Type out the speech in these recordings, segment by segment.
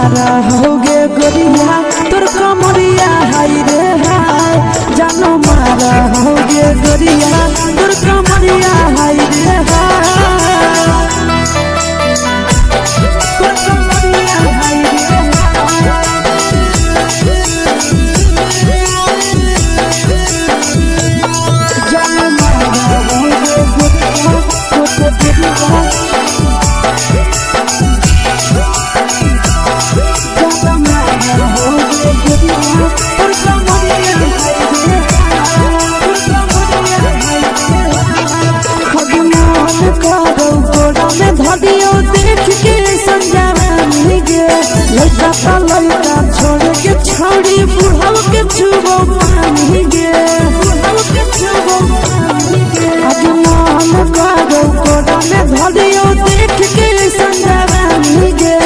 मारा होगे गोरिया तोर कमरिया हाय रे हाय जानो मारा होगे गोरिया तोर कमरिया हाय रे हाय तोर कमरिया हाय रे जानो मारा होगे गोरिया तोर कमरिया देख के समझानी गे लड़का का लड़का छोड़ के छोड़ी बुढ़ाव के छुबो पानी गे बुढ़ाव के छुबो पानी गे आज मन करो कोड़ा में धरियो देख के समझानी गे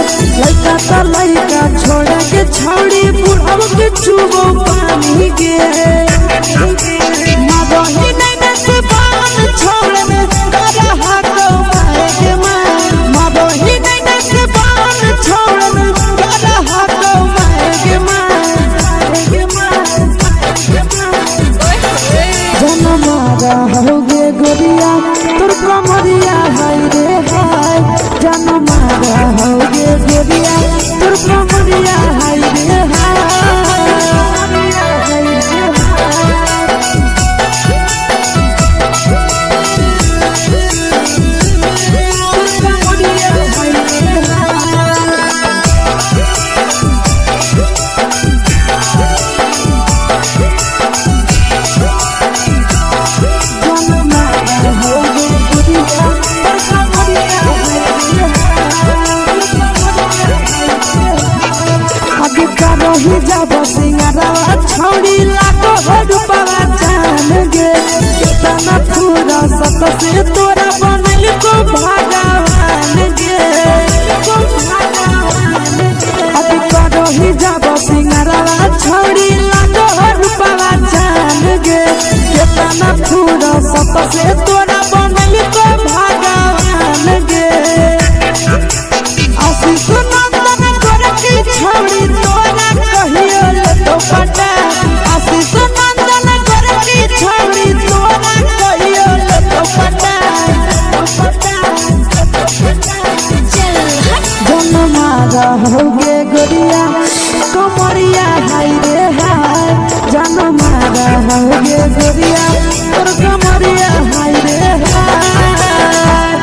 लड़का का लड़का छोड़ के छोड़ी बुढ़ाव के छुबो पानी गे मदही नहीं से बान छोड़ में करा हाथो मारे के मदही नहीं से बान छोड़ में करा हाथो मारे के जन्म होगे गोरिया तोर कमरिया हाय रे हाय जन्म होगे गोरिया तोर कमरिया हाय रे हाय जब सिंगारा छोड़ी लाखों रुपया जान गे कितना पूरा सत से तोरा बनल को भगवान गे अभी करो ही जब सिंगारा छोड़ी लाखों रुपया जान गे कितना पूरा सत से तोरा बनल को भगवान गे आशीष नंदन गोरखी छोड़ी तोरा पटा आशीष नंदन गोरखी छोड़ी तोरा कहियो तो पटा जन्म होगे गोरिया कमरिया हाय रे हाय जन्म होगे गोरिया तोर कमरिया हाय रे हाय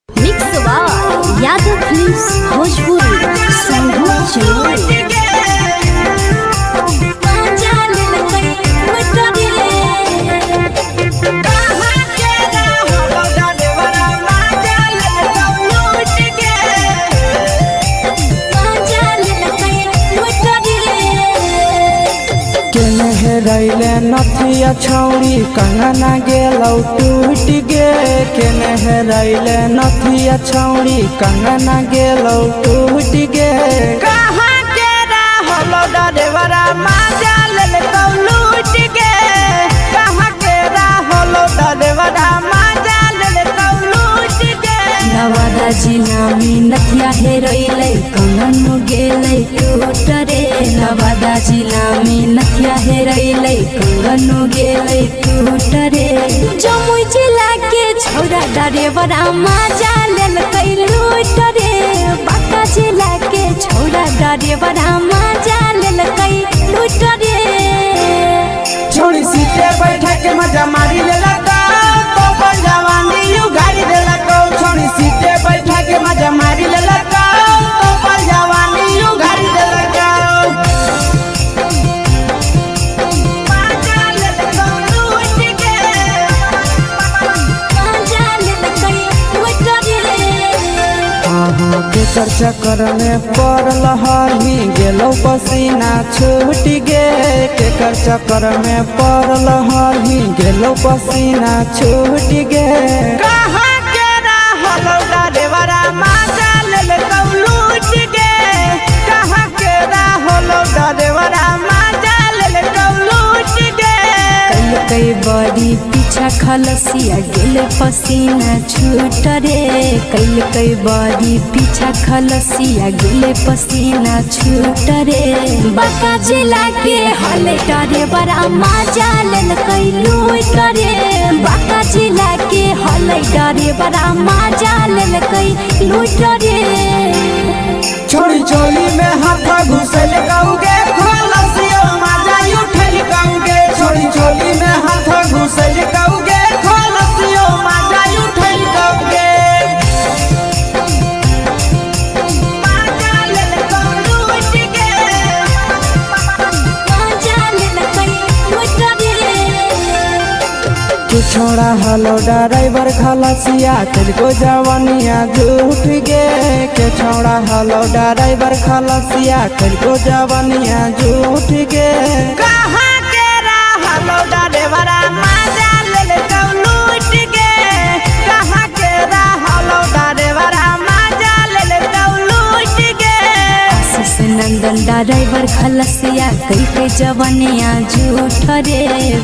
mix by Yadav films Bhojpuri संगीत चलो रैले नथिया छौड़ी कंगना गेलौ टूट गे केने हेरैले नथिया छौड़ी कंगना गेलौ टूट गे कहाँ के रहलो डरेवरा माजा लेलकौ लूट गे कहाँ के रहलो डरेवरा माजा लेलकौ लूट गे नवादा जिला में नथिया हेरैले कंगन गेलै टूट रे नवादा जिला में नथिया हेरैले कंगन गेलै टूट रे जमुई जिला के छौरा डरेवरा माजा लेलकै लूट रे बांका जिला के छौरा डरेवरा माजा लेलकै लूट रे छोड़ी सीटे बैठा के मजा मारी लेलकौ तो पर जवानी यू गाड़ी देलकौ छोड़ी सीटे बैठा के मजा मारी लेलकौ तो पर जवानी यू गाड़ी देलकौ केकर चक्कर में पड़ल हही गेलौ पसीना छूट गे केकर चक्कर में पड़ल हही गेलौ पसीना छूट गे कहाँ के रहलो डरेवरा माजा लेलकौ लूट गे कहाँ के रहलो डरेवरा माजा लेलकौ लूट गे कई बड़ी पीछा खलसिया गेले पसीना छूट रे कैल कई बारी पीछा खलसिया गेले पसीना छूट रे बाका जिला के हले टरे बड़ा मजा लेल कई लूट रे बाका जिला के हले टरे बड़ा मजा लेल कई लूट रे छोड़ी चोली में हाथ घुसल गाऊंगे खलसिया मजा उठल गाऊंगे छोड़ी चोली में हाथ घुसल गाऊंगे खलसिया मजा उठल गाऊंगे मजा लेल कई लूट के मजा लेल कई लूट रे तू छोड़ा हलो ड्राइवर खलसिया तेरे जवानिया झूठ गे के छोड़ा हलो ड्राइवर खलसिया तेरे जवानिया झूठ गे कहाँ के हलो ड्राइवर मजा ले लूट गे कहाँ के हलो ड्राइवर मजा ले लूट गे आशीष नंदन ड्राइवर खलसिया कई के जवानिया झूठ रे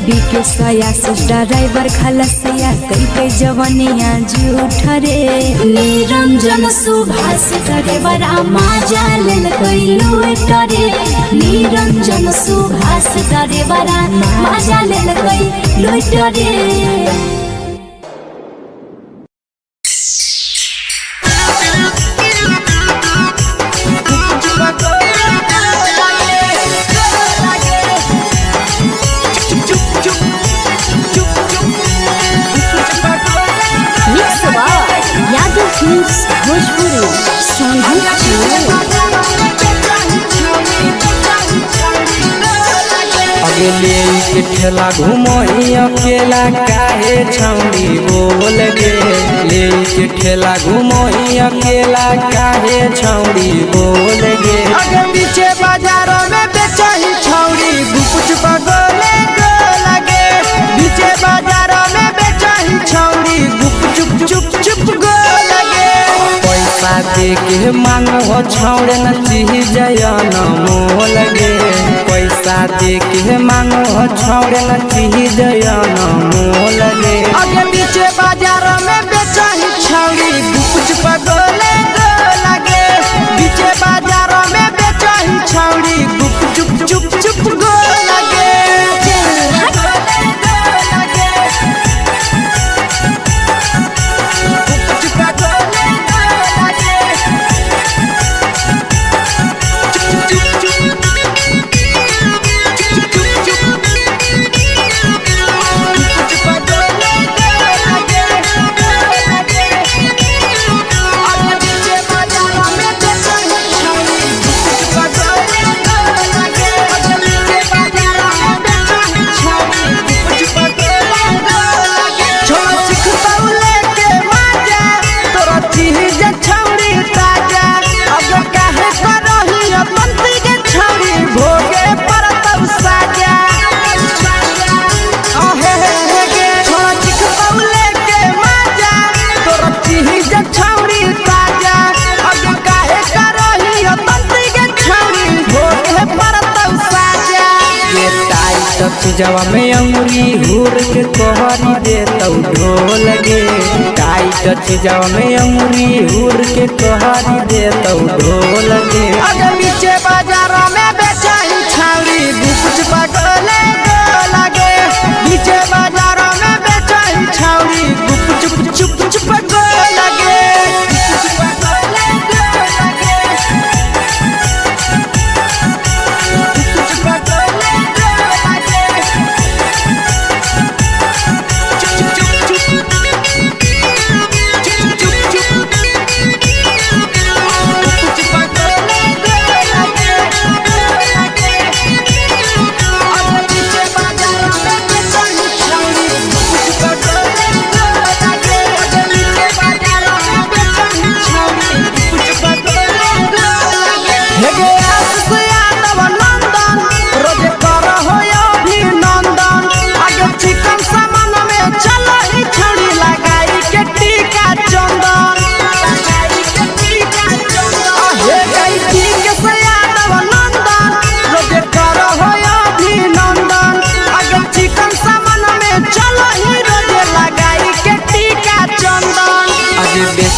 बीके आशीष ड्राइवर खलसिया कई के जवानिया झूठ रे निरंजन सुभाष ड्राइवर मजा लेल कई लूट रे निरंजन सुभाष ड्राइवर मजा लेल कई लूट रे अगले के ठेला घुमोई अकेला काहे छौड़ी बोल गे ले के ठेला घुमोई अकेला काहे छौड़ी बोल गे अगे पीछे बाजारों में बेचही छौड़ी गुपुच बगले गो लगे पीछे बाजारों में बेचही छौड़ी गुप चुप चुप चुप गो लगे पैसा दे के मांग हो छौड़े न चीज जयन मोल गे पैसा दे के मांग हो छौड़े न चीज जयन मोल गे अगे पीछे बाजार में बेचही छौड़ी गुपुच बगले गो लगे पीछे बाजार में बेचही छौड़ी गुप चुप चुप चुप गो लगे जवा में अंगुरी हुर के कोहरी दे तौ ढोल गे टाइट जवा में अंगुरी हुर के कोहरी दे तौ ढोल गे अगर पीछे बाजार में बेचही छौड़ी गुपुच बगले गो लगे पीछे बाजार में बेचही छौड़ी गुप चुप चुप चुप गो लगे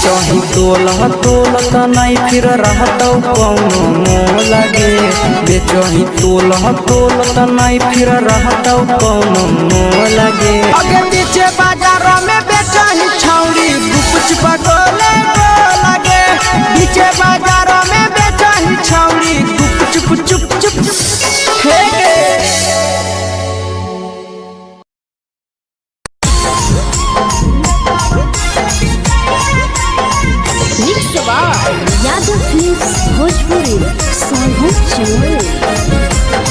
बेचही तोलह तोलत नहीं फिर रहतौ कौनो मोह लगे बेचही तोलह तोलत नहीं फिर रहतौ कौनो मोह लगे अगे पीछे बाजार में बेचही छौरी गुपचुप गोले लगे पीछे बाजार में बेचही छौरी गुपचुप चुप चुप हे यादव फिल्म्स भोजपुरी सोनू चमोली।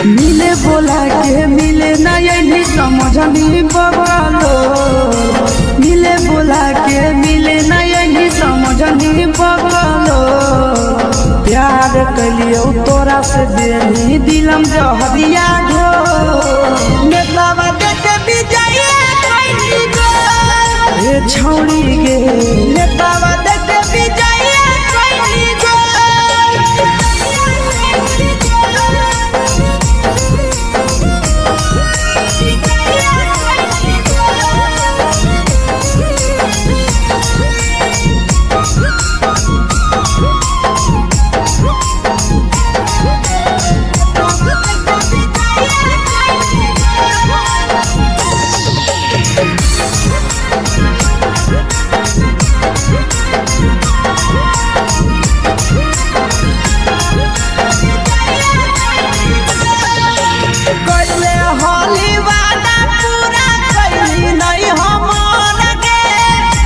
मिले बोला के मिले नहीं समझनी बगलो मिले बोला के मिले नहीं समझनी बगलो प्यार कलियो तोरा से देनी दिलम जहरिया घो नेतावा देखे बिजैया कोई गो ए छौरी गे नेतावा देखे बिजैया कोई गो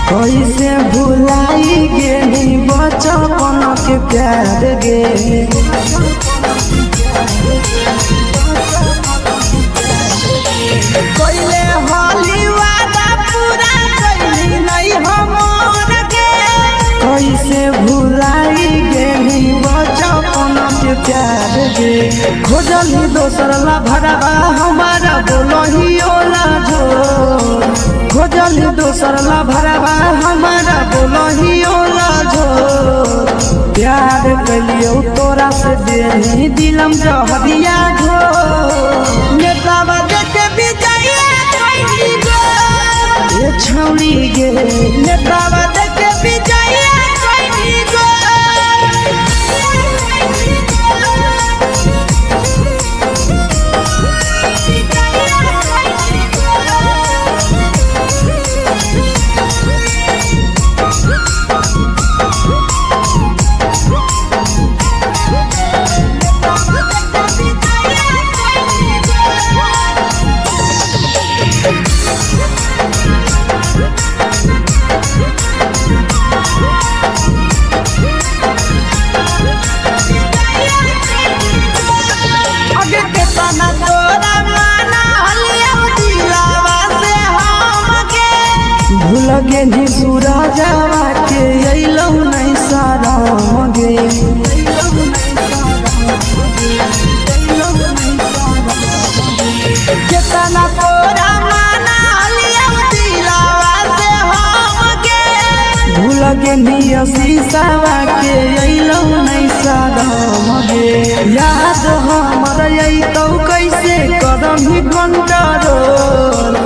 कैसे भुलाई गेली बचपन के प्यार गे कैले होली वादा पूरा कैली नहीं हमर गे कैसे भुलाई गेली बचपन के प्यार गे खोजली दोसर ला भरवा हमारा बोलही ओला जो खोजली दोसर ला भरवा हमारा बोलही ओला जो प्यार कलियो तोरा से देनी दिलम जहरिया घो नेतावा देखे बिजैया कोई गो ए छौरी गे नेतावा देखे बिजैया कोई गो लगे नी सूरजवा के अइलौ नहीं सारा गे केतना तोरा माना लिया दिलावा से हम गे भूल गे नी शीशावा के अइलौ नहीं सारा गे याद हमर अइतौ कैसे करम ही कंट्रोल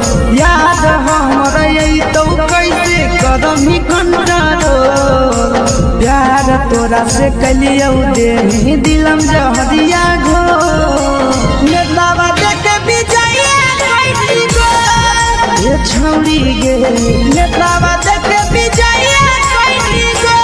याद हमर अइतौ कैसे करम ही कंट्रोल प्यार तोरा से कलियो देनी दिलम जहरिया घो नेतावा देखे बिजैया कोई गो ए छौरी गे नेतावा देखे बिजैया कोई गो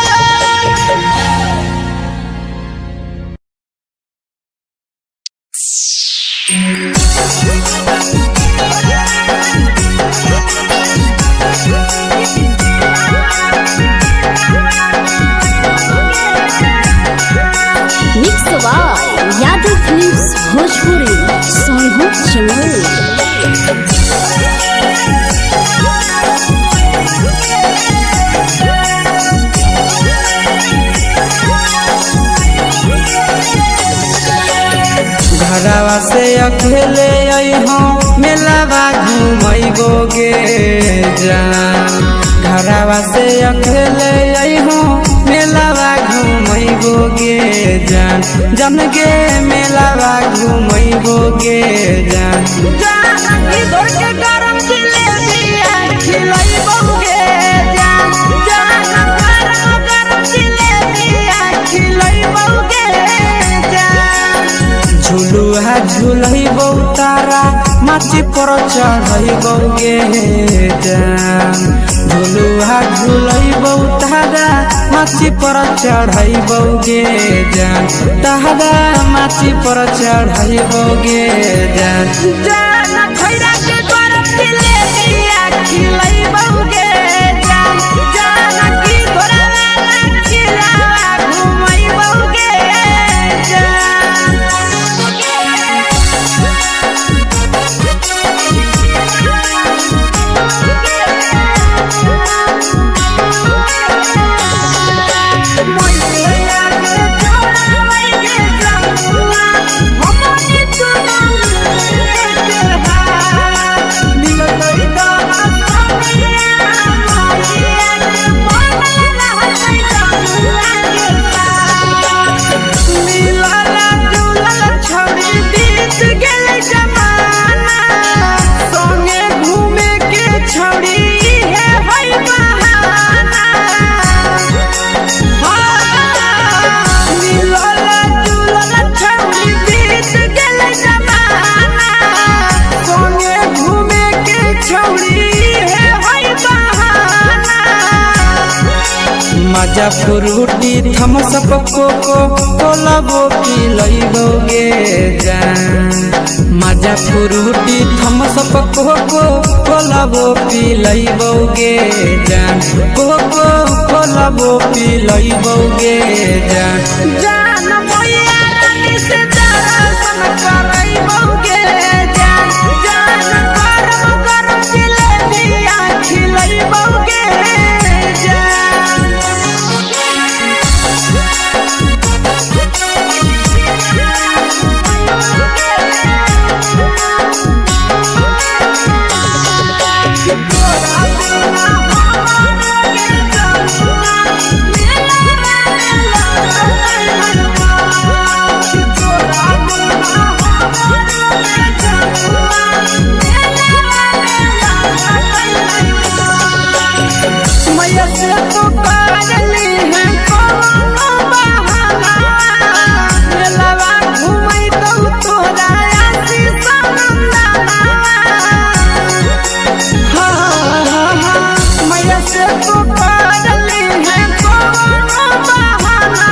यादव फिल्म्स भोजपुरी सोनू चमोली। घरवा से अकेले अइहो मेलावा घूमैबो गे जान से अकेले अइहो मेलावा घुमैबो गे जान जन गे मेलावा घुमैबो गे जान जानकी तोर के गरम जिलेबिया खिलैबो गे जान गरम जिलेबिया खिलैबो गे जान झुलुहा झुलैबो तारा माची पर चढ़ैबो गे जान झुलुहा झुलैबो तारा माची पर चढ़ैबो गे जान तारा माची पर चढ़ैबो गे जान खैरा के गरम जिलेबिया खिलैबो गे जान जानकी तोरा वाला खिलावा घुमैबो गे मजा फ्रूटी थम्सअप कोको कोलाबो पिलैबो गे जान मजा फ्रूटी थम्सअप कोको कोलाबो पिलैबो गे जान कोको कोलाबो पिलैबो गे जान मैया रानी से दर्शन करैबो गे जान गरम जिलेबिया खिलैबो गे मैया से तो काजली है कोनो बहाना मेलावा घुमै तो तोरा आसी सनंदना मैया से तो काजली है कोनो बहाना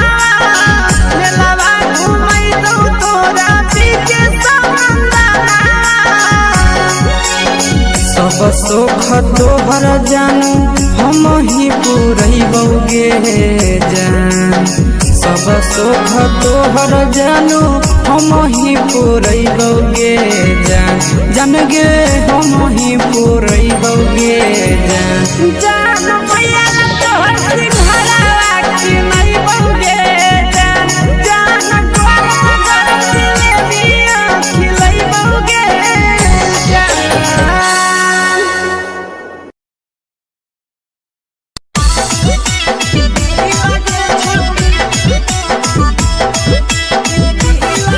मेलावा घुमै तो तोरा पीछे सनंदना सब सुख तोहर जानू हम ही पुरैबो गे जान सब सुख तोहर जानू हम ही पुरैबो गे जान जन गे हम ही पुरैबो गे जान मैया तोहर सिंघरावा खिलैबो गे जान गरम जिलेबिया खिलैबो गे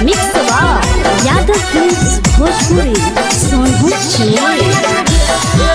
मिक्स यादव फिल्म्स भोजपुरी सोनू चिड़िया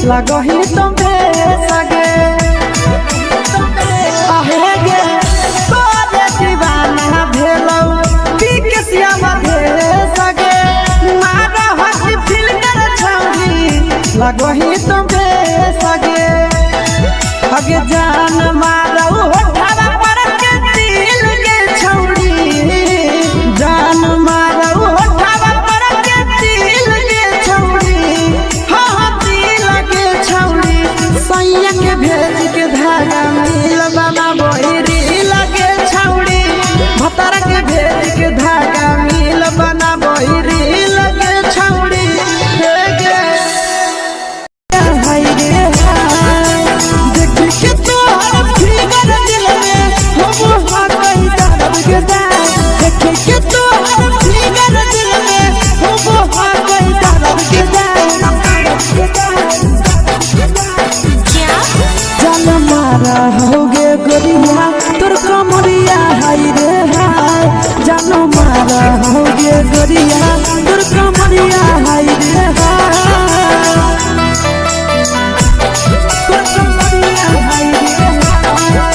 लगही तुम्हे सगे आहे गे तोरे दीवाना भेलौ बिकसिया मधे सगे मारा हसी फिल कर छौरी लगही तुम्हे सगे अगे जान मारौ होठवा पर के दिल के छौरी जान मारौ होठवा पर के दिल के छौरी हाँ दिल के छौरी सैया के भेज के धागा मिल बना बोहिरी लगे छौरी भतर के भेज के धागा मिल बना बोहिरी लगे छौरी हे गे हाय रे हाय देखी के तोहर फिगर दिल में हम हा कहीं दर्द के जाए देखी के तोहर फिगर दिल में हम हा कहीं दर्द के जाए जान मारा होगे गोरिया तोर कमरिया हाय रे हाय जान मारा होगे गोरिया तोर कमरिया हाय रे हाय तोर कमरिया हाय रे हाय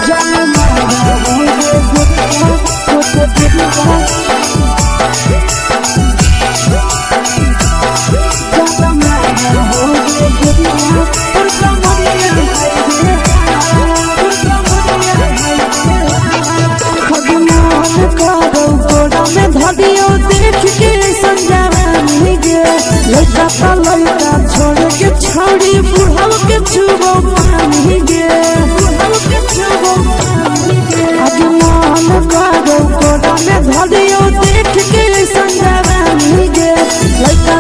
जान मारा होगे गोरिया तोर कमरिया लड़का छोड़ के छौड़ी बुढ़ाव के छुबो पानी गे आज मन करो कोड़ा में धरियो देख के संजवानी गे लड़का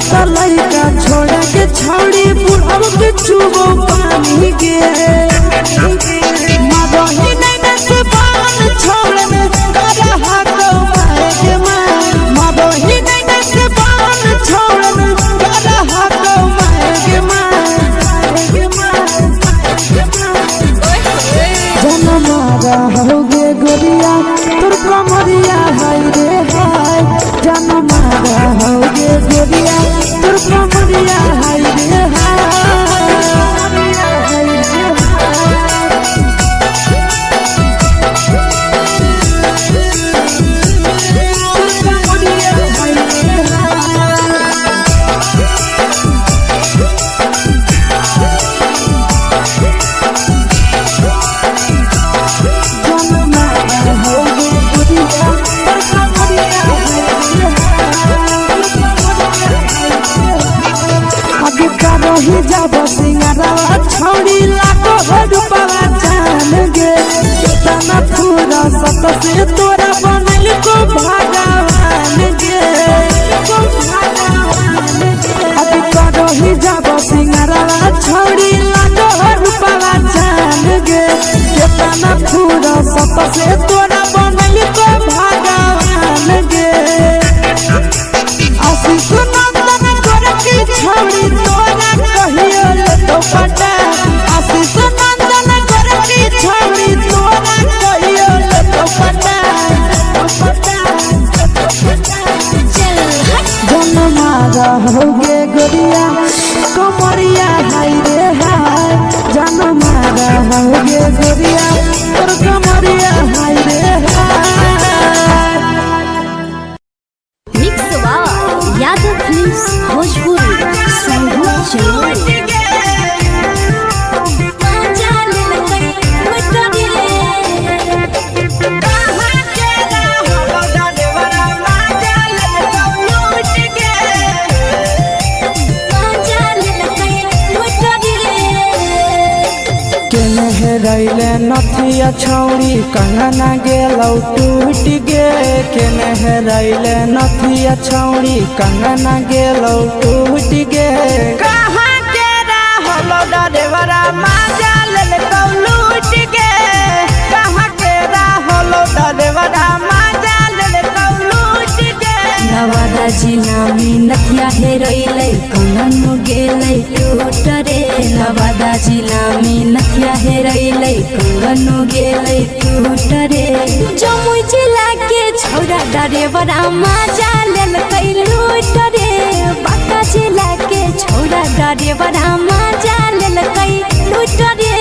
छोड़ के छौड़ी बुढ़ाव के छुबो पानी गे मगही नहीं से बान छोड़ में करा हाथो माए के मां मगही नहीं से बान छोड़ में करा हाथो माए के मां जन मारा होगे गोरिया तोर कमरिया हाय रे हाय जन मारा होगे गोरिया तोर कमरिया हाय रे रही जब सिंगारा छौड़ी लाखो रुपवा जान गे कितना पूरा सत से तोरा बनल को भगवान गे अभी रही जब सिंगारा छौड़ी लाखो रुपवा जान गे कितना पूरा सत से तोरा बनल को भगवान गे आशीष नंदन गोरखी छौड़ी तोरा कहियो ले तो पटा आशीष नंदन गोरखी छौड़ी तोरा कहियो ले तो पटा जन मारा होगे गोरिया कमरिया हाय रे हाय जन मारा होगे गोरिया तोर कमरिया हाय रे हाय मिक्स यादव फिल्म्स भोजपुरी संगीत चलो रैले नथिया छौड़ी कंगना गेलौ टूट गे केने रैले नथिया छौड़ी कंगना गेलौ टूट गे कहाँ के रहलो डरेवरा माजा ले कौ लूट गे कहाँ के रहलो डरेवरा माजा ले कौ लूट गे नवादा जिला में नथिया हेरैले कंगन गेलै टूट रे नवादा जिला में नथिया हेरैले कंगन गेलै टूट रे जमुई जिला के छौरा ड्राइवर मजा लेलकै लूट रे बांका जिला के छौरा ड्राइवर मजा लेलकै लूट रे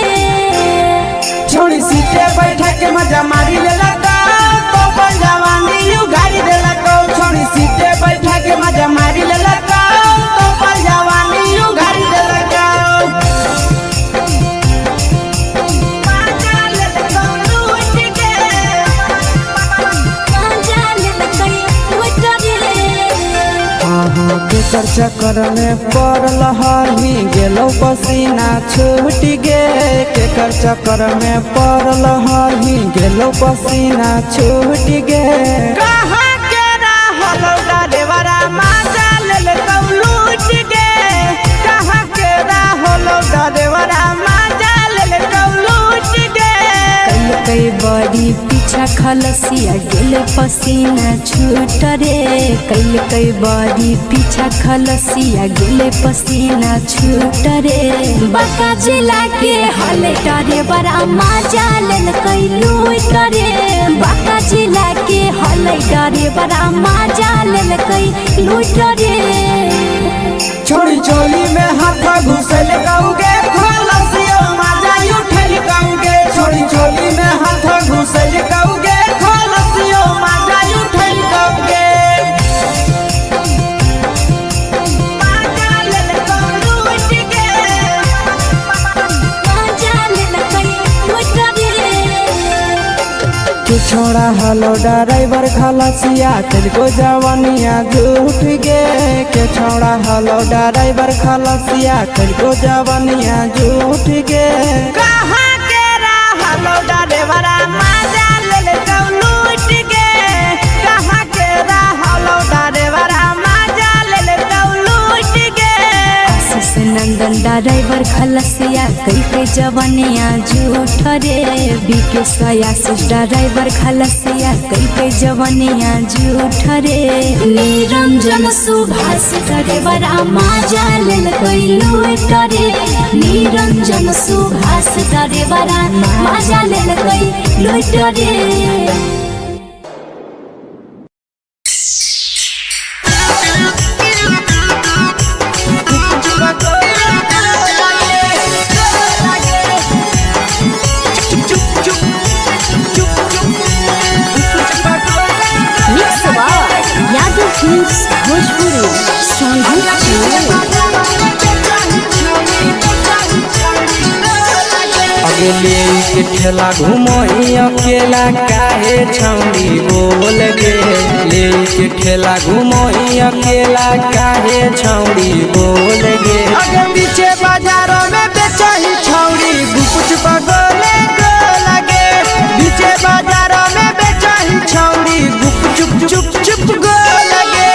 छोड़ी सीटे बैठा के मजा मारी लेलका तो अपन जवानी उगारी देलका छोड़ी सीटे बैठा के मजा मारी लेलका तो अपन जवानी उगारी देलका केकर चक्कर में पड़ल हही गेलो पसीना छूट गे केकर चक्कर में पड़ल हही गेलो पसीना छूट गे कहाँ के रहल ड्राइवरा मजा लेलकौ लूट गे कहाँ के रहल ड्राइवरा मजा लेलकौ लूट गे कई बड़ी पीछा खलसिया गेले पसीना छूट रे कई बड़ी पीछा खलसिया गेले पसीना छूट रे बांका जिला के हले डरे बड़ा मजा लेलकै लूट रे बांका जिला के हले डरे बड़ा मजा लेलकै लूट रे छोड़ी चोली में हाथ घुसल गाऊंगे खलसिया मजा उठल गाऊंगे छोड़ी चोली में हाथ घुसल गाऊंगे खलसिया मजा उठल गाऊंगे छोड़ा हलो ड्राइवर खलसिया तेलको जवानिया झूठ गे के छोड़ा हलो ड्राइवर खलसिया तेलको जवानिया झूठ गे कहाँ के रहलो ड्राइवर मजा लेलकौ लूट गे कहाँ के रहलो ड्राइवर मजा लेलकौ लूट गे नंदन ड्राइवर खलसिया कई जवनिया झूठ रे बीके सयासिस ड्राइवर खलसिया कई जवनिया झूठ रे निरंजन सुभाष ड्राइवर मजा लेलकै लूट रे निरंजन सुभाष ड्राइवर मजा लेलकै लूट रे भोजपुरी अगले के ठेला घुमई अकेला काहे छौड़ी बोल गे ले के ठेला घुमई अकेला काहे छौड़ी बोल गे अगे पीछे बाजारों में बेचही छौड़ी गुपुच बगले गो लगे पीछे बाजारों में बेचही छौड़ी गुप चुप चुप चुप गो लगे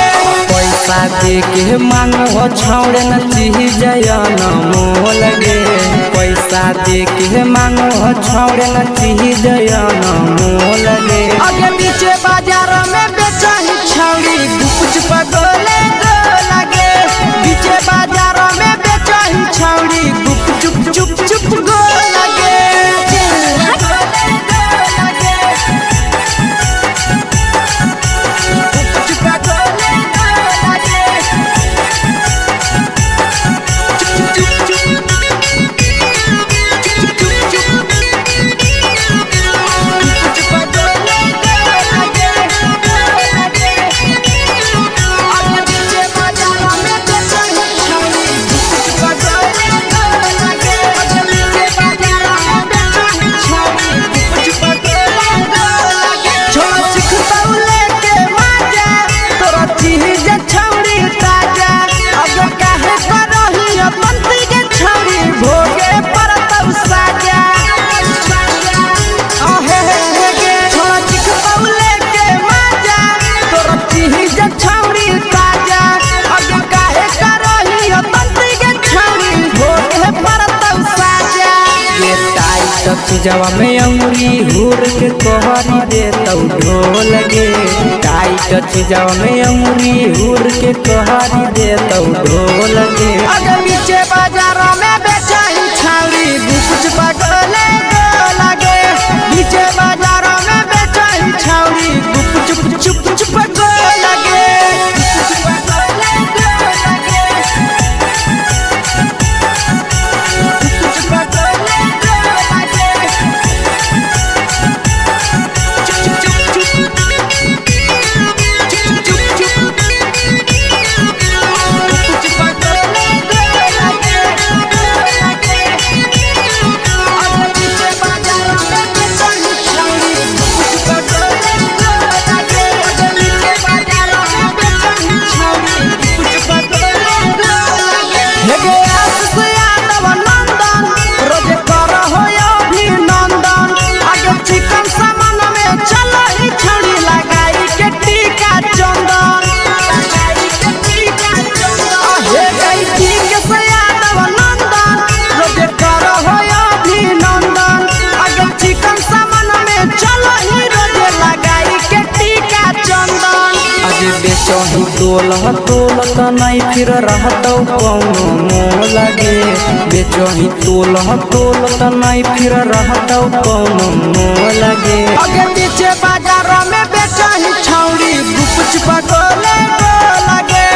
पैसा दे के मांग हो छौड़े न चीज जयन मोल गे पैसा दे के मांग हो छौड़े न चीज जयन मोल गे अगे पीछे बाजार में बेचही छौड़ी गुपुच बगले गो लगे पीछे बाजार में बेचही छौड़ी गुप चुप चुप चुप गो लगे चीजवा में अंगुरी हुर के कोहरी दे तौ ढोल गे टाइट चीजाव में अंगुरी उड़ के कहरी दे तो ढोल के अगर नीचे बाजारों में बेचाई छावरी कुछ पगले लगे नीचे बाजारों में बेचाई छावरी चुप चुप चुप लगे बेचही तोलत नहीं फिर रहतौ कौनो मोह लगे बेचही तोलत नहीं फिर रहतौ कौनो मोह लगे अगे पीछे बाजारों में बेचही छौड़ी गुपच पगले लगे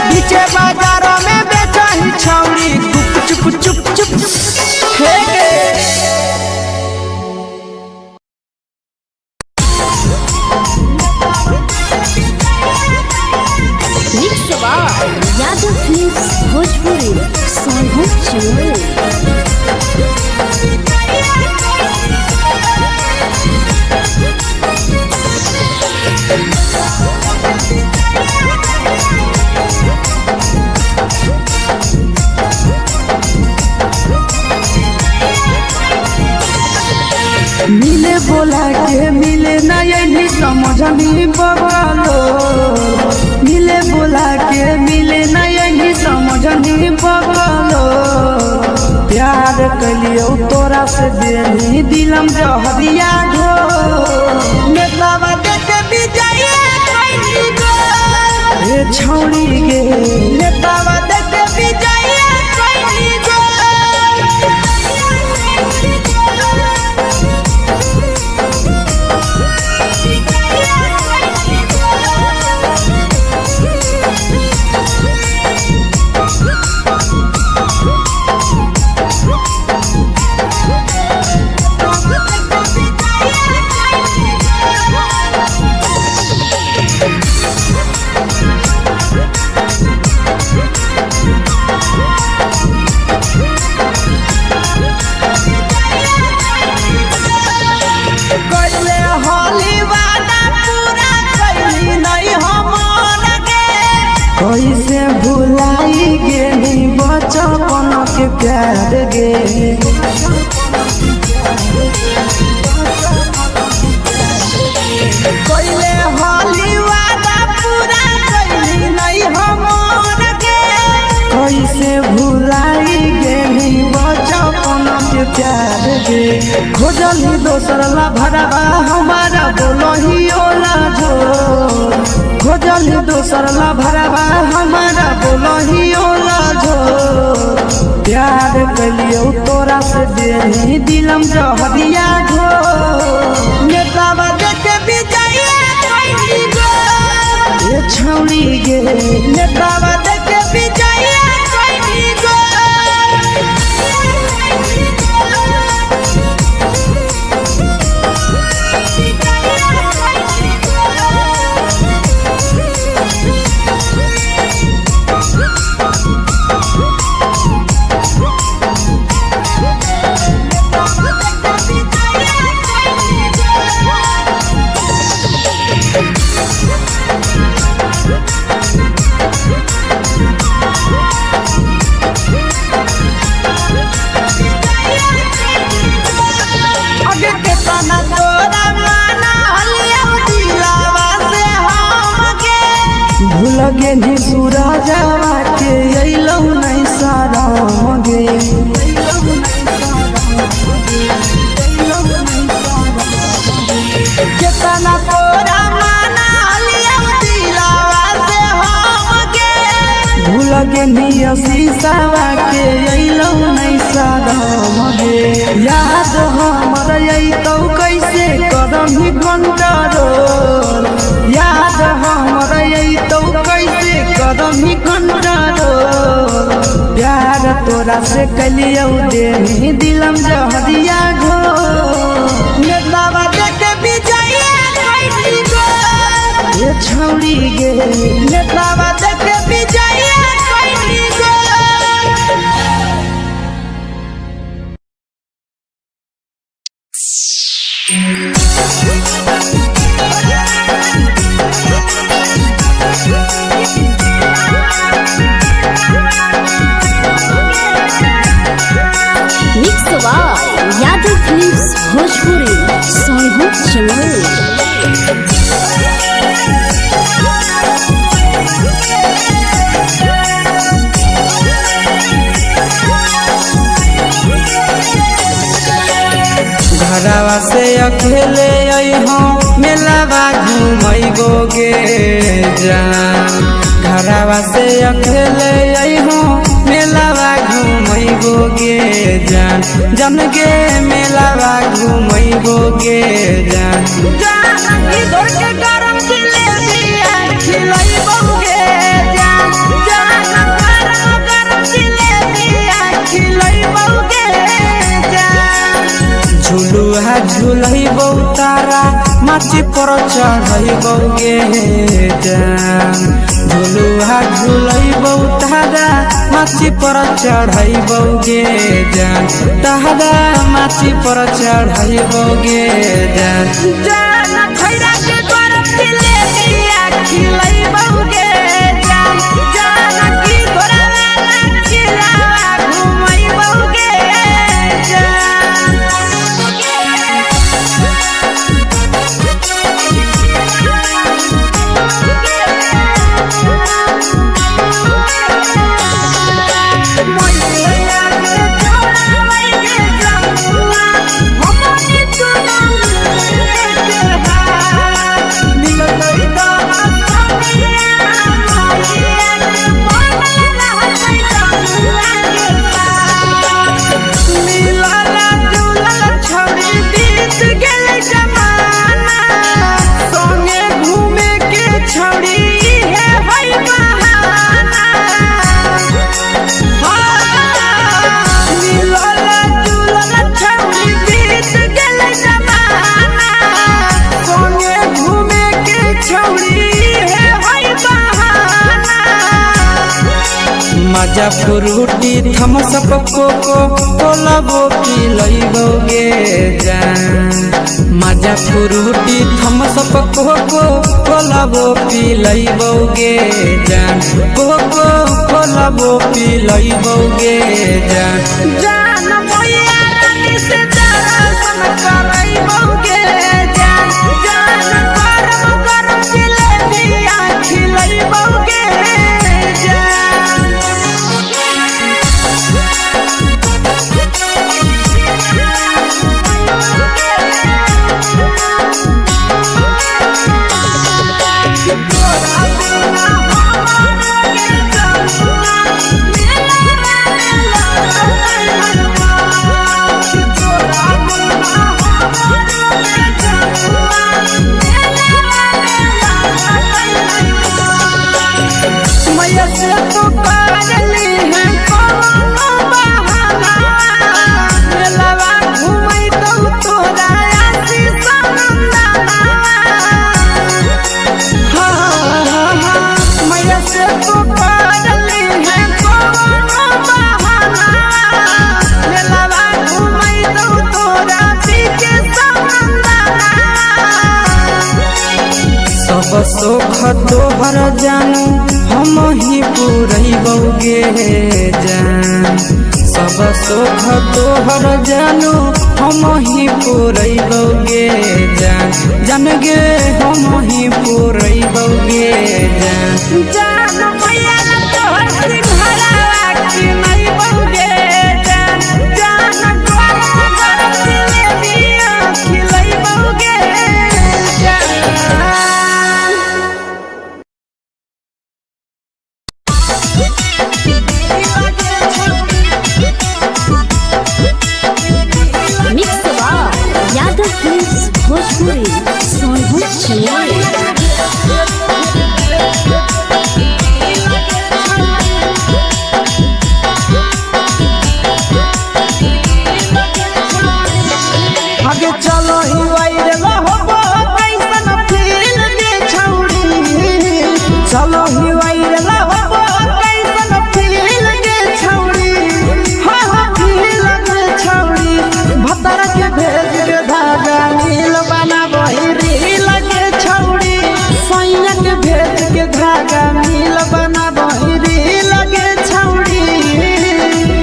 पीछे बाजारों में बेचही छौड़ी गुप चुप चुप हे यादव फिल्म्स भोजपुरी सोनू चोर मिले बोला के मिले नहीं समझनी बगलो मिले बोला के मिले नहीं समझनी बगलो प्यार कलियो तोरा से देनी दिलम जहरिया घो मेलावा देखे बिजाइए खैनी गो ए छौड़ी गे मेलावा देखे बिजाइए खैनी गो कैसे भुलाई गेली बचपन के प्यार गे कैले होली वादा पूरा कैली नहीं हमर गे कैसे भुलाई गेली बचपन के प्यार गे खोजली दोसर ला भरवा हमारा बोलही ओला झोर खोजली दोसर ला भरवा हमारा बोलही ओला झोर प्यार कलियो तोरा से देनी दिलम जहरिया घो नेतावा देखे बिजाइए खैनी गो ए छौड़ी गे नेतावा देखे बिजाइए खैनी गो लगे नी सूरजवा के अइलौ नहीं सारा गे केतना तोरा माना लिया पेनिया शीशावा के अइलौ नहीं सादम गे याद हमर अइतौ कैसे करही कंट्रोल याद हमर अइतौ कैसे करही कंट्रोल प्यार तोरा से कलियौ देही दिलम जहरिया घो नेतावा देखे विजया कैसी गो ये छौड़ी गे नेतावा देखे विजया कैसी गो mix by Yadav films Bhojpuri सोनू चमल। घरवा से अकेले अइहो मेलावा घूमैगो गे जान घरवा से अकेले अइहो मेलावा घूमैगो गे जान जन गे मेलावा घूमैगो गे जान जान इधर के गरम जिलेबिया खिलैबो गे जान जान गरम जिलेबिया खिलैबो गे जान झुलुहा झुलैबौ तारा माची पर चढ़ैबौ गे जान झुलुहा झुलैबौ तारा माची पर चढ़ैबौ गे जान तारा माची पर चढ़ैबौ गे जान जान खैरा के गरम जिलेबिया खिलैबौ गे जान जान की घोड़ावाला खिलावा घुमैबौ गे जान मजा फ्रूटी थमसप कोको कोलाबो पिलैबौ गे जान मजा फ्रूटी थमसप कोको कोलाबो पिलैबौ गे जान कोको कोलाबो पिलैबौ गे जान जान मैया रानी से दर्शन करैबौ गे जान जान गरम गरम जिलेबिया खिलैबौ गे जान सब सुख तोहर जानू हम ही पुरैबौ गे जान सब सुख तोहर जानू हम ही पुरैबौ गे जान जान गे हम ही पुरैबौ गे जान जान मैया तोहर सिंघरावा खिलैबौ गे जान जान गरम गरम जिलेबिया खिलैबौ गे जान चलो ही वायरल हो कैसन फील के छौड़ी हाँ हाँ फील के छौड़ी भतर के भेज के धागा नील बना बहिरी लगे छौड़ी सैया के भेज के धागा नील बना बहिरी लगे छौड़ी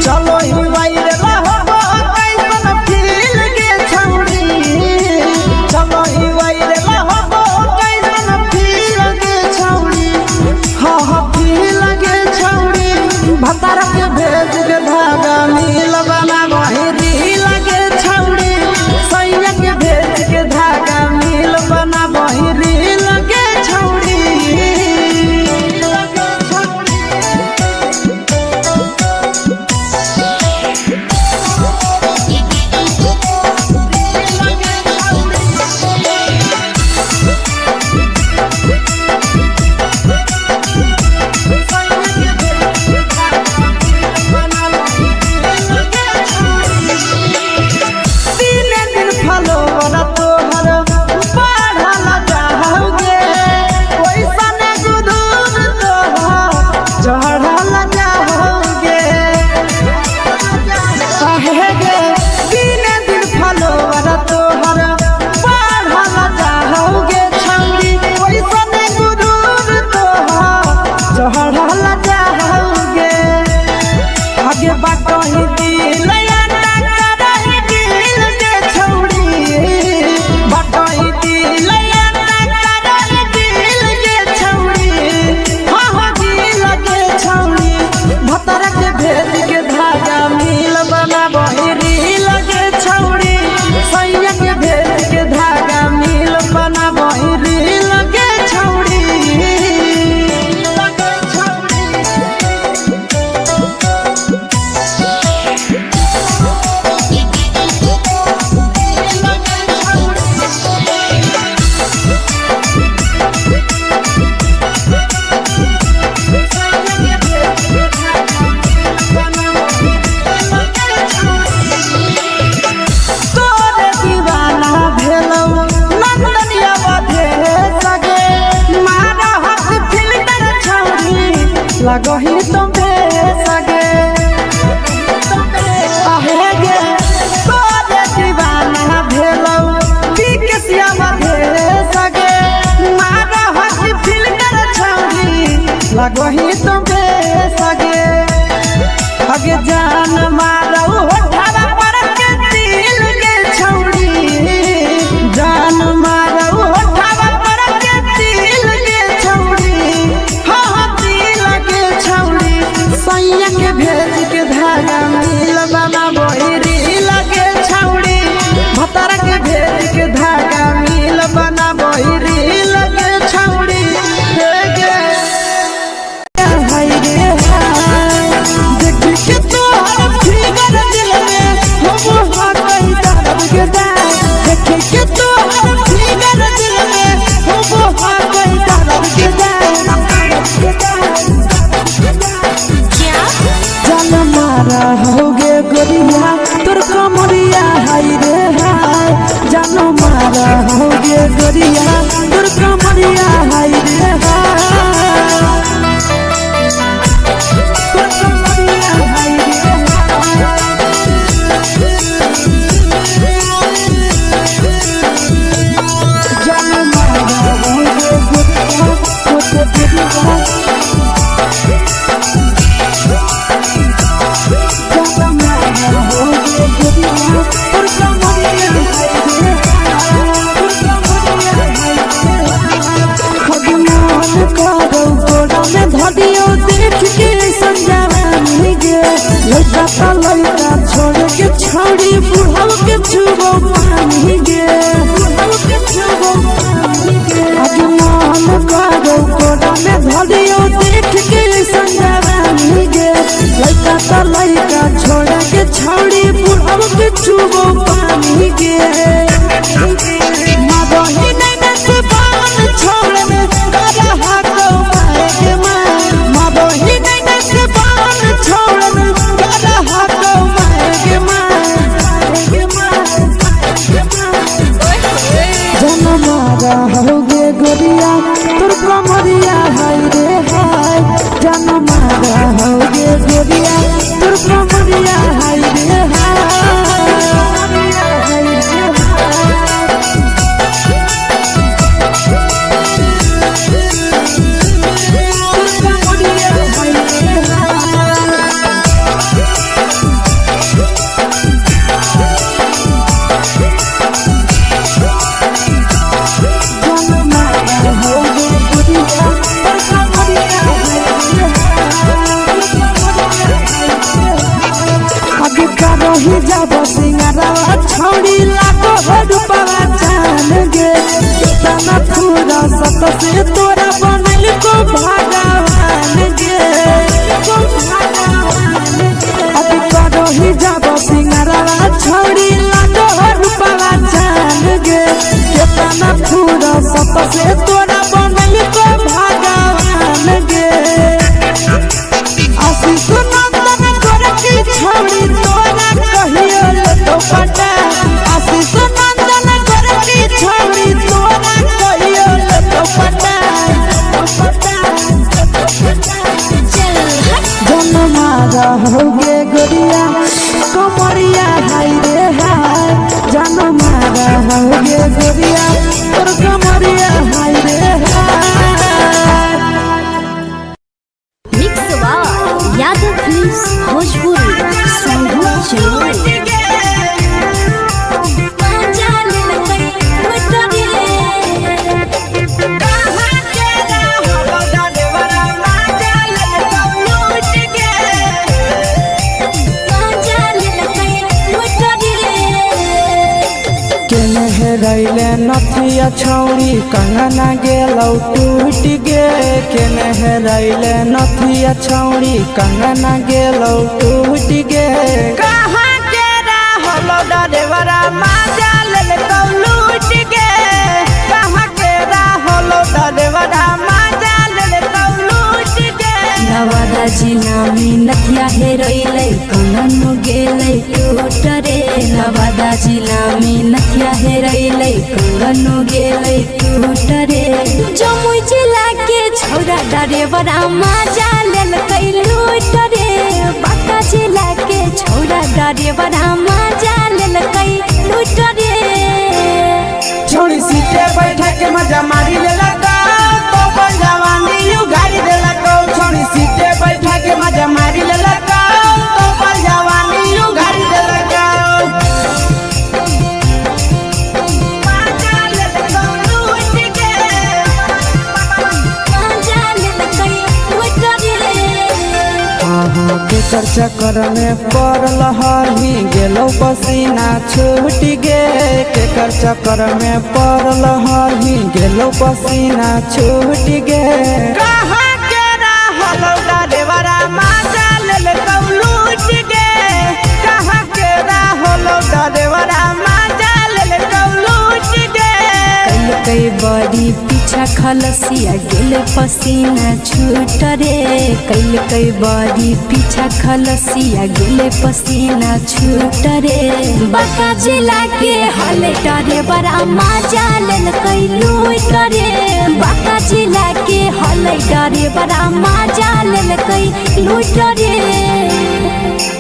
चलो ही वायरल हो कैसन फील के छौड़ी चलो ही वायरल हो कैसन फील के छौड़ी हाँ हाँ फील के छौड़ी भतर के भेज के धागा नील बना बहिरी लगे छौड़ी सैया के भेज के धागा नील बना बहिरी लगे छौड़ी लगही तुम्हे सगे आहे गे तोरे दीवाना भेलौ बिकसिया मधे सगे मारा हसी फिल्टर छौड़ी लगही तुम्हे सगे अगे जान मारौ होठा पर के दिल के छौड़ी जान मारौ होठा पर के दिल के छौड़ी हाँ हाँ सैया के भेज के धागा नील बना बहिरी लगे छौड़ी भतर के भेज के धागा नील बना बहिरी लगे छौड़ी देख के तोहर फिगर दिल में हम हाथ दर्द के देख के तोहर फिगर दिल में हम हाथ दर्द के मारा होगे गोरिया तोर कमरिया हाय रे हाय जानो मारा होगे गोरिया तोर कमरिया हाय रे हाय तोर कमरिया हाय रे जानो मारा होगे गोरिया तोर कमरिया लड़का छोड़ के छौड़ी बुढ़ाव के छुबो पानी गे मन करो कोड़ा में धरियो देख के संजवानी गे लड़का छोड़ के छौड़ी बुढ़ाव के छुबो पानी गे मादही नहीं से बान छोड़ में करा हाथो माए के मादही नहीं से बान छोड़ में करा हाथो माए के जन मारा होगे गोरिया तोर कमरिया हाय रे से तोरा बनल को भगवान गे अभी करो ही जब सिंगारा छोड़ी लाडो रूपवा जान गे केतना पूरा सत से तोरा बनल को भगवान गे आशीष नंदन कर की छोड़ी तोरा कहियो तो पटा आशीष नंदन कर की छोड़ी तोरा कहियो तो पटा जन्मा रहोगे गोरिया कमरिया हाय रे हाय जन्मा रहोगे गोरिया और कमरिया हाय रे हाय। Mix by Yadav films Bhojpuri संगीत चैनल। रैले नथिया छौड़ी कंगना गेलौ टूट गे केने रैले नथिया छौड़ी कंगना गेलौ टूट गे कहाँ के रहलो डरेवरा माजा लेलकौ लूट गे कहाँ के रहलो डरेवरा माजा लेलकौ लूट गे नवादा जिला में नथिया हेरोइले कंगन गेले टूट रे नवादा जिला में नथिया हेरोइले कंगन गेले टूट रे जमुई जिला के छोरा डरेवरा माजा लेलकै लूट रे बांका जिला के छोरा डरेवरा माजा लेलकै लूट रे छोड़ी सीटे बैठा के मजा मारी लेलकौ तो जवानी यू गाड़ी देलकौ छोड़ी सीटे बैठा के मजा मारी लेलकौ तो जवानी यू गाड़ी देलकौ केकर चक्कर में पड़ल हही गेलो पसीना छूट गे केकर चक्कर में पड़ल हही गेलो पसीना छूट गे कहाँ के रहलो डरेवरा माजा लेलकौ लूट गे कहाँ के रहलो डरेवरा माजा लेलकौ लूट गे कई बड़ी पीछा खलसिया गेले पसीना छूट रे कई बड़ी पीछा खलसिया गेले पसीना छूट रे बांका जिला के हले डरे बड़ा माजा लेलकै लूट रे बांका जिला के हले डरे बड़ा माजा लेलकै लूट रे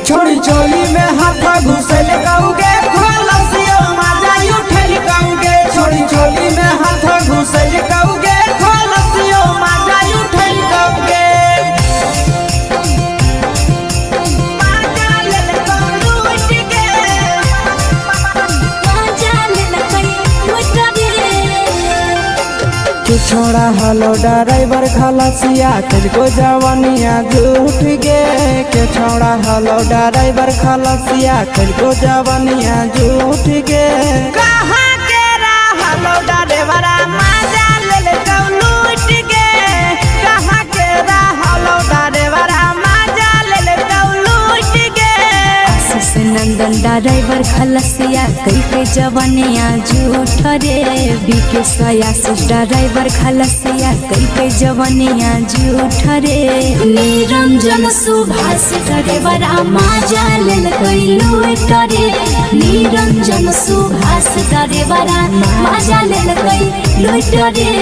छोड़ी चोली में हाथ घुसल कौगे खलसियो माजा उठल कौगे छोड़ी चोली में हाथ घुसल कौगे खलसियो माजा उठल कौगे माजा लेलकौ लूट गे माजा लेलकै लूट रे के छोड़ा हलो ड्राइवर खलसिया तुझको जवानिया झूठ गे के छोड़ा हलो ड्राइवर खलसिया तुझको जवानिया झूठ गे कहाँ के रहलो ड्राइवरा माजा लेलकौ लूट गे कहाँ के रहलो ड्राइवरा माजा लेलकौ लूट गे आशीष नंदन ड्राइवर खलसिया कई जवानिया झूठ रे बीके आशीष ड्राइवर खलसिया कई जवानिया झूठ रे निरंजन सुभाष ड्राइवरा माजा लेलकै लूट रे निरंजन सुभाष ड्राइवरा माजा लेलकै लूट रे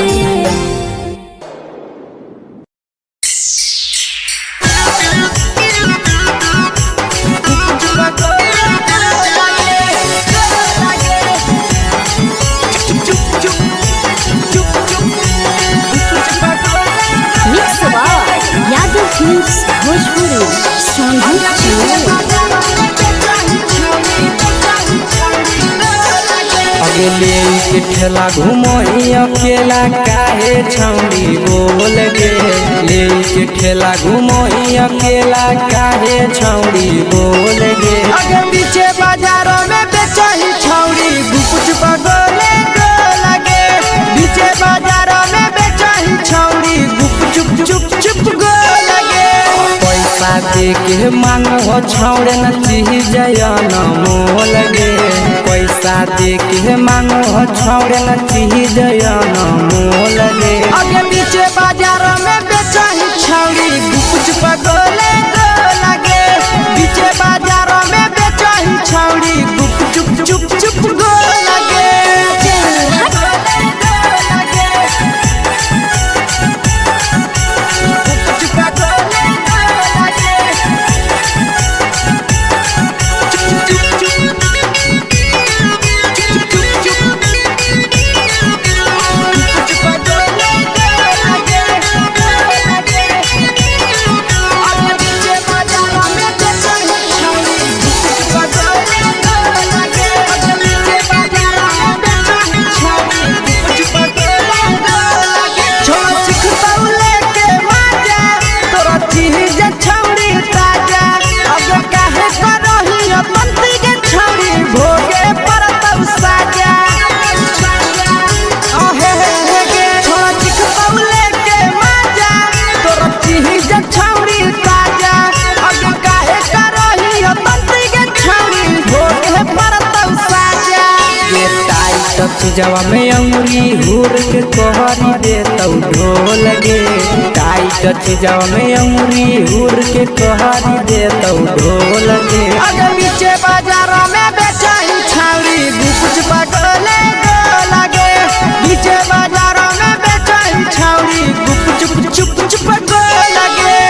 यादव फिल्म्स भोजपुरी संगीत चैनल। अगले के ठेला घूमो अकेला काहे छौड़ी बोल गे ले के ठेला घूमो अकेला काहे छौड़ी बोल गे अगे पीछे बाजारों में बेचही छौड़ी गुप चुप गोले गो लगे पीछे बाजारों में बेचही दे के मांगो छौड़े न चीज न मोल गे पैसा दे के मांगो छौड़े न चीज न मोल गे आगे पीछे बाजार में बेचही छौड़ी गुप पगोले लगे पीछे बाजार में बेचही छौड़ी गुप चुप चुप चुप गो लगे जवा में अंगुरी हुर के कोहरी दे तौ ढोल गे टाइट जवा में अंगुरी हुर के कोहरी दे तौ ढोल गे अगर पीछे बाजार में बेचही छौड़ी गुप पगोले लगे पीछे बाजार में बेचही छौड़ी गुप चुप चुप चुप गो लगे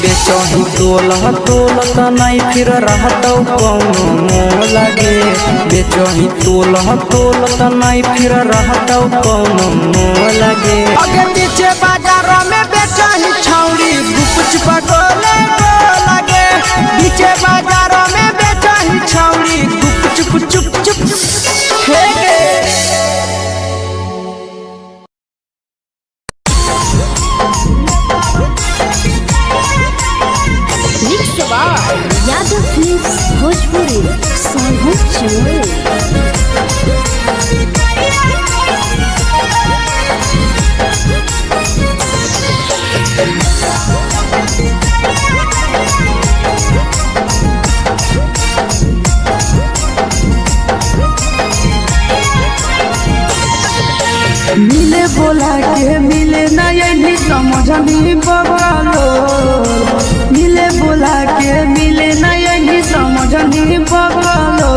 बेचही तोल त नहीं फिर रहतौ कौनो मोल गे बेचही तोल त नहीं फिर रहतौ कौनो मोल गे अगे पीछे बाजार में बेचही छौड़ी गुप पगोले लगे पीछे बाजार में बेचही छौड़ी गुप चुप चुप चुप हे गे यादव फिल्म्स भोजपुरी सोनू चोर मिले बोला के मिले ना यही समझनी बगलो मिले बोला के मिले ना यही समझनी बगलो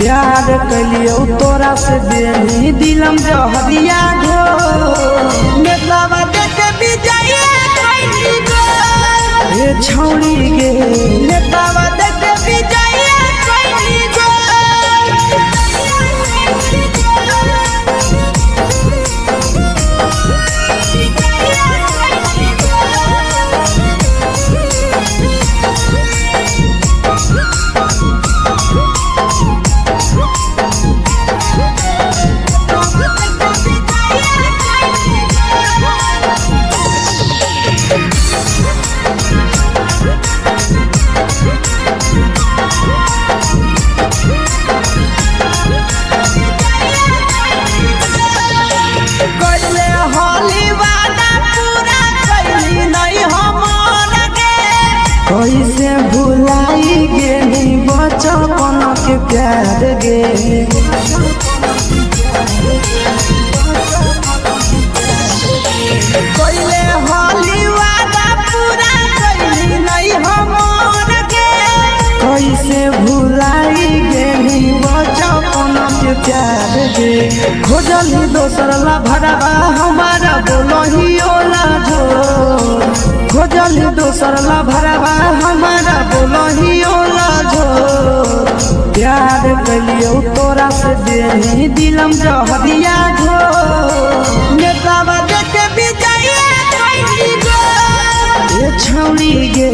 प्यार कलियो तोरा से बेनी दिलम जहरिया घो नेतावा देखे विजय कैली गो हे छौड़ी गे नेतावा देखे विजय कैली गो कैसे भुलाई गेली बचपन के प्यार गे कैले होली वादा पूरा कैली नहीं हमर खोजली दोसर ला भरवा हमारा बोलो ही ओला झोर खोजली दोसर ला भरवा हमारा बोलो ही ओला झोर प्यार कलियो तोरा से देनी दिलम जहरिया झोर नेतावा देखे बिजाइए कोई गो ये छौड़ी गे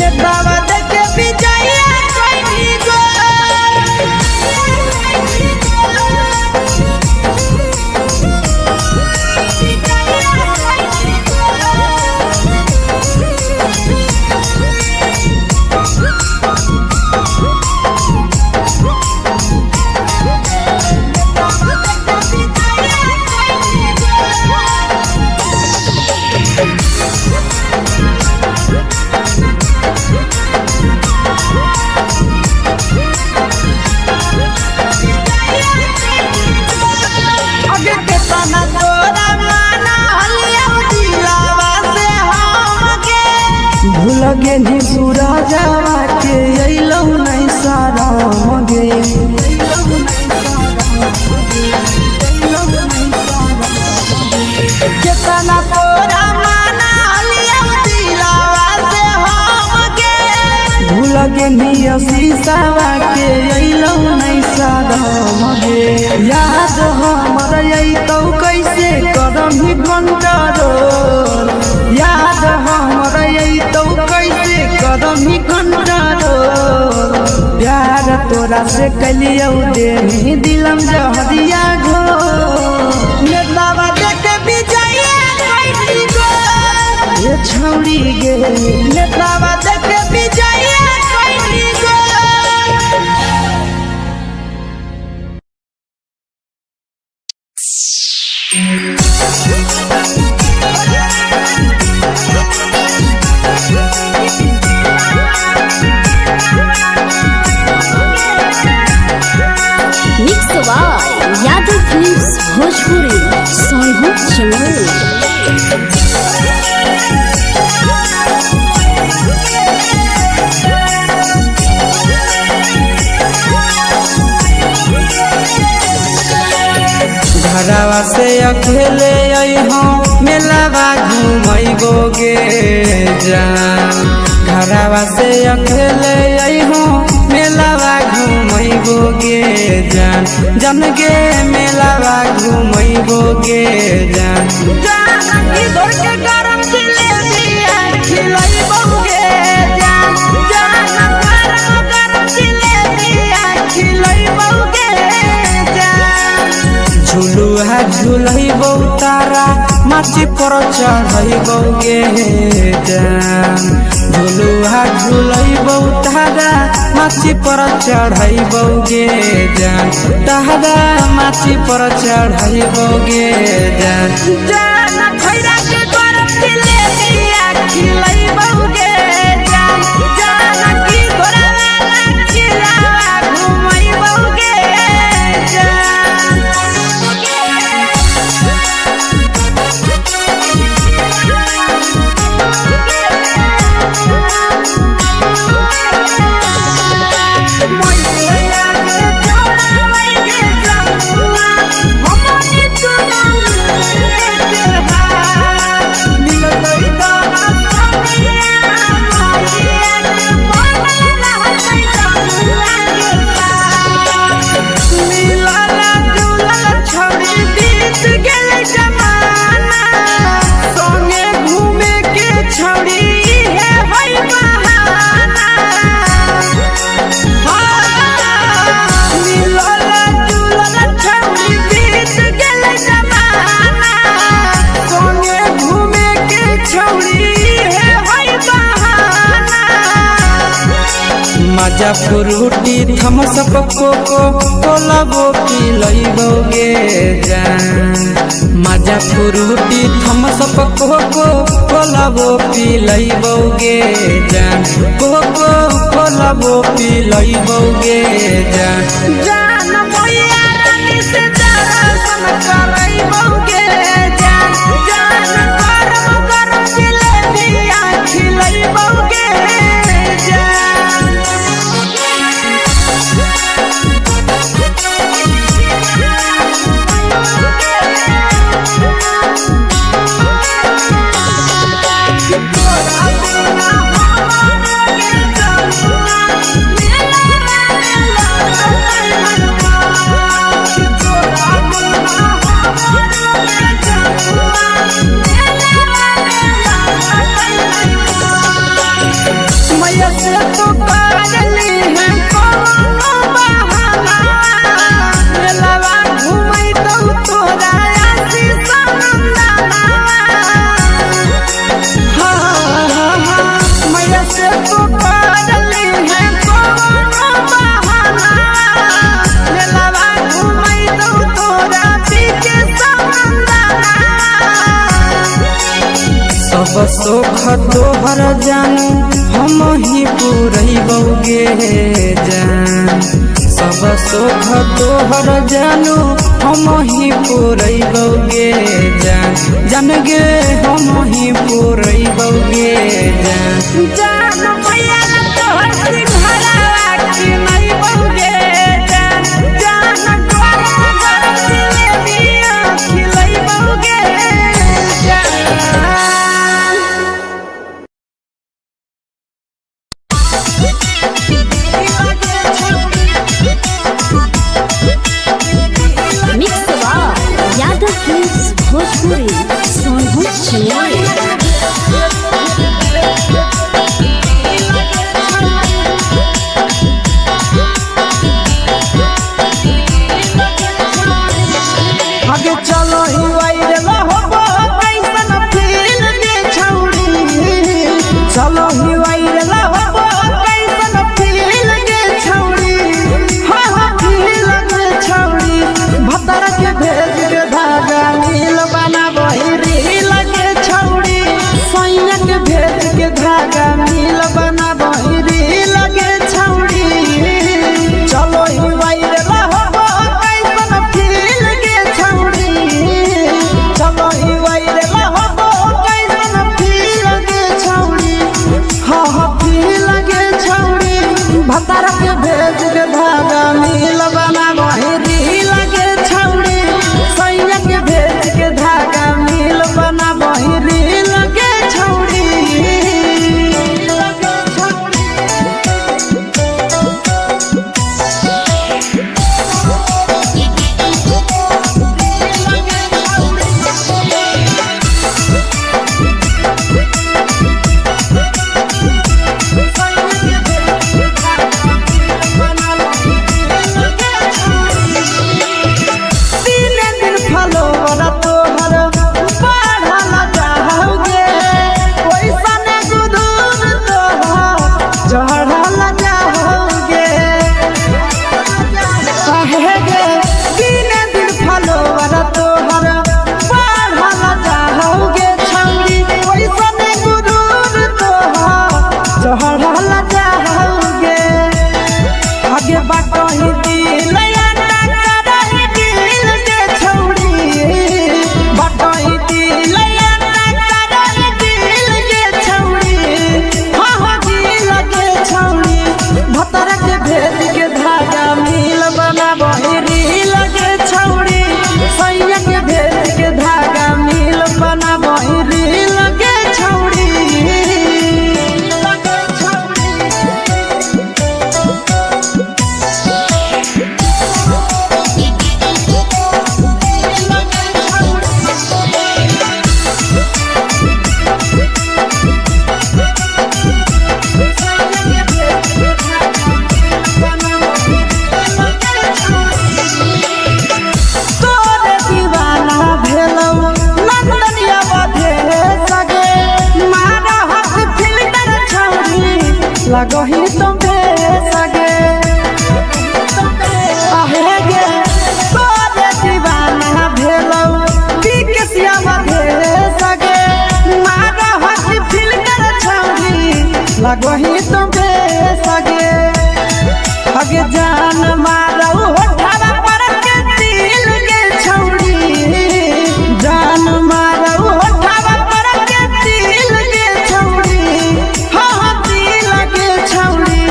नेतावा देखे बिजाइए कोई गो लगे नी सूरजवा के अइलौ नहीं सारा मगे केतना तोरा माना लिया दिलावा से हमके भूल गे नी शीशावा के अइलौ नहीं सारा मगे याद हमर अइतौ कैसे करम कंट्रोल याद हमर अइतौ कैसे कदम ही कंट्रोल प्यार तोरा से कलियो देनी दिलम जहरिया घो नेतावा देखे बिजाइए कोई गो ये छौड़ी गे नेतावा देखे बिजाइए कोई गो यादव फिल्म्स भोजपुरी सोनू चमोली घरवा से अकेले अइहो मेलावा घूमैबो गे जान घरवा से अकेले अइहो मेलावा घूमैबो गे जान जन गे मेलावा घूमैबो गे जान जान की दौड़ के गरम जिलेबिया खिलैबो गे जान जान गरम जिलेबिया खिलैबो गे जान झुलुहा झुलैबो तारा माची पर चढ़ैबो गे जान झुलुहा झुलैबो तारा माची पर चढ़ैबो गे जान तारा माची पर चढ़ैबो गे जान जान खैरा के गरम जिलेबिया खिलैबो गे जान जान की घोड़ा खिलावा घुमैबो गे जान मजा फ्रूटी थम्स अप कोको कोला वो पी लइबो गे जान मजा फ्रूटी थम्स अप कोको कोला वो पी लइबो गे जान कोको कोला वो पी लइबो गे जान जान मोया रानी से दर्शन करइबो गे जान जान गरम गरम जिलेबिया खिलइबो गे जान सुख तोहर जानू हम ही पुरैबौगे जान सब सुख तोहर जानू हम ही पुरैबौगे जान जान गे हम ही पुरैबौगे जान जान मैया तोहर सिंघरावा की नहीं बहुगे जान जान गोर जिलेबिया खिलाई बहुगे जान मिक्स यादव फिल्म्स भोजपुरी सोनभद्र चेन्नई। आगे चलो ही वायरल होबो कैसन फील दे छौड़ी चलो ही वायरल होबो कैसन फील दे छौड़ी हां हां फील दे छौड़ी भतर के भेज के धागा नील बना बहिरी लगे छौड़ी सैया के भेज के धागा नील बना बहिरी लगे छौड़ी चलो ही वायरल होबो कैसन फील दे छौड़ी चलो ही वायरल होबो कैसन फील दे छौड़ी हां हां फील दे छौड़ी भतर के भेज के धागा नील बना बहिरी लगे छौड़ी सैया के भेज के धागा नील बना बहिरी लगे छौड़ी लगही तुम्हे सगे आहे गे तोरे दीवाना भेलौ बिकसिया भेल सगे मारा हसी फिल्टर छौरी लगही तुम्हे सगे अगे जान मारौ होठवा पर के दिल के छौरी जान मारौ होठवा पर के दिल के छौरी हां दिल के छौरी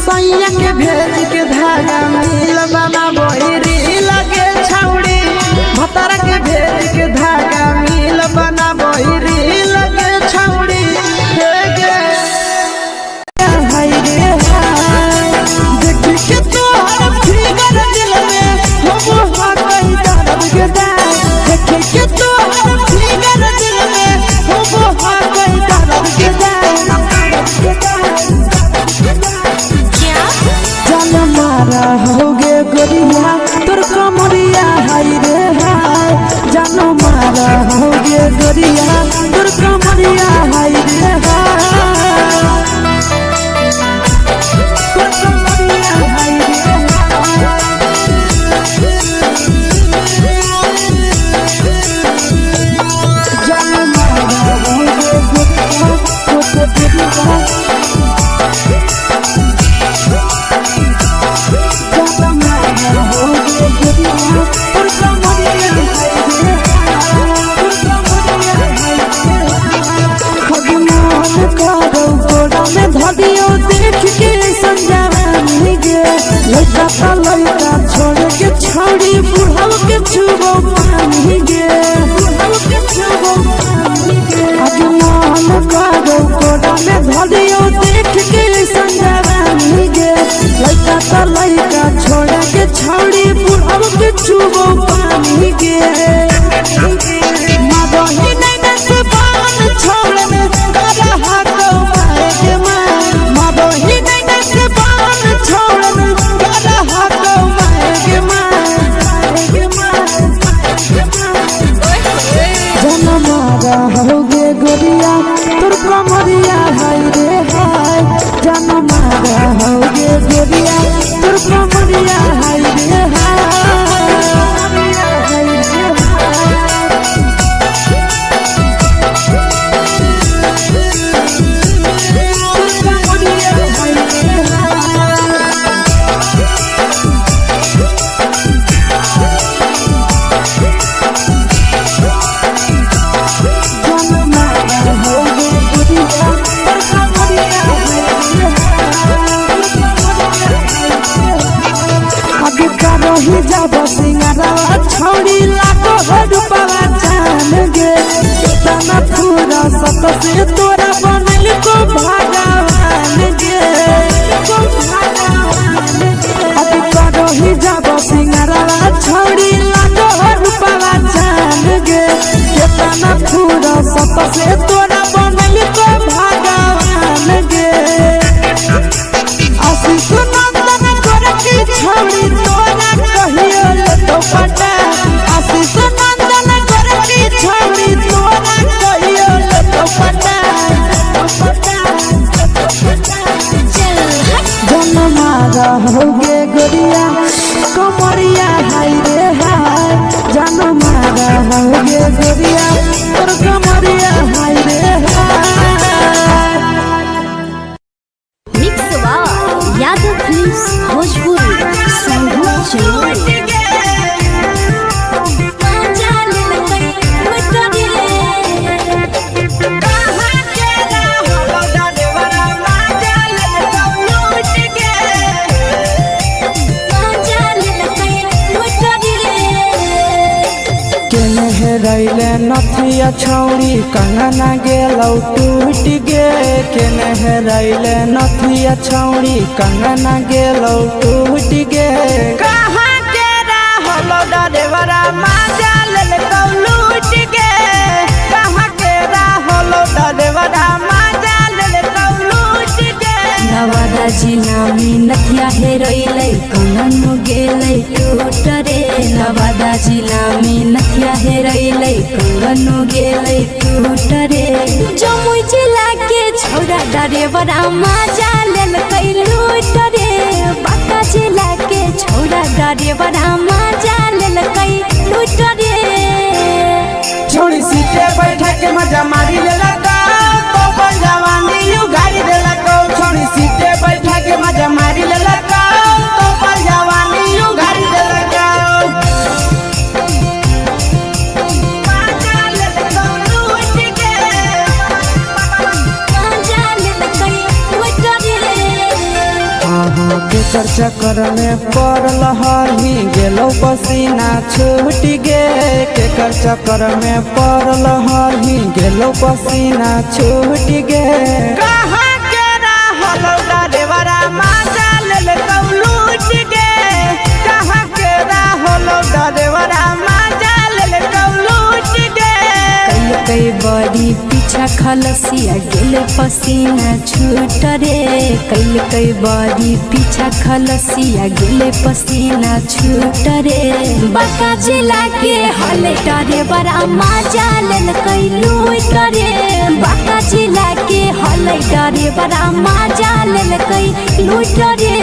सैया के भेज के धागा मिल बना बहिरी लगे छौरी भतर के भेज के धागा मिल बना बहिरी लगे छौरी हे गे हाय रे हाय देख के तो धदियो देख के संजवानी गे लड़का का लड़का छोड़ के छौड़ी बुढ़ाव के छुबो पानी गे अजमान करो कोड़ा में धदियो देख के संजवानी गे लड़का का लड़का छोड़ के छौड़ी बुढ़ाव के छुबो पानी गे मदही नहीं नस बान छोड़ में करा हाथों मारे के मदही नहीं नस बान छोड़ में करा हाथों मारे के जनमारा होगे गोरिया तुर कमरिया हाय रे हाय जनमारा होगे गोरिया तुर कमरिया हाय रे हाय ही जब सिंगारा छौड़ी लाखो रुपया जान गे कितना पूरा सत से तोरा बनल को भगवान गे अभी करो ही जब सिंगारा छौड़ी लाखो रुपया जान गे कितना पूरा सत से तोरा बनल को भगवान गे आशीष नंदन गोरखी छौड़ी तोरा कहियो ले तो पटा आशीष नंदन गोरखी छौड़ी तोरा कहियो ले तो पटा जनमारा होगे गोरिया कमरिया हाय रे हाय जनमारा होगे गोरिया तोर कमरिया हाय रे हाय। Mix by Yadav films Bhojpuri संगीत चैनल। रैले नथिया छौड़ी कंगना गेलौ टूट गे केने रैले नथिया छौड़ी कंगना गेलौ टूट गे कहाँ के रहलो डरेवरा माजा लेलकौ लूट गे कहाँ के रहलो डरेवरा माजा लेलकौ लूट गे नवादा जिला में नथिया हेरोइलै कंगन गेलै टूट रे नवादा जिला में नथिया हेरोइलै कंगन गेलै टूट रे जमुई जिला के छौड़ा डरेवरा माजा लेलकै लूट रे बांका जिला के छौड़ा डरेवरा माजा लेलकै लूट रे छोड़ी सीटे बैठा के मजा मारी लेलका तो अपन जवानी यू गाड़ी देलका छोड़ी सीटे बैठा के मजा मारी लेलका तो अपन जवानी यू गाड़ी देलका के चक्कर में पड़ल हरही गेलो पसीना छूट गे के चक्कर में पड़ल हरही गेलो पसीना छूट गे कहाँ के रहलो डरेवरा माजा लेलकौ लूट गे कहाँ के रहलो डरेवरा माजा लेलकौ लूट गे कई बड़ी पीछा खलसिया गेले पसीना छूट रे कई बड़ी पीछा खलसिया गेले पसीना छूट रे बांका जिला के हले डरे बड़ा माजा लेलकै लूट रे बांका जिला के हले डरे बड़ा माजा लेलकै लूट रे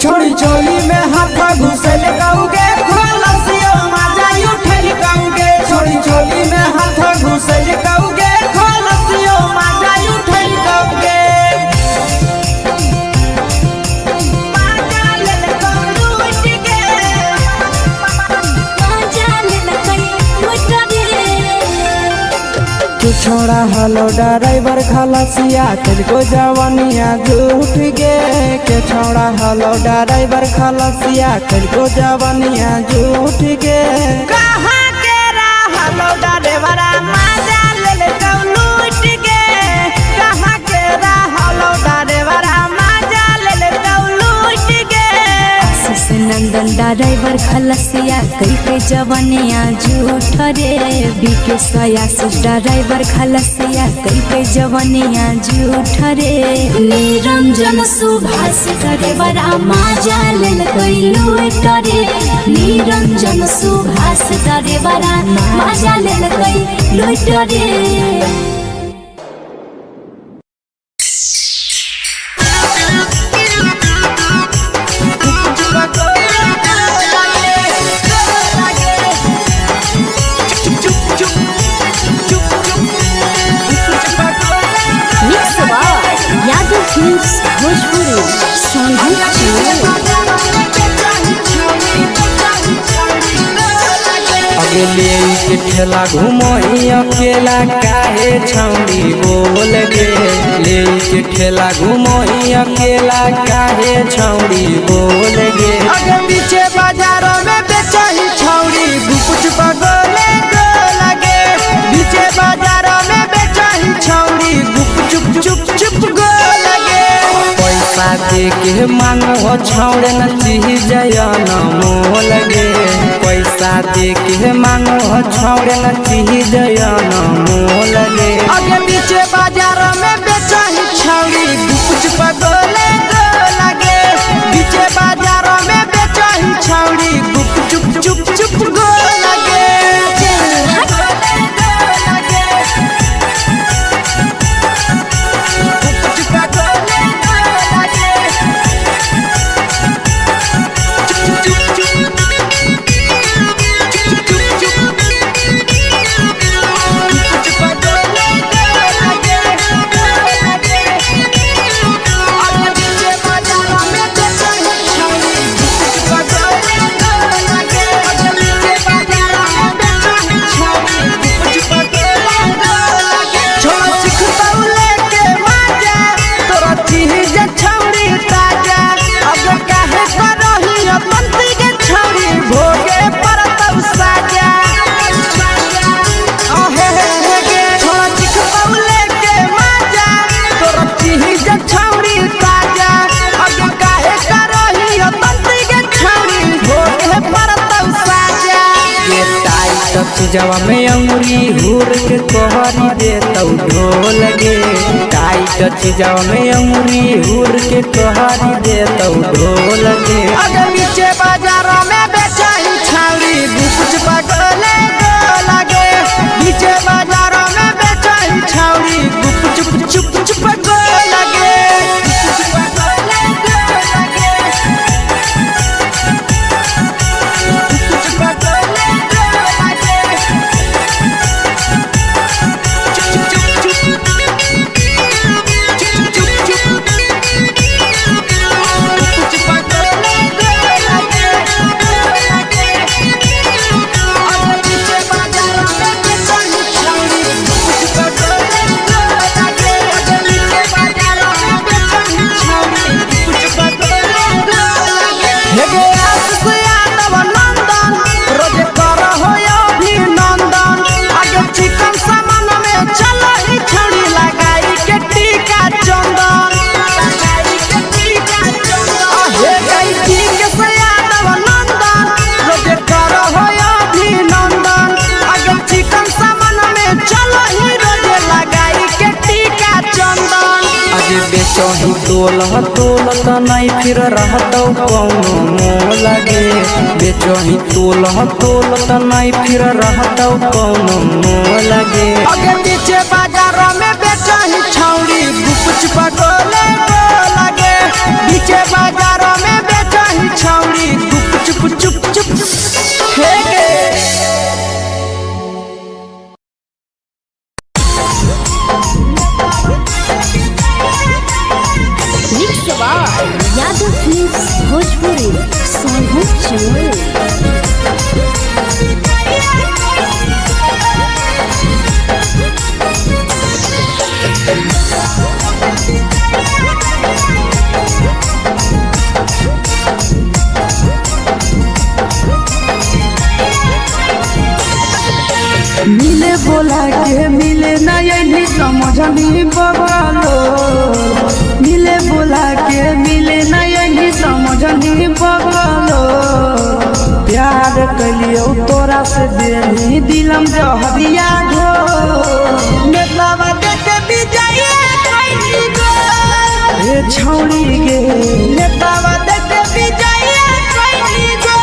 छोड़ी चोली में हाथ घुसल गौगे खलसियो माजा उठल गौगे छोड़ी चोली में हाथ घुसल गौगे खलसियो माजा उठल छोड़ा हलो ड्राइवर खलसिया तुझको जवानिया झूठ गे के छोड़ा हलो ड्राइवर खलसिया तुझको जवानिया झूठ गे कहाँ के हलो ड्राइवर मजा ले ले लूट गे कहाँ के हलो ड्राइवर मजा ले ले लूट गे नंदन ड्राइवर खलसिया कई के जवानिया झूठ रे बीके सयास ड्राइवर खलसिया कई के जवानिया झूठ रे निरंजन सुभाष ड्राइवर मजा ले गई लूट रे निरंजन सुभाष ड्राइवर मजा ले गई लूट रे ले के ठेला घूमो अकेला काहे छौड़ी बोल गे ले के ठेला घूमो अकेला काहे छौड़ी बोल गे अगे पीछे बाजारों में बेचही छौड़ी कुछ पगले गो लगे पीछे बाजारों में बेचही छौड़ी चुप चुप चुप गो लगे पैसा दे के मांगो छौड़े न चीज न मोह लगे पैसा दे के मांगो छौड़े न चीज न मोह लगे अगे पीछे बाजार में बेचही छौड़ी कुछ पगले गो लगे पीछे बाजार में बेचही छौड़ी चुप चुप चुप गो लगे जवा में अंगुरी हुर के कोहरी दे तो ढोल गे टाइट चीजवा में अंगुरी हुर के कोहरी दे तो ढोल गे अगर नीचे बाजारों में बेचही छौड़ी कुछ पगले गो लगे नीचे बाजारों में बेचही छौड़ी चुप चुप चुप गो लगे बेचही तोल नहीं फिर रहतौ कौनो मोह लगे बेचही तोल नहीं फिर रहतौ कौनो मोह लगे अगे पीछे बाजार में बेचही छौड़ी कुछ पगले गो लगे पीछे बाजार में बेचही छौड़ी चुप चुप चुप हे गे यादव फिल्म्स भोजपुरी समझनी बगलो मिले बुला के मिले नहीं समझनी बगलो प्यार कलियो तोरा से देनी दिलम जहरिया घो नेतावा देखे विजय कैली गो ए छौड़ी गे नेतावा देखे विजय कैली गो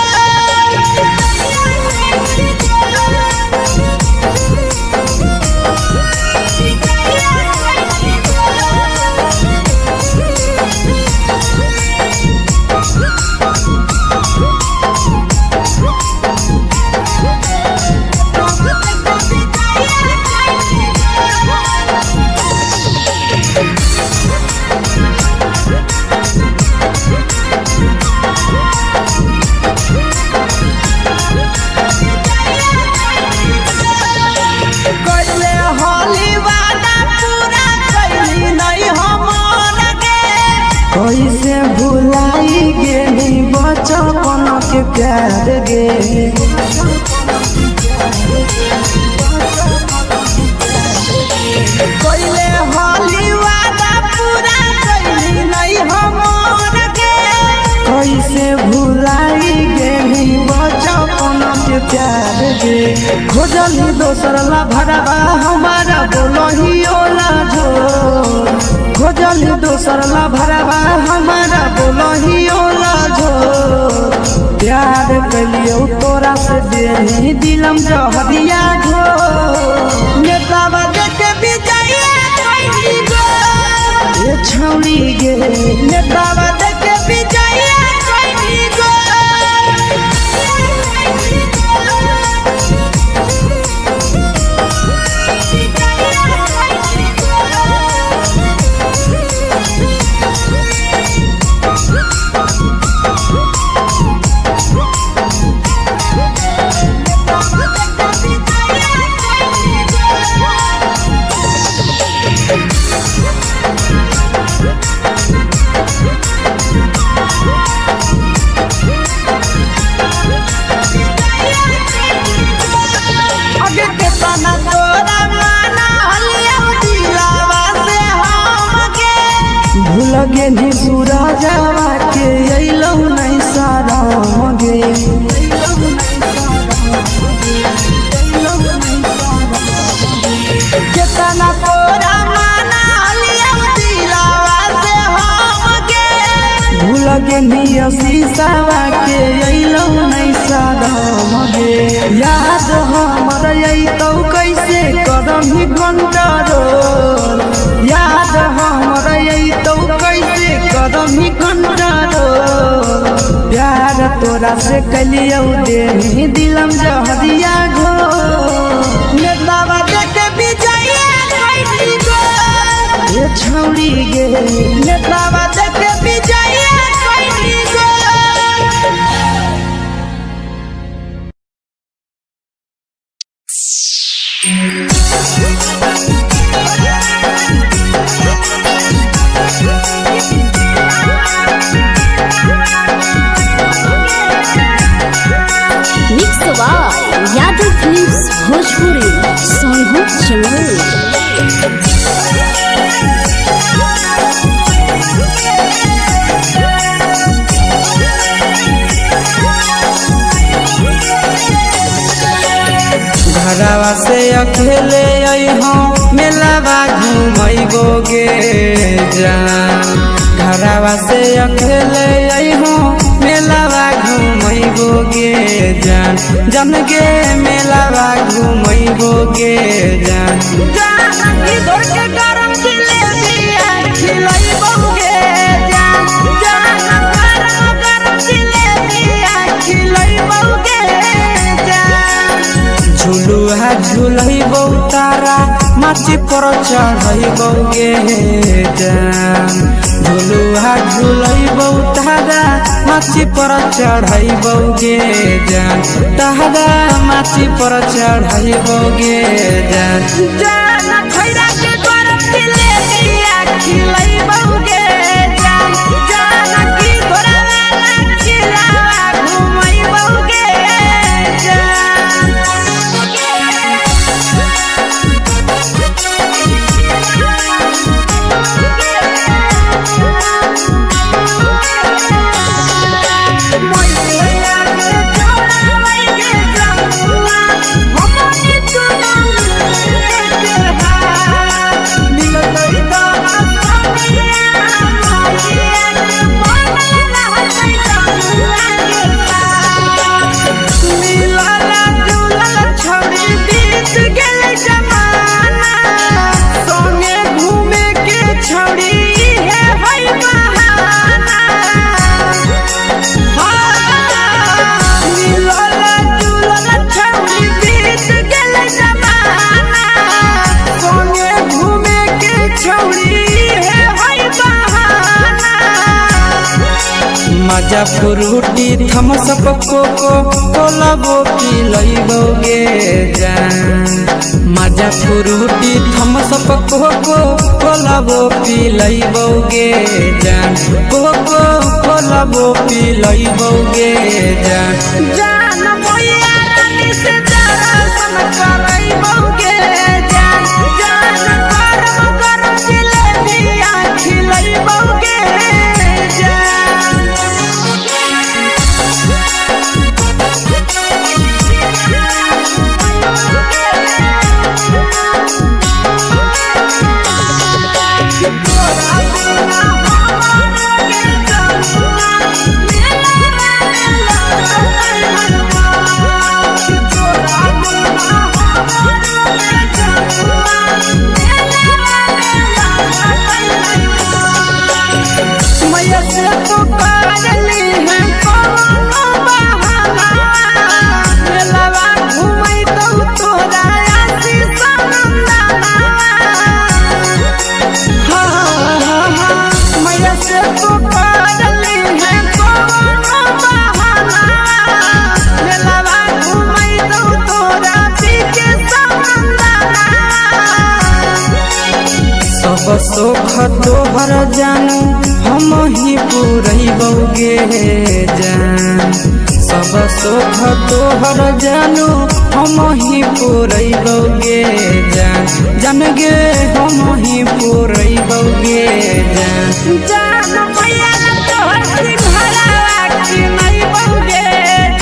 कैसे भुलाई गेली बचपन के प्यार गे कैले हाली वादा पूरा कैली नहीं हमर गे कैसे भुलाई गेली बचपन के प्यार गे खोजली दोसर ला भरवा हमारा बोलही ओला जो खोजली दोसर ला भरवा हमारा बोलही ओला जो प्यार कलियो तोरा से देनी दिलम जहरिया घो नेतावा देखे विजय कैली गो ए छौड़ी गे नेतावा देखे विजय कैली गो लगे नी सूरजवा के अइलौ नहीं सारा गे केतना तोरा माना लिया दिलावा से हम गे भूल गे नी शीशावा के अइलौ नहीं सारा गे याद हमर अइतौ कैसे कदम ही घंटा रोल याद हमर अइतौ कैसे कदम ही घंटा रोल प्यार तोरा से कलियो देनी दिलम जहरिया घो नेतावा देखे विजय कैली गो ए छौड़ी गे नेतावा देखे विजय कैली गो यादव फिल्म्स भोजपुरी सोनभद्र चैनल घरवा से अकेले अइहो मेलावा घूमैबो गे जान घरवा से अकेले अइहो मेलावा घूमैबो गे जान जन गे मेलावा घूमैबो गे जान जान की दौड़ के गरम जिलेबिया खिलैबो गे जान जान गरम जिलेबिया खिलैबो गे जान झुलुहा झुलैबो तारा माची पर चढ़ैबो गे जान झुलुहा झुलैबो तारा माची पर चढ़ैबो गे जान तारा माची पर चढ़ैबो गे जान जान खैरा के गरम जिलेबिया खिलैबो गे जान जान की घोड़ा खिलावा घुमैबो गे जान मजा फ्रूटी थम्स अप कोको कोला वो पी लइबोगे जान मजा फ्रूटी थम्स अप कोको कोला वो पी लइबोगे जान कोको कोला वो पी लइबोगे जान जान भैया रानी से दर्शन करइबोगे जान जान गरम गरम जिलेबिया खिलइबोगे सोख तोहर जानू हम ही पूरइबोगे जान सब सोख तोहर जानू हम ही पूरइबोगे जान जान गे हम ही पूरइबोगे जान जान भैया तोहर सिंघाड़ा खिलइबोगे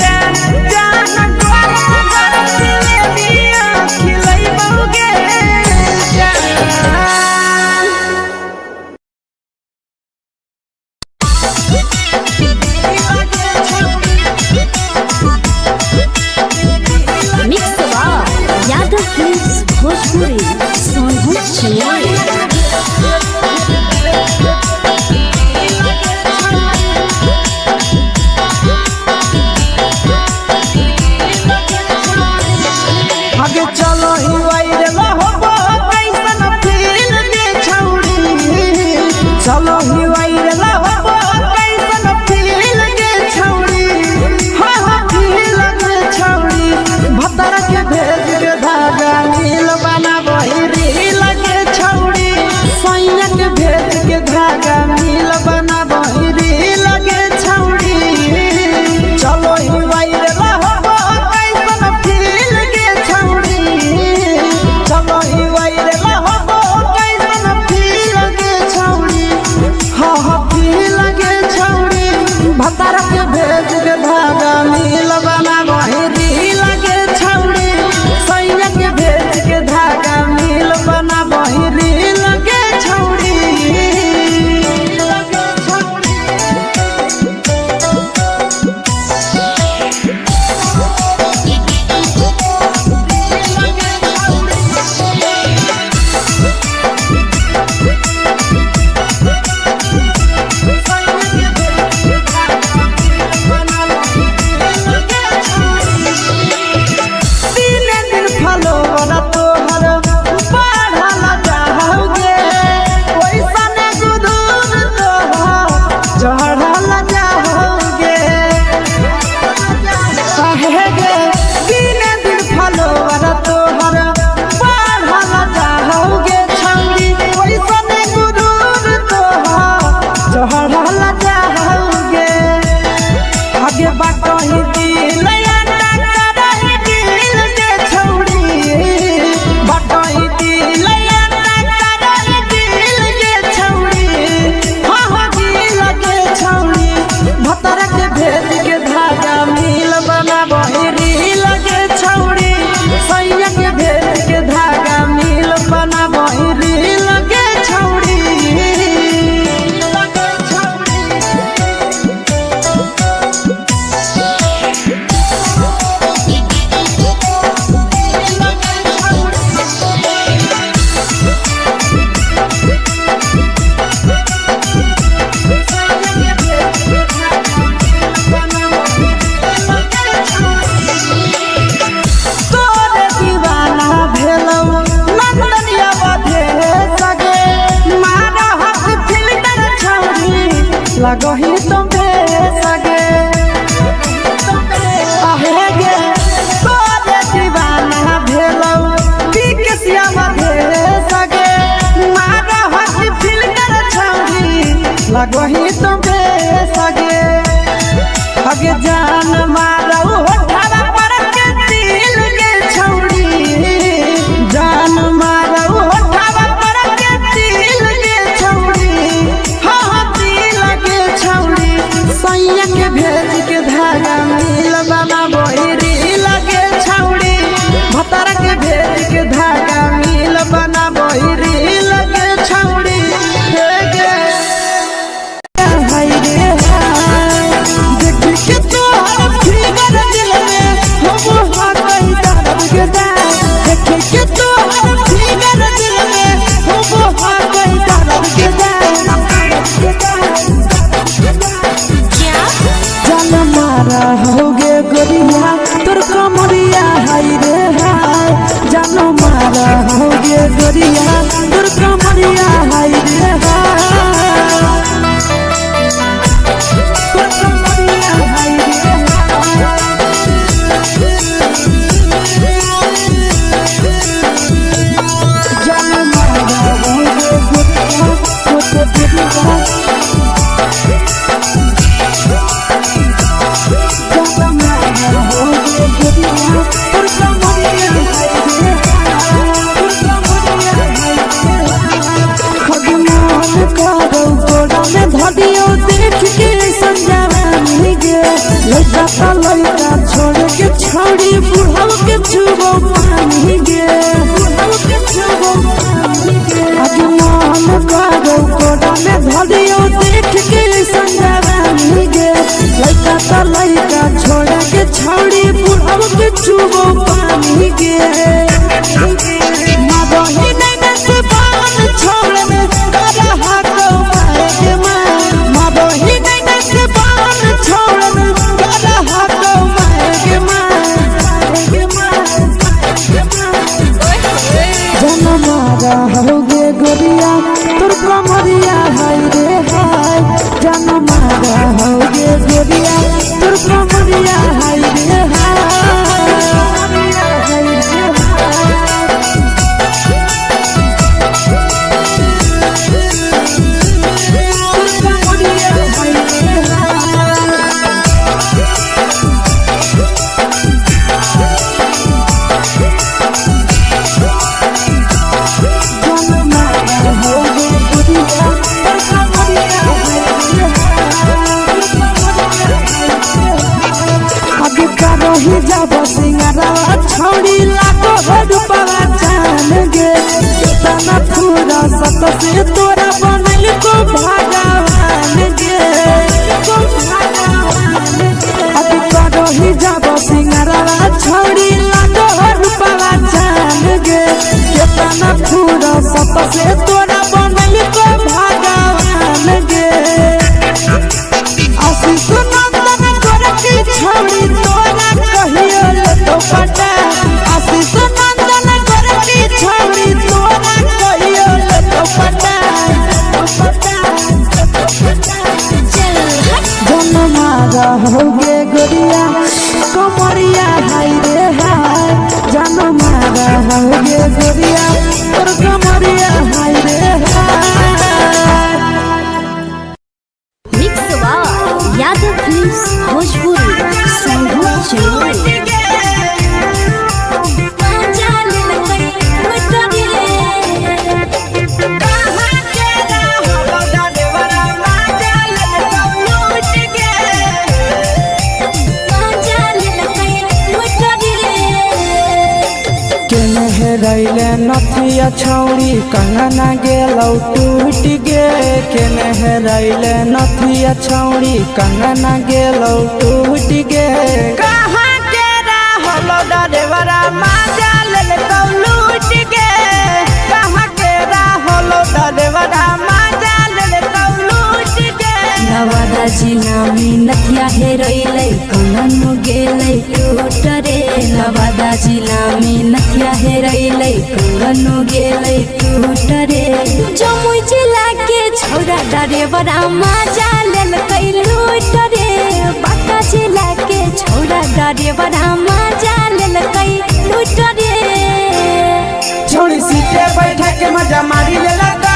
जान जान गरम गरम जिलेबिया खिलइबोगे मिक्स यादव फिल्म्स भोजपुरी सोनू आगे चलो ही वायरल होबो कैसन फील दे छौड़ी चलो ही वायरल होबो कैसन फील दे छौड़ी हा हा फील दे छौड़ी भतर के भेज के धागा नील बना बहिरी लगे छौड़ी सैया के भेज के धागा नील बना बहिरी लगे छौड़ी चलो ही वायरल होबो कैसन फील दे छौड़ी चलो ही वायरल होबो कैसन फील दे छौड़ी हा हा फील दे छौड़ी भतर के भेज के धागा नील बना बहिरी लगे छौड़ी सैया के भेज के धागा नील बना बहिरी लगे छौड़ी लगही तो सगे आहे गे तोरे दीवाना भेलौ पीके सियावा भे सगे मारा हसी फिल कर छौरी लगही तो भे सगे अगे जान मारौ होठा पर के दिल के छौरी जान मारौ होठा पर के दिल के छौरी हाँ दिल के छौरी सैया के भेज के धागा मिल बाबा बहिरी लगे छौरी भतर के भेज के धागा मिल बना बहिरी लगे छौरी हे गे हाय रे हाय देख के तो फिगर दिल में हो हाय दर्द के देख के तो फिगर दिल में हो हाय दर्द के जान मारा होगे गोरिया तोर कमरिया हाय रे हाय जान मारा होगे गोरिया तोर कमरिया हाय रे हाय तोर कमरिया हाय रे जान मारा होगे गोरिया तोर कमरिया धदियो देख के संजावानी गे लइका ता लइका छोड़ के छौड़ी बुढ़ाव के छुबो पानी गे बुढ़ाव के छुबो पानी गे आगे मन करो कोडा में धदियो देख के संजावानी गे लइका ता लइका छोड़ के छौड़ी बुढ़ाव के छुबो पानी गे मादही नहीं से बान छोड़ में करा हाथों मारे मादही नहीं से बान छोड़ में करा हाथों मारे जन मारा होगे गोरिया तोर कमरिया हाय रे हाय जन मारा होगे गोरिया तोर कमरिया हाय रे ही जब सिंगारा छौड़ी लाखो रुपया जान गे तना पूरा सत से तोरा बनल को भगवान गे अभी करो ही जब सिंगारा छौड़ी लाखो रुपया जान गे तना पूरा सत से तोरा बनल को भगवान गे आशीष नंदन गोरखी छौड़ी तोरा कहियो ले तो पटा आशीष नंदन गोरखी छौड़ी तोरा कहियो ले तो पटा जन मारा होगे गोरिया कमरिया हाय रे हाय जन मारा होगे गोरिया तोर कमरिया हाय रे हाय मिक्स यादव फिल्म्स भोजपुरी संगीत चैनल रैले नथिया छौड़ी कंगना गेलौ टूट गे केने रैले नथिया छौड़ी कंगना गेलौ टूट गे कहाँ के रहलो डरेवरा माजा लेलकौ लूट गे कहाँ के रहलो डरेवरा माजा लेलकौ लूट गे नवादा जिला में नथिया हेरैलै कंगन गेलै टूट रे नवादा जिला में नथिया हेरैलै कंगन गेलै टूट रे जमुई जिला के छौरा डरेवरा माजा लेलकै लूट रे जिला के छोड़ा डरे बड़ा मजा लेलकै लूट रे छोड़ी सीटे बैठा के मजा मारी लेला तो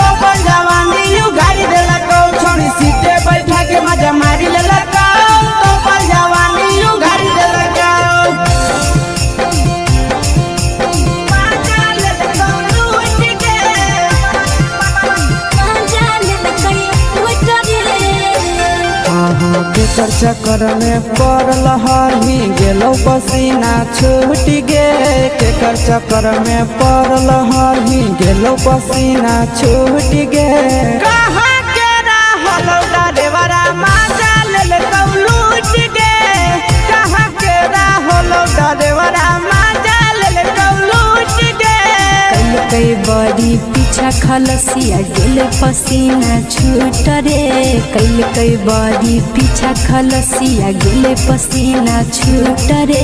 अपन जवानी यू गाड़ी देला छोड़ी सीटे बैठा के मजा मारी लेला तो अपन जवानी यू गाड़ी देला केकर चक्कर में पड़ल हरही गेलो पसीना छूट गे केकर चक्कर में पड़ल हरही गेलो पसीना छूट गे कहाँ के रहलो डरेवरा मजा ले लूट गे कहाँ के रहलो डरेवरा मजा ले लूट गे कई बड़ी पीछा खलसिया गेल पसीना छूट रे कई बड़ी पीछा खलसिया गेल पसीना छूट रे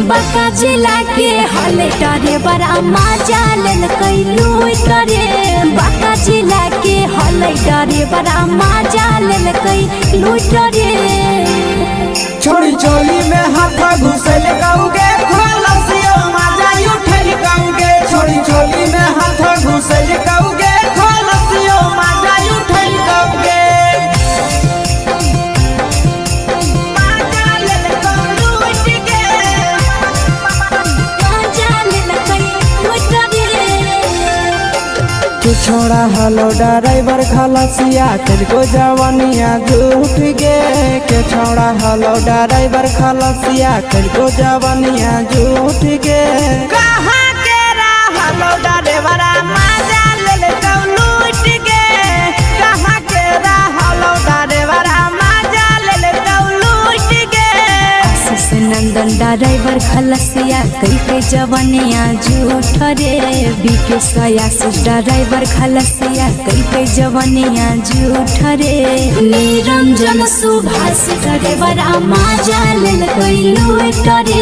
बाका जिला के हले डरे बड़ा मजा लेलकै लूट रे बाका जिला के हले डरे बड़ा मजा लेलकै लूट रे छोड़ी चोली में हाथ घुसल गाऊंगे खलसियो मजा उठल गाऊंगे छोड़ी चोली में हाथ घुसल गाऊंगे खलसियो मजा उठल गाऊंगे मजा ले लूट गे मजा लेलकै लूट रे तू छोड़ा हलो ड्राइवर खलसिया तेरे जवानिया झूठ गे के छोड़ा हलो ड्राइवर खलसिया तेरे जवानिया झूठ गे कहाँ के हलो ड्राइवर मजा ले लूट गे कहाँ के हलो ड्राइवर मजा ले लूट गे आशीष नंदन ड्राइवर खलसिया कई जवानिया झूठ रे बीके आशीष ड्राइवर खलसिया कई जवानिया झूठ रे निरंजन सुभाष ड्राइवर मजा लेलकै लूट रे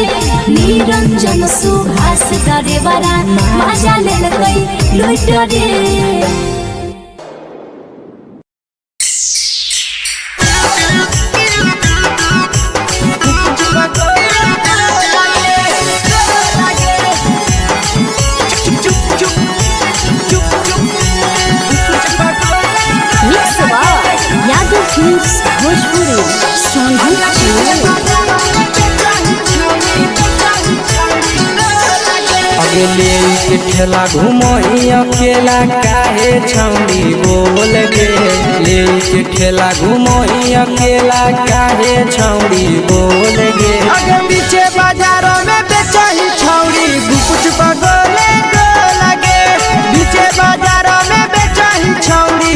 निरंजन सुभाष ड्राइवर मजा लेलकै लूट रे ले के ठेला घूमो अकेला काहे छौड़ी बोल गे ले के ठेला घूमो अकेला काहे छौड़ी बोल गे अगे पीछे बाजारों में बेचही छौड़ी कुछ पगले गो लगे पीछे बाजारों में बेचही छौड़ी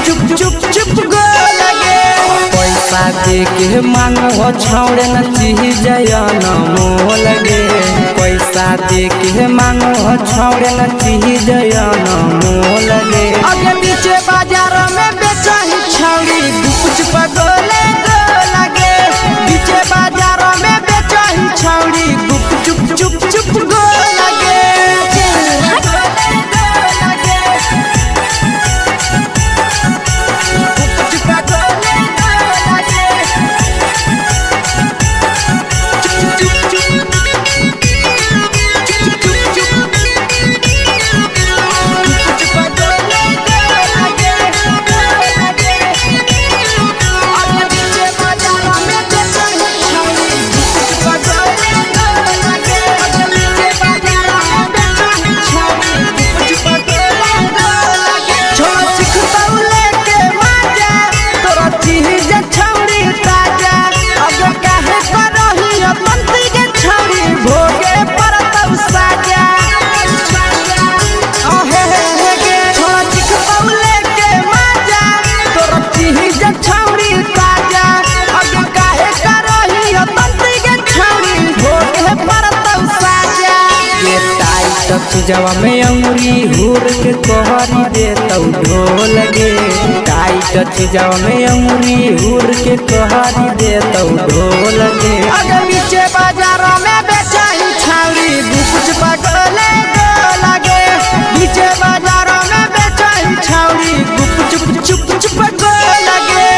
चुप चुप चुप गो लगे पैसा दे के मांगो छौड़े न चीज न मोल गे पैसा दे के मांगो छौड़े न चीज न मोल गे अगे पीछे बाजारों में बेचही छौड़ी कुछ पगले गो लगे पीछे बाजारों में बेचही छौड़ी चुप चुप चुप गो लगे जवा में अंगुरी हुर के कोहरी दे तौ ढोल गे टाइट जवा में अंगुरी हुर के कोहरी दे तौ ढोल गे अगर पीछे बाजारों में बेचही छौड़ी कुछ पगले गो लगे पीछे बाजारों में बेचही छौड़ी चुप चुप चुप गो लगे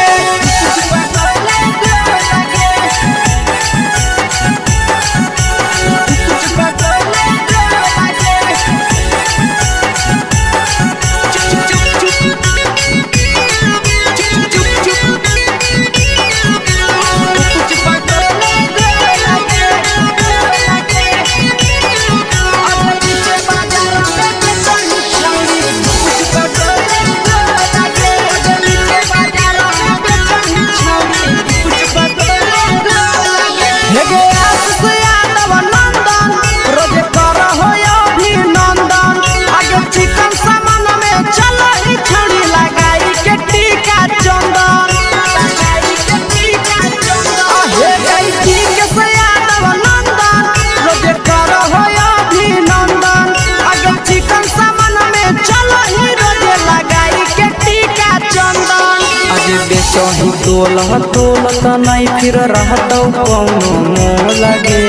बेचही तोलत नहीं फिर रहतौ कौनो मोह लगे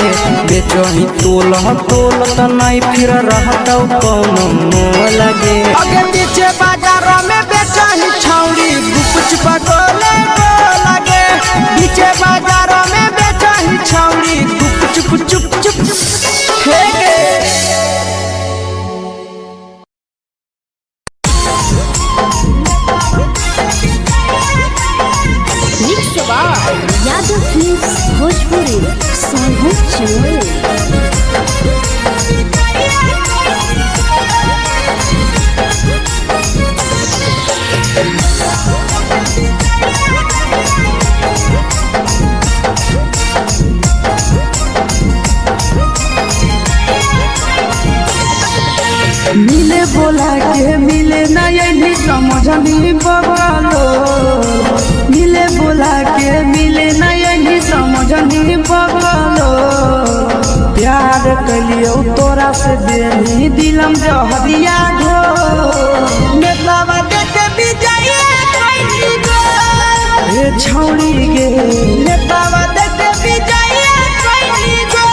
बेचही तोलत नहीं फिर रहतौ कौनो मोह लगे अगे पीछे बाजार में बेचही छौड़ी गुपचुप गोले लगे पीछे बाजार में बेचही छौड़ी गुपचुप चुप चुप हे यादव फिल्म्स भोजपुरी सोनू चमोली। मिले बोला के मिले ना यही समझनी बगलो मिले बोला के मिले ना यही समझनी बगलो प्यार कलियो तोरा से देनी दिलम जहरिया घो नेतावा देखे बिजाइए कोई गो ए छौड़ी गे नेतावा देखे बिजाइए कोई गो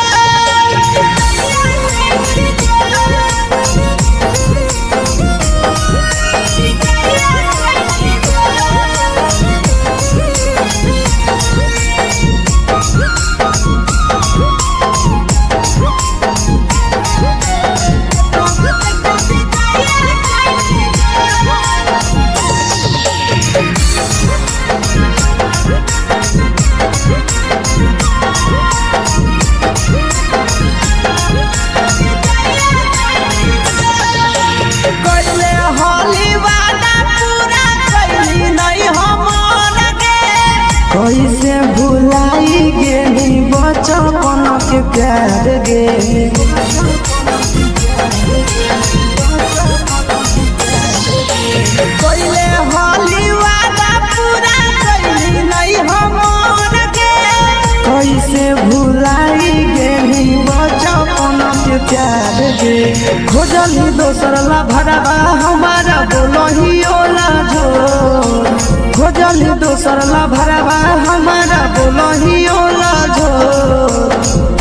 कैसे भुलाई गेली बचपन के प्यार गे कैले हाली वादा पूरा कैली नहीं हमर के कैसे भुलाई गेली बचपन के प्यार गे खोजली दोसर ला भरवा हमारा बोलही ओला जो खोजली दोसर ला भरवा हमारा बोलही ओला जो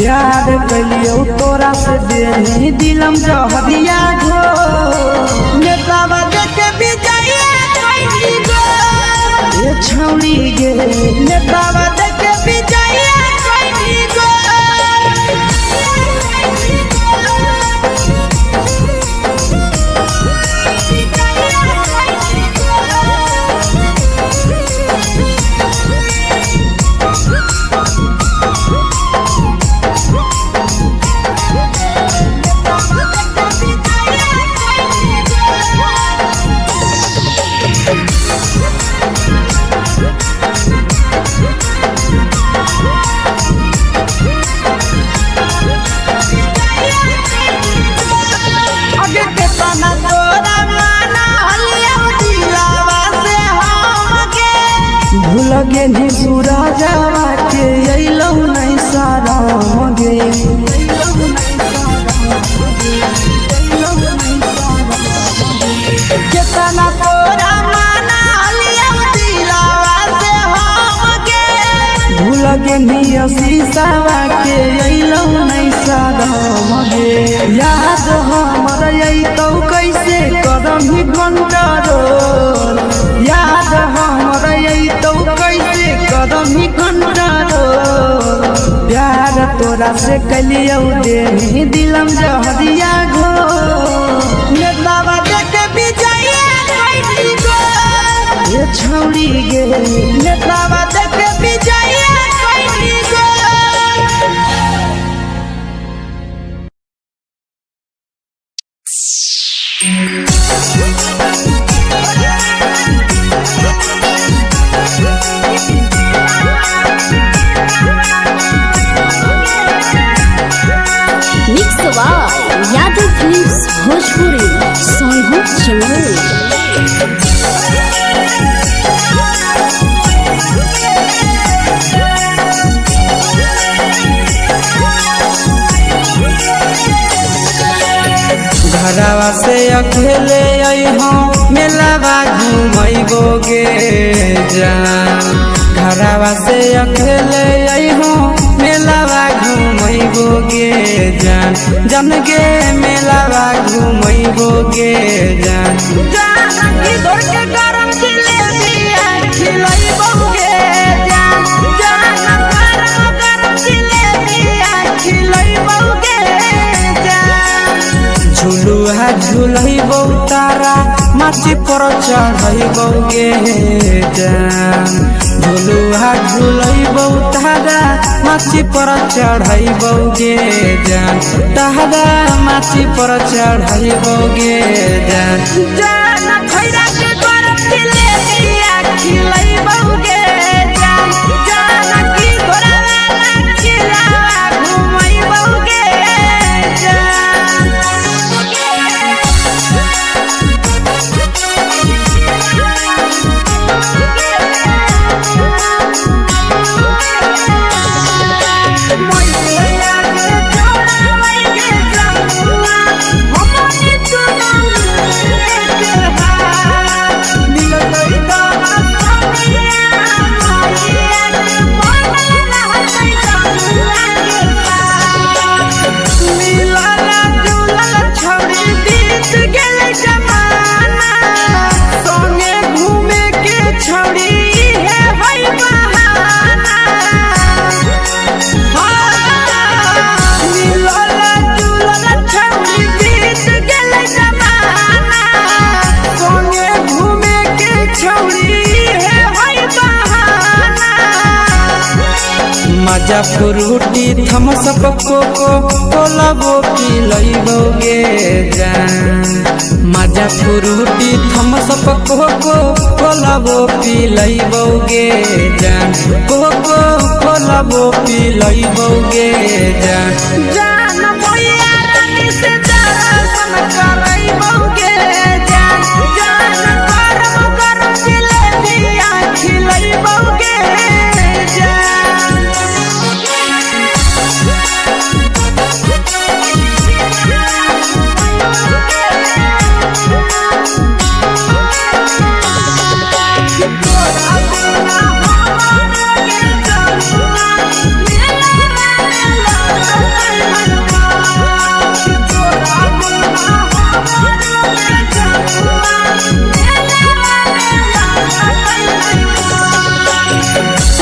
प्यार कलियो तोरा से देनी दिलम जहरिया घो नेतावा देखे बिजाइए कोई गो ए छौड़ी गे नेतावा देखे बिजाइए कोई गो लगे नी सूरजवा के अइलौ नहीं सारा गे केतना तोरा माना लिया दिलावा से हम गे भूल गे नी शीशावा के अइलौ नहीं सारा गे याद हमर अइतौ कैसे कदम ही घंटा रो याद हमर अइतौ कैसे कदम ही घंटा रो प्यार तोरा से कलियो देनी दिलम जहरिया घो नेतावा देखे बिजाइए कोई गो ए छौड़ी गे नेतावा देखे बिजाइए कोई गो यादव फिल्म्स भोजपुरी सोनू चमोली। घरवा से अकेले अइहो मेलावा घुमैबो गे जान घरवा से अकेले अइहो मेलावा घूमैबो गे जान जन गे मेलावा घूमैबो गे जान जानकी दौड़ के गरम जिलेबिया खिलैबो गे जान गरम जिलेबिया खिलैबो गे जान झुलुहा झुलैबो तारा माची पर चढ़ैबो गे जान झुलुहा झुलैबो तारा माची पर चढ़ैबो गे जान तारा माची पर चढ़ैबो गे जान जान खैरा के गरम जिलेबिया खिलैबो गे जान जानकी घोड़ावाला खिलावा घुमैबो गे मजा फ्रूटी थम्स अप कोको कोला वो पिलैबो गे जान मजा फ्रूटी थम्स अप कोको कोला वो पिलैबो गे जान कोको कोला वो पिलैबो गे जान जान भैया रानी से दर्शन करैबो गे जान गरम जिलेबिया खिलैबो गे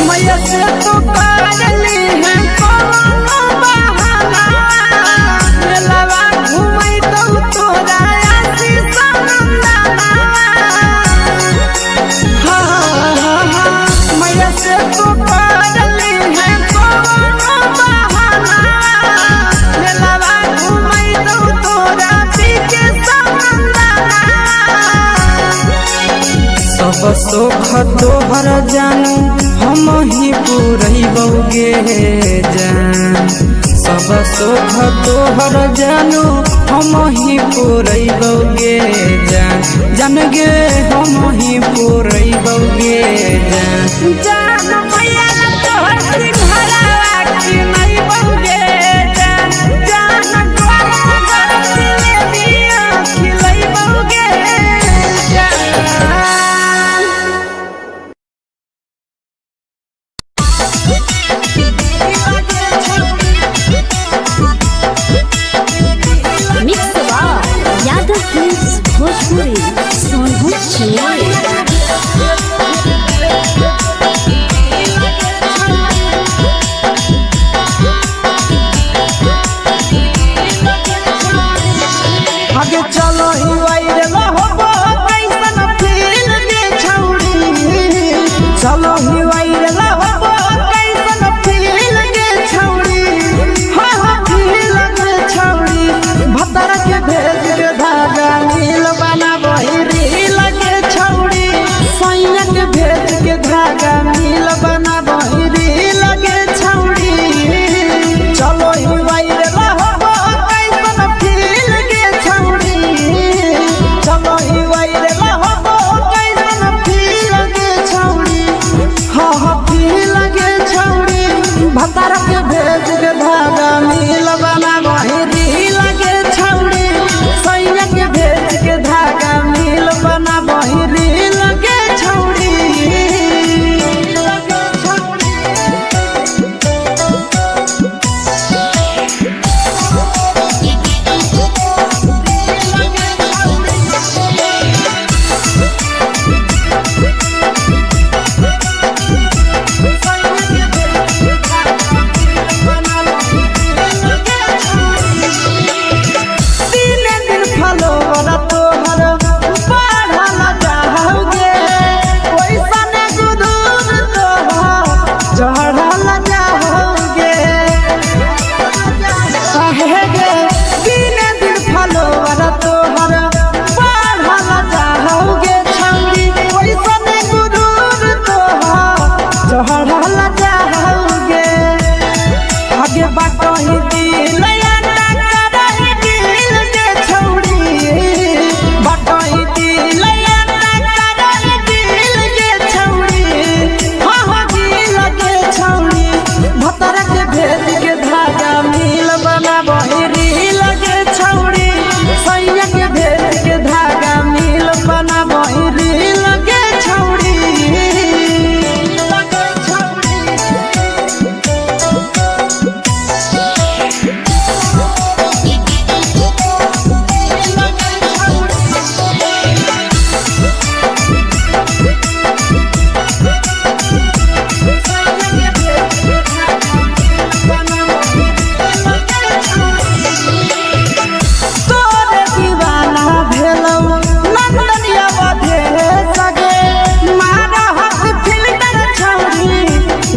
मैया से तो काजली है कोनो बहाना मेलावा घूमै तो तोरा आशीष नंदना मैया से तो काजली है कोनो बहाना मेलावा घूमै तो तोरा पीछे नंदना सब सुख तोहर जानू हम ही पुरैबो गे जान सब सुख तोहर जानू हम ही पुरैबो गे जान जन गे हम ही पुरैबो गे जान जान भैया तोहर सिंघरावा खिलैबो गे जान गरम जिलेबिया खिलैबो गे मिक्स यादव फिल्म्स भोजपुरी सोनू चिड़िया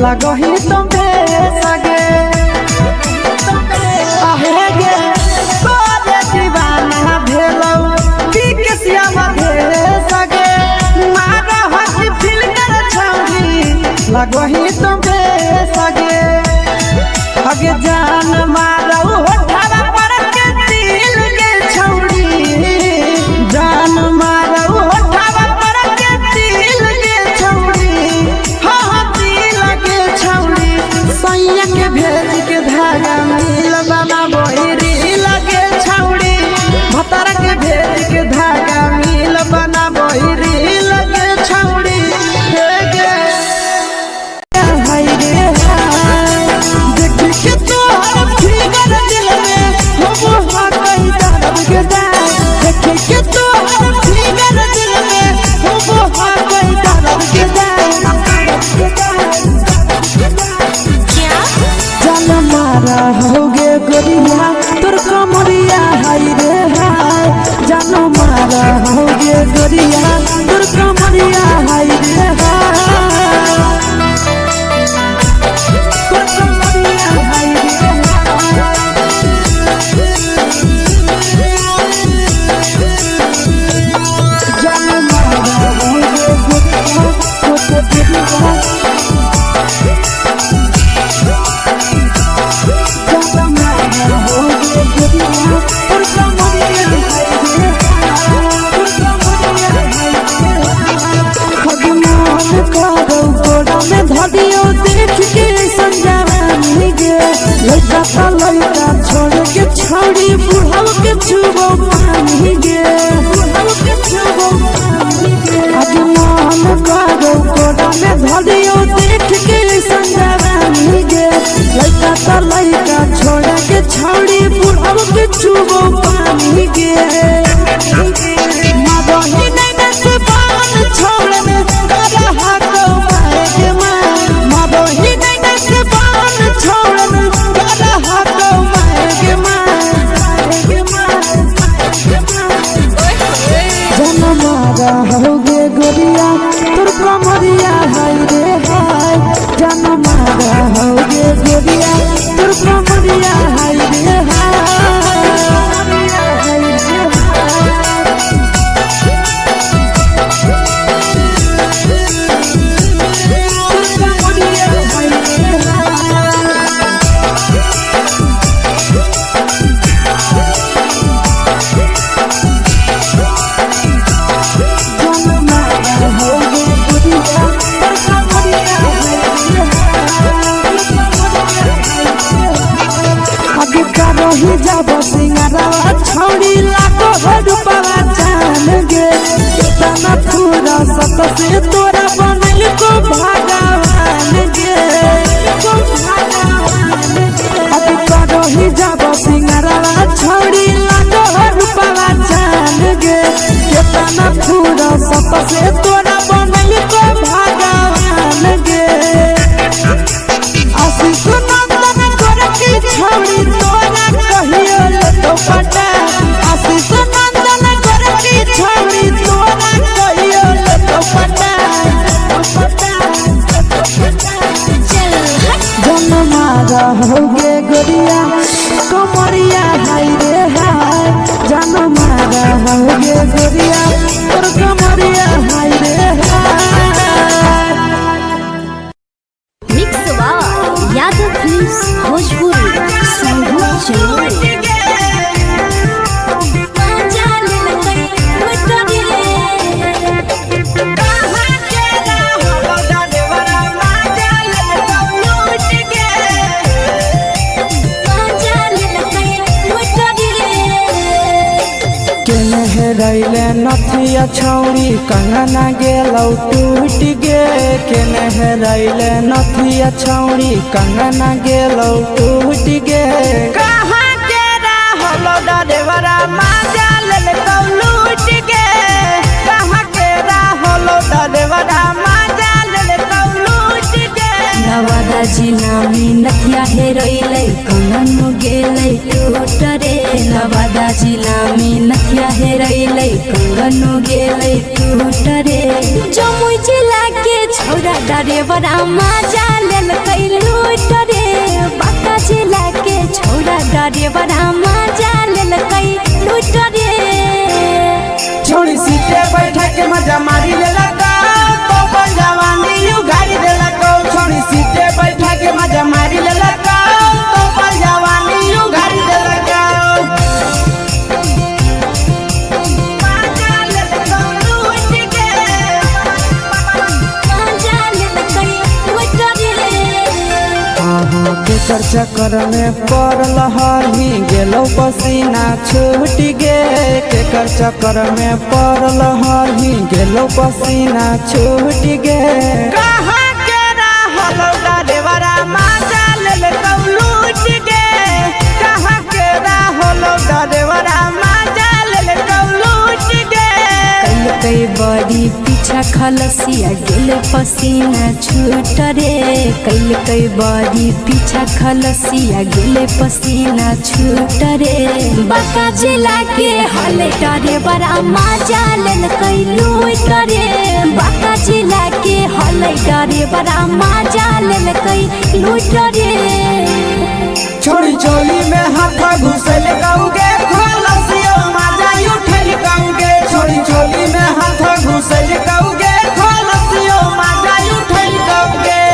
लगही तुम्हे सगे आहे गे तोरे दीवाना भेलौ पीके सियावा भे सगे मारा हसी फिल कर छौरी लगही तुम्हे सगे अगे जान मारौ होठवा पर के दिल के छौरी जान मारौ होठवा पर के दिल के छौरी हाँ दिल के छौरी सैया के भेज के धागा मिल बना बहिरी लगे छौरी भतर के भेज के धागा मिल बना बहिरी लगे छौरी हे गे हाय रे हाय देख के तोहर फिगर दिल में हम हा कहीं दर्द के जाए देख के तोहर फिगर दिल में हम हा कहीं दर्द के जाए जान मारा होगे गोरिया तोर कमरिया हाय रे हाय जान मारा होगे गोरिया तोर कमरिया हाय रे हाय तोर कमरिया हाय रे हाय जान मारा होगे गोरिया तोर कमरिया लड़का छोड़ के छोड़ी बुढ़ाव के छुबो पानी गे बुढ़ाव के छुबो पानी गे आज मन करो कोड़ा में धरियो देख के संजवानी गे लड़का छोड़ के छोड़ी बुढ़ाव के छुबो पानी गे मदही नहीं से बान छोड़ में करा हाथो माए के मां मदही नहीं से बान छोड़ में करा हाथो माए के मां जन मारा होगे गोरिया तोर कमरिया हाय रे हाय जन मारा होगे गोरिया तोर कमरिया हाय रे रही जब सिंगारा छोड़ी लाखों रुपया जान गे कितना पूरा सत से तोरा बनल को भगवान गे अब रही जब सिंगारा छोड़ी लाखों रुपया जान गे कितना पूरा सत से तोरा बनल को भगवान गे आशीष नंदन गोरखी छोड़ी तोरा कहियो तो पटा आशीष नंदन गोरखी छोड़ी तोरा कहियो तो पटा जन मारा होगे गोरिया कमरिया हाय रे हाय जन मारा होगे गोरिया तोर कमरिया हाय रे हाय मिक्स यादव फिल्म्स भोजपुरी संगीत चलो रैले नथिया छौरी कंगना गेलौ टूट गे केने रैले नथिया छौरी कंगना गेलौ टूट गे कहाँ के रहलो डरेवरा माजा लेलकौ लूट गे कहाँ के रहलो डरेवरा माजा लेलकौ लूट गे नवादा जिला में नथिया हेरैलै कंगन गेलै टूट रे नवादा जिला में नथिया हेरैलै कंगन गेलै टूट रे जमुई जिला के छौरा डरेवरा माजा लेलकौ कई लूट रे बाका जिला के छोड़ा डरे बड़ा मजा लेल कई लूट रे छोड़ी सीटे बैठा के मजा मारी लेला तो पल जवानी उगाड़ी देला को छोड़ी सीटे बैठा के मजा मारी लेला तो पल जवानी उगाड़ी देला केकर चक्कर में पड़ल हही गेलो पसीना छूट गे केकर चक्कर में पड़ल हही गेलो पसीना छूट गे कहाँ के रहलो डरेवरा मजा लेल लूट गे कहाँ के रहलो डरेवरा मजा लेल लूट गे कई बड़ी पीछा खलसिया गेल पसीना छूट रे कई बड़ी पीछा खलसिया गेल पसीना छूट रे बाका जिला के हले डरे बड़ा मजा लेल कई लूट रे बाका जिला के हले डरे बड़ा मजा लेल कई लूट रे छोड़ी चोली में हाथ घुसल गाऊगे खलसिया मजा उठल गाऊगे छोड़ी चोली में हाथ घुसल गाऊगे खलसिया मजा उठल गाऊगे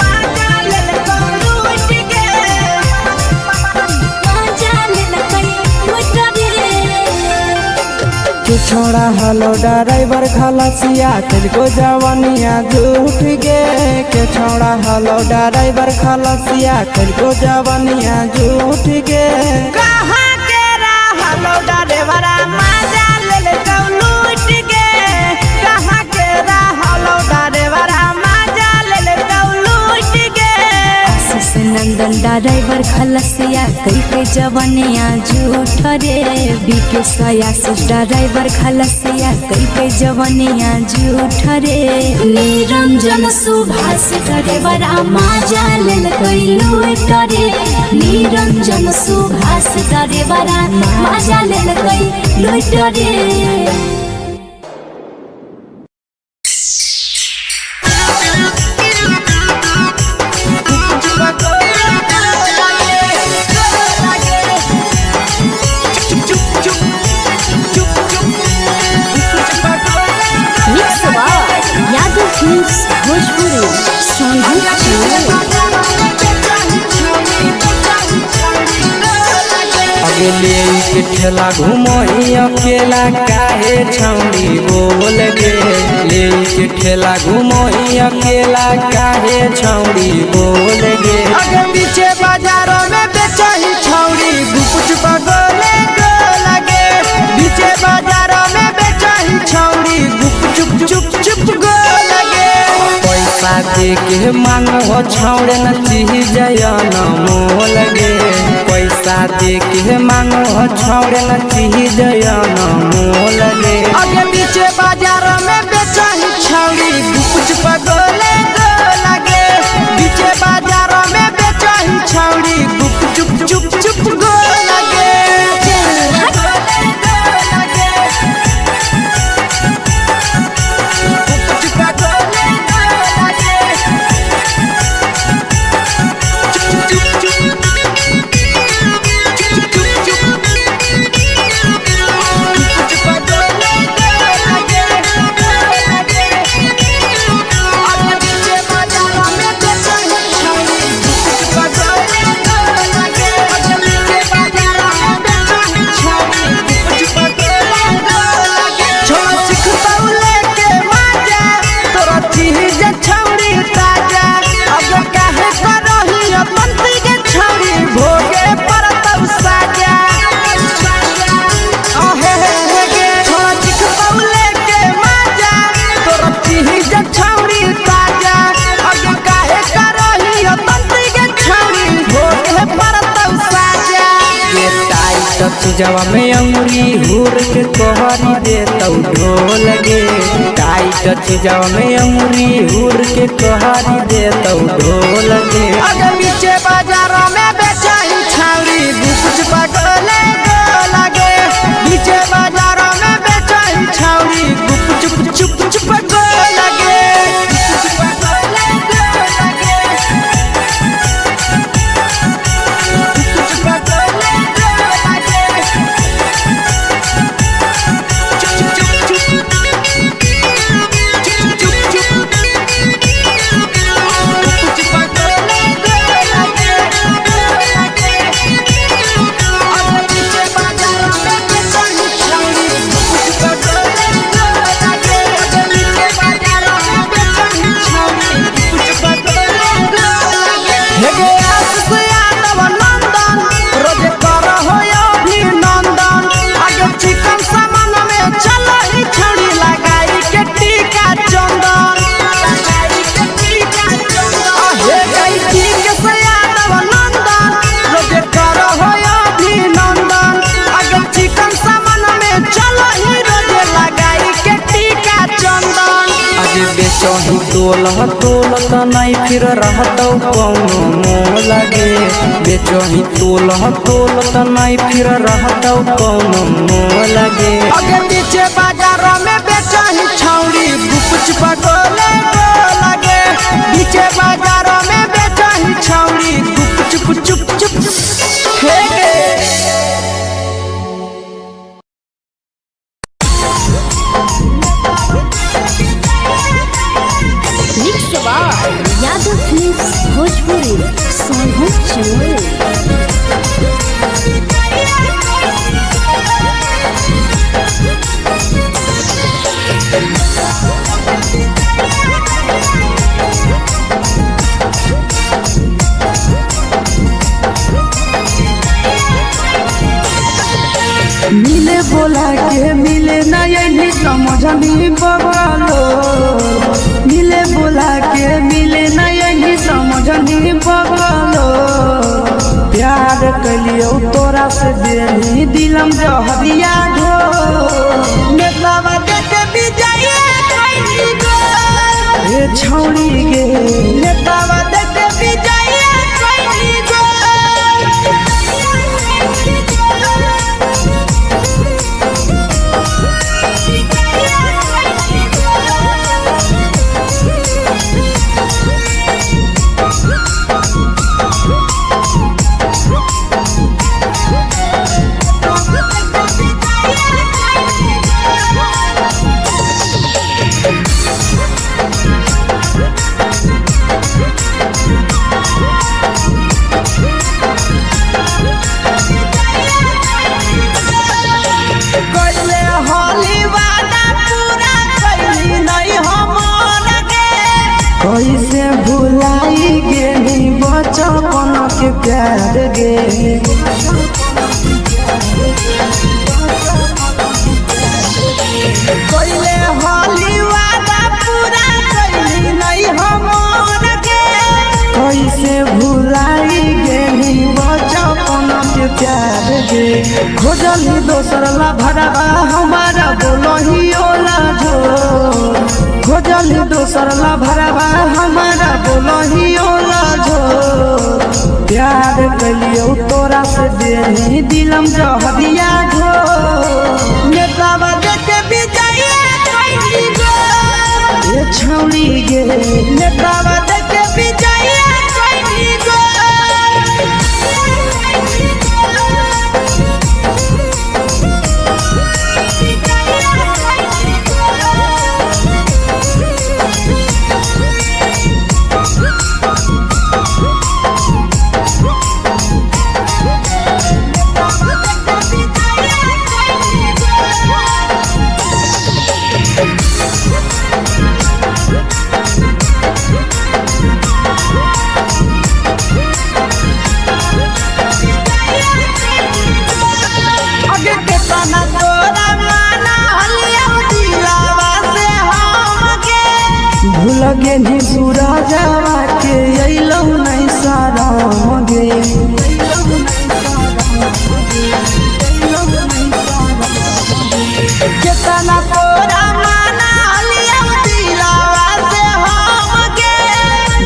मजा लेल लूट गे मजा लेल कई लूट रे के छोड़ा हलो ड्राइवर खलसिया तेलको जवानिया झूठ गे के छोड़ा हलो ड्राइवर खलसिया तेलको जवानिया झूठ गे कहाँ के रहलो ड्राइवर मजा लेल लूट गे कहाँ के रहलो ड्राइवर मजा लेल लूट गे नंदन ड्राइवर खलसिया कई जवनिया झूठ रे बीके सयासी ड्राइवर खलसिया कई जवनिया झूठ रे निरंजन सुभाष ड्राइवर मजा लेल कई लूट रे निरंजन सुभाष ड्राइवर मजा लेल कई लूट रे अगले के ठेला घुमई अकेला काहे छौड़ी बोल गे ले के ठेला घुमई अकेला काहे छौड़ी बोल गे अगे पीछे बाजारों में बेचही छौड़ी गुपुच बगले गो लगे पीछे बाजारों में बेचही छौड़ी गुप चुप चुप गो लगे पैसा दे के मांग हो छौड़े न चीज जयन मोल गे पैसा दे के मांग हो छौड़े न चीज जयन मोल गे अगे पीछे बाजार में बेचही छौड़ी गुपुच बगले गो लगे पीछे बाजार में बेचही छौड़ी गुप चुप गो लगे चीजवा में अंगुरी हुर के कहरी दे तौ ढोल गे टाइट चीजवा में अंगुरी हुर के कहरी दे तौ ढोल गे अगर पीछे बाजारों में बेचही छौड़ी गुपुच बगले गो लगे पीछे बाजारों में बेचही छौड़ी गुप चुप गो लगे बेचही तोलत नहीं फिर रहतौ कौनो मोह लगे बेचही तोलत नहीं फिर रहतौ कौनो मोह लगे अगे पीछे बाजारों में बेचही छौड़ी गुपच पटोले लगे पीछे बाजारों में बेचही छौड़ी गुप चुप चुप फेंके यादव फिल्म्स भोजपुरी सोनू चमोली। मिले बोला के मिले ना यही समझनी बगलो मिले बोला के मिले ना यही समझनी बगलो प्यार कलियो तोरा से देनी दिलम जहरिया ढो नेतावा देके बिजाए खैनी गो ए छौड़ी गे नेतावा देके बिजाए खैनी गो कैसे भुलाई गेली बचपन के प्यार गे कैले होली वादा पूरा कैली नहीं हमर गे कैसे भुलाई गेली बचपन के प्यार गे खोजली दोसर ला भरवा हमारा बोलही ओला जो खोजली दोसर ला भरवा हमारा बोलही ओला जो प्यार कलियो तोरा से देनी दिलम जहरिया ढो नेतावा देके बिजाए खैनी गो ए छौड़ी गे नेतावा देके बिजाए खैनी गो लगे नी सूरजवा के अइलौ नहीं सारा गे केतना तोरा माना लिया दिलावा से हम गे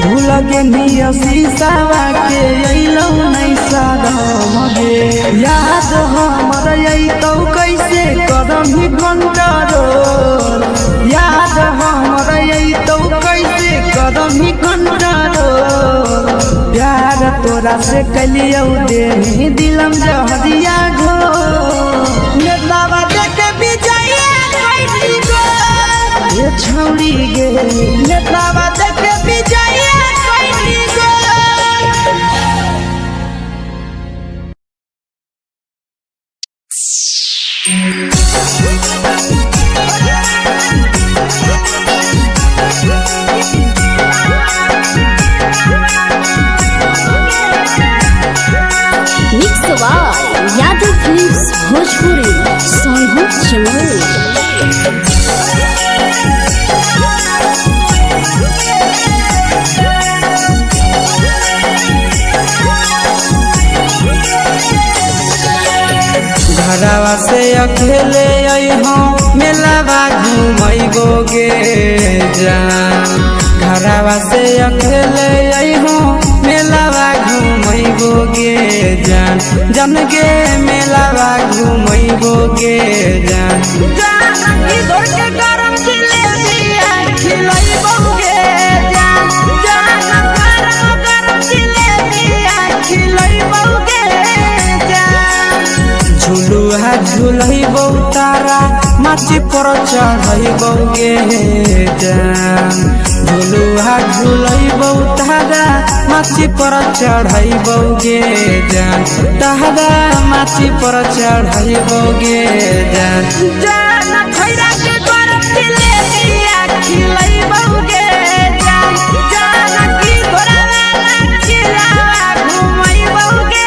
भूल गे नी शीशावा के अइलौ नहीं सारा गे याद हमर अइतौ कैसे करम ही कंट्रोल याद हमर अइतौ कैसे करम ही कंट्रोल प्यार तोरा से कलियो देनी दिलम जहरिया ढो नेतावा देके बिजाए खैनी गो ए छौड़ी गे नेतावा देके बिजाए खैनी गो यादव फिल्म्स भोजपुरी सोनू चमोली। घरवा से अकेले अइहो मेलावा घूमैगो गे जान अकेले अइहो मेलावा घुमैबो गे जान जन गे मेलावा घुमैबो गे जान जानकी दौड़ के गरम जिलेबिया खिलैबो गे जान गरम जिलेबिया खिलैबो गे जान झुलुहा झुलैबो तारा माची पर चढ़ैबो गे जान झुलुहा झुलैबो तारा माची पर चढ़ैबो गे जान तारा माची पर चढ़ैबो गे जान जान खैरा के गरम जिलेबिया खिलैबो गे जान जानकी घोड़ावाला खिलावा घुमैबो गे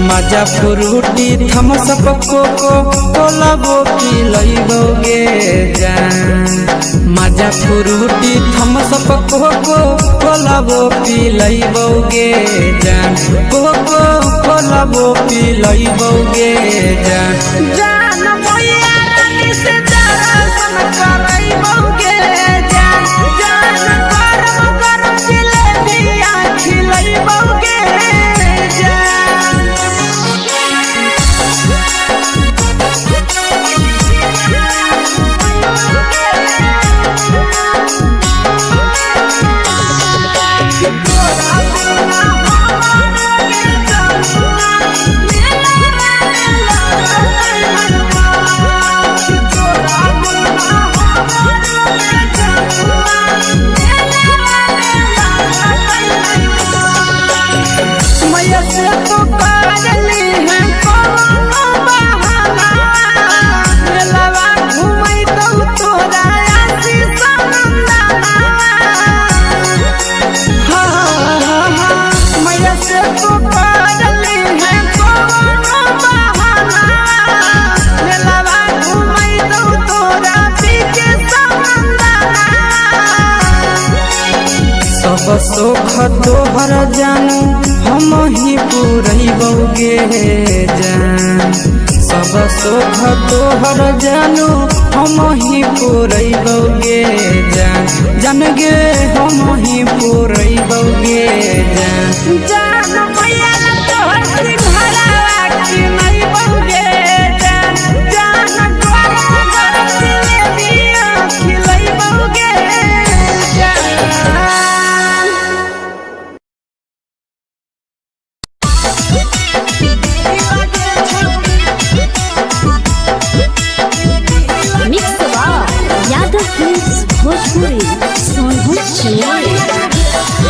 मजा फ्रूटी थम्स अप कोको कोलाबो पिलैबो गे जान मजा फ्रूटी थम्स अप कोको कोलाबो पिलैबो गे जान कोको कोलाबो पिलैबो गे जान जान मैया रानी से दर्शन करैबो गे जान गरम गरम जिलेबिया खिलैबो गे सब सुख तोहर जानू हम ही पूरैबो गे जान सब सुख तोहर जानू हम ही पूरैबो गे जान जन गे हम ही पूरैबो गे जान जान मैया तोहर सिंघाड़ा खिलैबो गे जान गरम गरम जिलेबिया खिलैबो गे यादव फिल्म्स भोजपुरी सोनू चिड़िया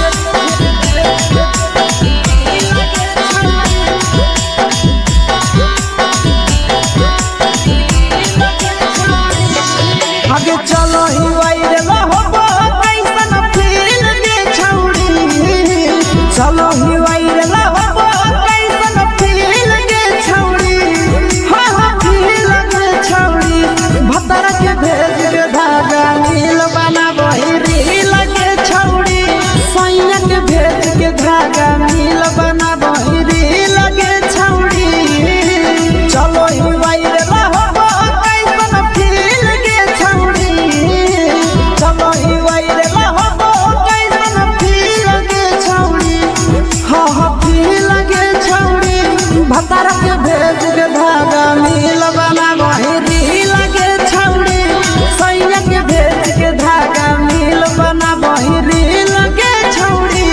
आगे चलो ही वायरल होबो कैसन फील दे छौड़ी चलो ही वायरल होबो कैसन फील दे छौड़ी हा हा फील दे छौड़ी भतर के भेज के धागा नील बना बहिरी लगे छौड़ी सैया के भेज के धागा नील बना बहिरी लगे छौड़ी चलो ही वायरल होबो कैसन फील दे छौड़ी चलो ही वायरल होबो कैसन फील दे छौड़ी हा हा फील दे छौड़ी भतर के भेज के धागा नील बना बहिरी लगे छौड़ी सैया के भेज के धागा नील बना बहिरी लगे छौड़ी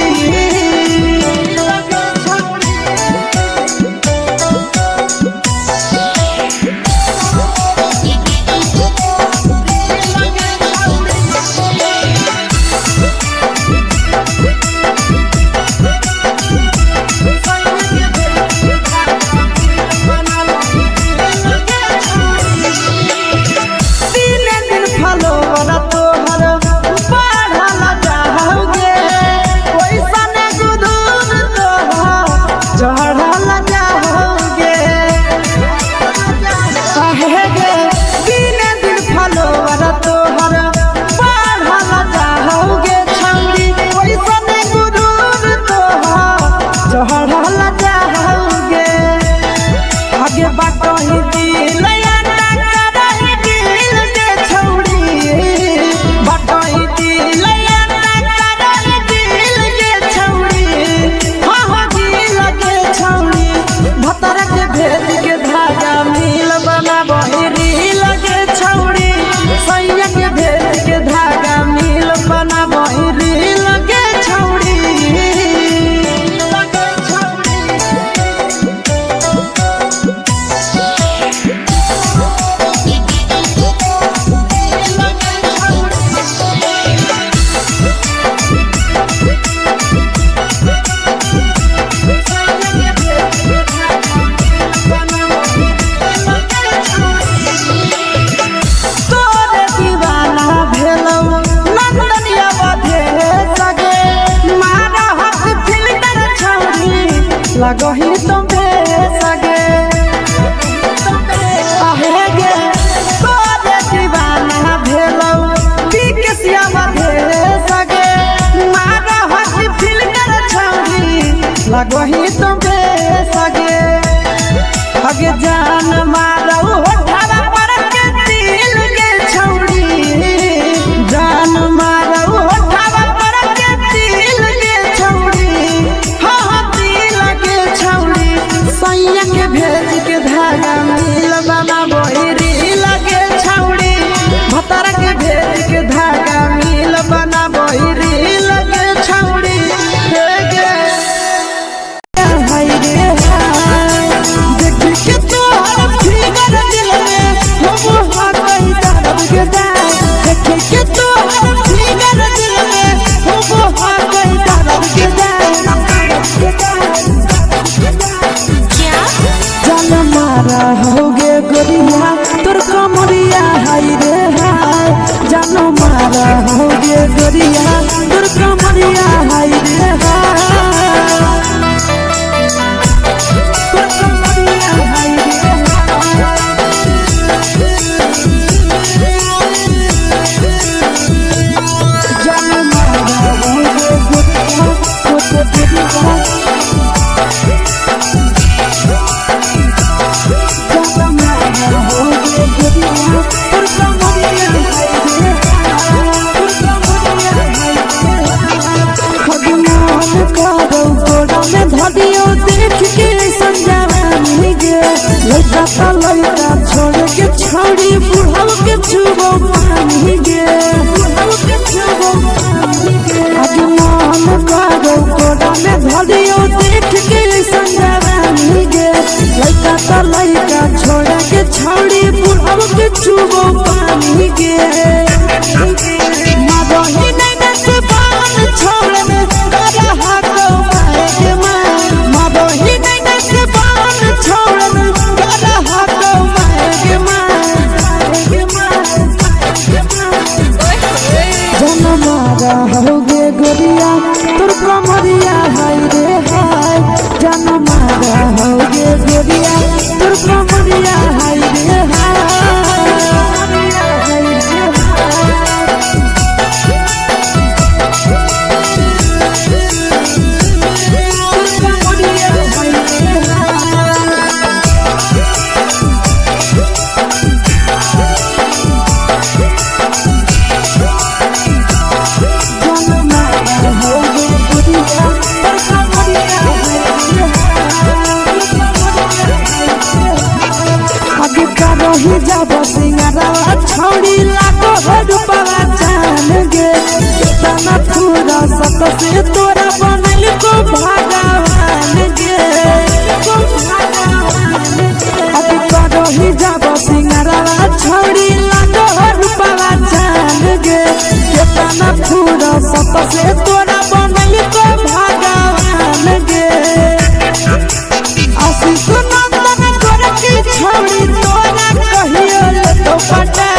लगही तुम सगे आहे गे तोरे दीवाना भेलौ बिकसिया बधे सगे मारा हसी फिल कर छौरी लगही तुम सगे अगे जान मारौ होठवा पर के दिल के छौरी जान मारौ होठवा पर के दिल के छौरी हाँ दिल के छौरी सैया के भेज के धागा मिल बना बोहिरी लगे छौरी भतर के भेज के धागा मिल बना बोहिरी लगे छौरी हे गे हाय रे हाय देख के तोहर फिगर दिल में हम हाथई दर्द के दाग देख के तोहर फिगर दिल में हम हाथई दर्द के दाग जान मारा होगे गोरिया तोर कमरिया हाय रे हाय जान मारा होगे गोरिया तोर कमरिया हाय रे हाय तोर कमरिया हाय रे जान मारा होगे गोरिया तोर कमरिया लड़का छोड़ के छोड़ी बुढ़ाव के छुबो पानी गे आज मन करो कोड़ा में धरियो देख के संजवानी गे लड़का छोड़ के छोड़ी बुढ़ाव के छुबो पानी गे मदही नहीं से बान छोड़ में करा हाको माए के मां मदही नहीं से बान छोड़ में करा हाको माए के मां जन मारा होगे गोरिया तोर कमरिया हाय रे हाय जन मारा होगे गोरिया तोर कमरिया हाय रे रही जब सिंगारा छोड़ी लाखों रुपया जान गे कितना पूरा सत से तोरा बनल को भगवान गे अब रही जब सिंगारा छोड़ी लाखों रुपया जान गे कितना पूरा सत से तोरा बनल को भगवान गे आशीष नंदन गोरखी छोड़ी तोरा कहियो तो पटा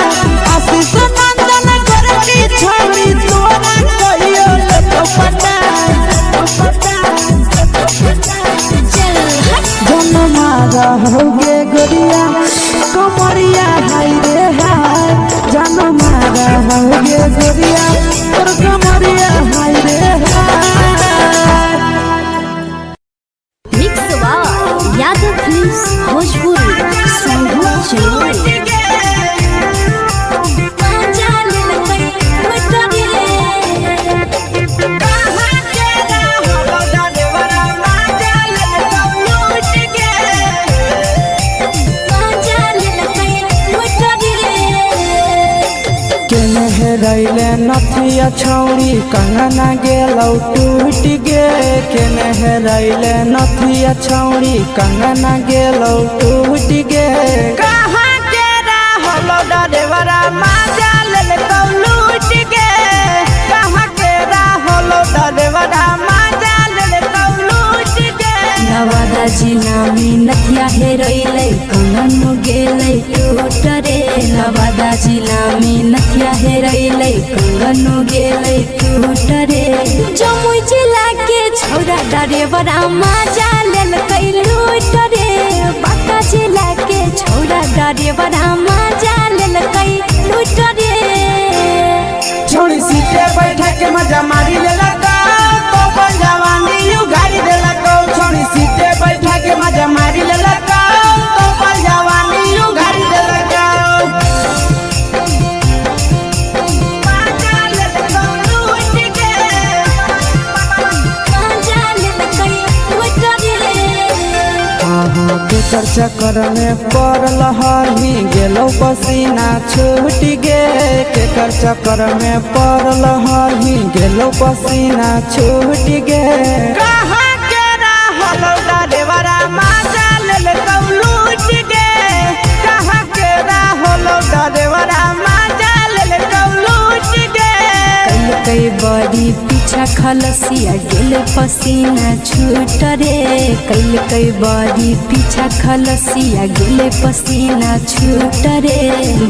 आशीष नंदन गोरखी छोड़ी तोरा कहियो तो पटा जन मारा होगे गोरिया कमरिया हाय रे हाय जन मारा होगे गोरिया तोर कमरिया हाय रे हाय मिक्स यादव फिल्म्स भोजपुरी संगीत चलो रैले नथिया छौरी कंगना गेलौ टूट गे केने रैले नथिया छौरी कंगना गेलौ टूट गे कहाँ के रहलो डरेवरा माजा लेल कौ लूट गे कहाँ के रहलो डरेवरा माजा लेल कौ लूट गे नवादा जिला में नथिया हेरैले कंगन गेलै टूट रे नवादा जिला में नथिया हेरैले कंगन गेलै टूट रे जमुई जिला के छौरा डरेवरा माजा लेल लूट रे बाका जिला के छोड़ा डरे बड़ा मजा लेलकै लूट रे छोड़ी सीटे बैठा के मजा मारी लेलका तो अपन जवानी उगारी देलका छोड़ी सीटे बैठा के मजा मारी लेलका तो अपन जवानी उगारी देलका केकर चक्कर में पड़ल हही गेलो पसीना छूट गे केकर चक्कर में पड़ल हही गेलो पसीना छूट गे कहाँ के रहल डरेवरा मजा लेलकौ लूट गे कहाँ के रहल डरेवरा मजा लेलकौ लूट गे कई बड़ी पीछा खलसिया गेल पसीना छूट रे कई बड़ी पीछा खलसिया गेल पसीना छूट रे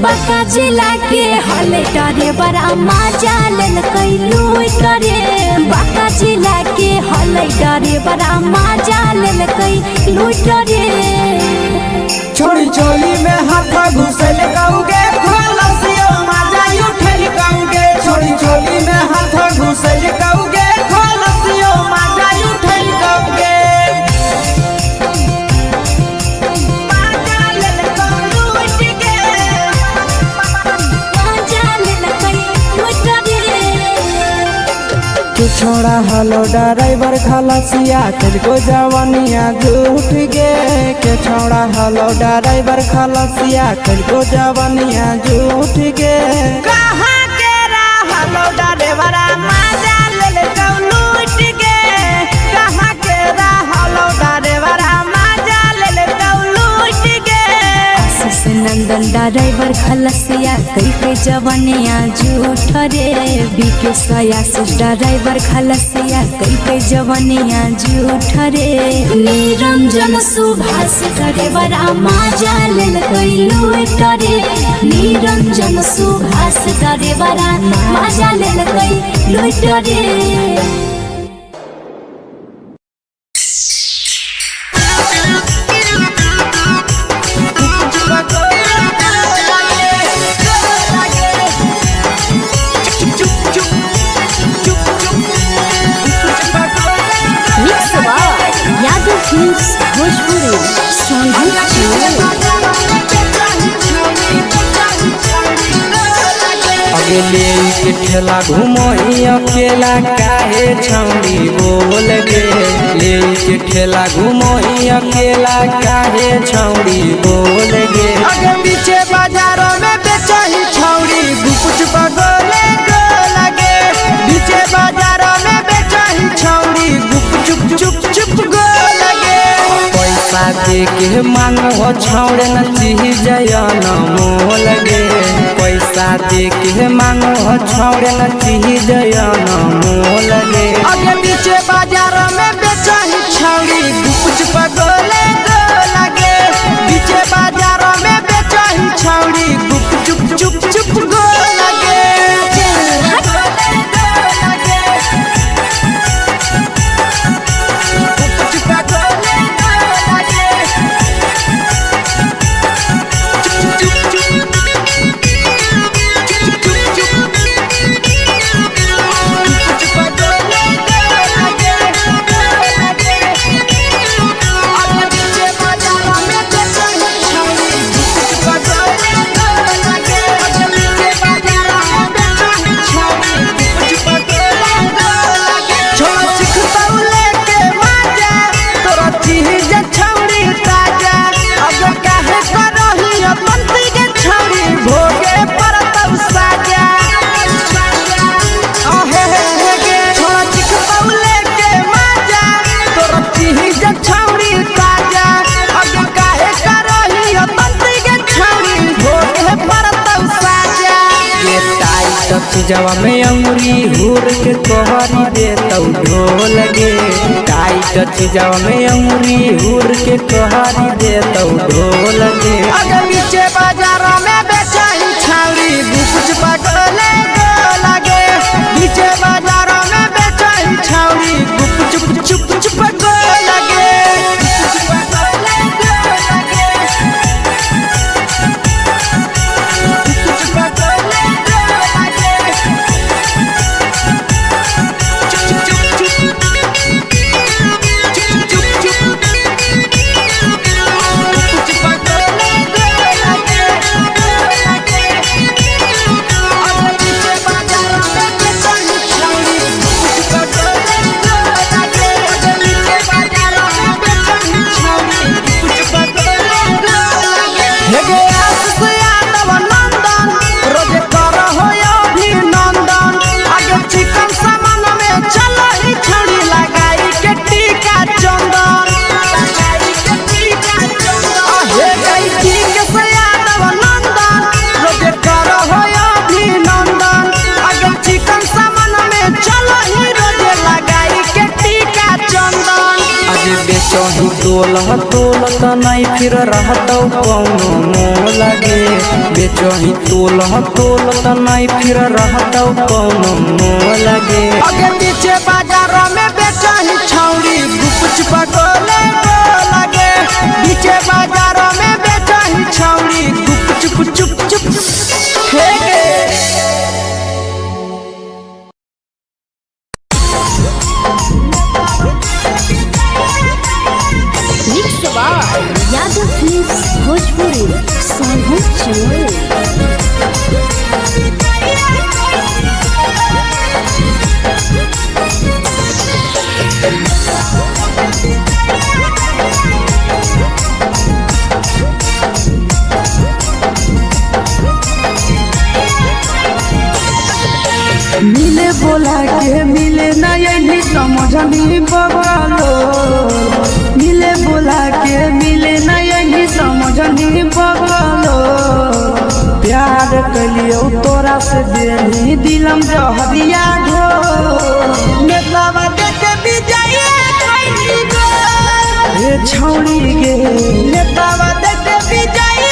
बाका जिला के हले डरे बड़ा मजा लेलकै लूट रे बाका जिला के हले डरे बड़ा मजा लेलकै लूट रे छोड़ी चोली में हाथ घुसल गौगे खलसियो मजा उठल गौगे छोड़ी चोली में हाथ घुसल गौगे खलसियो मजा उठल गौगे मजा लेलकौ लूट गे मजा लेलकै लूट रे तू छोड़ा हलो ड्राइवर खलसिया तेरे जवानिया झूठ गे के छोड़ा हलो ड्राइवर खलसिया तेरे जवानिया झूठ गे कहाँ के रहलो ड्राइवर मजा लेलकौ लूट गे कहाँ के रहलो ड्राइवर मजा लेलकौ लूट गे आशीष नंदन ड्राइवर खलसिया कई जवानिया झूठ रे बीके आशीष ड्राइवर खलसिया कई जवानिया झूठ रे निरंजन सुभाष ड्राइवर मजा लेलकै लूट रे निरंजन सुभाष ड्राइवर मजा लेलकै लूट रे भोजपुरी अगले के ठेला घुमई अकेला काहे छौड़ी बोल गे ले के ठेला घुमई अकेला काहे छौड़ी बोल गे अगे पीछे बाजारों में बेचही छौड़ी गुपुच बगले गो लगे पीछे बाजारों में बेचही छौड़ी गुप चुप चुप गो लगे पैसा दे के मांग हो छौड़े न चीज जयन मोल गे पैसा दे के मांग हो छौड़े न चीज जयन मोल गे अगे पीछे बाजार में बेचही छौड़ी गुपुच बगले गो लगे पीछे बाजार में बेचही छौड़ी गुप चुप गो लगे जवा में अंगुरी हुर के कहरी दे तौ ढोल गे टाइट जवा में अंगुरी हुर के कहरी दे तौ ढोल गे अगे पीछे बाजार में बेचही छौड़ी गुपुच बगले गो लगे पीछे बाजार में बेचही छौड़ी गुप चुप गो लगे बेचही तोलत नहीं फिर रहतौ कौनो मोह लगे बेचही तोलत नहीं फिर रहतौ कौनो मोह लगे आगे पीछे बाजारों में बेचही छौरी गुपचुप गोले लगे पीछे बाजारों में बेचही छौरी गुपचुप चुप चुप फेंके यादव फिल्म्स भोजपुरी सोनू चमोली। मिले बोला के मिले ना यही समझनी बगलो मिले बोला के मिले ना यही समझनी बगलो प्यार कलियो तोरा से देनी दिलम जहरिया घो मेलावा देखे भी जाइए ये छौड़ी गे मेलावा देखे भी जाइए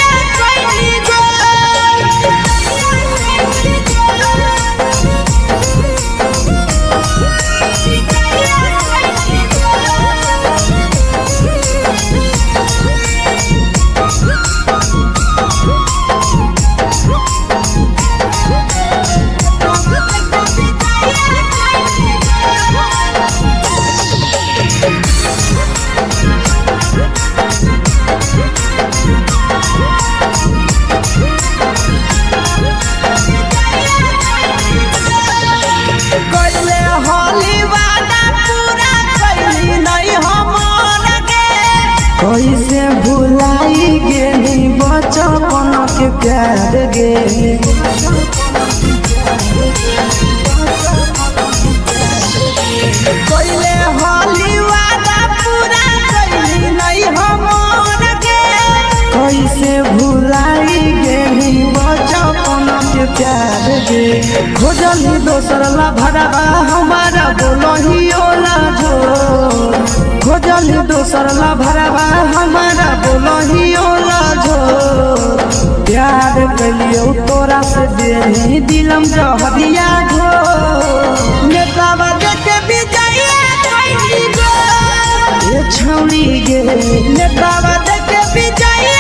कैसे भुलाई गेली बचपन के प्यार गे कैले होली वादा पूरा कैली नहीं हमर गे कैसे भुलाई गेली बचपन के प्यार गे खोजली दोसर ला भरवा हमारा बोलही ओला झो खोजली दोसर ला भरवा हमारा बोलही ओला झो प्यार कलियो तोरा से देनी दिलम जहरिया घो नेतावा देखे भी जाइए ये छौड़ी गे नेतावा देखे भी जाइए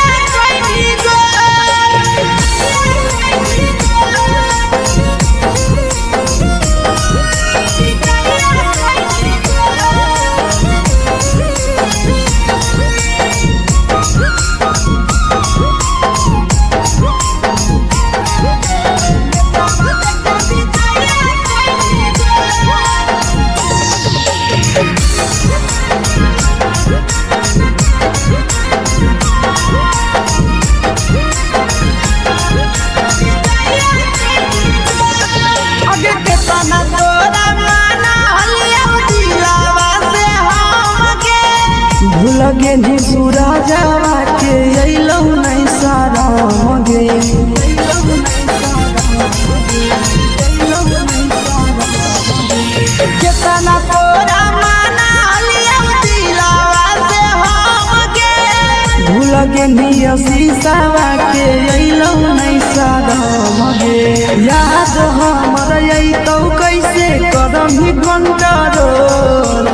लगे नी सूरजवा के अइलौ नहीं सारा गे केतना तोरा माना लिया दिलावा से हम गे भूल गे नी शीशावा के अइलौ नहीं सारा गे याद हमर अइतौ कैसे करम ही कंट्रोल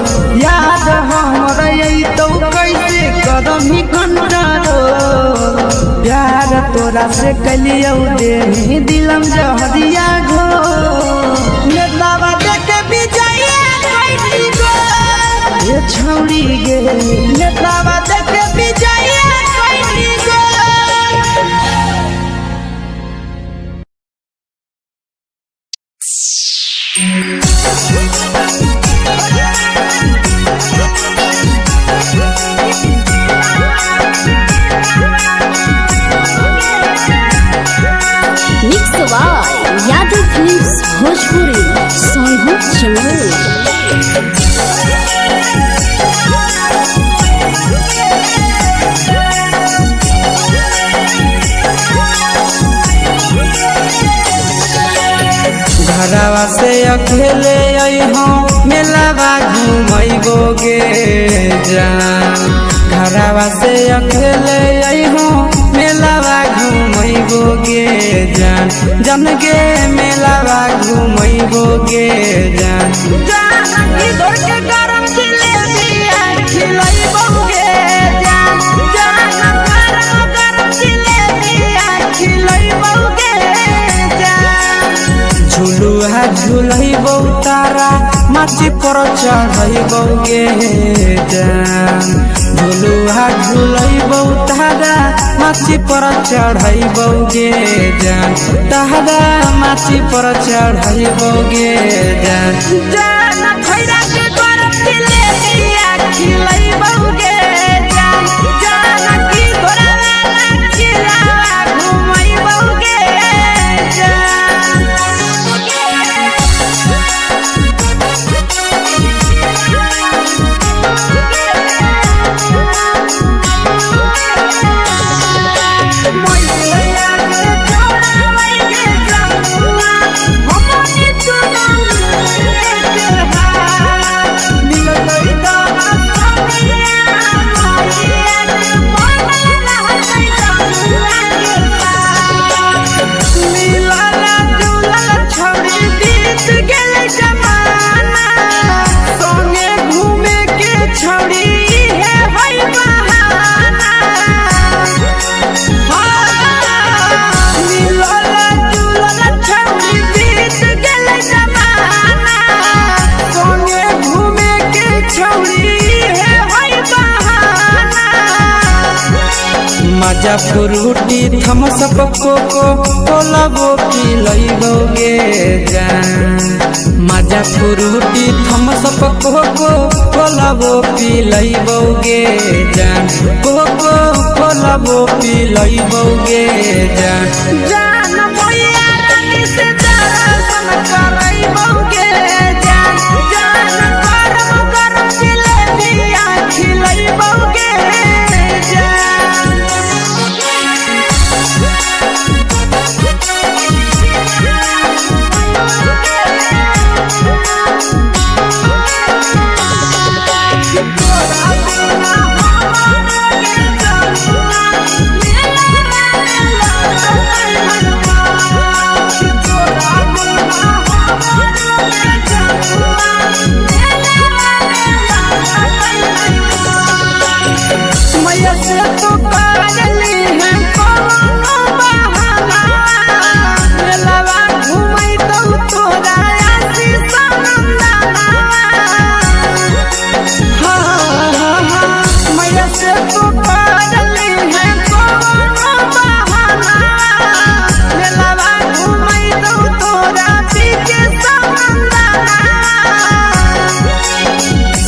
याद हमर अइतौ कैसे करम ही कंट्रोल प्यार तोरा से कलियौ देनी दिलम जहरिया घो नेतावा देखे भी जाइए ये छौड़ी गे नेतावा देखे भी जाइए यादव फिल्म्स भोजपुरी सोनू चमोली। घरवा से अकेले अइहो मेलावा घूमैगो गे जान घरवा से अकेले अइहो मेलावा घूमैबो गे जान जन गे मेलावा घूमैबो गे जान जानकी दौड़ के गरम जिलेबिया खिलैबो गे जान गरम जिलेबिया खिलैबो गे जान झुलुहा झुलैबो तारा माची पर चढ़ैबो गे जान झुलुहा झुलैबो तारा माची पर चढ़ैबो गे जान तारा माची पर चढ़ैबो गे जान जान खैरा के गरम जिलेबिया खिलैबो गे जान जानकी दौड़ खिलावा घुमैबो गे मजा फ्रूटी थम्स अप कोको कोलाबो पिलैबो गे जान मजा फ्रूटी थम्स अप कोको कोलाबो पिलैबो गे जान कोको कोलाबो पिलैबो गे जान जान भैया रानी से दर्शन करैबो गे जान गरम जिलेबिया खिलैबो गे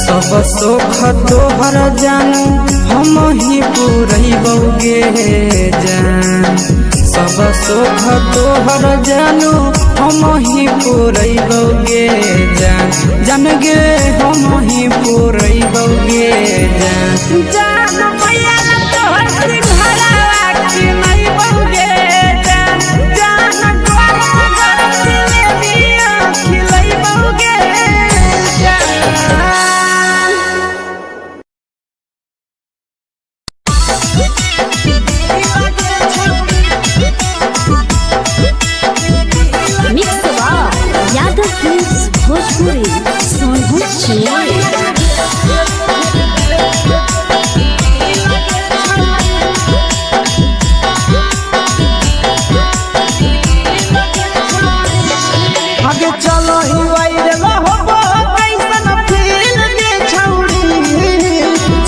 सब सुख तोहर जानू हम ही पूरैबो गे जान सब सुख तोहर जानू हम ही पूरैबो गे जान जन गे हम ही पूरैबो गे जान जान भैया तोहर सिंघारा खिलैबो गे जान गरम जिलेबिया खिलैबो गे यादव फिल्म्स भोजपुरी सोनू छिया आगे चलो ही वायरल होबो कैसन फील के छौड़ी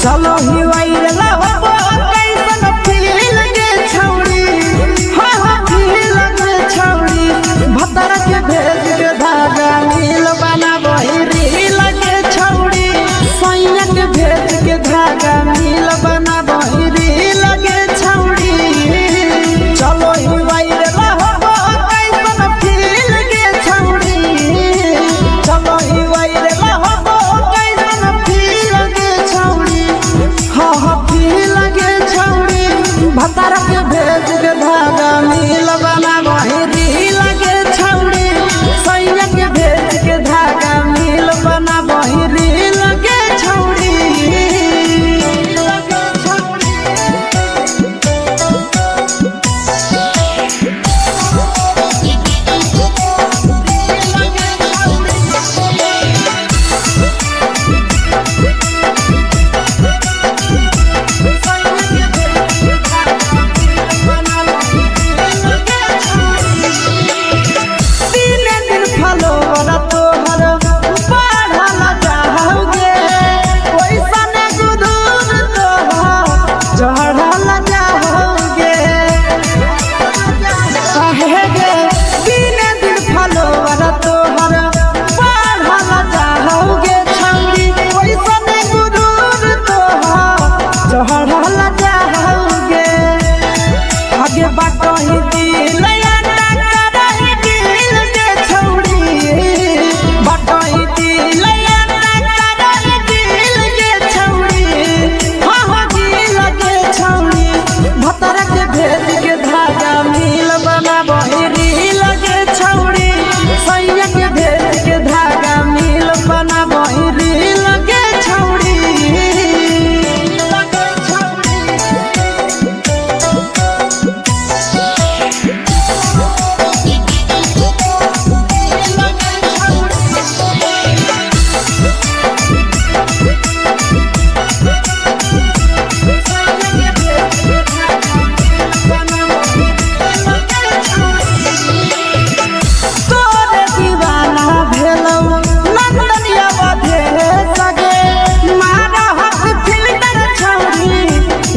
चलो ही वायरल होबो कैसन फील के छौड़ी हां फील के छौड़ी भतर के भेज के धागा नील बनाबो रील के छौड़ी सैया के भेज के धागा नील बनाबो रील के छौड़ी चलो ही वायरल होबो कैसन फील के छौड़ी चलो ही वायरल होबो कैसन फील के छौड़ी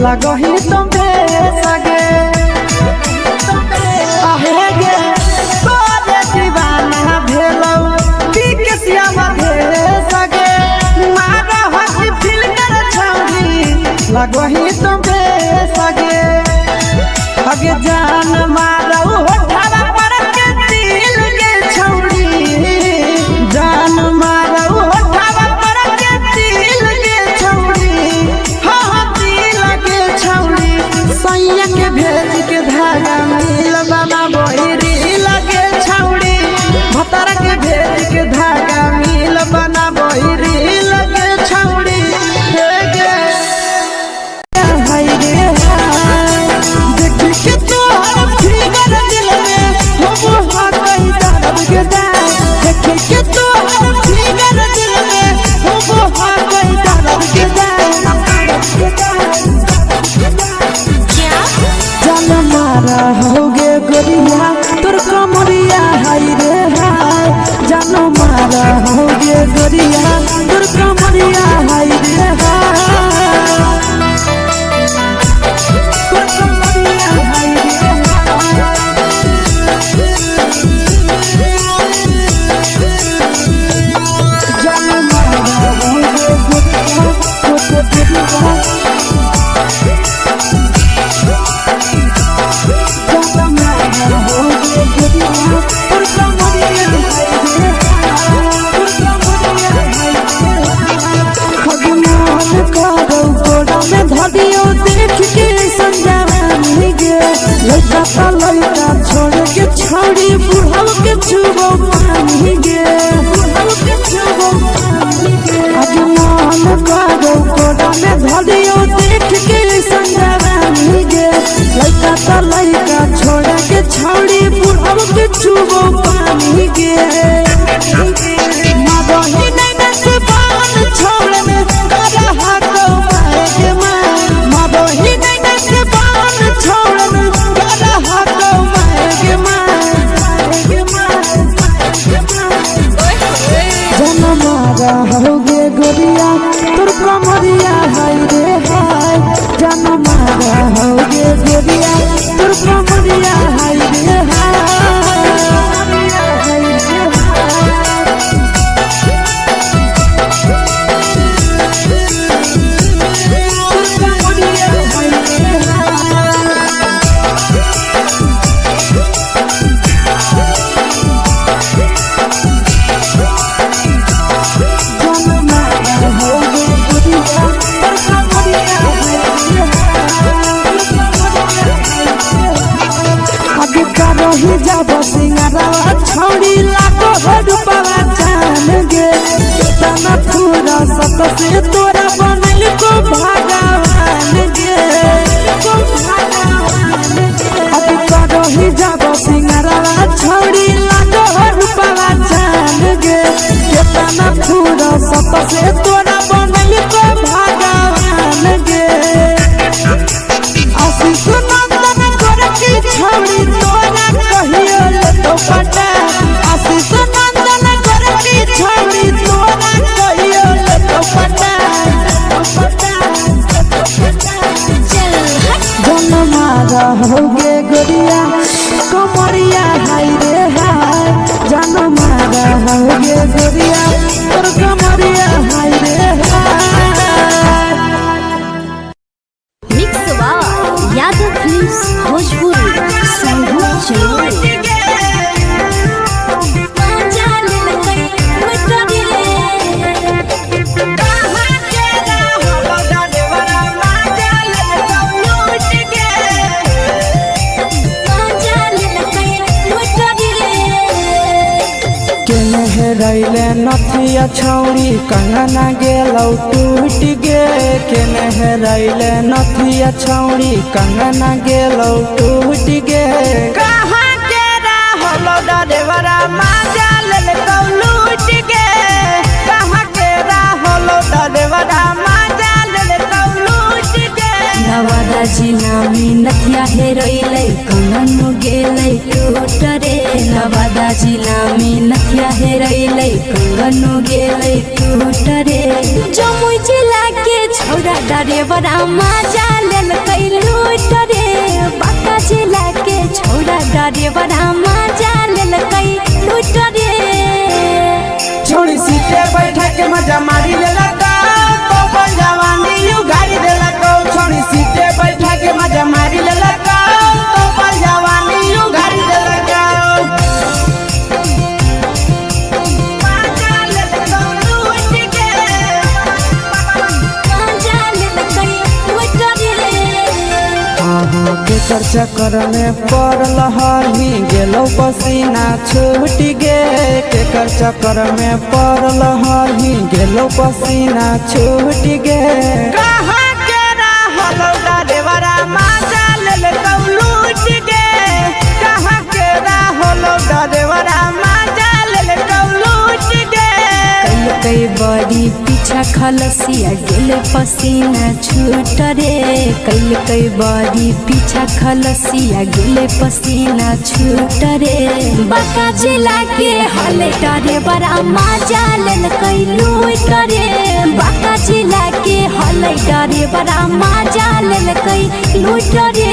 लगही तुम सगे आहे गे तोरे दीवाना भेलौ बिकसिया मधे सगे मारा हसी फिल कर छौरी लगही तुम सगे अगे जान मारौ होठवा पर के दिल के छौरी जान मारौ होठवा पर के दिल के छौरी हाँ दिल के छौरी सैया के भेज के धागा मिल बना बहिरी लगे छौरी भतर के भेज के धागा मिल बना बहिरी लगे छौरी हे गे हाय रे देख के तोहर फिगर दिल में हम हाथ कहीं दर्द के देख के तोहर फिगर दिल में हम हाथ कहीं दर्द के जान मारा होगे गोरिया तोर कमरिया हाय रे हाय जान मारा होगे गोरिया तोर कमरिया हाय रे हाय तोर कमरिया हाय रे जान मारा होगे गोरिया तोर कमरिया लड़का छोड़ के छौड़ी बुढ़ाव के छुबो पानी गे अजमान करो कोड़ा में धरियो देख के संजवानी गे लड़का छोड़ के छौड़ी बुढ़ाव के छुबो पानी गे मादही नहीं से बान छोड़ में करा हाथो मारे के मादही नहीं से बान छोड़ में करा हाथो मारे के जन मारा होगे गोरिया तोर कमरिया हाय रे हाय जन मारा होगे गोरिया तोर कमरिया हाय रे ही जब सिंगारा छौड़ी लाखो रुपवा जान गे कितना पूरा सत से तोरा बनल को भगवान गे अभी करो ही जब सिंगारा छौड़ी लाखो रुपवा जान गे कितना पूरा सत से तोरा बनल को भगवान गे आशीष नंदन कर की छौड़ी तोरा कहियो तो पटा आशीष नंदन कर की छौड़ी तोरा कहियो तो पटा जन मारा होगे गोरिया कमरिया हाय रे हाय जन मारा होगे गोरिया तोर कमरिया हाय रे हाय मिक्स यादव फिल्म्स भोजपुरी संगीत चलो रैले नथिया छौड़ी कंगना गेलौ टूट गे केने रैले नथिया छौड़ी कंगना गेलौ टूट गे कहाँ के रहलो डरेवरा माजा लेलकौ लूट गे कहाँ के रहलो डरेवरा माजा लेलकौ लूट गे नवादा जिला में नथिया हेरोइले कंगन गेलै टूट रे नवादा जिला में नथिया हेरोइले कंगन गेलै टूट रे जमुई जिला के छौरा ड्राइवरा मजा लेल कै लूट रे बांका जिला के छौरा ड्राइवरा मजा लेल कै लूट रे छोड़ी सीटे बैठा के मजा मारी लेला तो अपन जवानी यू गाड़ी देला को छोड़ी सीटे बैठा के मजा मारी लेला तो अपन जवानी यू गाड़ी देला को मजा लेला लूट के मजा लेल कै लूट रे के चक्कर में पड़ल हही गेलो पसीना छूट गे के चक्कर में पड़ल हही गेलो पसीना छूट गे कहाँ के रहल ड्राइवरा मजा लेल लूट गे कहाँ के रहल ड्राइवरा मजा लेल लूट गे कई बड़ी पीछा खलसिया गेले पसीना छूट रे कई बड़ी पीछा खलसिया गेले पसीना छूट रे बांका जिला के हले डरे बड़ा मजा लेल कई लूट रे बांका जिला के हले डरे बड़ा मजा लेल कई लूट रे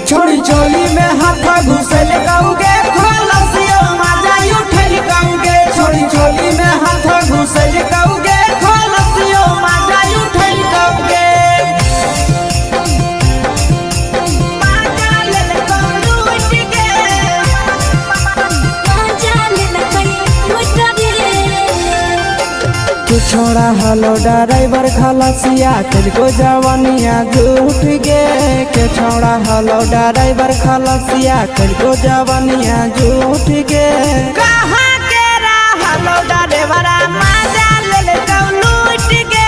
छोड़ी चोली में हाथ घुसल गाऊगे खलसियो मजा उठल गाऊगे छोड़ी चोली में हाथ घुसल गाऊगे खलसियो मजा उठल गाऊगे मजा लेल लूट के मजा लेल कई लूट रे तू छोड़ा हलो ड्राइवर खलसिया तुझको जवानिया झूठ गे के छोड़ा हलो ड्राइवर खलसिया तुझको जवानिया झूठ गे कहाँ के रहलो ड्राइवरा मजा लेल लूट गे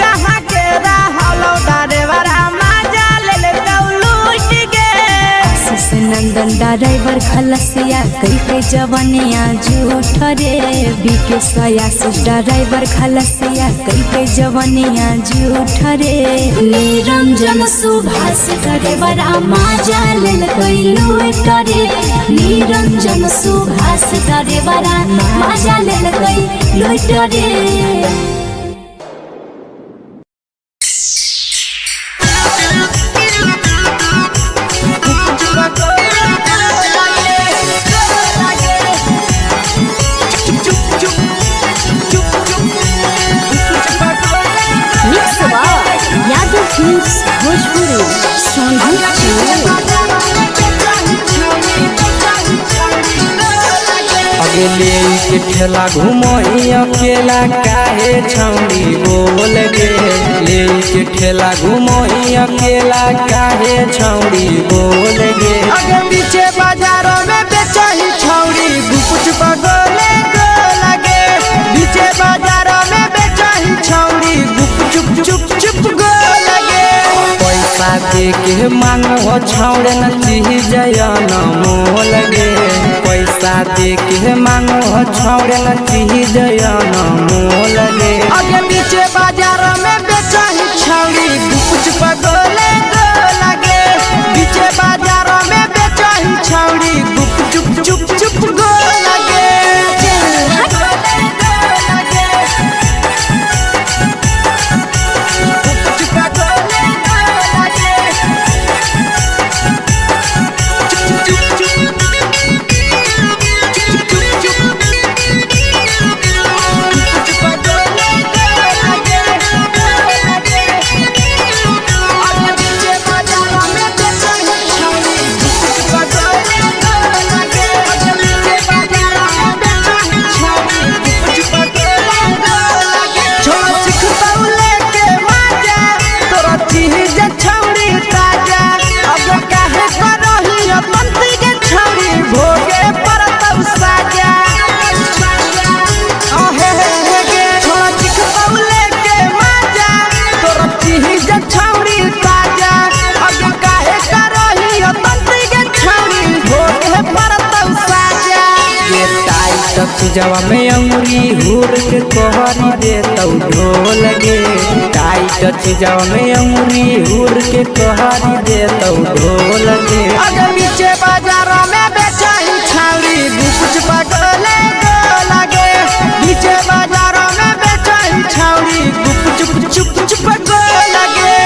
कहाँ के रहलो ड्राइवरा मजा लेल लूट गे आशीष नंदन ड्राइवर खलसिया कई जवानिया झूठ रे बीके आशीष ड्राइवर खलसिया कई जवानिया झूठ रे निरंजन सुभाष ड्राइवरा मजा लेल कई लूट रे निरंजन सुभाष ड्राइवरा मजा लेल कई लूट रे यादव फिल्म्स भोजपुरी अगले के ठेला घूमो अकेला काहे छौड़ी बोल गे ले के ठेला घूमो अकेला काहे छौड़ी बोल गे अगे पीछे बाजारों में बेचही छौड़ी गुप चुप गोले गो लगे पीछे बाजारों में बेचही छौड़ी गुप चुप चुप चुप गो लगे पैसा दे के मांगो छौड़े न चीज न मोल गे पैसा दे के मांगो छौड़े न चीज न मोल गे आगे पीछे बाजार में बेचही छौड़ी गुप चुप गोले गो लगे पीछे बाजार में बेचही छौड़ी गुप चुप चुप चुप गो लगे पूजवा में अंगुरी हुर के तोहरी दे तौ ढोल गे टाइट टाइट चीजाओ में अंगुरी हुर के कहारी दे तो ढोल के अगर पीछे बाजारों में बेचाई छावरी कुछ पगले लगे पीछे बाजारों में बेचाई छावरी चुप चुप चुप लगे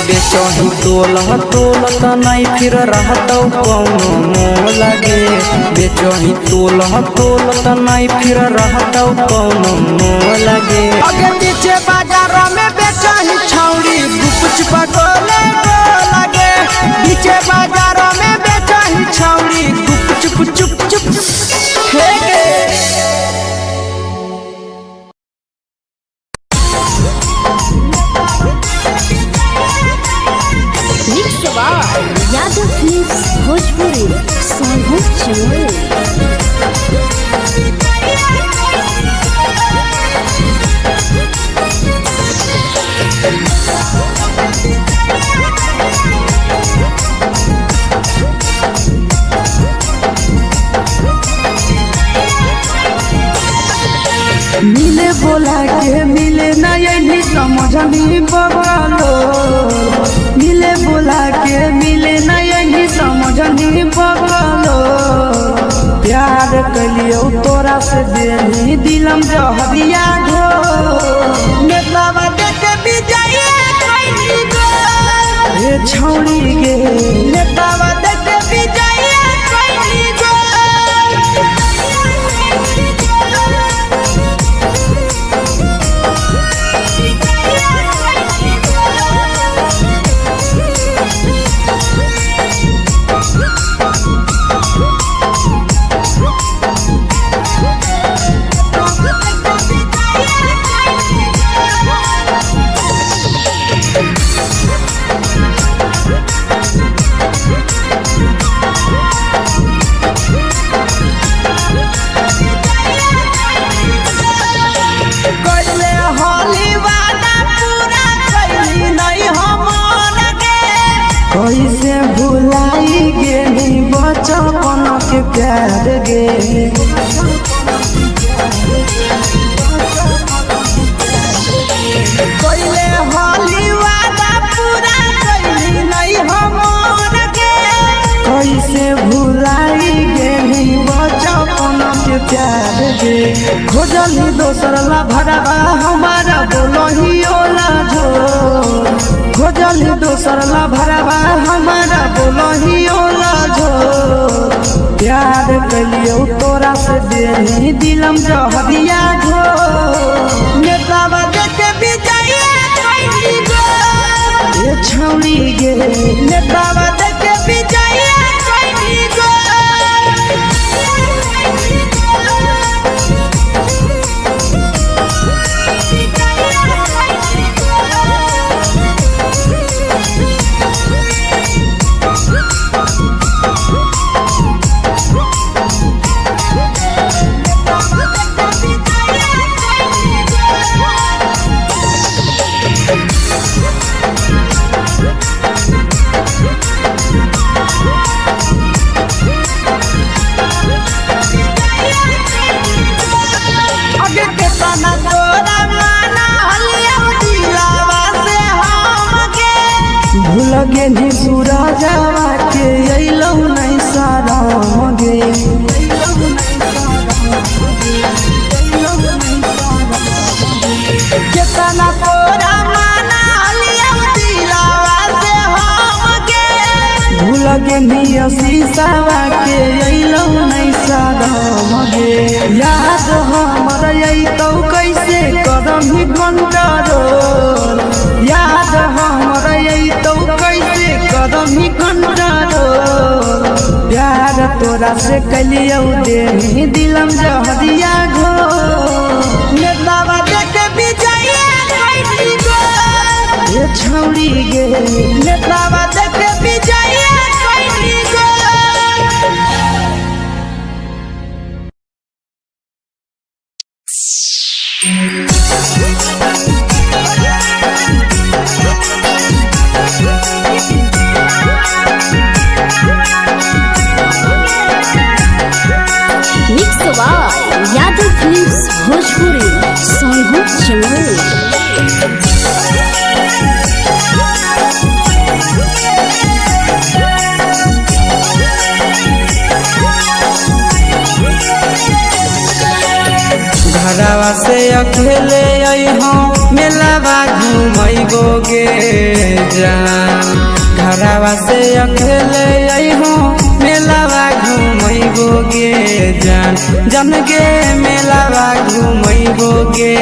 बेचही तोल नहीं फिर रहतौ कौनो मोह लगे बेचही तोल नहीं फिर रहतौ कौनो मोह लगे अगे पीछे बाजारों में बेचही छौरी कुछ पगले लगे पीछे बाजारों में बेचही छौरी चुप चुप चुप यादव फिल्म्स भोजपुरी सोनू चोर मिले बोला के मिले ना यही समझनी बगलो मिले बोला के मिले ना यही समझनी बगलो प्यार कलियो तोरा से देनी दिलम जहरिया घो नेतावा देख विजय कैली गो हे छौरी गे नेतावा देख विजय कैली गो कैसे भुलाई गेली बचपन के प्यार गे कैले होली वादा पूरा कैली नहीं हमर गे कैसे भुलाई गेली बचपन के प्यार गे खोजली दोसर ला भरवा हमारा बोलही ओला झो खोजली दोसर ला भरवा हमारा बोलही ओला झो प्यार कलियो तोरा से देनी दिलम जहरिया घो नेतावा देखे विजय कैली गो ये छौरी गे नेतावा देखे विजय कैली गो लगे नी सूरजवा के अइलौ नहीं सारा मगे केतना तोरा माना लिया लगे निया शीशावा के अइलौ नहीं सादम गे याद हमर अइतौ कैसे करम ही कंट्रोल याद हमर अइतौ कैसे करम ही कंट्रोल प्यार तोरा से कलियौ देनी दिलम जहरिया घो नेतावा देखे विजया कैसी गो ये छौड़ी गे नेतावा देखे विजया कैसी गो mix by Yadav films Bhojpuri सोनू चमोली। घरवा से अकेले अइहो मेलावा घूमैबो गे जान घरवा से अकेले अइहो मेलावा घूमैबो गे जान जन गे मेलावा घूमैबो गे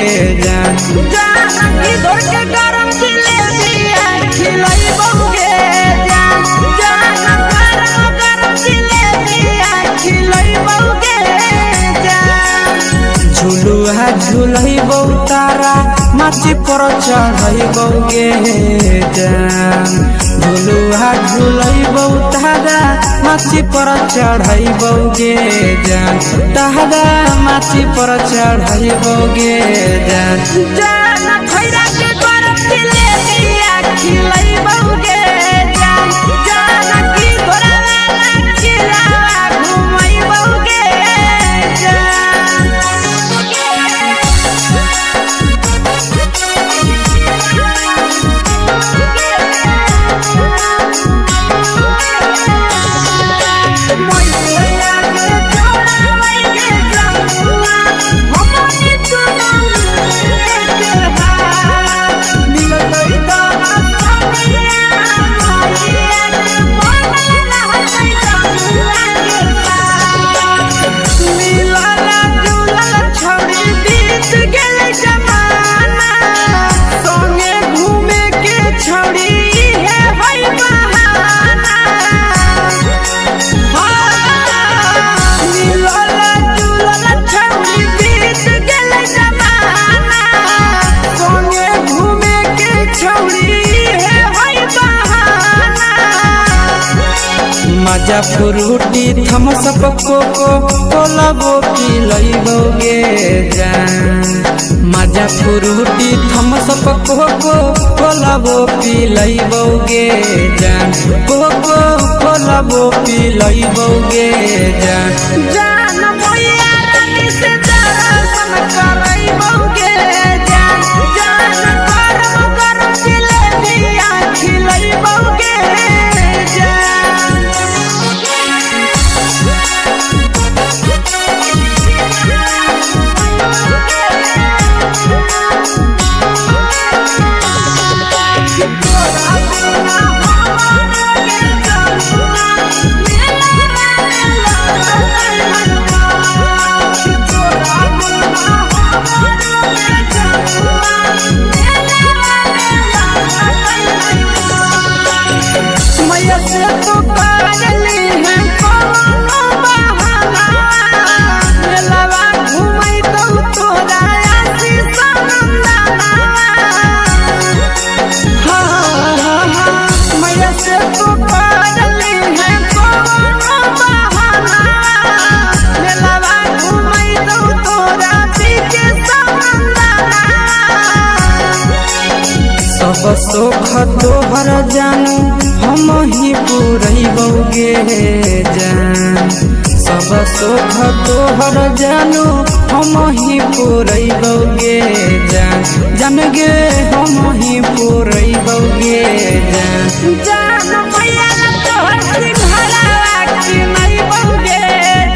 जान जान की दौड़ के गरम जिलेबिया खिलैबो गे जान जान गरम जिलेबिया खिलैबो गे जान झुलुहा झुलैबो तारा माची पर चढ़ैबो गे जान झुलुहा झुलैबो तारा माची पर चढ़ैबो गे जान तारा माची पर चढ़ैबो गे जान जान खैरा के गरम जिलेबिया खिलैबो गे जान जान की घोड़ा खिलावा घुमैबो गे जान मजा फ्रूटी थम्स अप कोको कोला वो पिलैबो गे जान मजा फ्रूटी थम्स अप कोको कोला वो पिलैबो गे जान कोको कोला वो पिलैबो गे जान जान मोया रानी से दर्शन करैबो गे जान जान गरम गरम जिलेबिया खिलैबो गे जान मैया से तो पागली है कोनो बहाना मेलावा घूमै तो तोरा आसी सनंदना मैया से तो पागली है कोनो बहाना मेलावा घूमै तो तोरा पीके सनंदना सब सुख तोहर जानू हम ही पुरैबो गे जान सब सुख तोहर जानू हम ही पुरैबो गे जान जान गे हम ही पुरैबो गे जान जान मैया तोहर सिंघरावा खिलैबो गे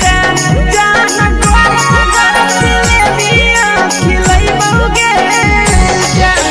जान जान गरम गरम जिलेबिया खिलैबो गे जान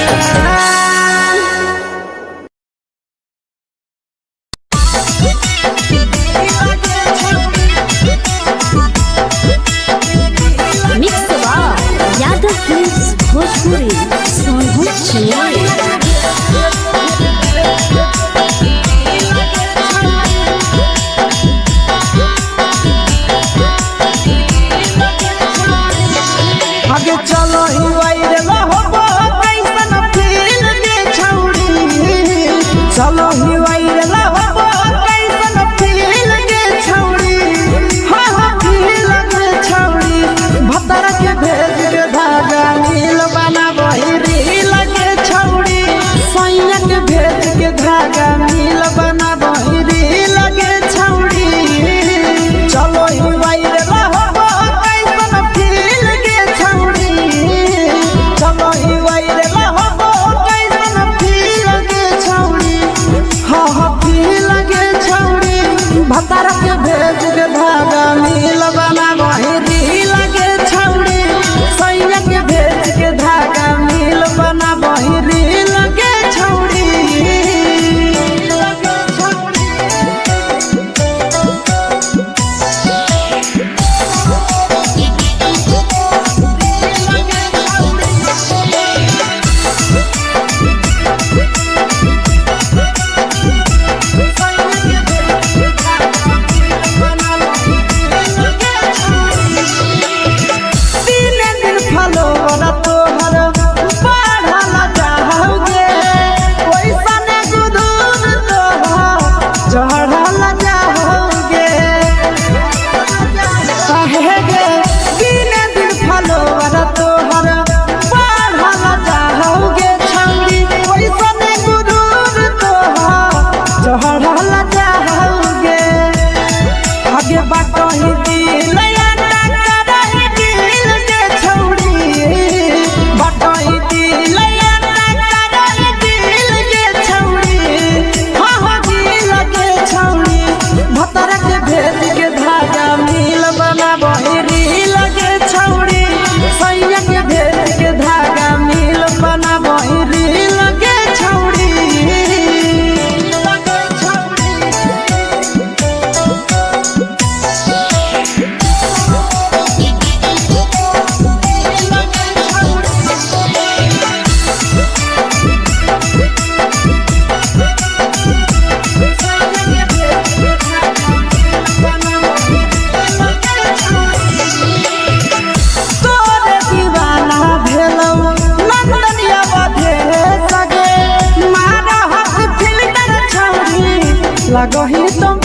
लगही तुम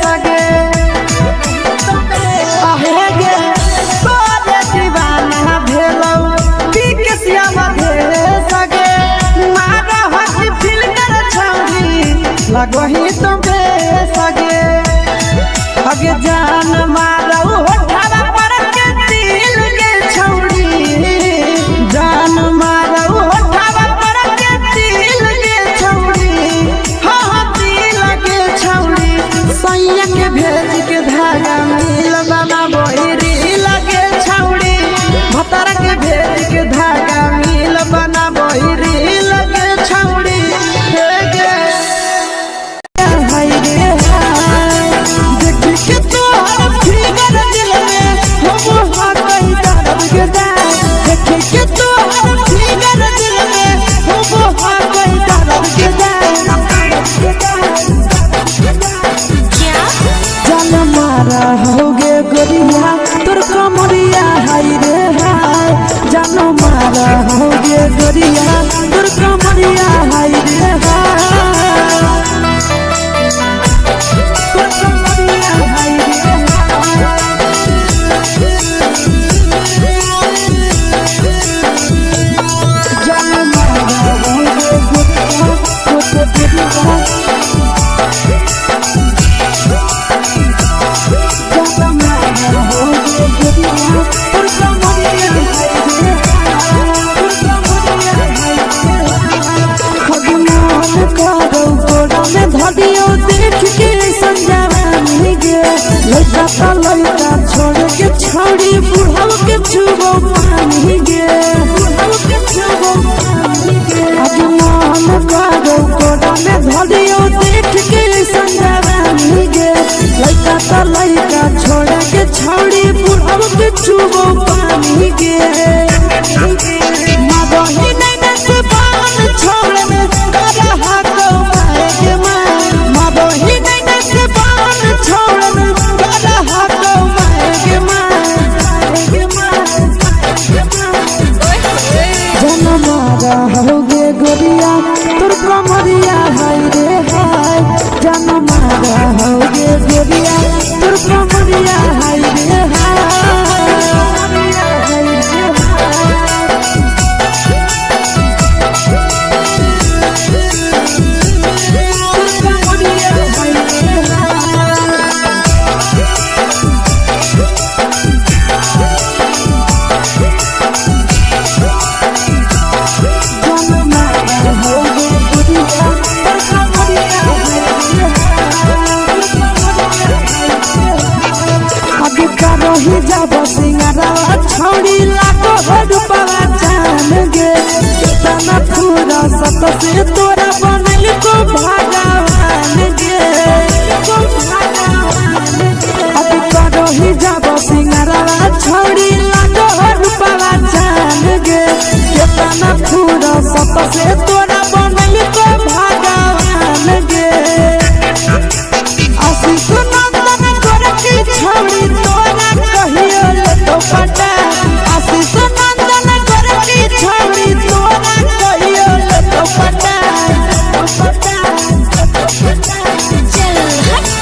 सगे आहे गे तोरे दीवाना भेलौ बिकसिया भेल सगे मारा हसी फिल्टर छौरी लगही तुम सगे अगे जान मारौ होठवा पर के दिल के छौरी जान मारौ होठवा पर के दिल के छौरी हाँ दिल के छौरी सैया के भेज के धागा मिल बना बहिरी लगे छौरी भतर के भेज के धागा मिल बना बहिरी लगे छौरी हे गे हाय रे देख के तोहर फिगर दिल में हम हाथ दर्द के देख के तोहर फिगर दिल में हम हाथ दर्द के जान मारा होगे गोरिया तोर कमरिया हाय रे हाय जान मारा होगे गोरिया तोर कमरिया हाय रे हाय तोर कमरिया हाय रे जान मारा होगे गोरिया तोर कमरिया लड़का छोड़ के छौड़ी बुढ़ाव के छुबो पानी गे आज मन करो कोड़ा में धरियो देख के संजवानी गे लड़का छोड़ के छौड़ी बुढ़ाव के छुबो पानी गे मादही नहीं से बान छोड़ में करा हाथो माए गे मादही नहीं से बान छोड़ में करा हाथो माए गे जन मारा होगे गोरिया तोर कमरिया हाय रे हाय जन मारा होगे गोरिया तोर कमरिया हाय रे ही जब सिंगारा छौड़ी लाखो रुपवा जान गे कितना पूरा सत से तोरा बनल को भगवान गे अभी करो ही जब सिंगारा छौड़ी लाखो रुपवा जान गे कितना पूरा सत से तोरा बनल को भगवान गे आशीष नंदन कर की छौड़ी तोरा कहियो तो पटा आशीष नंदन कर की छौड़ी तोरा कहियो तो पटा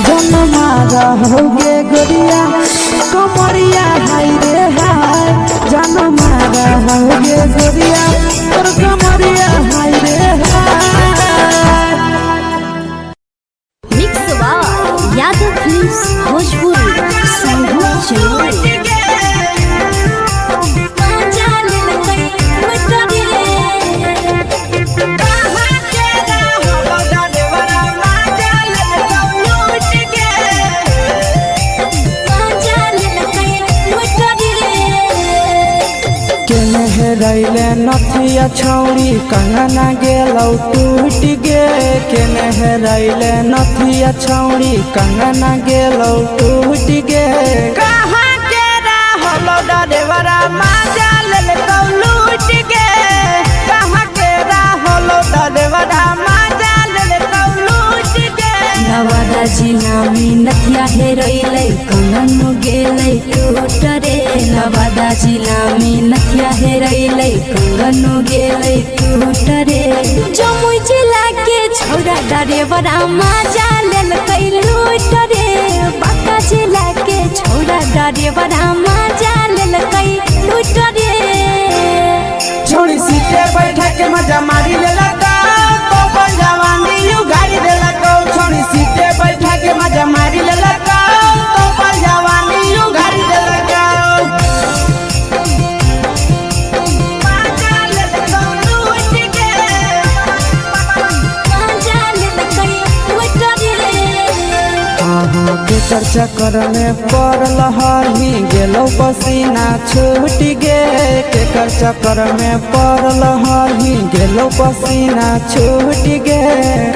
जन मारा होगे गोरिया कमरिया हाय रे हाय जन मारा होगे गोरिया तोर कमरिया हाय रे हाय mix by Yadav films Bhojpuri संगीत चैनल रैले नथिया छौड़ी कंगना गेलौ टूट गे केने रैले नथिया छौड़ी कंगना गेलौ टूट गे कहाँ के रहलो डरेवरा माजा लेलकौ लूट गे कहाँ के रहलो डरेवरा माजा लेलकौ लूट गे नवादा जिला में नथिया हेरैलै कंगन गेलै टूट रे नवादा जिला में नथिया हेरैलै कंगन गेलै टूट रे जमुई जिला के छौड़ा डरेवरा माजा लेल कई लूट रे बाका जिला के छोड़ा डरे बड़ा मजा लेल कई लूट रे छोड़ी सीटे बैठा के मजा मारी लेला का तो अपन जवानी यू गाड़ी देला को छोड़ी सीटे बैठा के मजा मारी लेला का तो अपन जवानी यू गाड़ी देला का केकर चक्कर में पड़ल हही गेलो पसीना छूट गे केकर चक्कर में पड़ल हही गेलो पसीना छूट गे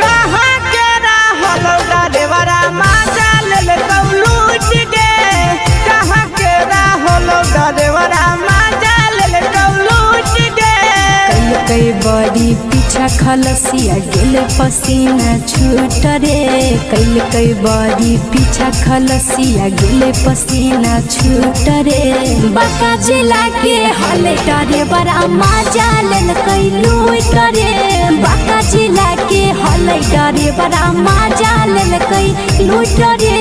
कहाँ के रहल डरेवरा मजा लेल लूट गे कहाँ के रहल डरेवरा मजा लेल लूट गे कई बड़ी पीछा खलसिया गेले पसीना छूट रे कई बड़ी पीछा खलसिया गेले पसीना छूट रे बाका जिला के हले डरे बड़ा मजा लेल कई लूट रे बाका जिला के हले डरे बड़ा मजा लेल कई लूट रे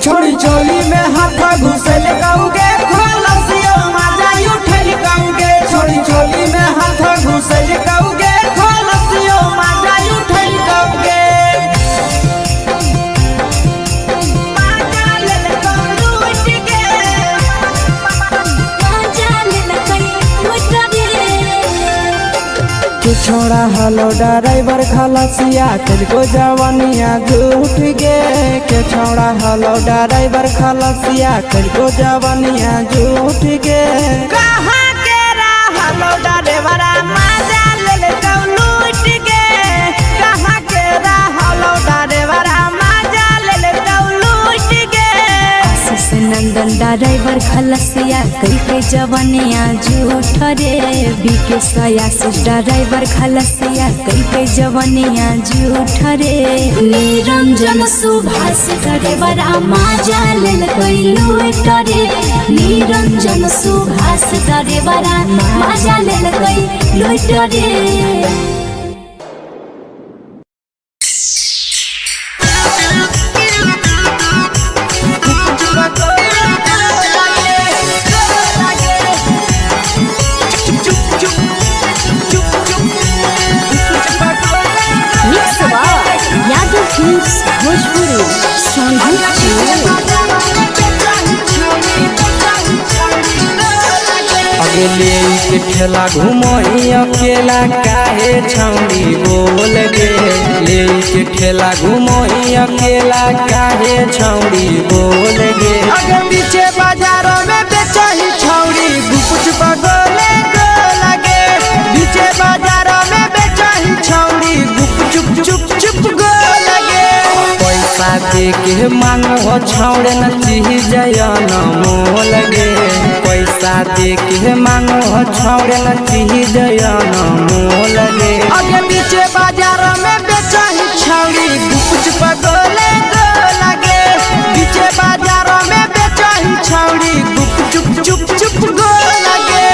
छोड़ी चोली में हाथ घुसल गाऊंगे खलसिया मजा उठल गाऊंगे छोड़ी चोली में हाथ घुसल गाऊंगे खलसिया मजा उठल गाऊंगे छोड़ा हलो ड्राइवर खलसिया तुझको जवानिया झूठ गे के छोड़ा हलो ड्राइवर खलसिया तुझको जवानिया झूठ गे कहाँ के हलो ड्राइवर मजा लेल लूट गे कहाँ के हलो ड्राइवर मजा लेल लूट गे आशीष नंदन ड्राइवर खलसिया कई के जवानिया झूठ रे बीके आशीष ड्राइवर खलसिया कई के जवानिया झूठ रे निरंजन सुभाष ड्राइवर मजा लेल कई लूट रे निरंजन सुभाष ड्राइवर मजा लेल कई लूट रे अगले के ठेला घुमोई अकेला काहे छौड़ी बोल गे ले के ठेला घुमोई अकेला काहे छौड़ी बोल गे अगे पीछे बाजारों में बेचही छौड़ी गुपचुप गोले गो लगे पीछे बाजारों में बेचही छौड़ी गुपचुप चुप चुप गो लगे पैसा दे के मांगो छौड़े न चीज जयन मोल गे पैसा दे के मांगो छौड़े न चीज जयन मोल गे आगे पीछे बाजार में बेचही छौड़ी गुपचुप गोले गो लगे पीछे बाजार में बेचही छौड़ी गुपचुप चुप चुप गो लगे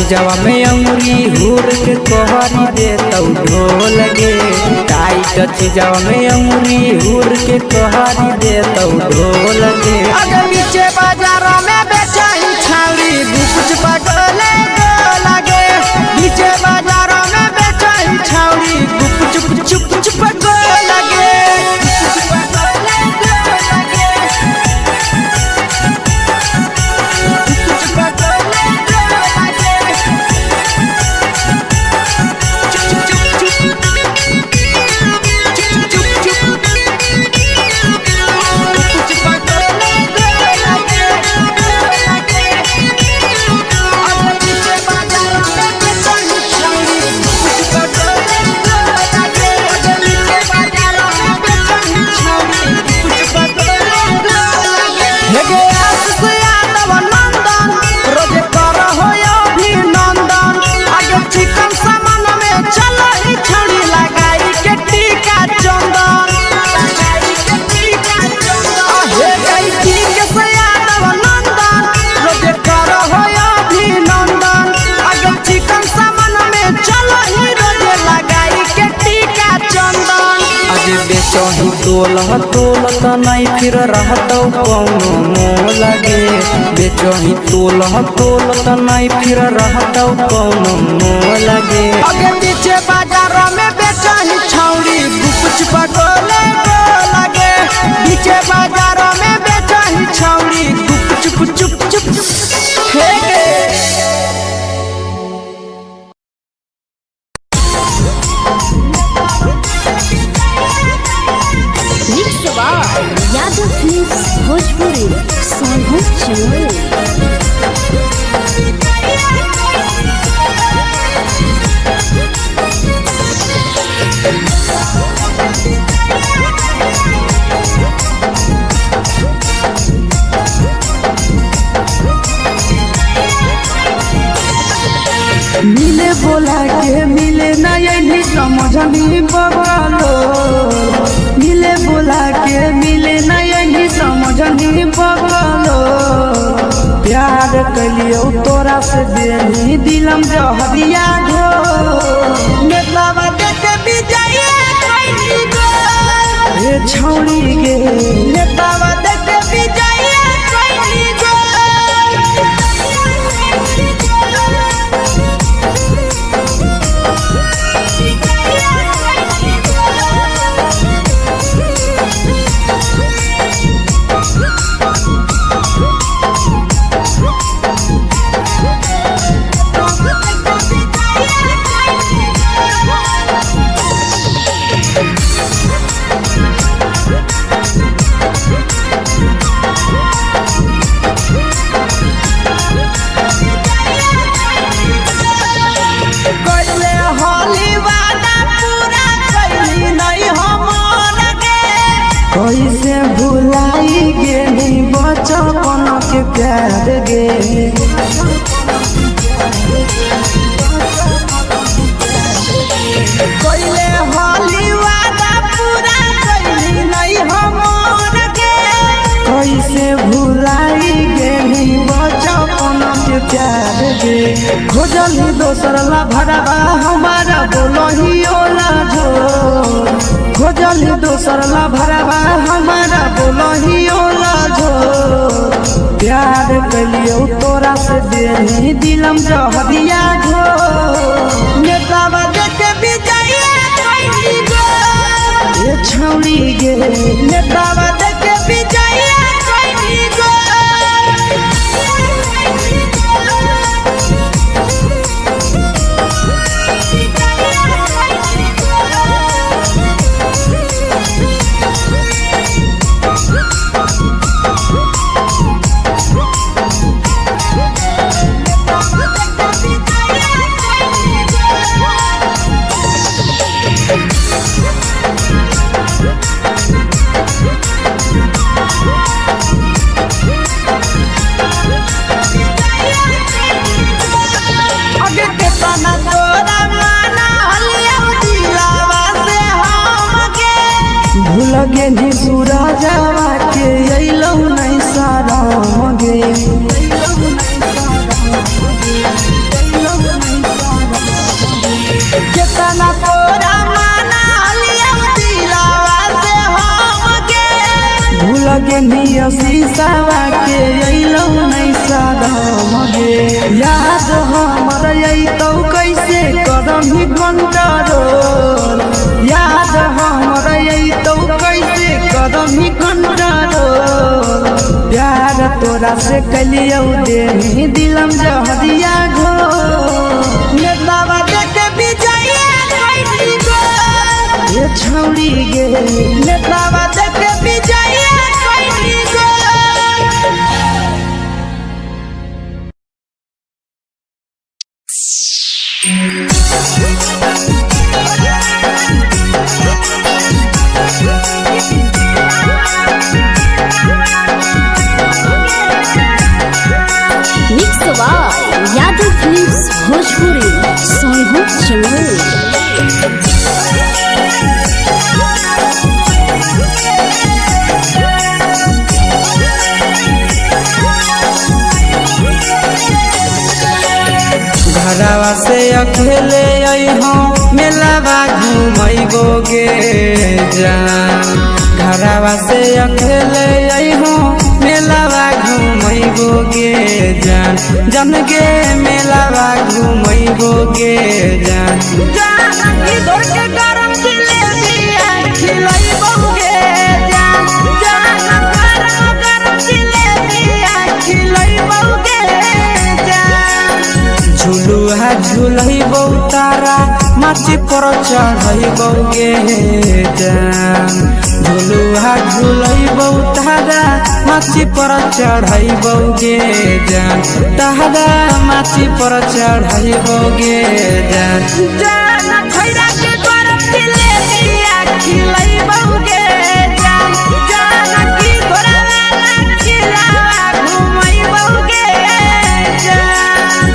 जवा में अंगुरी हुर के तोहरी दे तौ ढोल गे टाइट जवा में अंगुरी हुर के तोहरी दे तौ ढोल गे अगर पीछे बाजारों में बेचही छौड़ी गुपचुप गोले गो लगे पीछे बाजारों में बेचही छौड़ी गुपचुप चुप चुप गो लगे बेचही तोलत नहीं फिर रहतौ कौनो मोह लगे बेचही तोलत नहीं फिर रहतौ कौनो मोह लगे अगे पीछे बाजारों में बेचही छौड़ी गुपच पटोले लगे पीछे बाजारों में बेचही छौड़ी गुपचुप चुप चुप यादव फिल्म्स भोजपुरी सोनू चमोली। मिले बोला के मिले ना यही समझनी बगलो मिले बोला के मिले ना यही समझनी बगलो प्यार कलियो तोरा से बेनी दिलम जहरिया घो नेतावा देखे विजय कैली गो ए छौड़ी गे नेतावा देखे विजय कैली गो कैसे भुलाई गेली बचपन के प्यार गे कैले होली वादा पूरा कैली नहीं हमर गे कैसे भुलाई गेली बचपन के प्यार गे खोजली दोसर ला भरवा हमारा बोलही ओला झो खोजली दोसर ला भरवा हमारा बोलही ओला झो प्यार कलियो तोरा से देनी दिलम जहरिया घो नेतावा देखे विजय कैली गो ए छौड़ी गे नेतावा देखे विजय कैली गो लगे नी सूरजवा के अइलौ नहीं सारा मगे केतना तोरा माना लिया दिलावा से हमके भूल गे नी शीशावा के अइलौ नहीं सारा मगे याद हमर अइतौ कैसे करमी कंट्रोल याद हमर अइतौ कैसे करमी कंट्रोल प्यार तोरा से कलियो देनी दिलम जहरिया घो नेतावा देखे विजय कैली गो ए छौड़ी गे नेतावा देखे विजय कैली गो यादव फिल्म्स भोजपुरी सोनू चमोली। घरवा से अकेले अइहो मेलावा घुमैबो गे जान अकेले अइहो मेलावा घुमैबो गे जान जन गे मेलावा घुमैबो गे जान जानकी दौड़ के गरम जिलेबिया खिलैबो गे जान गरम जिलेबिया खिलैबो गे जान झुलुहा झुलैबो तारा माची पर चढ़ैबो गे जान झुलुहा झुलैबो तारा माची पर चढ़ैबो गे जान तारा माची पर चढ़ैबो गे जान जान खैरा के गरम जिलेबिया खिलैबो गे जान जानकी दौड़ खिलावा घुमैबो गे जान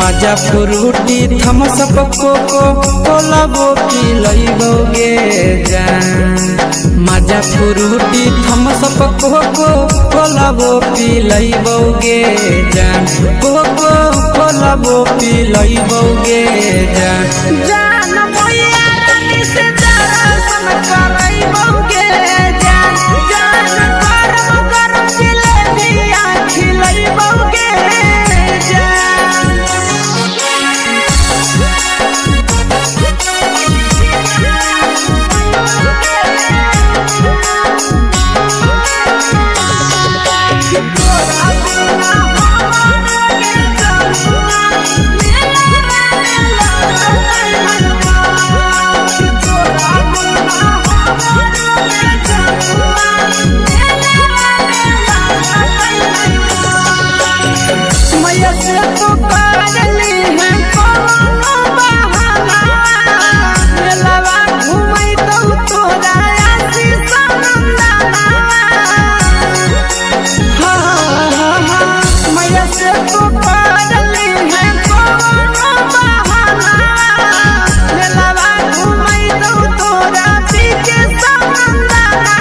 मजा फ्रूटी थम्स अप कोको कोला वो पिलैबो गे जान मजा फ्रूटी थम्स अप कोको कोला वो पिलैबो गे जान कोको कोला वो पिलैबो गे जान जान मोया रानी से दर्शन करैबो गे जान गरम गरम जिलेबिया खिलैबो गे जान मैया से तो पागली है कोनो बहाना मेलावा घुमै तो तोरा आसी सनंदना मैया से तो पागली है कोनो बहाना मेलावा घुमै तो तोरा पीछे सनंदना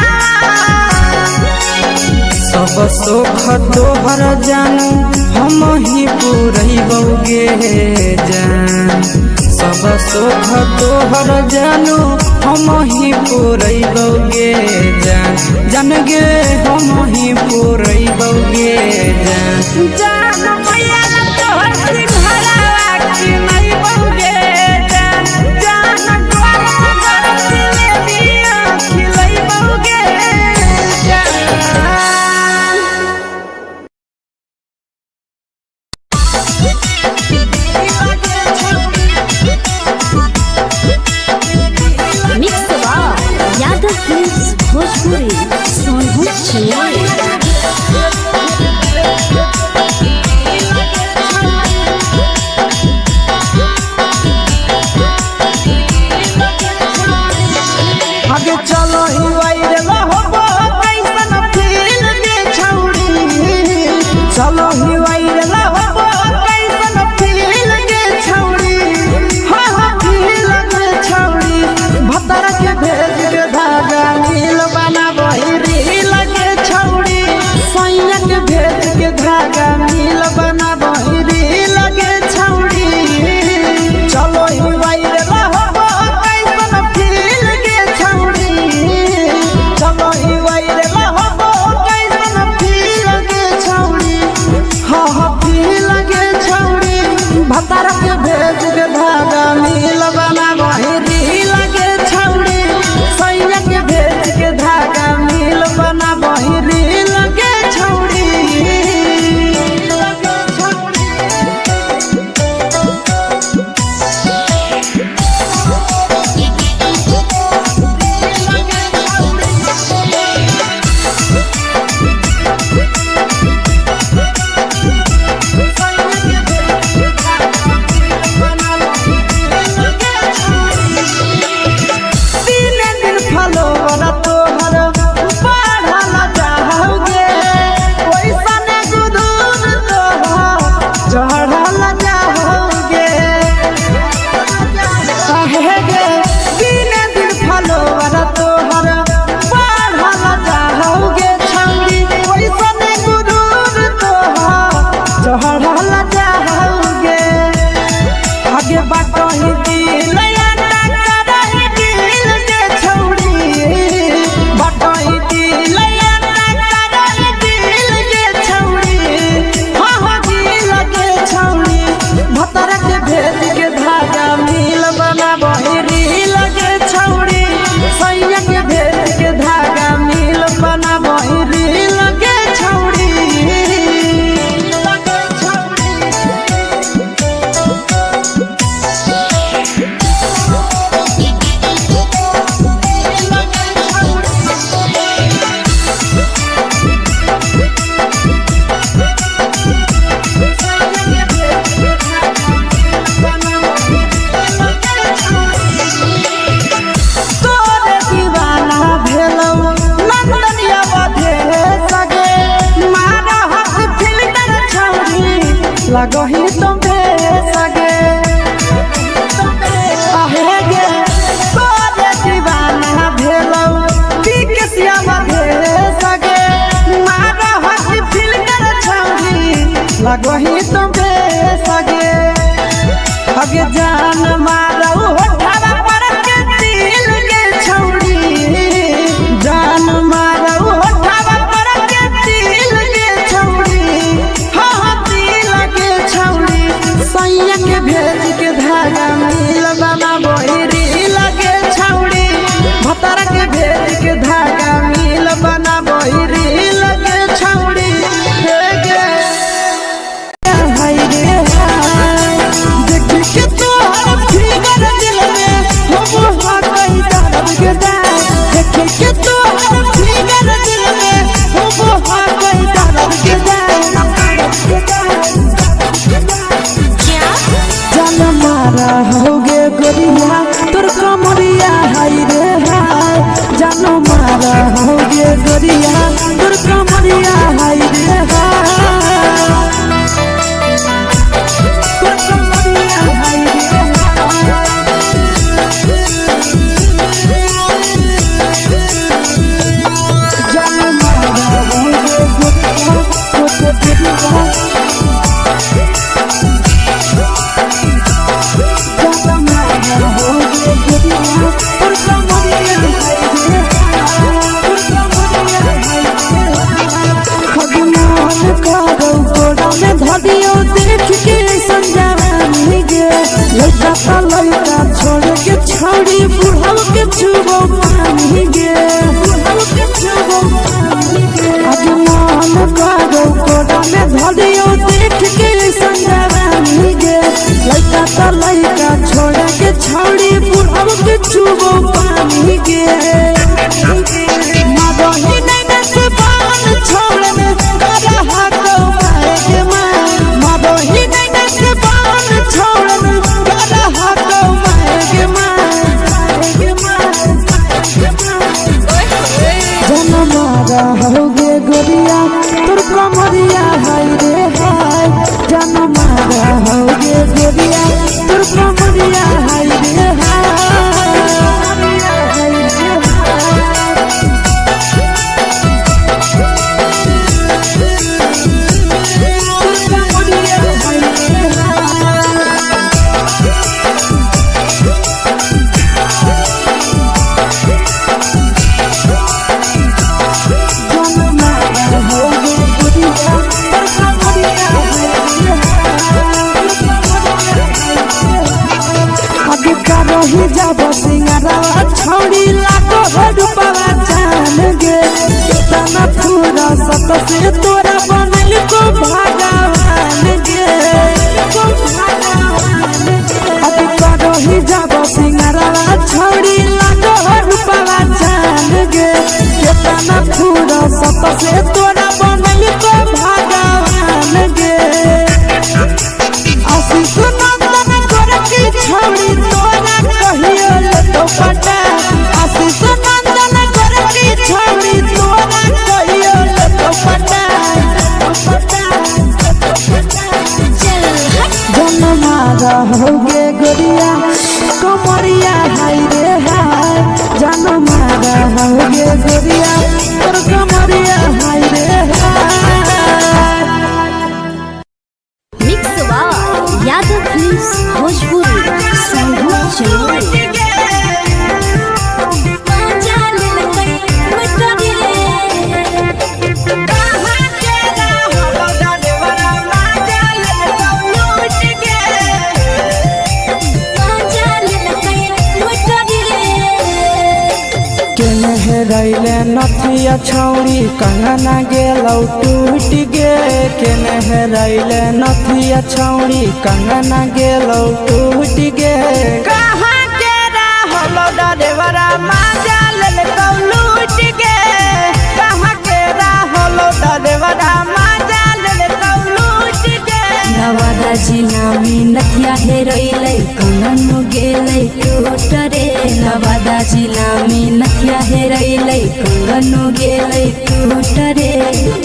सब सुख तोहर जानू हम ही पुरैबो गे जान सब सुख तोहर जानू हम ही पुरैबो गे जान जन गे हम ही पुरैबो गे जान जान मैया तोहर सिंघरावा खिलैबो गे जान गरम गरम जिलेबिया खिलैबो गे जान मिक्स यादव फिल्म्स भोजपुरी सोनभद्र आगे चलो ही वायरल होबो कैसन फील के छौड़ी चलो ही वायरल होबो कैसन फील के छौड़ी हाँ हाँ फील के छौड़ी भतर के भेज के धागा नील बना बहिरी लगे छौड़ी सैया के भेज के धागा नील बना बहिरी लगे छौड़ी चलो ही वायरल होबो कैसन फील के छौड़ी चलो ही वायरल होबो कैसन फील के छौड़ी हाँ हाँ फील के छौड़ी भतर के भेज के धागा नील बना बहिरी लगे छौड़ी सैया के भेज के धागा नील बना बहिरी लगे छौड़ी लगही तुम सगे आहे गे तोरे दीवाना भेलौ बिकसिया भेल सगे मारा हसी फिल्टर छौरी लगही तुम सगे अगे जान मारौ होठवा पर के दिल के छौरी जान मारौ होठवा पर के दिल के छौरी हाँ दिल के छौरी सैया के भेज के धागा मिल बना बहिरी लगे छौरी भतर के भेज के धागा मिल बना बहिरी लगे छौरी हे गे हाय रे हाय देख के तोहर फिगर दिल में हो गई दर्द के दाग देख के तोहर फिगर दिल में हो गई दर्द के जान मारा होगे गोरिया तोर कमरिया हाय रे हाय जान मारा होगे गोरिया तोर कमरिया हाय रे हाय तोर कमरिया हाय रे जान मारा होगे गोरिया तोर कमरिया धदियो देख के संजानी गे लड़का का लड़का छोड़ के छौड़ी बुढ़ाव के छुबो पानी गे बुढ़ाव के छुबो पानी गे अजमान कागो कोड़ा में धदियो देख के संजानी गे लड़का का लड़का छोड़ के छौड़ी बुढ़ाव के छुबो पानी गे मादोही नहीं से बाल छोड़ में करा हाथों के मादोही नहीं से बाल छोड़ में करा हाथों के जन मारा होगे गोरिया तोर कमरिया हाय रे हाय जन मारा होगे गोरिया तोर कमरिया हाय रे हाय रही जब सिंगारा छौड़ी लाखो रुपया जान गे कितना पूरा सत से तोरा बनल को भगवान गे अभी रही जब सिंगारा छौड़ी लाखो रुपया जान गे कितना पूरा सत से तोरा बनल को भगवान गे आशीष नंदन गोरखी छौड़ी तोरा कहियो ले तो पटा आशीष नंदन गोरखी छौड़ी तोरा कहियो ले तो पटा जन मारा होगे गोरिया कमरिया हाय रे हाय जन मारा होगे गोरिया तोर कमरिया हाय रे हाय mix by Yadav films Bhojpuri संगीत चलो रैले नथिया छौड़ी कंगना गेलौ टूट गे केने रैले नथिया छौड़ी कंगना गेलौ टूट गे कहाँ के रहलो डरेवरा माजा लेलकौ लूट गे कहाँ के रहलो डरेवरा माजा लेलकौ लूट गे नवादा जिला में नथिया हेरैलै कंगन गेलै टूट रे नवादा जिला में नथिया हेरैलै कंगन गेलै टूट रे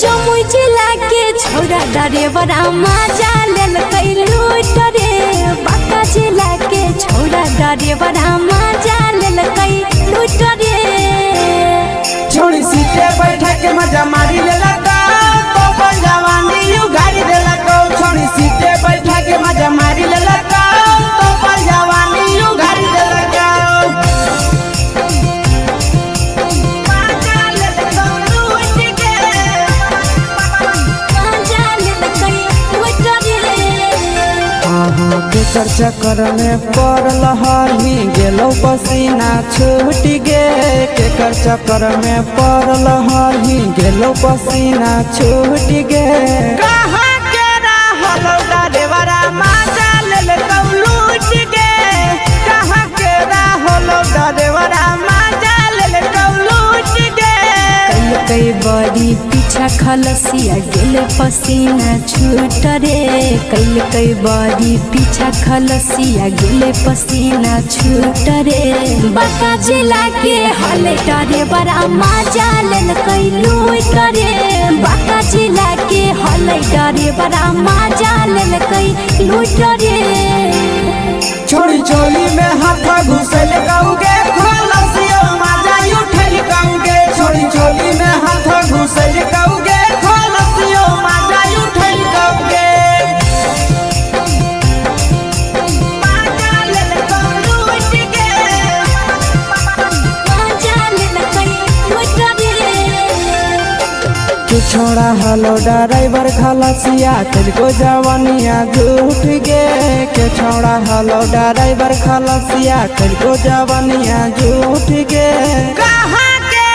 जमुई जिला के छोड़ा डरेवरा मजा लेल कैलू डरे बाका जिला के छोड़ा डरेवरा मजा लेल कैलू डरे छोड़ी सीटे बैठा के मजा मारी लेला तो अपन जवानी यू गाड़ी देला को छोड़ी सीटे बैठा के मजा मारी लेला तो अपन जवानी यू गाड़ी देला को के चक्कर में पड़ल हही गेलो पसीना छूट गे केकर चक्कर में पड़ल हही गेलो पसीना छूट गे कहाँ के रहल डरेवरा मजा लेल लूट गे कहाँ के रहल डरेवरा मजा लेल लूट गे कई बड़ी पीछा खलसिया गेल पसीना छूट रे कई बड़ी पीछा खलसिया गेल पसीना छूट रे बाका जिला के हले डरे बड़ा मजा लेल कैलू डरे बाका जिला के हले डरे बड़ा मजा लेल कैलू डरे छोड़ी चोली में हाथ घुसल गाऊंगे खलसिया मजा उठल गाऊंगे छोड़ी चोली में हाथ घुसल गाऊंगे खलसिया मजा उठल गाऊंगे मजा लेल कैलू डरे तू छोड़ा हलो ड्राइवर खलसिया तुझको जवानिया झूठ गे के छोड़ा हलो ड्राइवर खलसिया तुझको जवानिया झूठ गे कहाँ के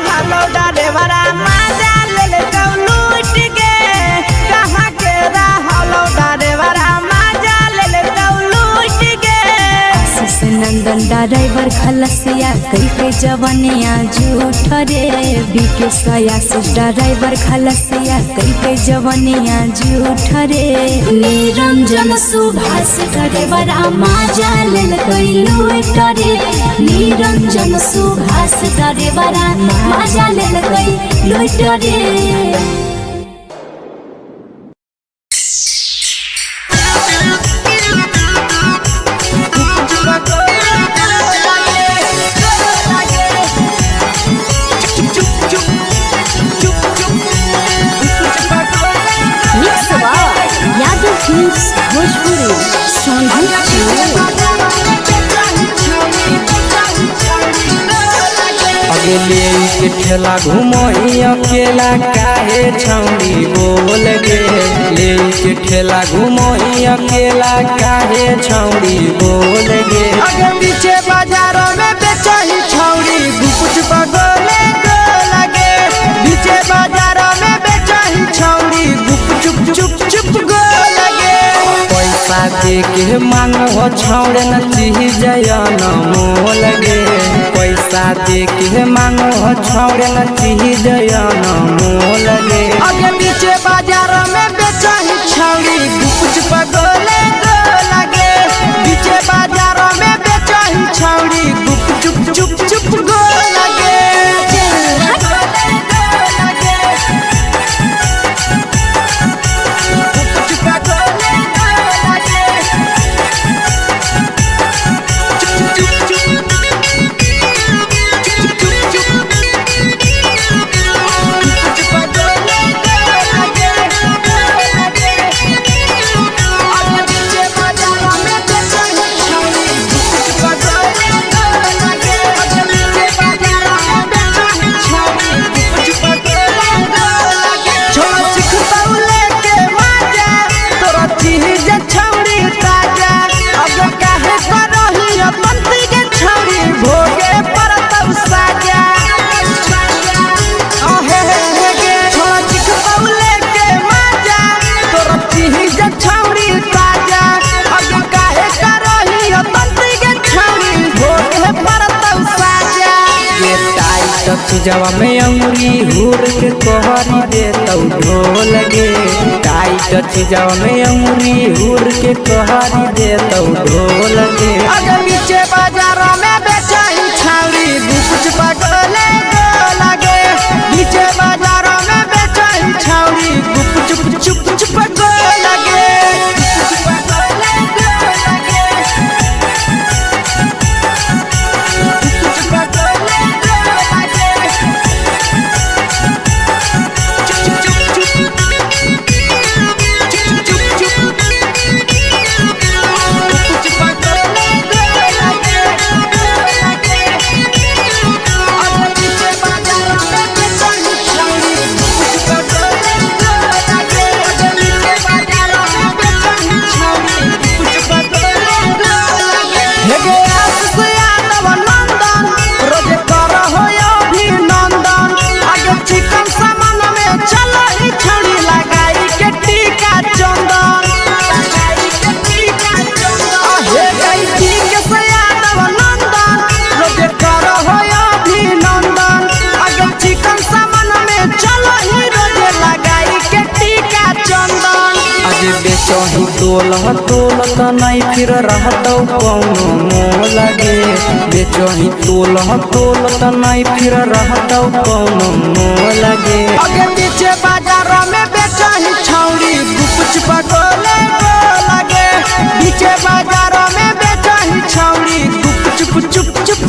हलो ड्राइवरा मजा ले लूट गे कहाँ के हलो ड्राइवरा मजा ले लूट गे नंदन ड्राइवर खलसिया कई के जवानिया झूठ रे बीके सयासिस ड्राइवर खलसिया कई के जवानिया झूठ रे निरंजन सुभाष ड्राइवरा मजा लेल कैलू डरे निरंजन सुभाष ड्राइवरा मजा लेल कैलू डरे अगले के ठेला घुमोई अकेला काहे छौड़ी बोल गे ले के ठेला घुमोई अकेला काहे छौड़ी बोल गे अगे पीछे बाजारों में बेचही छौड़ी कुछ बगले गो लगे पीछे बाजारों में बेचही छौड़ी चुप चुप चुप गो लगे पैसा दे के मांगो छौड़े न चीज न मोल गे पैसा दे के मांगो छौड़े न चीज न मोल गे अगे पीछे बाजार में बेचही छौड़ी कुछ पगले गो लगे पीछे बाजार में बेचही छौड़ी चुप चुप चुप गो लगे जवा में अंगुरी हुर के कोहरी दे तो ढोल गे टाइट जवा में अंगुरी हुर के कोहरी दे तो ढोल गे अगर नीचे बाजार में बेचही छावड़ी कुछ पगले गो लगे नीचे बाजार में बेचही छावड़ी चुप चुप चुप आज बेचही तोलत नहीं फिर रहतौ कौनो मोह लगे बेचही तोलत नहीं फिर रहतौ कौनो मोह लगे अगे पीछे बाजार में बेचही छौरी गुपचुप गोले लगे पीछे बाजार में बेचही छौरी गुपचुप चुप चुप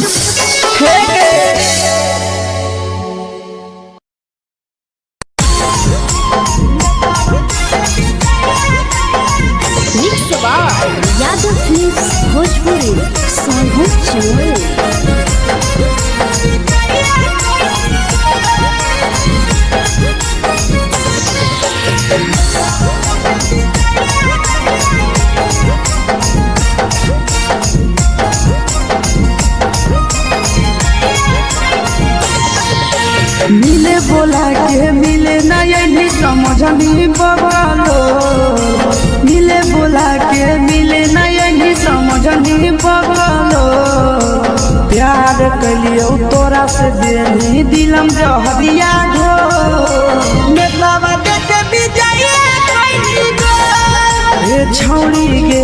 हे यादव फिल्म्स भोजपुरी सोनू चमोली। मिले बोला के मिले नहीं समझनी बगलो मिले बोला के मिले नहीं समझनी बगलो प्यार कलियो तोरा से देनी दिलम जहरिया ढो नेतावा देते बिजाइए कोई गो ए छौरी गे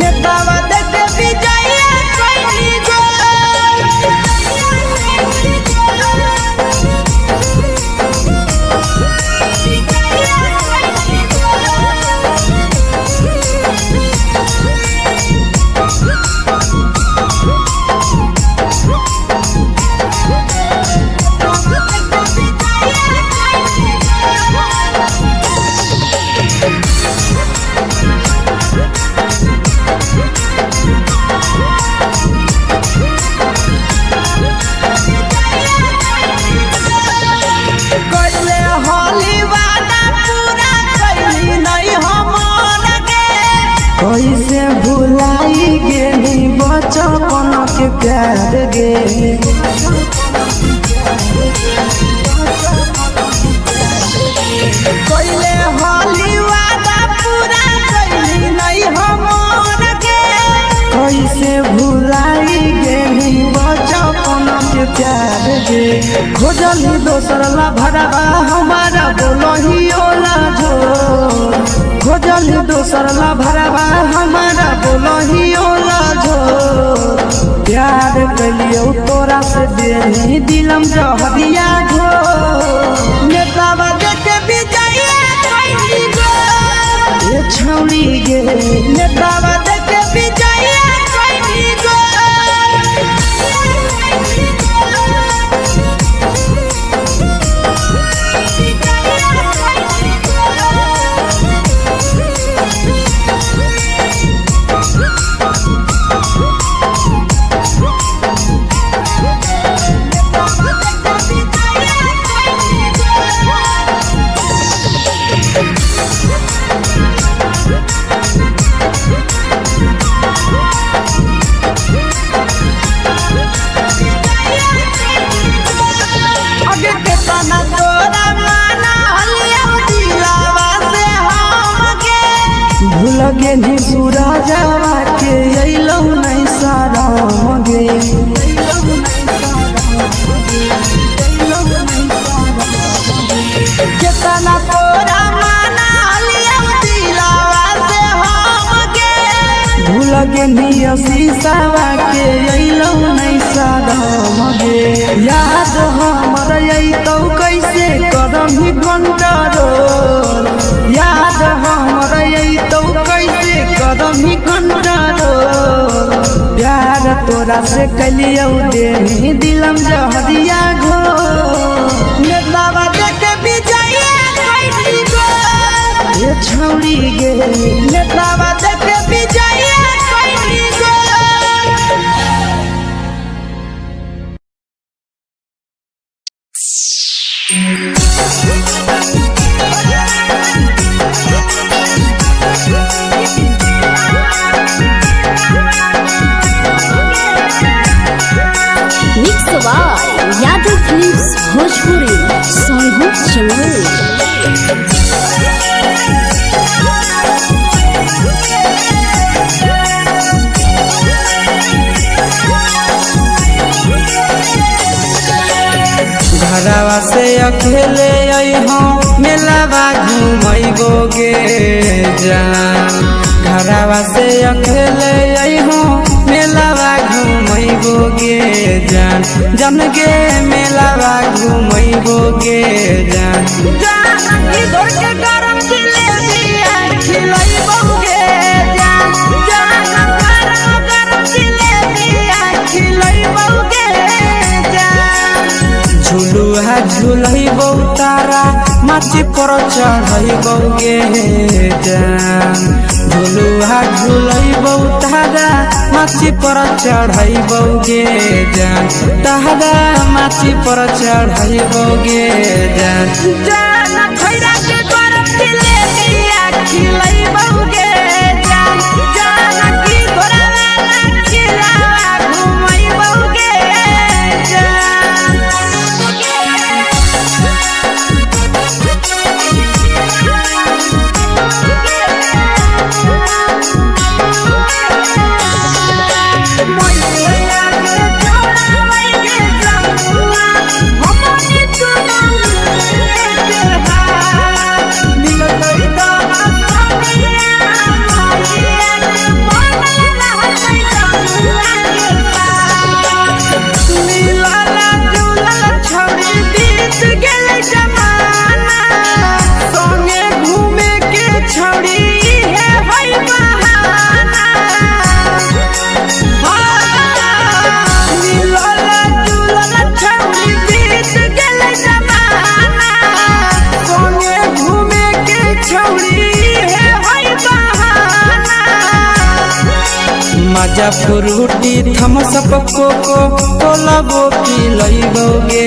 नेतावा देते बिजाइए कोई गो कैसे भुलाई गेली बचपन के प्यार गे कैले हाली वादा पूरा कैली नहीं हमर के कैसे भुलाई गेली बचपन के प्यार गे खोजली दोसर ला भरवा हमारा बोलही ओला जो खोजली दोसर ला भरवा हमारा बोलही ओला झो प्यार कलियो तोरा से देनी दिलम जहरिया झो नेतावा देखे बिजाइए कोई गो ए छौरी गे नेतावा देखे बिजाइए कोई गो लगे नी पूरा जावा के अइलौ नहीं सारा मगे केतना तोरा माना लिया दिलावा से हम के भूल गे नी शीशावा के अइलौ नहीं सारा मगे याद हमर अइतौ कैसे करम ही घंटारो याद हमर अइतौ कैसे कदम ही कंटारो प्यार तोरा से कलियो देनी दिलम जहरिया घो नेतावा देखे बिजाइए कोई गो ए छौरी गे नेतावा देखे बिजाइए कोई गो यादव फिल्म्स भोजपुरी सोनू चमोली। घरवा से अकेले आई हूँ मेलावा घूमैबोगे जान घरवा से अकेले अइहो मेलावा घूमैबोगे जान जन गे मेलावा घूमैबोगे जान इधर के गरम जिलेबिया खिलैबोगे जान गरम जिलेबिया खिलैबोगे जान झुलुहा झुलैबौ तारा माची पर चढ़ैबोगे जान झुलुहा झुलैबौ तारा माची पर चढ़ैबोगे जान तारा माची पर चढ़ैबोगे जान खैरा के गरम जिलेबिया खिलैबोगे जान की घोड़ावाला खिलावा घुमैबोगे जान मजा फ्रूटी थमसप कोको कोलाबो पिलैबोगे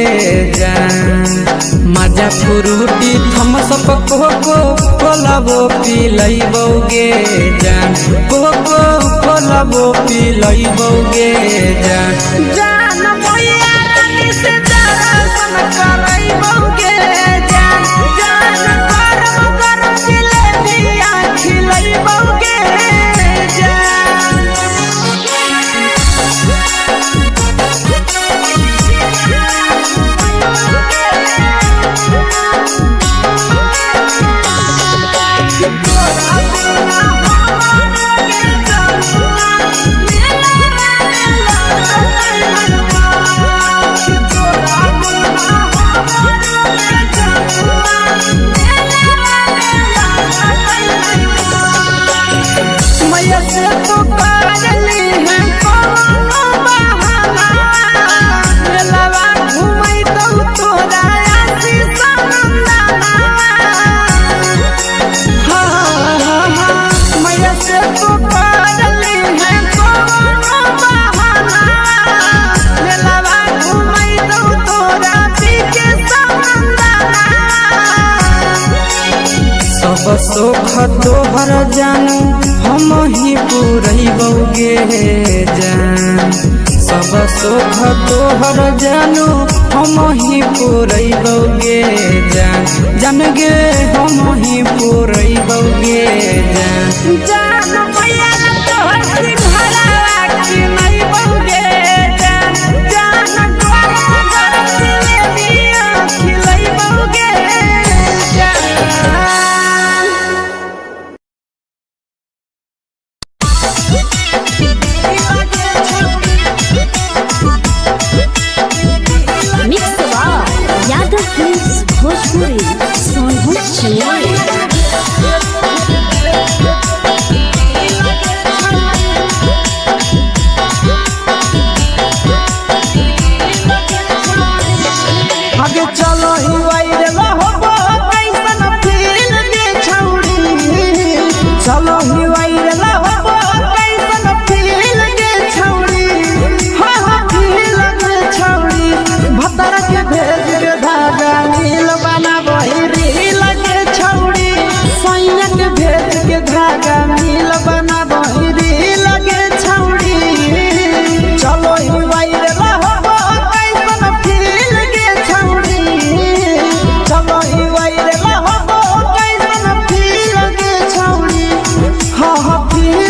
जान मजा फ्रूटी थमसप कोको कोलाबो पिलैबोगे जान कोको कोलाबो पिलैबोगे जान मैया रानी से दर्शन करैबोगे जान गरम जिलेबिया खिलैबोगे मैया से तो पागली है कोनो बहाना मेलावा घूमै तो तोरा आशीष नंदना मैया से तो पागली है कोनो बहाना मेलावा घूमै तो तोरा पीछे नंदना सब सुख तोहर जानू हम ही पुरैबोगे जान सब सुख तोहर जानू हम ही पुरैबोगे जान गे हम ही पुरैबोगे जान मैया तोहर सिंघाड़ा खिलैबोगे जान गरम जिलेबिया खिलैबोगे मिक्स यादव फिल्म्स भोजपुरी सोनू चिन्मय आगे चलो ही वायरल होबो कैसन फील दे छौड़ी चलो ही वायरल होबो कैसन फील दे छौड़ी फील दे छौड़ी भतर के भेज के धागा नील बनाबो रील के छौड़ी सैया के भेज के धागा नील बनाबो रील के छौड़ी चलो ही वायरल होबो कैसन फील दे छौड़ी चलो ही वायरल होबो कैसन फील दे छौड़ी फील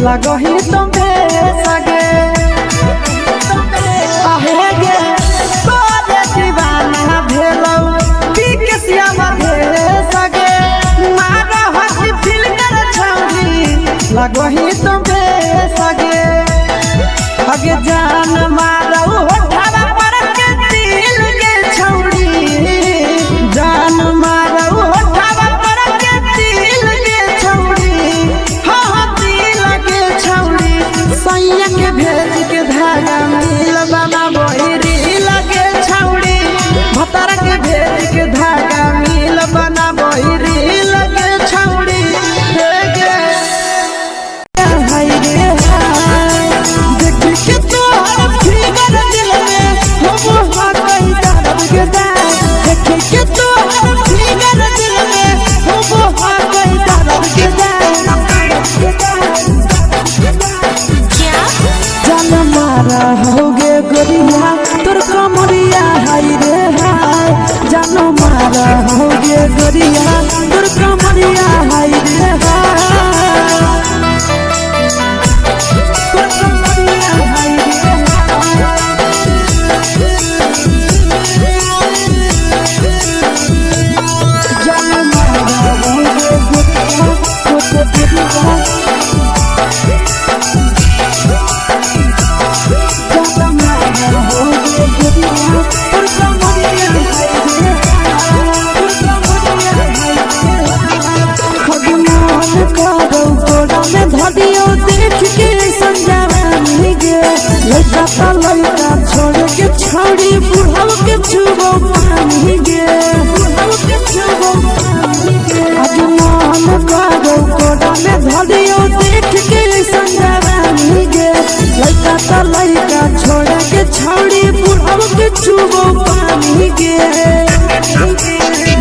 लगही तुम्हे सगे आहे गे तोरे दीवाना भेलौ पीके श्यामा भे सगे मारा हसी फिल कर छौरी लगही तुम्हे सगे अगे जान मारौ होठवा पर के दिल के छौरी जान मारौ होठवा पर के दिल के छौरी हाँ दिल के छौरी सैया के भेज के धागा मिल बना बहिरी लगे छौरी भतर के भेज के धागा मिल बना बहिरी लगे छौरी हे गे हाय रे हाय देख के तोहर फिगर दिल में हम हा कहीं दर्द के दाग देख के तोहर फिगर दिल में हम हा कहीं दर्द के दाग जान मारा होगे गोरिया तोर कमरिया हाय रे हाय जान मारा होगे गोरिया तोर कमरिया हाय रे हाय तोर कमरिया हाय रे हाय जान मारा होगे गोरिया तोर कमरिया धदियो देख के संजावानी गे लड़का ता लड़का छोड़ के छोड़ी बुढ़ाव के छुबो पानी गे बुढ़ाव के छुबो पानी गे आज मन करो कोड़ा में धदियो देख के संजावानी गे लड़का ता लड़का छोड़ के छोड़ी बुढ़ाव के छुबो पानी गे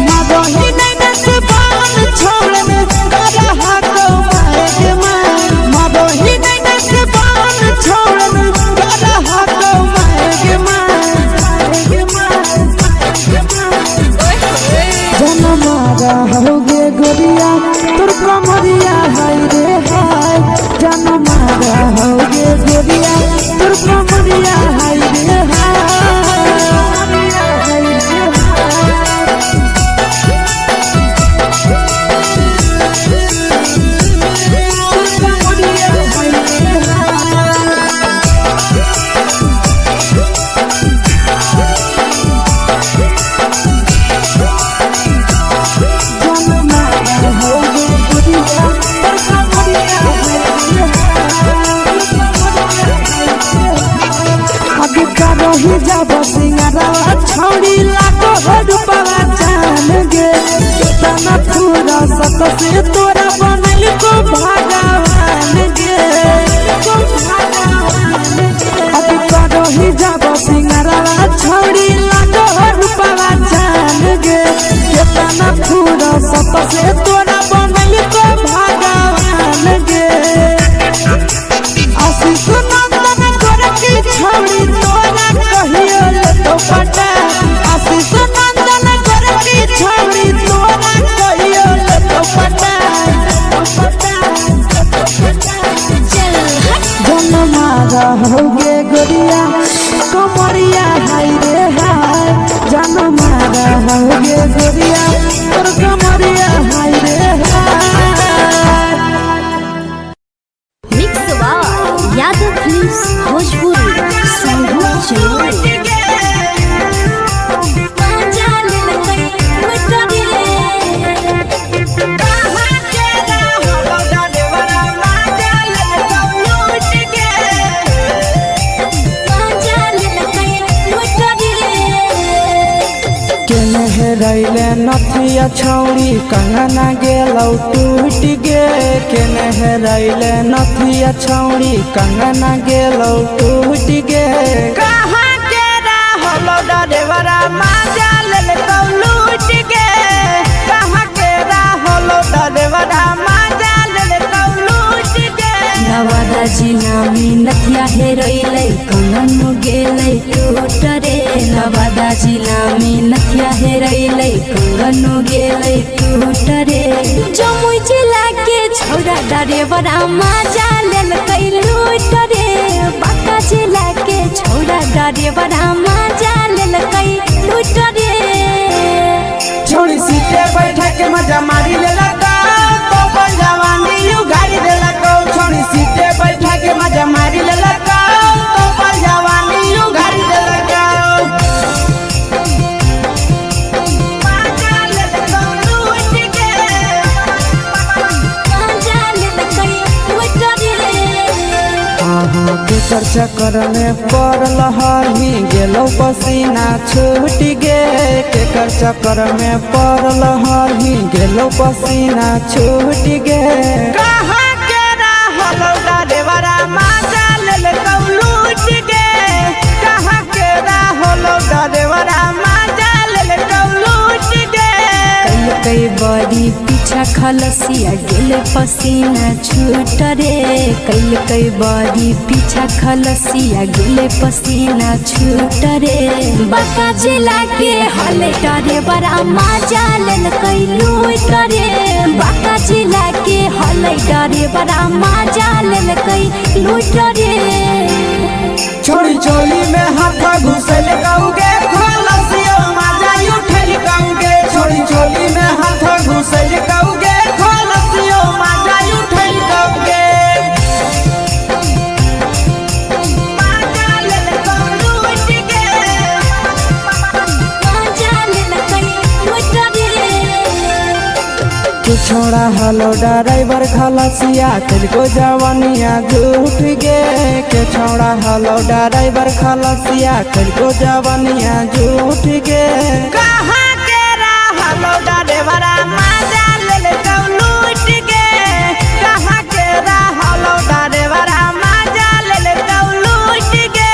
मगही नहीं से बान छोड़ में करा हाथों होगे गोरिया तोर कमरिया हाय रे हाय जान मारा होगे गोरिया तोर कमरिया हाय रे रही जब सिंगारा छौड़ी लाखो रुपवा जान गे कितना पूरा सत से तोरा बनल को भगवान गे अभी रही जब सिंगारा छौड़ी लाखो रुपवा जान गे कितना पूरा सत से तोरा बनल को भगवान गे आशीष नंदन गोरखी छौड़ी तोरा कहियो तो पटा आशीष नंदन गोरखी छौड़ी तोरा कहियो तो पटा जन मारा होगे गोरिया कमरिया हाय रे हाय जन मारा होगे गोरिया तोर कमरिया हाय रे हाय मिक्स यादव फिल्म्स भोजपुरी संगीत चलो रैले नथिया छौड़ी कंगना गेलौ टूट गे केने रैले नथिया छौड़ी कंगना गेलौ टूट गे कहाँ के रहलो डरेवरा माजा लेलकौ लूट गे कहाँ के रहलो डरेवरा माजा लेलकौ लूट गे नवादा जिला में नथिया हेरैलै कंगन गेलै टूट रे नवादा जिला में नथिया हेरैलै कंगन गेलै टूट रे जमुई जिला के छौरा ड्राइवर मजा लेल लूट रे बाका जिला के छौरा ड्राइवर मजा लेल लूट रे छोड़ी सीटे बैठा के मजा मारी लेला तो पल जवानी उगाड़ी देला को छोड़ी सीटे बैठा के मजा मारी लेला तो पल जवानी उगाड़ी देला केकर चक्कर में पड़ल हही गेलो पसीना छूट गे केकर चक्कर में पड़ल हही गेलो पसीना छूट गे कहाँ के रहलो ड्राइवरा मजा लेल लूट गे कहाँ के रहलो ड्राइवरा मजा लेल लूट गे कई बड़ी पीछा खलसिया गेले पसीना छूट रे कई बड़ी पीछा खलसिया गेले पसीना छूट रे बाका जिला के हले डरे बड़ा मजा लेल लूट रे बाका जिला के हले डरे बड़ा मजा लेल लूट रे छोड़ी चोली में हाथ घुसल गाऊंगे खलसिया मजा उठल गाऊंगे छोड़ी चोली में हाथ घुसल गाऊंगे खलसिया मजा उठल गाऊंगे छोड़ा हलो ड्राइवर खलसिया तुझको जवानिया झूठ गे के छोड़ा हलो ड्राइवर खलसिया तुझको जवानिया झूठ गे कहाँ के हलो ड्राइवर मजा ले लूट गे कहाँ के हलो ड्राइवर मजा ले लूट गे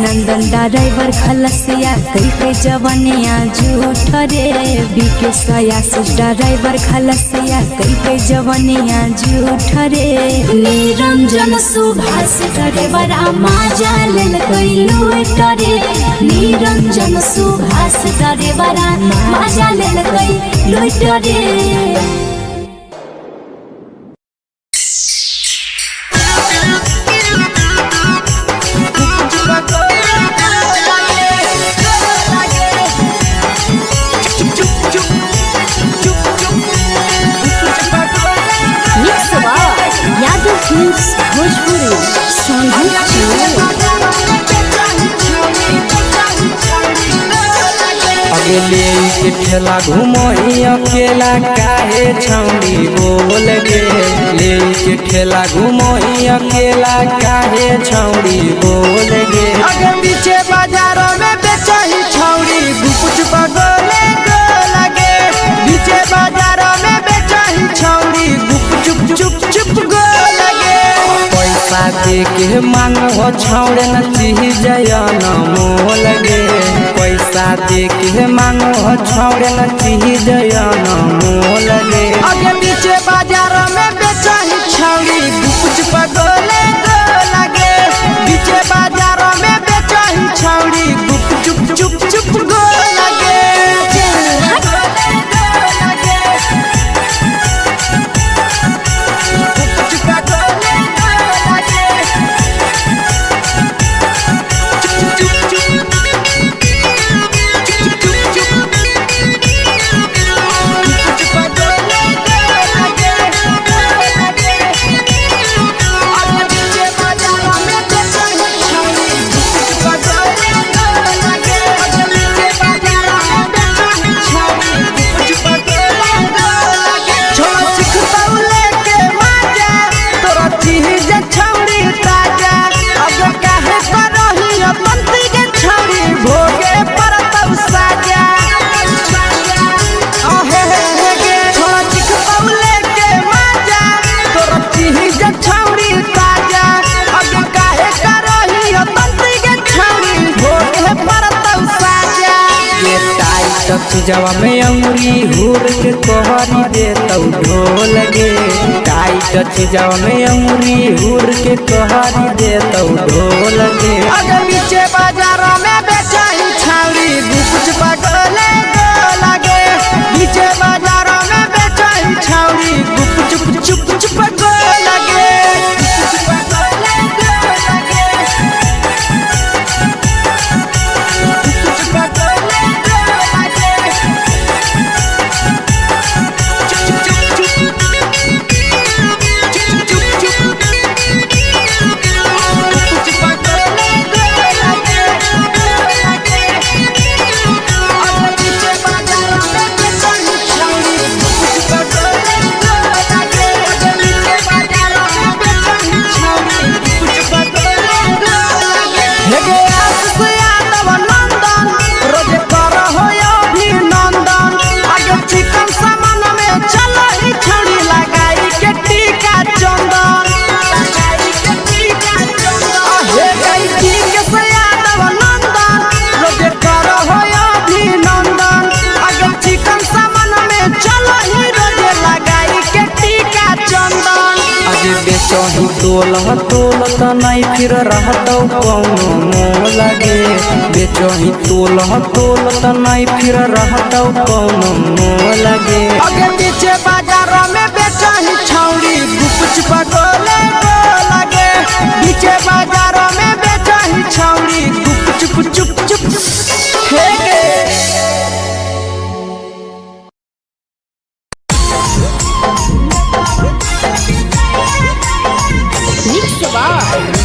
नंदन ड्राइवर खलसिया कई जवानिया झूठ रे बीके सयासिस ड्राइवर खलसिया कई जवानिया झूठ रे निरंजन सुभाष ड्राइवर मजा लेल लूट रे निरंजन सुभाष ड्राइवर मजा लेल लूट रे अगले के ठेला घुमोई अकेला काहे छौड़ी बोल गे ले के ठेला घुमोई अकेला काहे छौड़ी बोल गे अगे पीछे बाजारों में बेचही छौड़ी गुपुच बगले गो लगे पीछे बाजारों में बेचही छौड़ी गुप चुप चुप गो लगे पैसा दे के मांग हो छौड़े न चीज न मोल गे पैसा दे के मांग हो छौड़े न चीज न मोल गे अगे पीछे बाजार में बेचही छौड़ी गुपुच बगले गो लगे पीछे बाजार में बेचही छौड़ी गुप चुप गो लगे चीजवा में अंगुरी हुर के कहरी दे तौ ढोल गे टाइट चीजवा में अंगुरी हुर के कहरी दे तौ ढोल गे अगर पीछे बाजार में बेचही छौड़ी गुपुच बगले गो लगे पीछे बाजार में बेचही छौड़ी गुप चुप तोलह तोलत नहीं फिर रहतौ कौनो मोह लगे बेचही तोलह तोलत नहीं फिर रहतौ कौनो मोह लगे अगे पीछे बाजार में बेचही छौड़ी गुपचुप गोले लगे पीछे बाजार में बेचही छौड़ी गुपचुप चुप चुप फेंके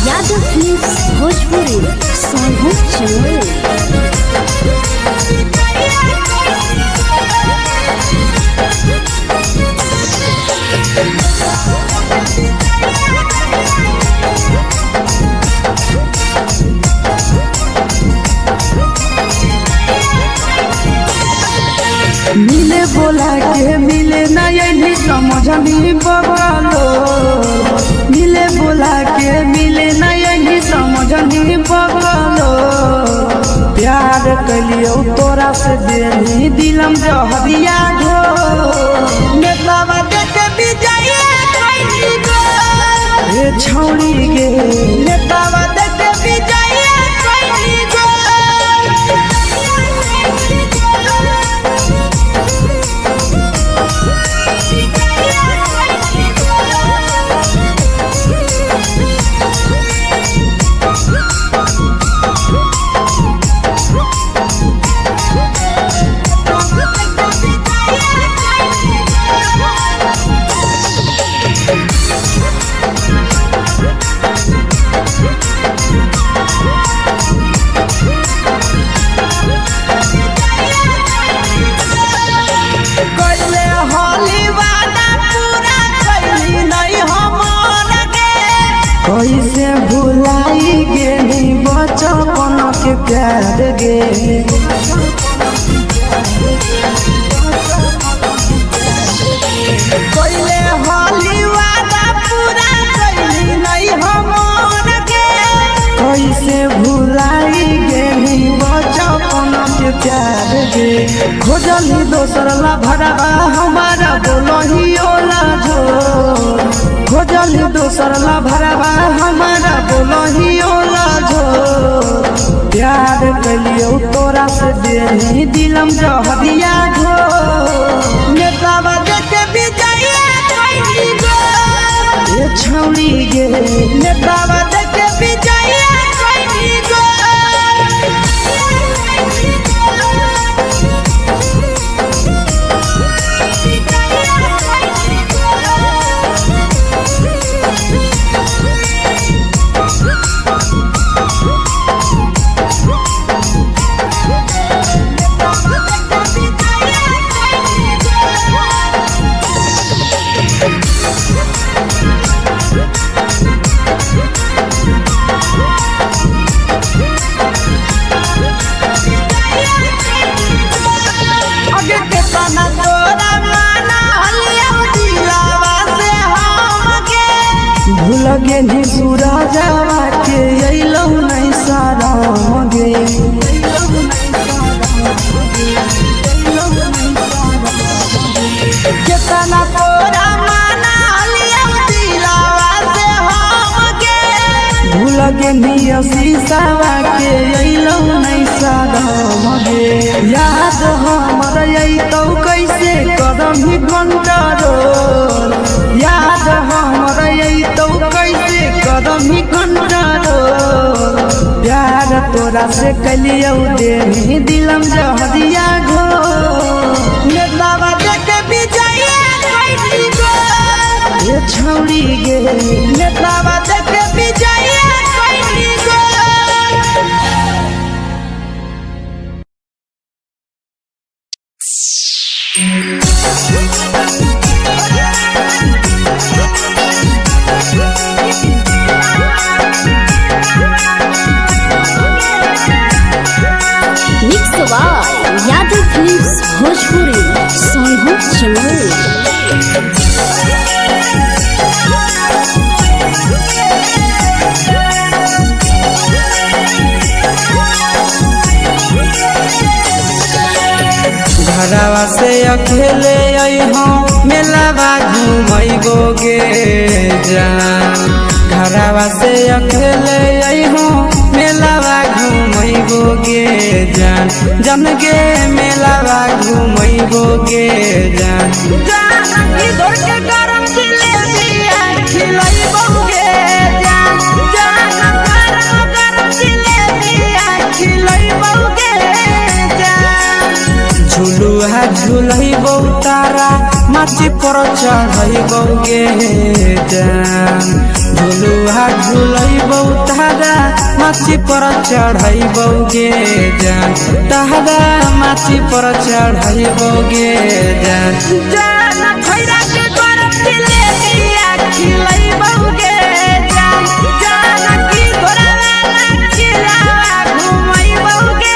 यादव फिल्म्स भोजपुरी सोनू चमोली। मिले बोला के मिले नहीं समझनी बगलो मिले बोला के मिले नहीं समझनी बगलो प्यार कलियो तोरा से देनी दिलम जहरिया घो नेतावा देख विजय खैनी गो ए छौड़ी गे नेतावा देख विजय खैनी गो कैसे भुलाई गेली बचपन के प्यार गे कैले होली वादा पूरा कैली नहीं हमर गे कैसे भुलाई गेली बचपन के प्यार गे खोजली दोसर ला भरवा हमारा बोलही ओला झोर खोजली दोसर ला भरवा हमारा बोलही ओला झोर प्यार कलियो तोरा से देनी दिलम जहरिया घो नेतावा देख विजय खैनी गो ए छौड़ी गे नेतावा देख विजय खैनी गो लगे नी सूरजवा के अइलौ नहीं सारा गे केतना तोरा माना लिया दिलावा से हम गे भूल गे नी शीशावा के अइलौ नहीं सारा गे याद हमर अइतौ कैसे कदम ही कंट्रोल याद हमर अइतौ कैसे कदम ही कंट्रोल प्यार तोरा से कलियौ देनी दिलम जहरिया घो नेतावा देख विजय खैनी गो ए छौड़ी गे नेतावा देख विजय खैनी गो यादव फिल्म्स भोजपुरी सोनू चमोली। घरवा से अकेले अइहो मेलावा घूमैबो गे जान घरवा से अकेले अइहो मेलावा घूमैबो गे जान जन गे मेलावा घूमैबो गे जान जानकी दौड़ के गरम जिलेबिया खिलैबो गे जान गरम जिलेबिया खिलैबो गे जान झुलुहा झुलैबो तारा माची पर चढ़ैबो गे जान झुलुहा झुलैबो तारा माची पर चढ़ैबो गे जान तारा माची पर चढ़ैबो गे जान जान खैरा के गरम जिलेबिया खिलैबो गे जान जानकी घोड़ावाला खिलावा घुमैबो गे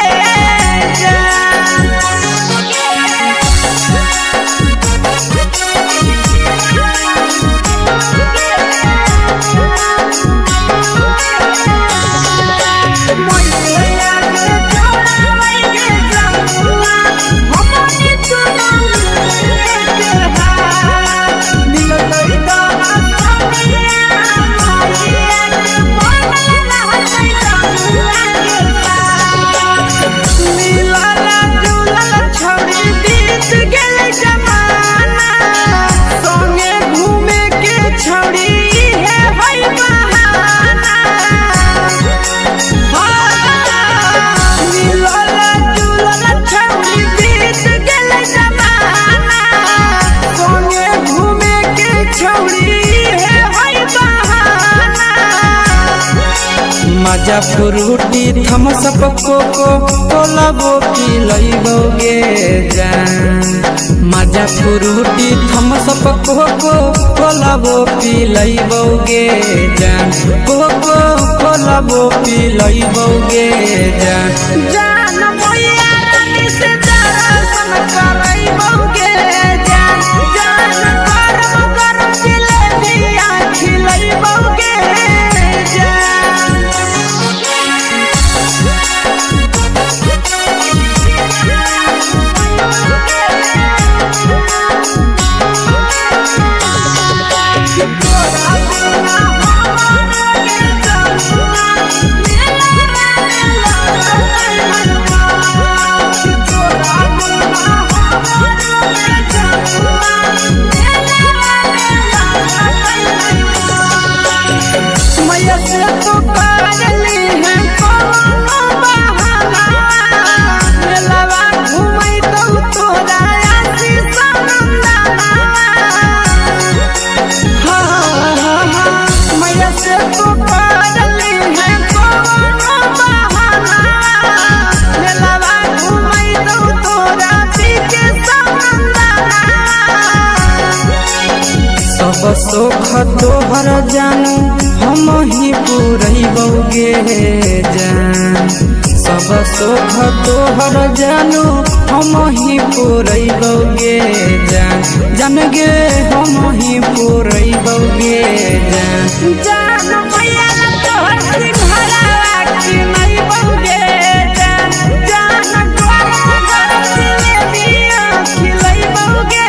मजा फ्रूटी थम्स अप कोको कोलाबो पिलैबो गे जान मजा फ्रूटी थम्स अप कोको कोलाबो पिलैबो गे जान कोको कोलाबो पिलैबो गे जान जान मैया रानी से दर्शन करैबो गे जान गरम गरम जिलेबिया खिलैबो गे मैया से तो करली है कोनो बहाना मेलावा घुमै तो तोरा आसी सनंदना मैया से तो करली है कोनो बहाना मेलावा घुमै तो तोरा पीके सनंदना सब सुख तोहर जानू हम ही पुरैबो गे जान सब सुख तोहर जानू हम ही पुरैबो गे जान जन गे हम ही पुरैबो गे जान जान मैया तोहर सिंघरावा खिलैबो गे जान गरम गरम जिलेबिया खिलैबो गे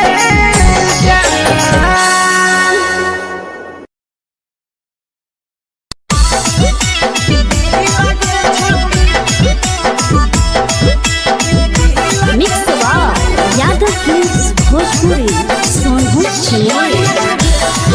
मिक्स यादव फिल्म्स भोजपुरी सोनू छिले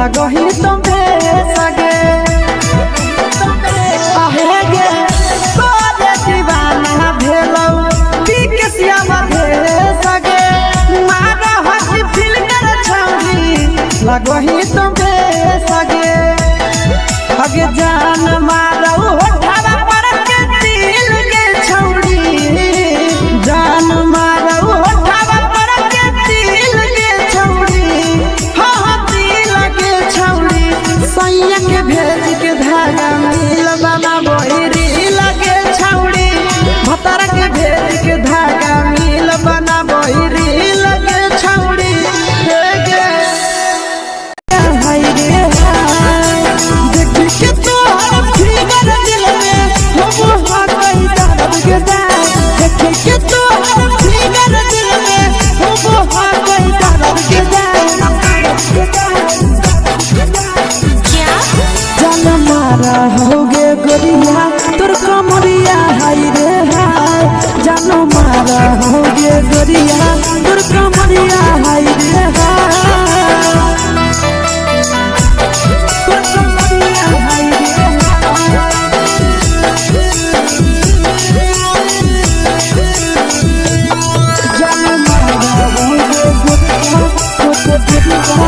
लगही तुम्हे सगे आहे गे तोरे दीवाना भेलौ बिकसिया बधे सगे मारा हसी फिल कर छौरी लगही तुम्हे सगे हगे जान मारौ होठवा पर के दिल के छौरी जान मारौ होठवा पर के दिल के छौरी हाँ दिल के छौरी सैया के भेज के धागा मिल बना बोहिरी लगे छौरी भतर के भेज के धागा मिल बना बोहिरी लगे छौरी हे गे हाय रे हाय देखी के तोहर फिगर दिल में हम हो गई दर्द के दाग देखी के तोहर फिगर दिल में हम हो गई दर्द के दाग जान मारा होगे गोरिया तोर कमरिया हाय रे हाय जान मारा होगे गोरिया तोर कमरिया हाय रे हाय तोर कमरिया हाय रे हाय जान मारा होगे गोरिया तोर कमरिया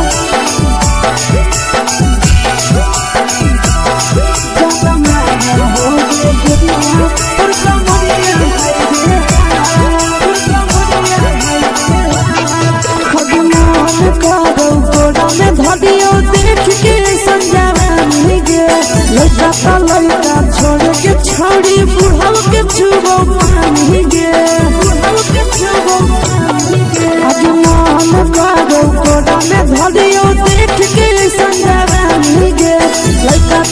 लड़का छोड़ के छोड़ी बुढ़ाव के छुबो पानी गे आज मन करो कोड़ा में धरियो देख के संजवानी गे लड़का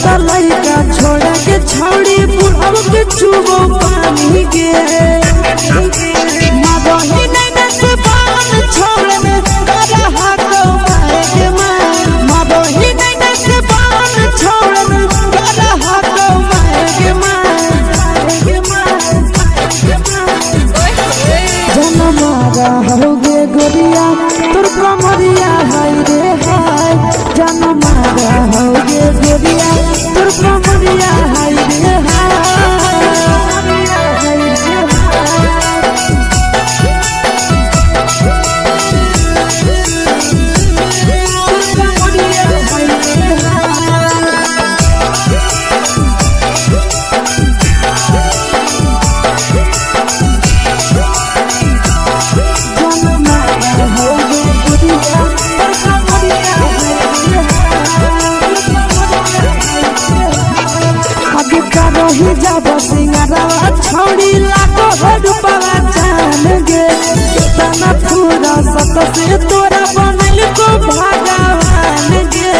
छोड़ के छोड़ी बुढ़ाव के छुबो पानी गे मगही नहीं से बान छोड़ में करा हाथो माए के मां मगही नहीं से बान छोड़ में करा हाथो माए के मां जन मारा होगे गोरिया तोर कमरिया हाय रे हाय जन मारा होगे गोरिया तोर कमरिया हाय रे रही जब सिंगारवा छोड़ी लाखों रुपवा जान गे कितना पूरा सत से तोरा बनल को भगवान गे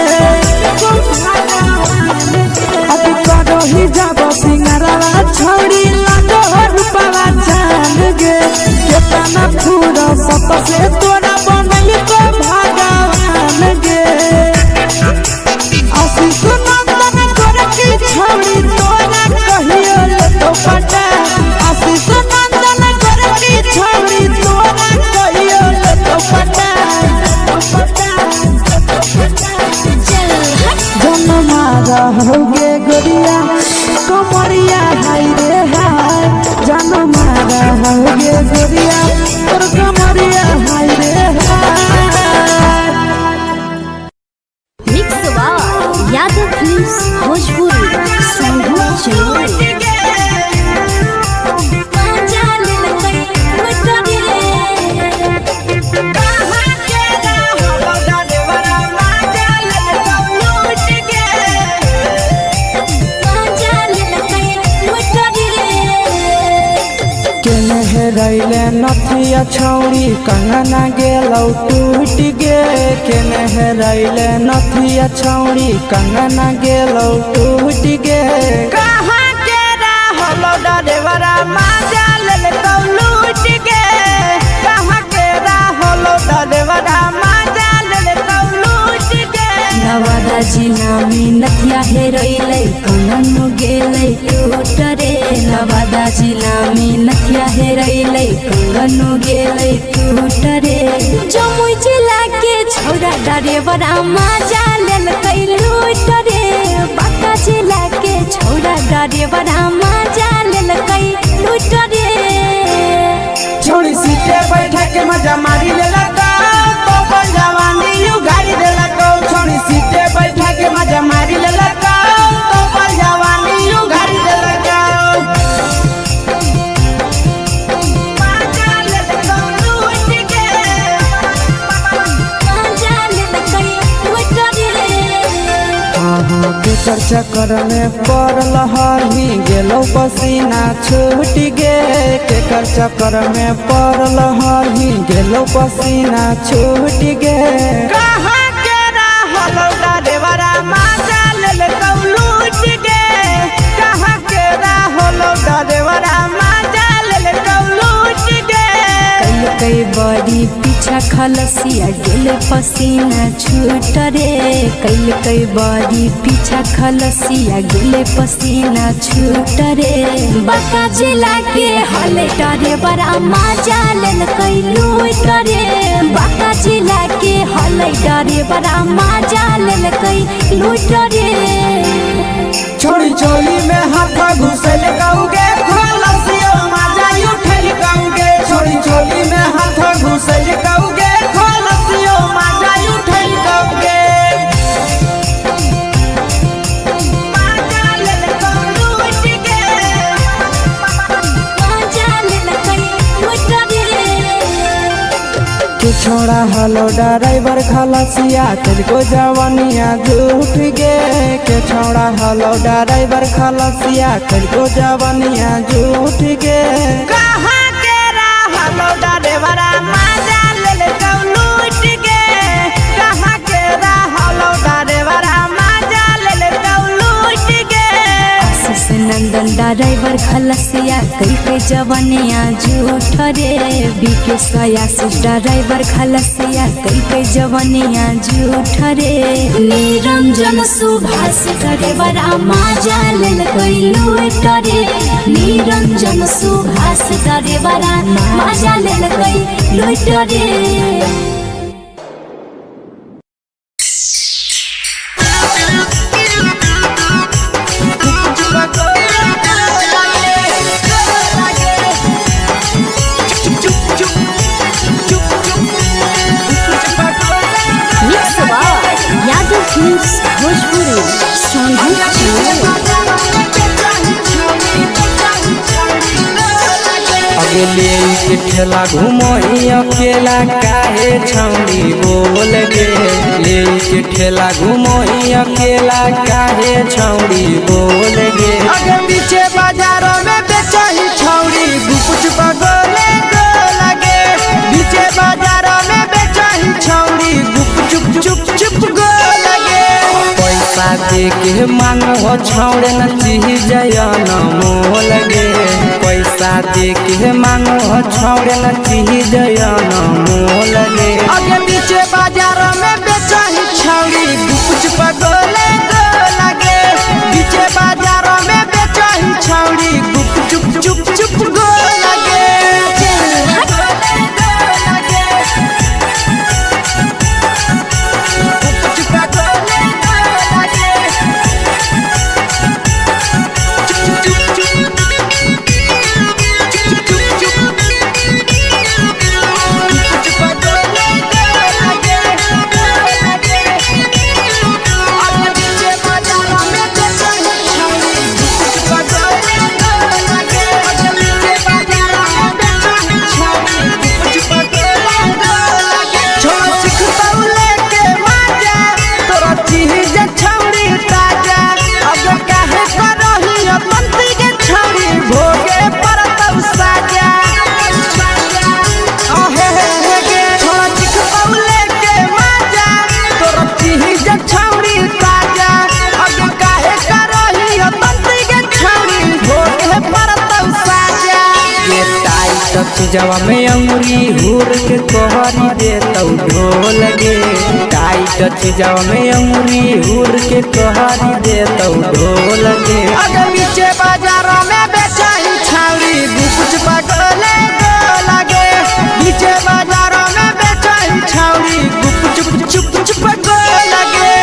अब रही जब सिंगारवा छोड़ी लाखों रुपवा जान गे कितना पूरा सत से तोरा बनल को भगवान गे आशीष नंदन गोरखी छोड़ी तोरा कहियो ले तो पटा आशीष नंदन गोरखी छोड़ी तोरा कहियो ले तो पटा जन मारा होगे गोरिया कमरिया हाय रे हाय जन मारा होगे गोरिया तोर कमरिया हाय रे हाय मिक्स यादव फिल्म्स भोजपुरी संगीत चलो रैले नथिया छौड़ी कंगना गेलौ टूट गे केने रैले नथिया छौड़ी कंगना गेलौ टूट गे कहाँ के रहलो डरेवरा माजा लेलकौ लूट गे कहाँ के रहलो डरेवरा माजा लेलकौ लूट गे नवादा जिला में नथिया हेरैलै कंगन गेलै टूट रे नवादा जिला में नथिया हेरैलै कंगन गेलै टूट रे जमुई जिला के छौरा डरेवरा माजा लेलकौ ड्राइवर मजा लेलकै लूट रे। छोड़ी सीटे बैठा के मजा मारी लेलका तो अपन जवानी उगारी देलका। छोड़ी सीटे बैठा के मजा मारी लेलका तो अपन जवानी उगारी देलका। केकर चक्कर में पड़ल हही गेलो पसीना छूट गे। केकर चक्कर में पड़ल हही गेलो पसीना छूट गे। कहाँ के रहल ड्राइवरा मजा लेलकौ लूट गे। कहाँ के रहल ड्राइवरा मजा लेलकौ लूट गे। कई बड़ी पीछा खलसिया गेले पसीना छूट रे। कई बड़ी पीछा खलसिया गेले पसीना छूट रे। बाका जिला के हले ड्राइवर मजा लेलकै लूट रे। बाका जिला के हले ड्राइवर मजा लेलकै लूट रे। छोड़ी चोली में हाथ घुसल गौगे खलसियो मजा उठल गौगे। छोड़ी चोली में हाथ घुसल गौगे खलसियो मजा उठल गौगे। छोड़ा हलो ड्राइवर खलसिया तुझको जवानिया झूठ गे। के छोड़ा हलो ड्राइवर खलसिया तुझको जवानिया झूठ गे। कहाँ के रहलो ड्राइवर मजा लेलकौ लूट गे। कहाँ के रहलो ड्राइवर मजा लेलकौ लूट गे। आशीष नंदन ड्राइवर खलसिया कई जवानिया झूठ रे। बीके आशीष ड्राइवर खलसिया कई जवानिया झूठ रे। निरंजन सुभाष ड्राइवर मजा लेलकै लूट रे। निरंजन सुभाष ड्राइवर मजा लेलकै लूट रे। भोजपुरी अगले के ठेला घुमई अकेला काहे छौड़ी बोल गे। ले के ठेला घुमई अकेला काहे छौड़ी बोल गे। अगे पीछे बाजारों में बेचही छौड़ी गुपुच बगले गो लगे। पीछे बाजारों में बेचही छौड़ी गुप चुप चुप चुप गो लगे। पैसा दे के मांग हो छौड़े न चीज जयन मोल गे। पैसा दे के मांग हो छौड़े न चीज जयन मोल गे। अगे पीछे बाजार में बेचही छौड़ी गुपुच बगले गो लगे। पीछे बाजार में बेचही छौड़ी गुप चुप चुप चुप गो लगे। चीजवा में अंगुरी हुर के कहरी देतौ ढोल गे। टाइट चीजवा में अंगुरी हुर के कहरी देतौ ढोल गे। अगर पीछे बाजार में बेचही छौड़ी गुपुच बगले गो लगे। पीछे बाजार में बेचही छौड़ी गुप चुप चुप चुप गो लगे।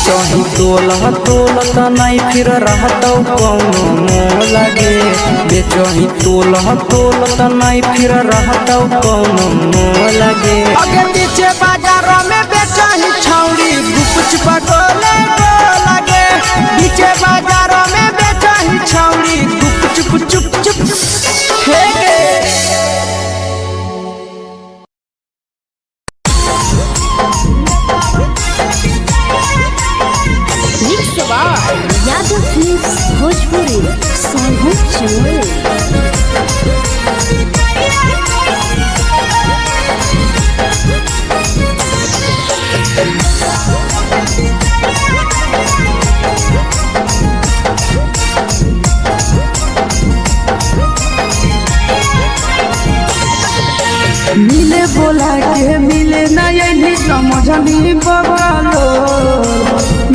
बेचही तोलत नहीं फिर रहतौ कौनो मोह लगे बेचही तोलत नहीं फिर रहतौ कौनो मोह लगे अगे पीछे बाजार में बेचही छौड़ी गुपचुप गोले लगे पीछे बाजार में बेचही छौड़ी गुपचुप चुप चुप फेंके यादव फिल्म्स भोजपुरी सोनू चमोली। मिले बोला के मिले नहीं समझनी बगलो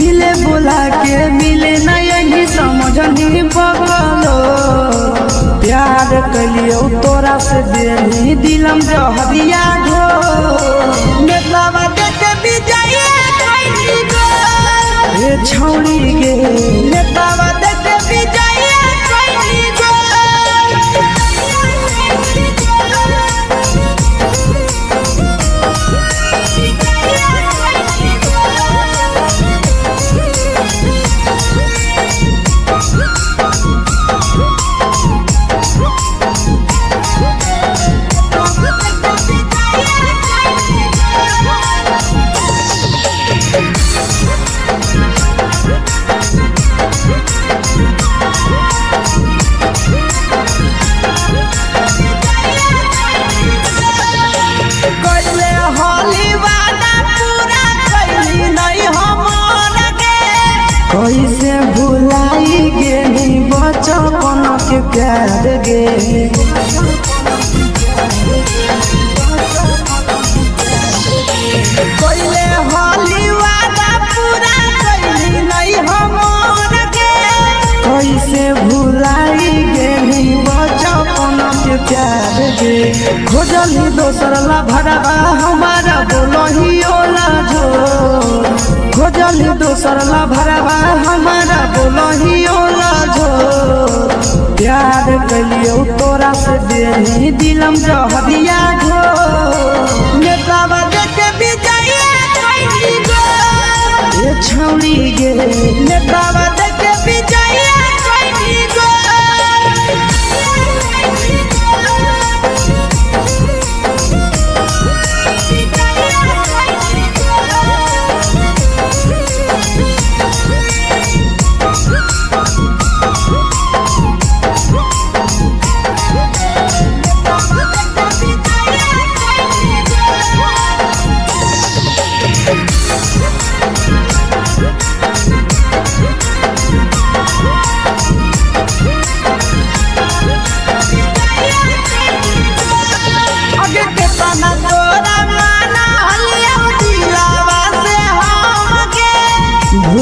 मिले बोला के मिले नहीं समझनी बगलो प्यार कलियो तोरा से देनी दिलम जहरिया घो मेलावा देखे बिजाइए खैनी गो ए छौड़ी गे मेलावा देखे बिजाइए खैनी गो कैसे भुलाई गेली बचपन के प्यार गे कैले होली वादा पूरा कैली नहीं हमर गे कैसे भुलाई गेली बचपन के प्यार गे खोजली दोसर ला भरवा हमारा बोलही ओला झोर खोजली दोसर ला भरवा हमारा बोलही ओला झोर प्यार कलियो तोरा से देनी दिलम जहरिया घो नेतावा देखे बिजाइए खैनी गो ए छौड़ी गे नेतावा देखे बिजाइए खैनी गो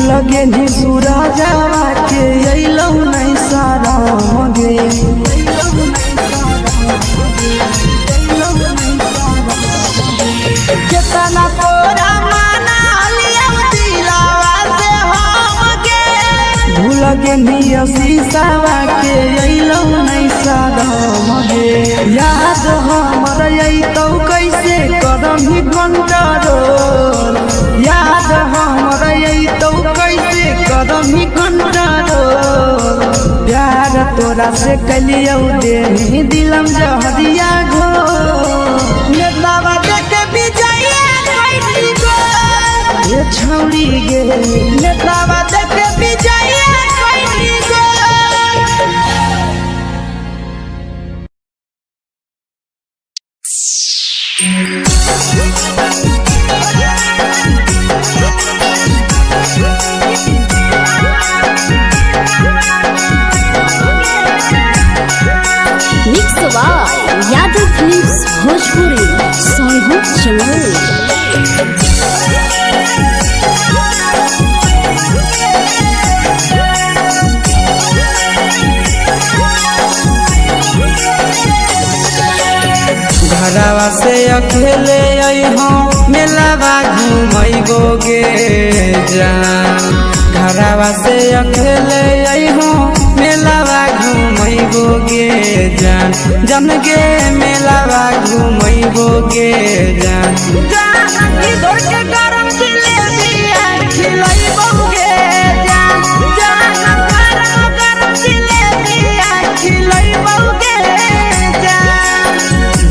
लगे नी सूरजवा के अइलौ नहीं सारा मगे केतना तोरा माना लिया दिलावा से हम गे भूल गे नी शीशावा के अइलौ नहीं सारा मगे याद हमर अइतौ कैसे करम ही कंट्रोल याद हमर अइतौ कैसे करम ही कंट्रोल प्यार तोरा से कलियौ देनी दिलम जहरिया घो नेतावा देखे बिजाइए खैनी गो ए छौड़ी गे नेतावा देखे बिजाइए खैनी गो यादव फिल्म्स भोजपुरी सोनू चमोली। घरवा से अकेले अइहो मेलावा घुमैबो गे जान जान घरवा से अकेले अइहो मेलावा घूमैबो गे जान जन गे मेलावा घूमैबो गे जान जानकी दौड़ के गरम जिलेबिया खिलैबो गे जान गरम जिलेबिया खिलैबो गे जान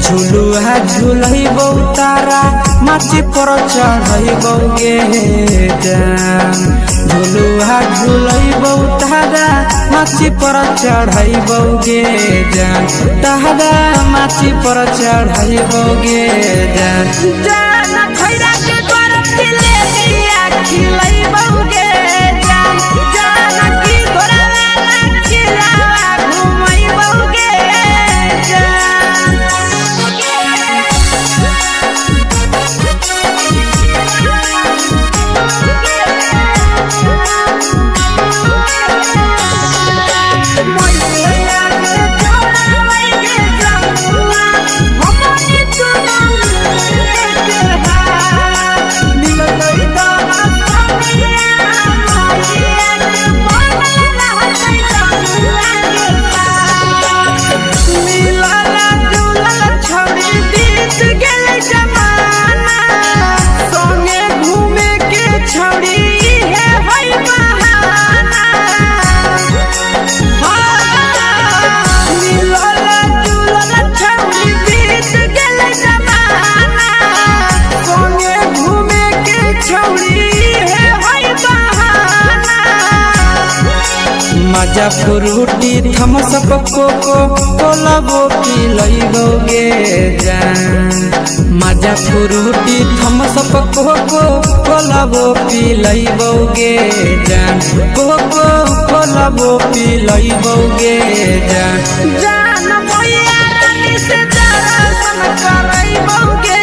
झुलुहा झुलैबो तारा माची पर चढ़ैबो गे जान झुलुहा झुलैबो तारा माची पर चढ़ैबो गे जान तारा माची पर चढ़ैबो गे जान जान खैरा के गरम जिलेबिया खिलैबो गे जान जानकी घोड़ावाला खिलावा घुमैबो गे मजा फ्रूटी थम्स अप कोको कोलाबो पिलैबो गे जान मजा फ्रूटी थम्स अप कोको कोलाबो पिलैबो गे जान कोको कोलाबो पिलैबो गे जान जान मैया रानी से दर्शन करैबो गे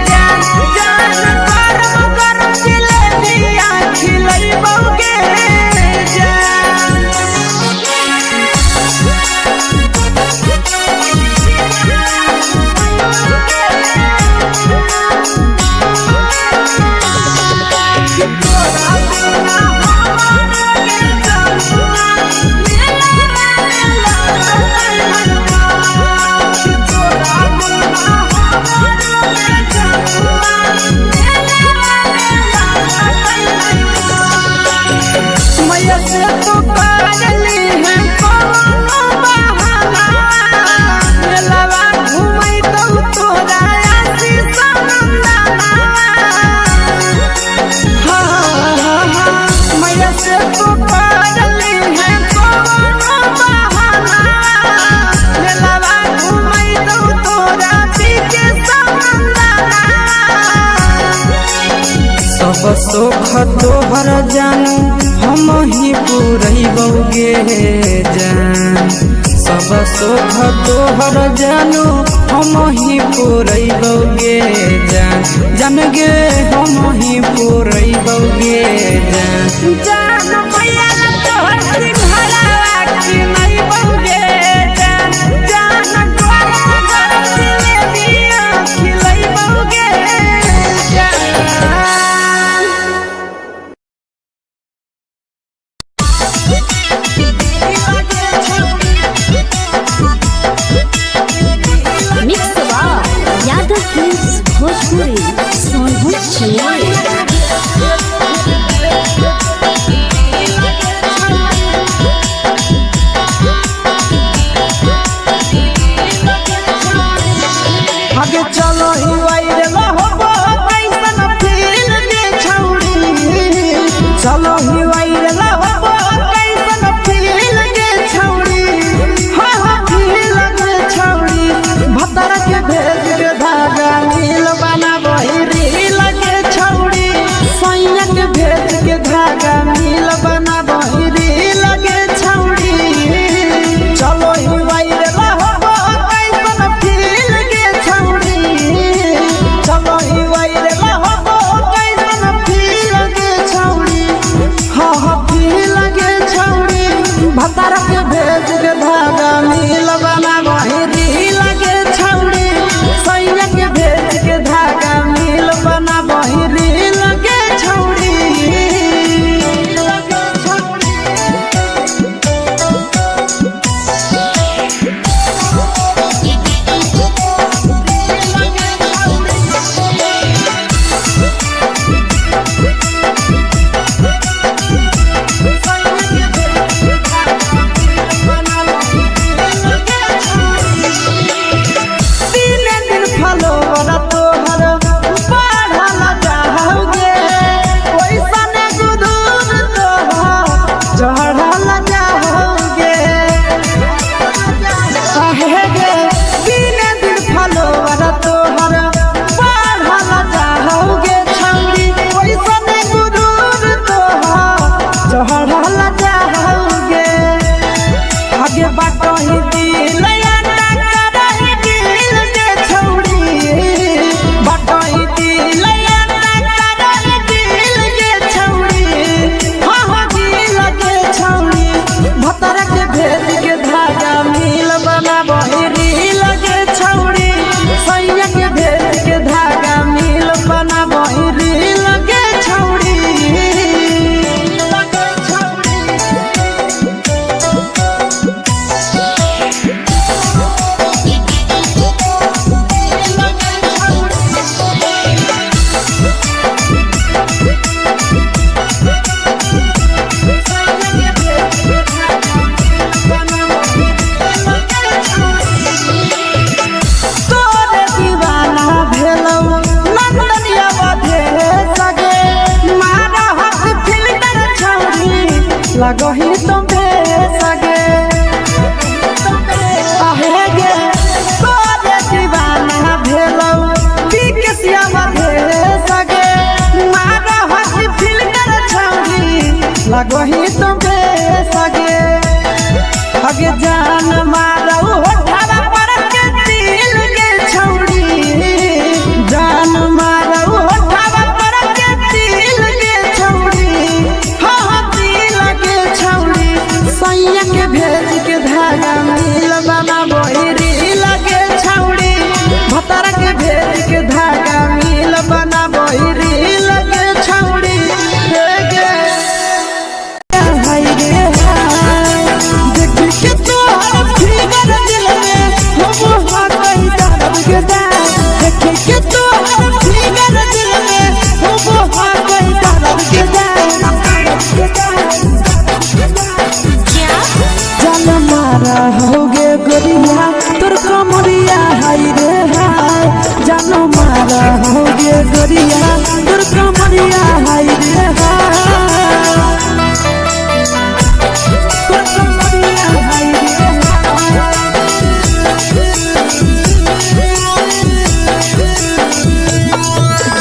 जान गरम गरम जिलेबिया खिलैबो गे मैया से तो करली है कोनो बहाना मेलावा घुमै तो तोरा आशीष नंदना मैया से तो करली है कोनो बहाना मेलावा घुमै तो तोरा पीके नंदना सब सुख तोहर जानू हम ही पुरैबो गे जान सब सुख तोहर जानू हम ही पुरैबो गे जान जान गे हम ही पुरैबो गे जान जान मैया तोहर सिंघरावा खिलैबो गे जान गरम गरम जिलेबिया खिलैबो गे मिक्स यादव फिल्म्स भोजपुरी सोनू चले आगे चलो ही वायरल होबो कैसन फील के छौड़ी चलो ही वायरल होबो कैसन फील के छौड़ी हा फील के छौड़ी भतर के भेज के धागा नील बना बहिरी लगे छौड़ी सैया के भेज के धागा नील बना बहिरी लगे छौड़ी चलो ही वायरल होबो कैसन फील के छौड़ी चलो ही वायरल होबो कैसन फील के छौड़ी हा फील के छौड़ी भतर के भेज के धागा नील बना बहिरी लगे छौड़ी सैया के भेज के धागा नील बना बहिरी लगे छौड़ी लगही तुम्हे सगे आहे गे तोरे दीवाना भेलौ बिकसिया बधे सगे मारा हसी फिल कर छौरी लगही तुम्हे सगे अगे जान मारौ होठवा पर के दिल के छौरी जान मारौ होठवा पर के दिल के छौरी हाँ दिल के छौरी सैया के भेज के धागा मिल बना बोहरी लगे छौरी भतर के भेज के धागा मिल बना बोहरी लगे छौरी हे गे हाय रे देख के तोहर फिगर दिल में हम हाथ दर्द के देख के तोहर फिगर दिल में हम हाथ दर्द के जान मारा होगे गोरिया तोर कमरिया हाय रे हाय जान मारा होगे गोरिया तोर कमरिया हाय रे हाय तोर कमरिया हाय रे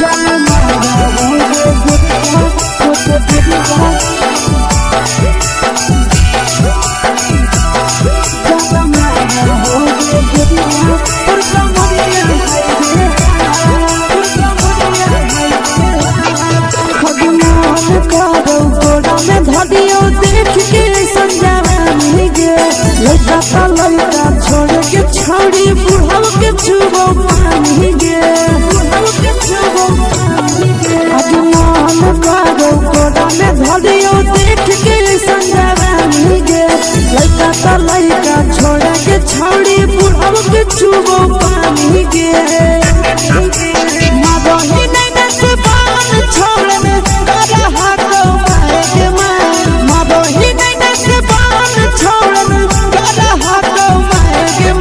जान मारा होगे गोरिया तोर कमरिया लड़का छोड़ के छौड़ी बुढ़ाव के छुबो पानी गे आज मन करो कोड़ा में धरियो देख के संजवानी गे लड़का छोड़ के छौड़ी बुढ़ाव के छुबो पानी गे मादही नहीं से बान छोड़ में करा हाथो मारे के मादही नहीं से बान छोड़ में करा हाथो मारे के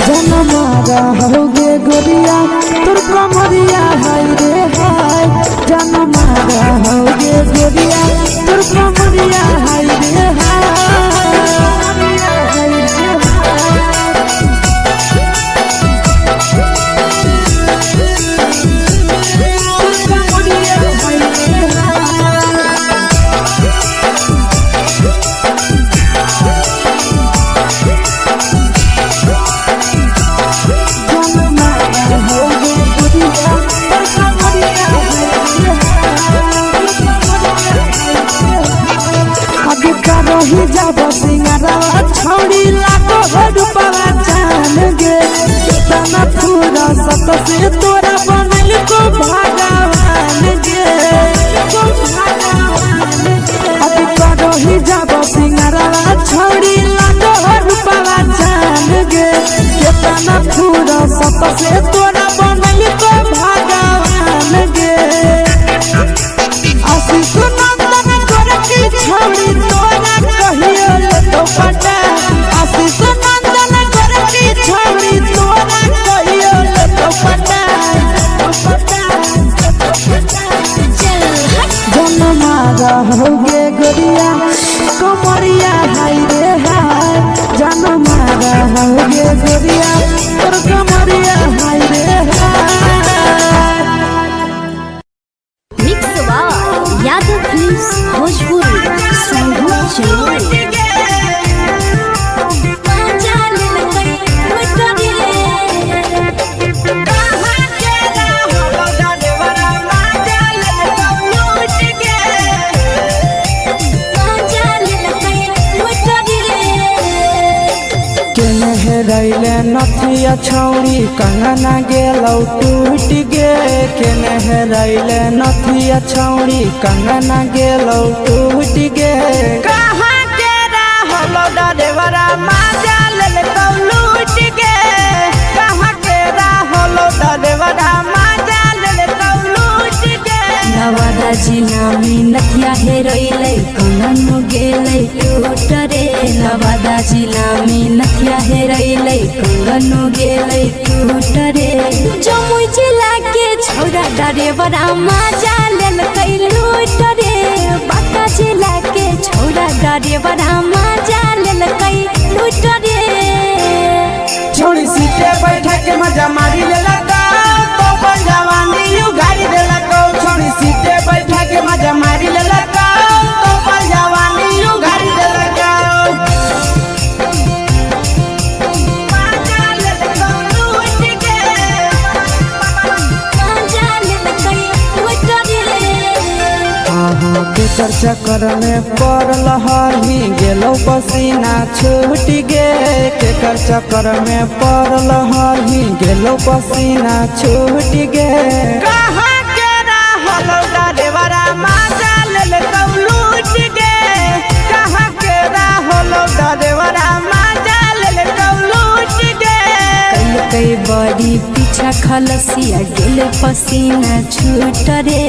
जन मारा होगे गोरिया तोर कमरिया हाय रे हाय जन मारा होगे गोरिया तोर कमरिया हाय रे ही जब सिंगारा छौड़ी लागो रूपवा जान गे तना पूरा सत से तोरा बनल को भगवान गे अभी करो ही जब सिंगारा छौड़ी लागो रूपवा जान गे तना पूरा सत से तोरा बनल को भगवान गे आशीष नंदन कर की छौड़ी तोरा कहियो ले तो पटा आशीष नंदन कर की छौड़ी तोरा कहियो ले तो पटा जन मारा होगे गोरिया कमरिया हाय रे हाय जन मारा होगे गोरिया तोर कमरिया हाय रे हाय mix by Yadav films Bhojpuri संगीत चैनल रैले नथिया छौड़ी कंगना गेलौ टूट गे केने रैले नथिया छौड़ी कंगना गेलौ टूट गे कहाँ के रहलो डरेवरा माजा लेलकौ लूट गे कहाँ के रहलो डरेवरा माजा लेलकौ लूट गे नवादा जिला में नथिया हेरोइले कंगन गेले टूट रे नवादा जिला में नथिया हेरोइले कंगन गेले टूट रे जमुई जिला के छोरा ड्राइवरा मजा लेल कैलू रे बाका जिला के छोड़ा ड्राइवरा मजा लेल कैलू रे छोड़ी सीटे बैठा के मजा मारी लेला तो अपन जवानी यू गाड़ी देला को छोड़ी सीटे बैठा के मजा मारी लेला तो अपन जवानी यू गाड़ी देला को केकर चक्कर में पड़ल हही गेलो पसीना छूट गे केकर चक्कर में पड़ल हही गेलो पसीना छूट गे कहां के रहल ड्राइवरा मजा लेल लूट गे कहां के रहल ड्राइवरा मजा लेल लूट गे कई बड़ी पीछा खलसिया गेल पसीना छूट रे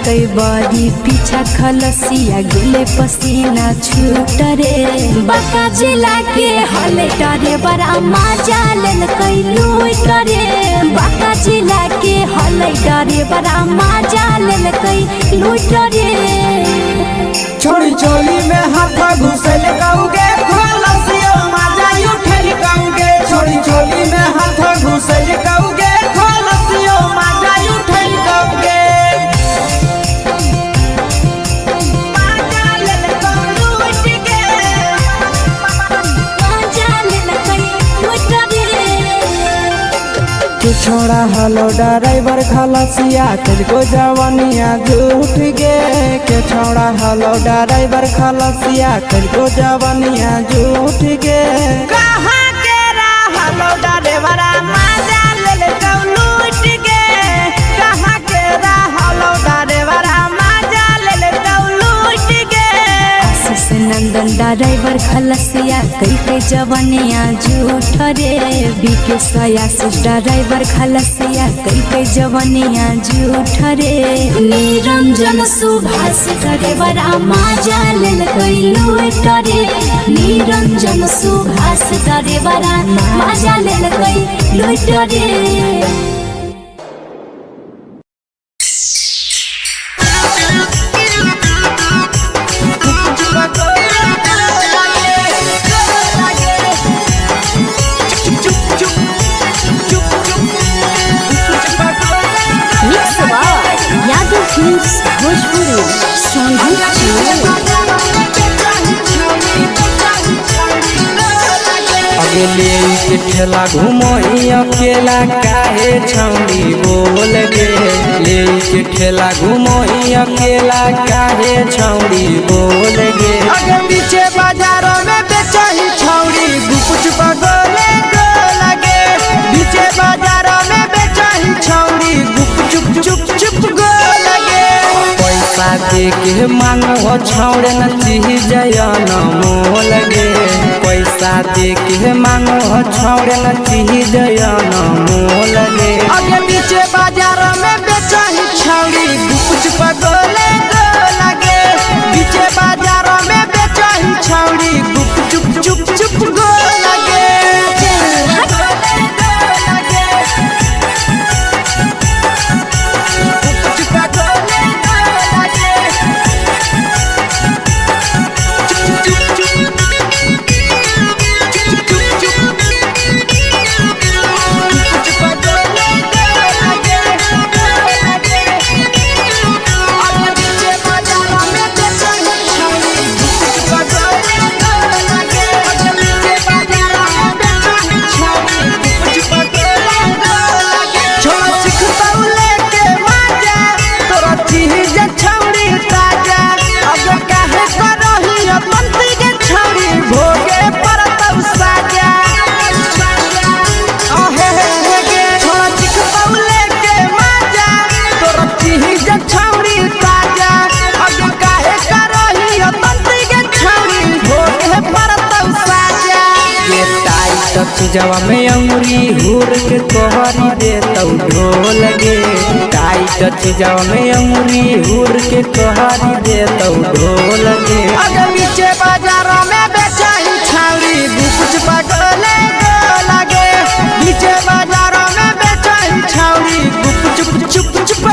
कई बड़ी पीछा खलसिया गेल पसीना छूट रे बाका जिला के हले डरे बड़ा मजा लेल कैलू रे बाका जिला के हले डरे बड़ा मजा लेल कैलू रे छोड़ी चोली में हाथ घुसल कहूगे खलसियो मजा उठल कहूगे छोड़ी चोली में हाथ घुसल कहूगे खलसियो मजा उठल कहूगे छोड़ा हलो ड्राइवर खलसिया तुझको जवानिया झूठ गे के छोड़ा हलो ड्राइवर खलसिया तुझको जवानिया झूठ गे कहां के रहलो ड्राइवरा मजा लेल लूट गे कहां के रहलो ड्राइवरा मजा लेल लूट गे आशीष नंदन ड्राइवर खलसिया कई जवानिया झूठ रे बीके आशीष ड्राइवर खलसिया कई जवानिया झूठ रे निरंजन सुभाष ड्राइवरा मजा लेल कैलू रे निरंजन सुभाष ड्राइवरा मजा लेल कैलू रे ले के ठेला घूमो अकेला काहे छौड़ी बोल गे ले के ठेला घूमो अकेला काहे छौड़ी बोल गे अगे पीछे बाजारों में बेचही छौड़ी गुपचुप गोले गो लगे पीछे बाजारों में बेचही छौड़ी गुपचुप चुप चुप गो लगे पैसा दे के मांगो छौड़े न चीज जयन मोल गे पैसा दे के मांगो छौड़े न चीज जयन मोल गे आगे पीछे बाजार में बेचही छौड़ी गुपचुप गोले गो लगे पीछे बाजार में बेचही छौड़ी गुपचुप चुप चुप गो लगे जवा में अंगुरी हुर के तोहरी दे तौ ढोल गे टाइट जवा में अंगुरी हुर के तोहरी दे तौ ढोल गे अगर पीछे बाजारों में बेचही छौड़ी गुपचुप गोले गो लगे पीछे बाजारों में बेचही छौड़ी गुपचुप चुप चुप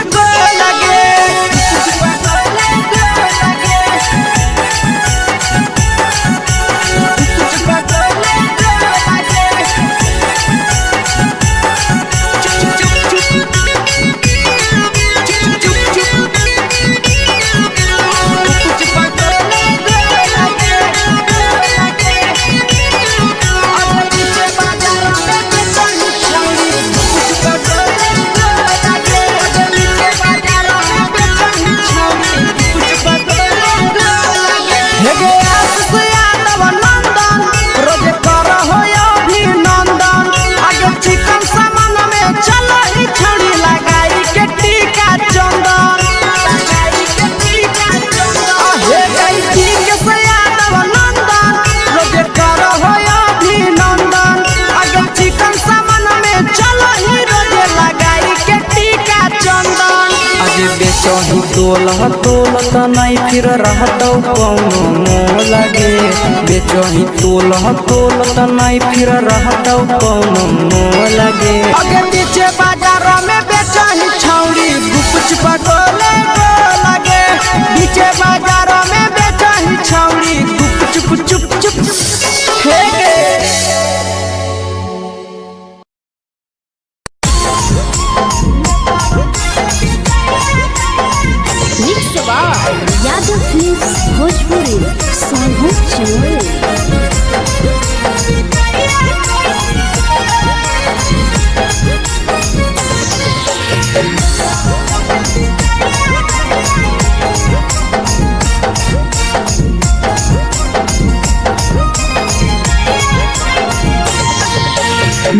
बेचही तोलह तोलत नहीं फिर रहतौ कौनो मोह लगे बेचही तोलह तोलत नहीं फिर रहतौ कौनो मोह लगे अगे पीछे बाजारों में बेचही छौड़ी गुपच पटोले लगे पीछे बाजारों में बेचही छौड़ी गुपचुप चुप चुप यादव फिल्म्स भोजपुरी सोनू चमोली।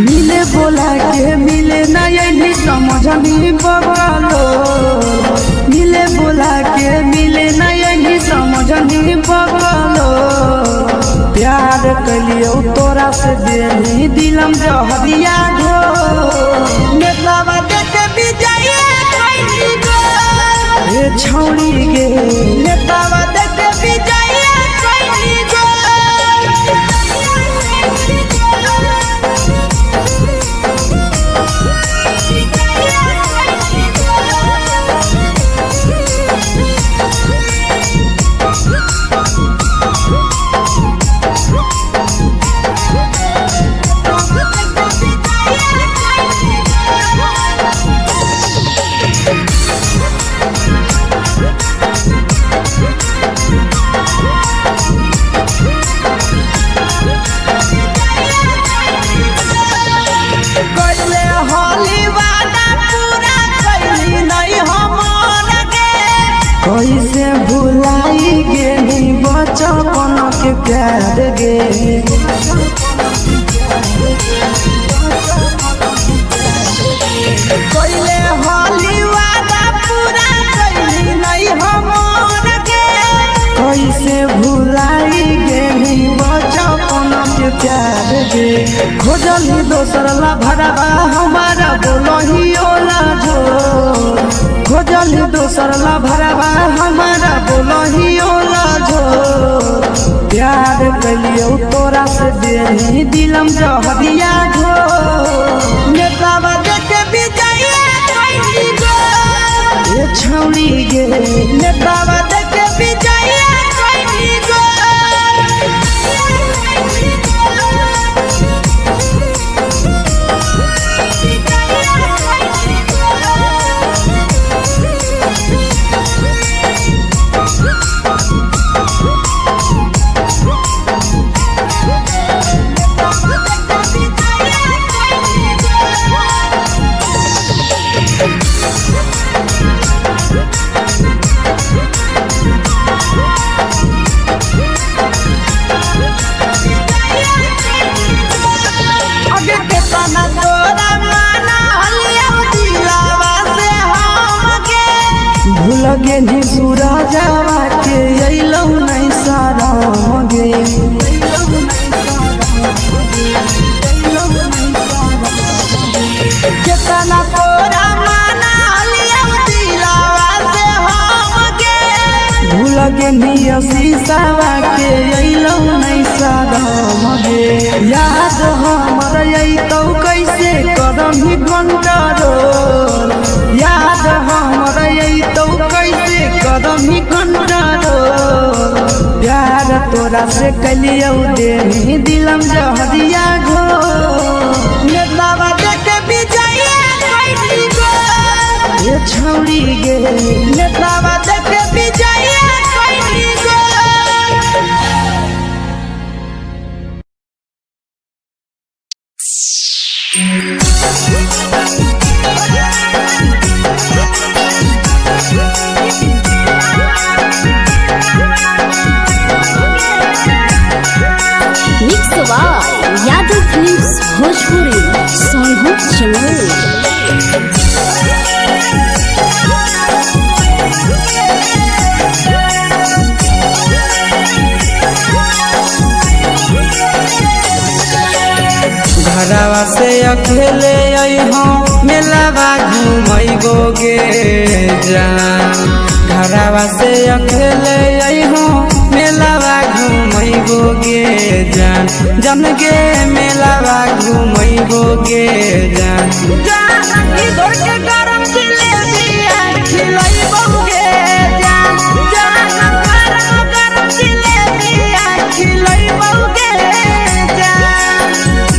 मिले बोला के मिले ना यही समझनी बगलो मिले बोला के मिले ना यही समझनी बगलो प्यार कलियो तोरा से देनी दिलम जहरिया घो नेतावा देखे विजय कैली गो ए छौड़ी गे नेतावा देखे विजय कैली गो कैसे भुलाई गेली बचपन के प्यार गे कैले होली वादा पूरा कैली नहीं हमर गे कैसे भुलाई गेली बचपन के प्यार गे खोजली दोसर ला भरवा हमारा बोलही ओला जो खोजली दोसर ला भरवा हमारा बोलही ओला जो प्यार कलियो तोरा से देनी दिलम जहरिया घो नेतावा देखे विजय कैली गो ए छौड़ी गे नेतावा देखे विजय कैली गो लगे नी सूरजवा के अइलौ नहीं सारा मगे केतना तोरा माना लिया दिलावा से हम गे भूल गे नी शीशावा के अइलौ नहीं सारा मगे याद हमर अइतौ कैसे करम कंट्रोल याद हमर अइतौ कैसे कदम कंट्रोल प्यार तोरा से कलियो देनी दिलम जहरिया घो नेतावा देखे विजय कैली गो ए छौड़ी गे नेतावा देखे विजय कैली गो यादव फिल्म्स भोजपुरी सोनू चमोली। घरवा से अकेले अइहो मेलावा घूमैबो गे जान घरवा से अकेले अइहो मेलावा घूमैबो गे जान जन गे मेलावा घूमैबो गे जान जानकी घोर के गरम जिलेबिया खिलैबो गे जान गरम जिलेबिया खिलैबो गे जान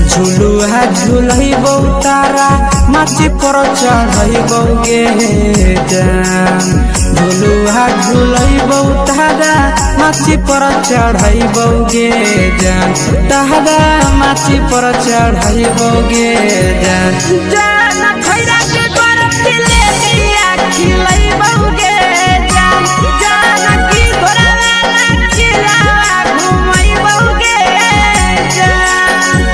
झुलुहा झुलैबो तारा माची पर चढ़ैबो गे जान झुलुहा झुलैबो तारा माची पर चढ़ैबो गे जान तारा माची पर चढ़ैबो गे जान जान खैरा के गरम जिलेबिया खिलैबो गे जान जानकी घोरवाला खिलावा घुमैबो गे जान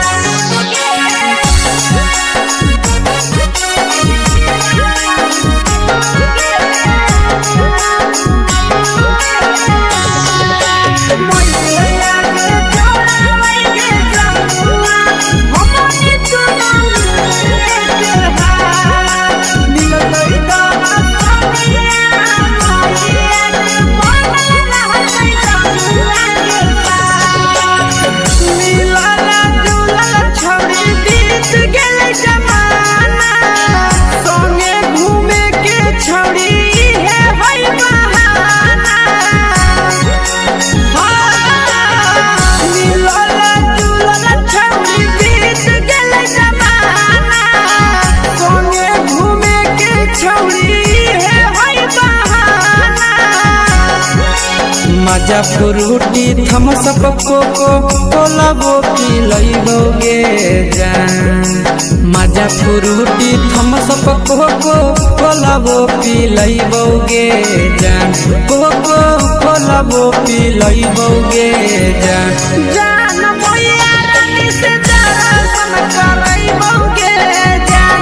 मजा फ्रूटी थम्स अप कोको कोला वो पिलैबो गे जान मजा फ्रूटी थम्स अप कोको कोला वो पिलैबो गे जान कोको कोला वो पिलैबो गे जान जान मोया रानी से दर्शन करैबो गे जान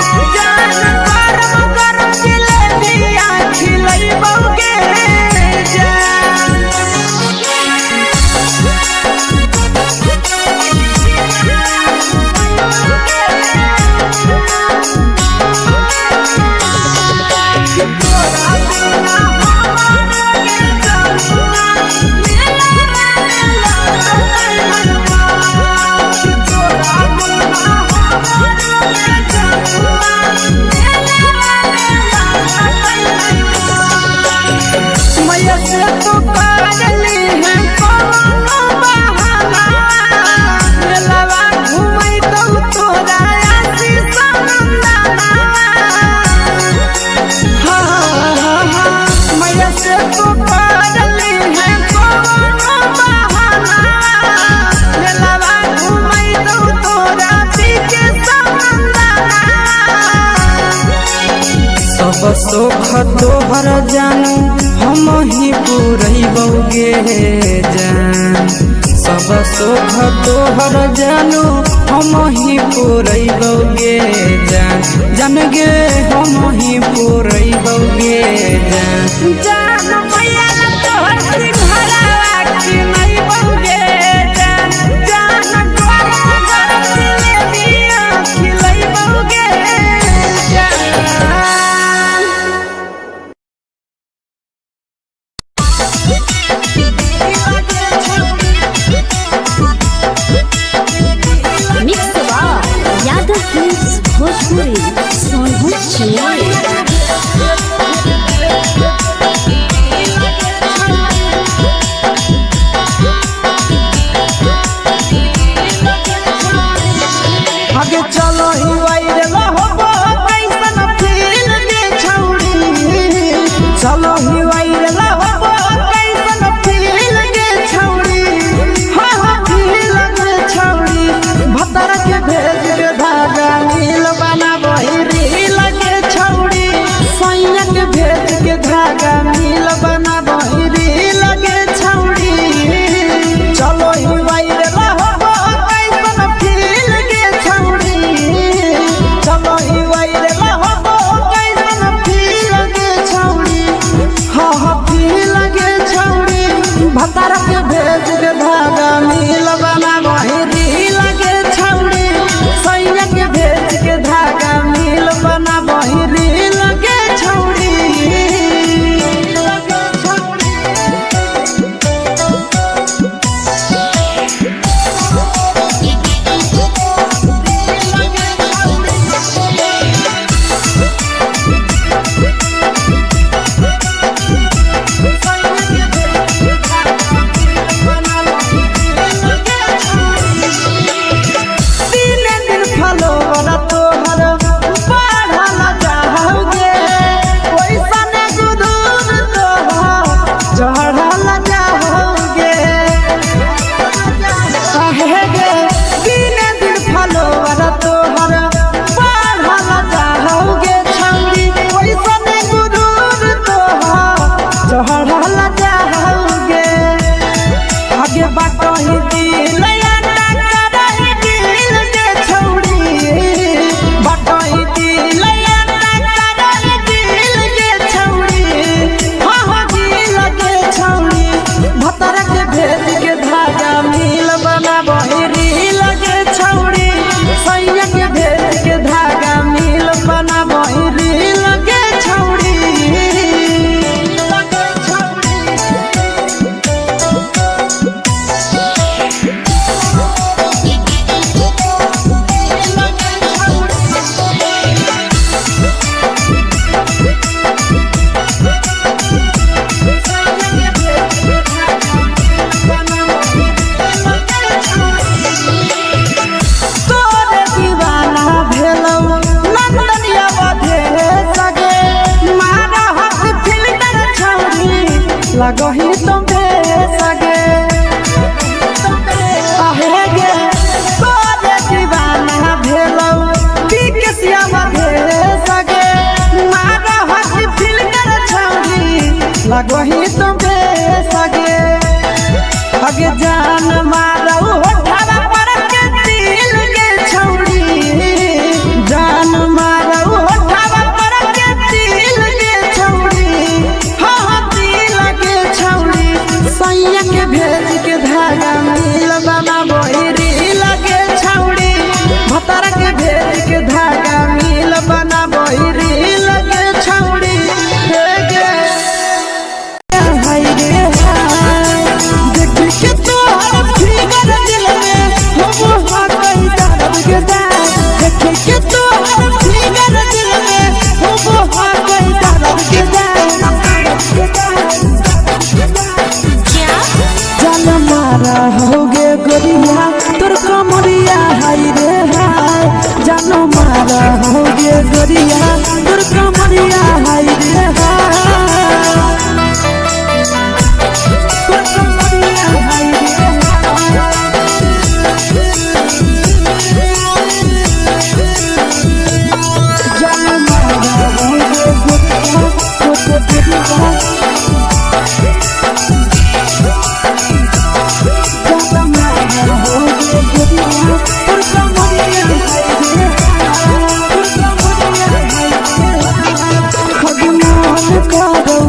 गरम जिलेबिया खिलैबो गे जान मैया से तो काजली है कोनो बहाना मेलावा घुमै तो तोरा आसी सनंदना मैया से तो काजली है कोनो बहाना मेलावा घुमै तो तोरा पीछे सनंदना सब सुख तोहर जानू हम ही पुरैबो गे जान सब सुख तोहर जानू हम ही पुरैबो गे जान जन गे हम ही पुरैबो गे जान जान मैया तोहर सिंघरावा खिलैबो गे जान गरम जिलेबिया खिलैबो गे जान मिक्स यादव फिल्म्स भोजपुरी सोनभद्र आगे चलो ही वायरल होबो कैसन फील दे छौड़ी चलो ही वायरल होबो कैसन फील दे छौड़ी हां फील दे छौड़ी भतर के भेज के धागा नील बनाबो रील के छौड़ी सैया के भेज के धागा नील बनाबो रील के छौड़ी चलो ही वायरल होबो कैसन फील के छौड़ी चलो ही वायरल होबो कैसन फील के छौड़ी लगही तुम सगे आहे गे तोरे दीवाना भेलौ के सियावा भेल सगे मारा हसी फिल कर छौरी लगही तुम सगे अगे जान मारौ होठवा पर के दिल के छौरी जान मारौ होठवा पर के दिल के छौरी हाँ दिल के छौरी सैया के भेज के धागा मिल बना बोरी लगे छौरी भतर के भेज के धागा मिल बना बोरी लगे छौरी हे गे हाय रे हाय देख के तो फिगर दिल में हो हा कई दर्द के देख के तो फिगर दिल में हो हा कई दर्द के जान मारा होगे गोरिया तोर कमरिया हाय रे हाय जान मारा होगे गोरिया तोर कमरिया हाय रे हाय तोर कमरिया हाय रे जान मारा होगे गोरिया तोर कमरिया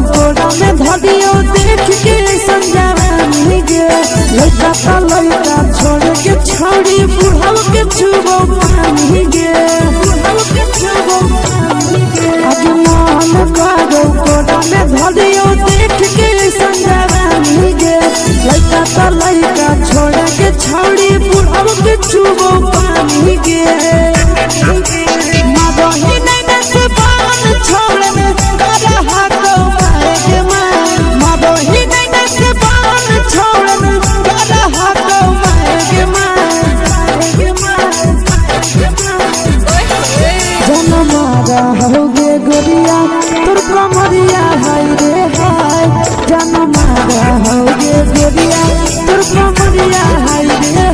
धदियो देख के संजावानी गे लड़का का लड़का छोड़ के छौड़ी बुढ़ाव के छुबो पानी गे बुढ़ाव के छुबो पानी गे अजमान करो कोड़ा में धदियो देख के संजावानी गे लड़का का लड़का छोड़ के छौड़ी बुढ़ाव के छुबो पानी गे मादोही नहीं नस पान छोड़ में करा हाथों पाए मादोही नहीं नस पान छोड़ में करा हाथों पाए जन मारा होगे गोरिया तोर कमरिया हाय रे हाय जन मारा होगे गोरिया तोर कमरिया हाय रे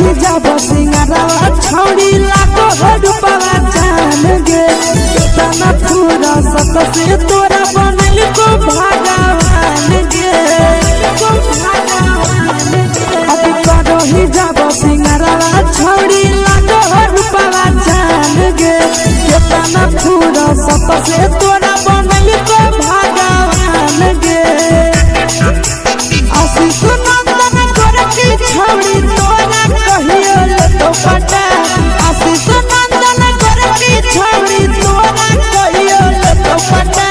ही जब सिंगारा छौड़ी लाखो रुपया जान गे तना पूरा सत से तोरा बनल को भगवान गे अभी करो ही जब सिंगारा छौड़ी लाखो रुपया जान गे तना पूरा सत से तोरा बनल को भगवान गे आशीष नंदन गोरखी छौड़ी तोरा कहियो तो पटा आशीष नंदन गोरखी छौड़ी तोरा कहियो तो पटा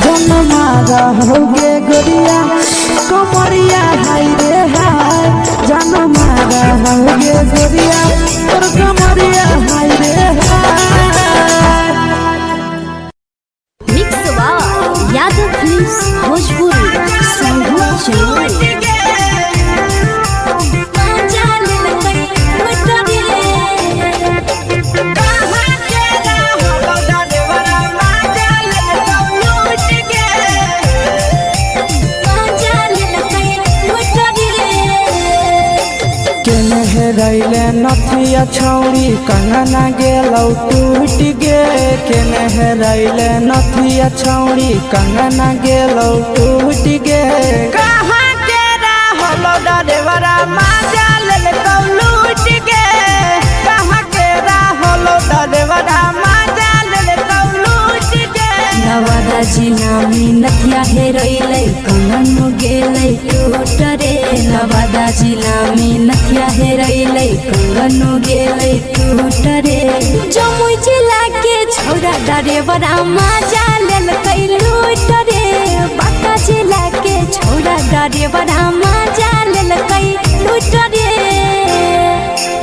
जन मारा होगे गोरिया कमरिया हाय रे हाय जन मारा होगे गोरिया तोर कमरिया हाय रे हाय मिक्स यादव फिल्म्स भोजपुरी संगीत चैनल रैले नथिया छौड़ी कंगना गेलौ टूट गे केने रैले नथिया छौड़ी कंगना गेलौ टूट गे कहाँ के रहलो डरेवरा माजा लेलकौ लूट गे कहाँ के रहलो डरेवरा माजा लेलकौ लूट गे नवादा जिला में नथिया हेरैलै कंगन गेलै टूट रे नवादा जिला में नथिया हेरैलै कंगन गेलै टूट रे जमुई जिला के छौड़ा डरेवरा माजा लेल ड्राइवर मजा लेलकै लूट रे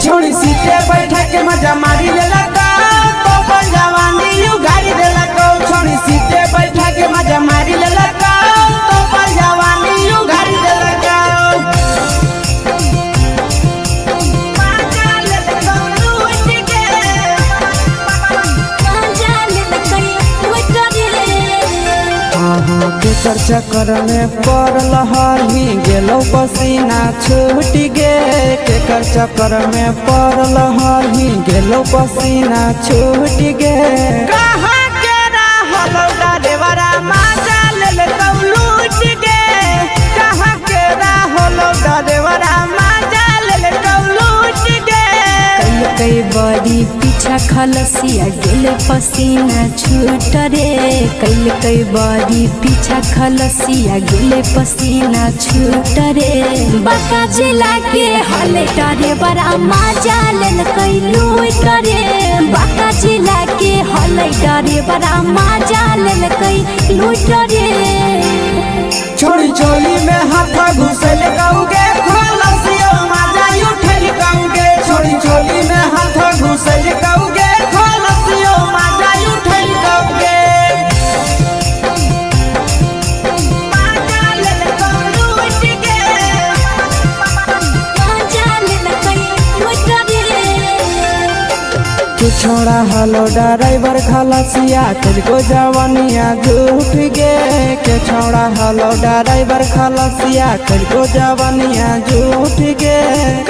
छोड़ी सीटे बैठा के मजा मारी लेला तो अपन जवानी यू गाड़ी देला छोड़ी सीटे बैठा के मजा मारी लेला तो अपन जवानी यू गाड़ी देला के चक्कर में पड़ल हरही गेलो पसीना छूट गे के चक्कर में पड़ल हरही गेलो पसीना छूट गे कहाँ के रहल ड्राइवर मजा लेलकौ लूट गे कहाँ के रहल ड्राइवर मजा लेलकौ लूट गे कई बड़ी पीछा खलसिया गेले पसीना छूट रे कई बड़ी पीछा खलसिया गेले पसीना छूट रे बाका जिला के हले ड्राइवर मजा लेलकै लूट रे बाका जिला के हले ड्राइवर मजा लेलकै लूट रे छोड़ी चोली में हाथ घुसल गौगे खलसिया मजा उठल गौगे छोड़ी चोली में हाथ घुसल गौगे खलसिया मजा उठल गौगे मजा लेलकौ लूट गे मजा लेलकै लूट रे तू छोड़ा हलो ड्राइवर खलसिया तुझको जवानिया झूठ गे के छोड़ा हलो ड्राइवर खलसिया तुझको जवानिया झूठ गे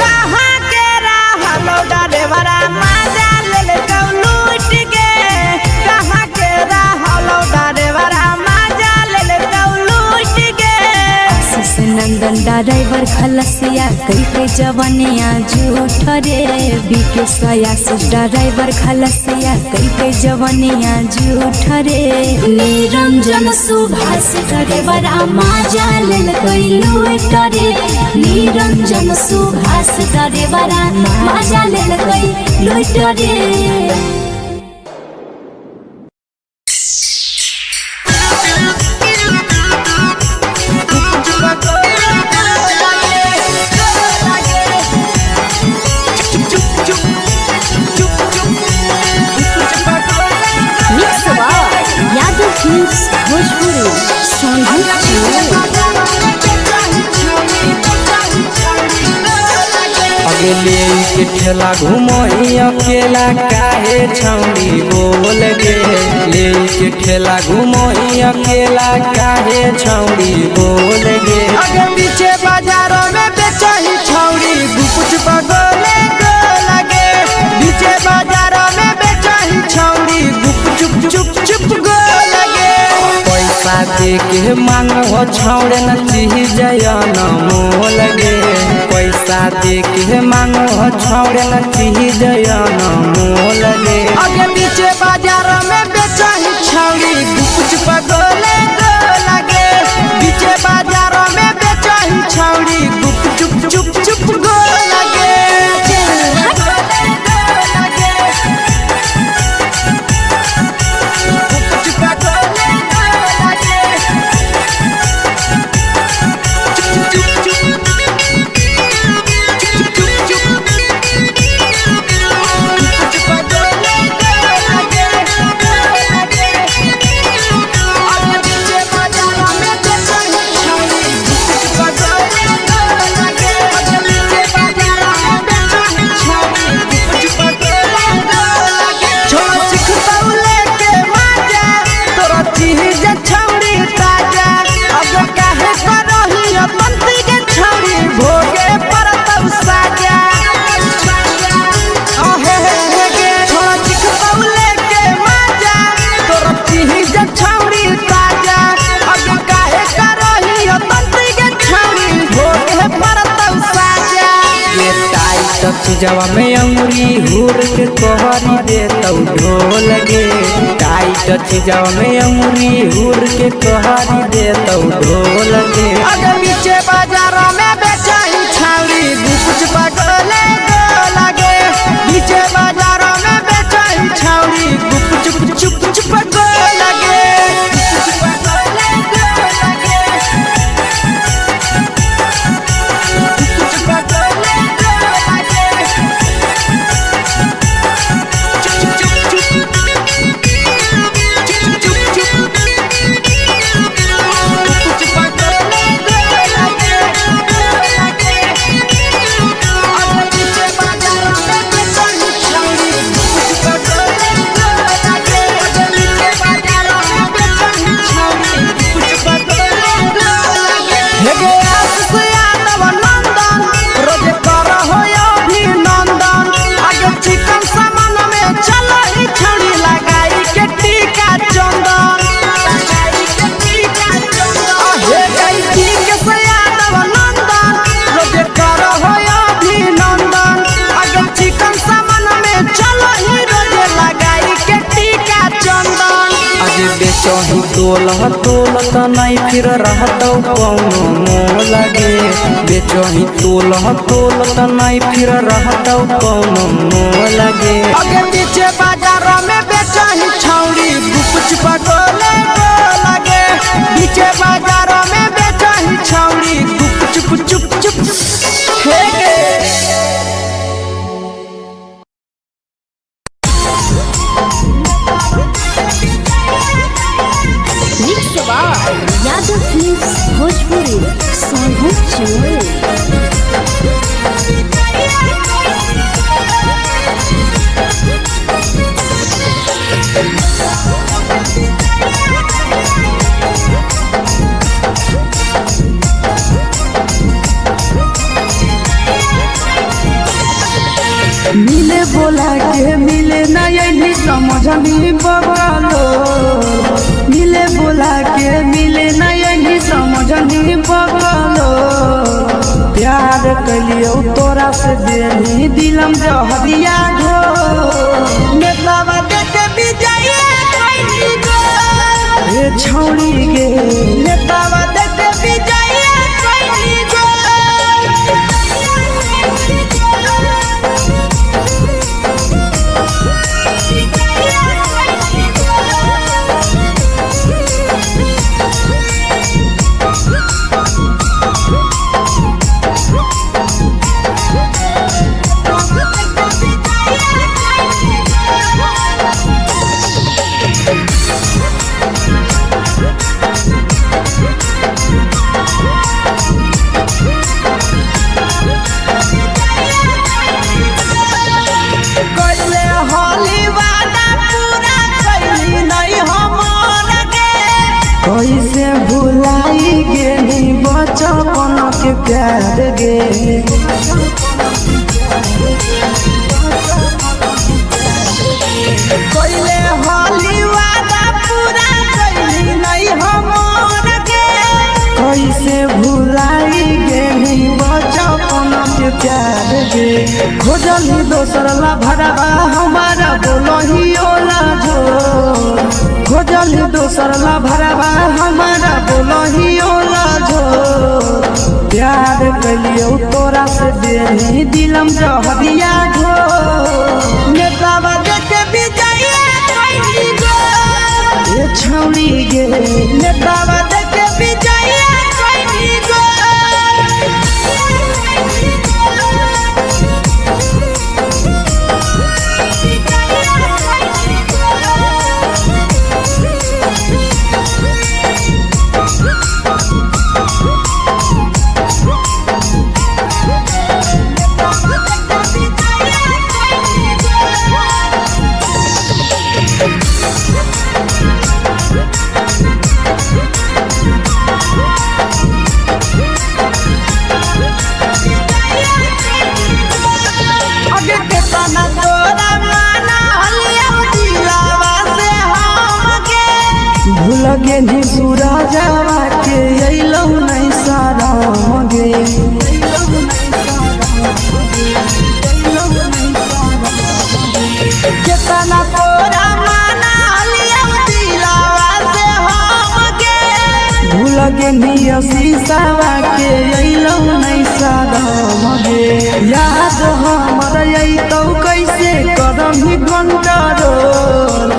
कहाँ के रहलो ड्राइवर मजा लेलकौ लूट गे कहाँ के रहलो ड्राइवर मजा लेलकौ लूट गे आशीष नंदन ड्राइवर खलसिया कई जवानिया झूठ रे बीके आशीष ड्राइवर खलसिया कई जवानिया झूठ रे निरंजन सुभाष ड्राइवर मजा लेलकै लूट रे निरंजन सुभाष ड्राइवर मजा लेलकै लूट रे ले के ठेला घुमोई अकेला काहे छौड़ी बोल गे ले के ठेला घुमोई अकेला काहे छौड़ी बोल गे अगे पीछे बाजारों में बेचही छौड़ी कुछ बगले गो लगे पीछे बाजारों में बेचही छौड़ी चुप चुप चुप गो लगे पैसा दे के मांगो छौड़े न चीज न मोल गे पैसा दे के मांगो छौड़े न चीज न मोल गे अगे पीछे बाजार में बेचही छौड़ी कुछ पगले गो लगे पीछे बाजार में बेचही छौड़ी चुप चुप चुप गो लगे चीजवा में अंगुरी हुर के तोहरी दे तौ ढोल गे टाइट चीजवा में अंगुरी हुर के तोहरी दे तौ ढोल गे अगर पीछे बाजार में बेचही छौड़ी कुछ पगले गो लगे पीछे बाजार में बेचही छौड़ी चुप चुप चुप गो लगे बेचही तोलत नहीं फिर रहतौ कौनो मोह लगे बेचही तोलत नहीं फिर रहतौ कौनो मोह लगे अगे पीछे बाजार में बेचही छौड़ी गुपचुप गोले लगे पीछे बाजार में बेचही छौड़ी गुपचुप चुप चुप हे यादव फिल्म्स भोजपुरी सॉन्ग मिले बोला के मिले नहीं समझनी बगलो मिले बोला के मिले नहीं समझनी बगलो प्यार कलियो तोरा से देनी दिलम जहरिया घो नेतावा देखे विजय कैली गो ए छौड़ी गे नेतावा देखे विजय कैली गो कैसे भुलाई गेली बचपन के प्यार गे कैले हाली वादा पूरा कैली नहीं हमर के कैसे भुलाई गेली बचपन के प्यार गे खोजली दोसर ला भरवा हमारा बोलही ओला जो खोजली दोसर ला भरवा हमारा बोलही ओला जो प्यार कलियो तोरा से देनी दिलम जहरिया घो नेतावा देखे विजय कैली गो ए छौड़ी गे नेतावा देखे विजय कैली गो लगे नी सूरजवा के अइलौ नहीं सारा गे केतना तोरा माना लिया दिलावा से हम गे भूल गे नी शीशावा के अइलौ नहीं सारा गे याद हमर अइतौ कैसे करम ही घंटा रोल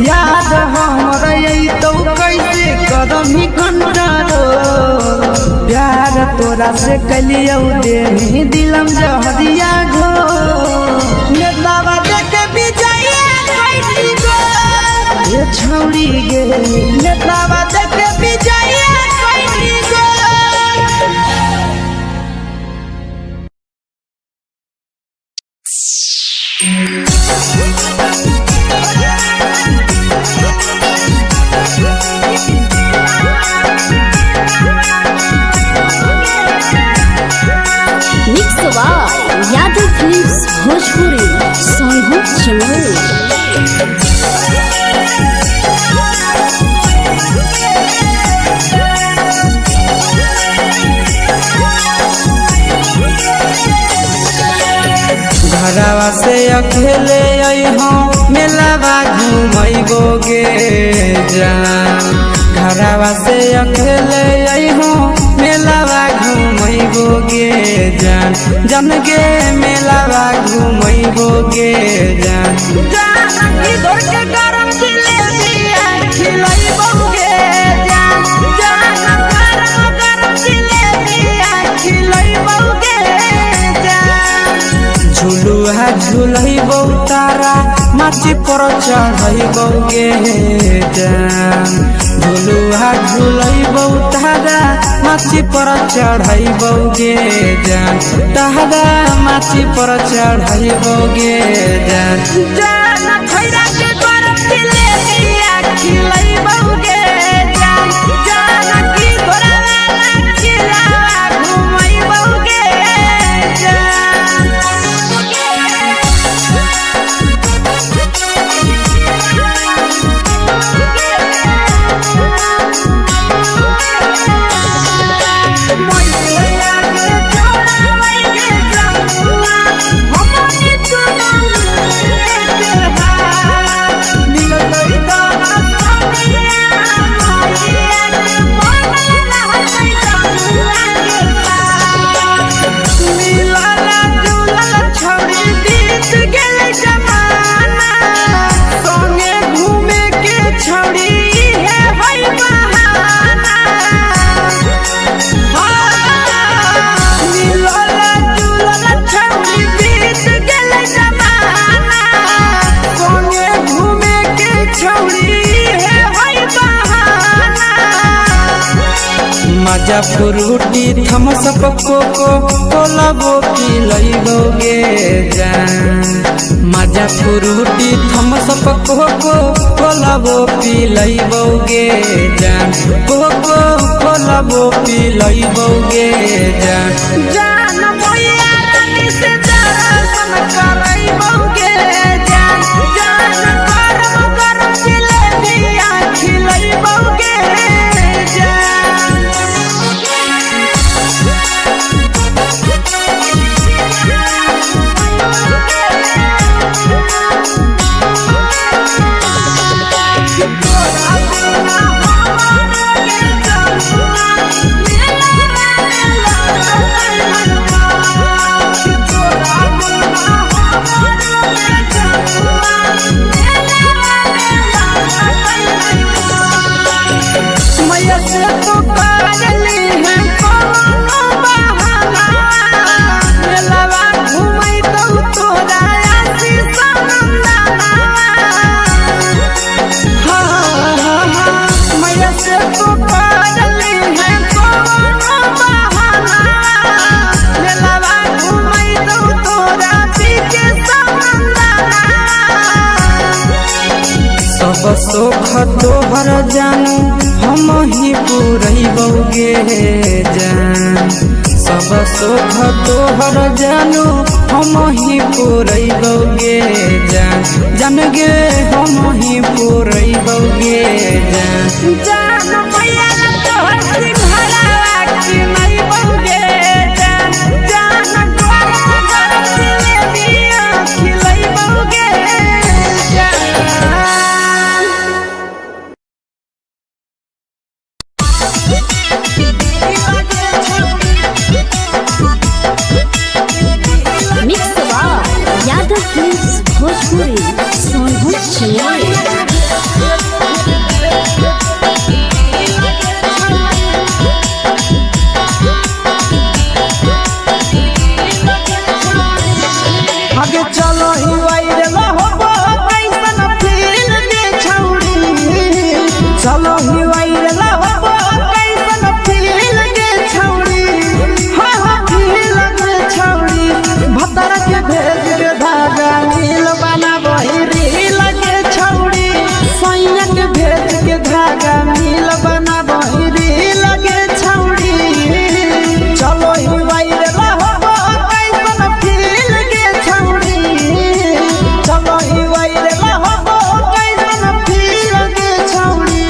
याद हमर अइतौ कैसे कदम ही घंटा प्यार तोरा से कलियो देनी दिलम जहरिया घो नेतावा देखे विजय कैली गो ए छौड़ी गे नेतावा देखे विजय कैली गो Yadav films Bhojpuri song channel घरवा से अकेले अइहो मेलावा घुमैबो गे जान घरवा से अकेले अइहो मेलावा घूमैबो गे जान जन गे मेलावा घूमैबो गे जान जानकी दौड़ के गरम जिलेबिया खिलैबो गे जान गरम जिलेबिया खिलैबो गे जान झुलुहा झुलैबो तारा माची पर चढ़ैबो गे जान झुलुहा झुलैबो तारा माची पर चढ़ैबो गे जान तारा माची पर चढ़ैबो गे जान जान खैरा के गरम जिलेबिया खिलैबो गे जान जानकी घोड़ा खिलावा घुमैबो गे मजा फ्रूटी थम्स अप कोको कोला वो पिलैबो गे जान मजा फ्रूटी थम्स अप कोको कोला वो पिलैबो गे जान कोको कोला वो पिलैबो गे जान जान भैया रानी से दर्शन करैबो गे जान गरम गरम जिलेबिया खिलैबो गे मैया से तो काजली है कोनो बहाना मेलावा घुमै तो तोरा आशीष नंदना मैया से तो काजली है कोनो बहाना मेलावा घुमै तो तोरा पीछे नंदना सब सुख तोहर जानू हम ही पुरैबो गे जान सब सुख तोहर जानू हम ही पुरैबो गे जान जन गे हम ही पुरैबो गे जान जान भैया तोहर सिंघरावा खिलैबो गे जान गरम गरम जिलेबिया खिलैबो गे मिक्स यादव फिल्म्स भोजपुरी सोनू चिया आगे चलो ही वायरल होबो कैसन फील दे छौड़ी चलो ही वायरल होबो कैसन फील दे छौड़ी हाँ फील दे छौड़ी भतर के भेज के धागा नील बनाबो ही रील के छौड़ी सैया के भेज के धागा नील बनाबो ही रील के छौड़ी चलो ही वायरल होबो कैसन फील के छौड़ी चलो ही वायरल होबो कैसन फील के छौड़ी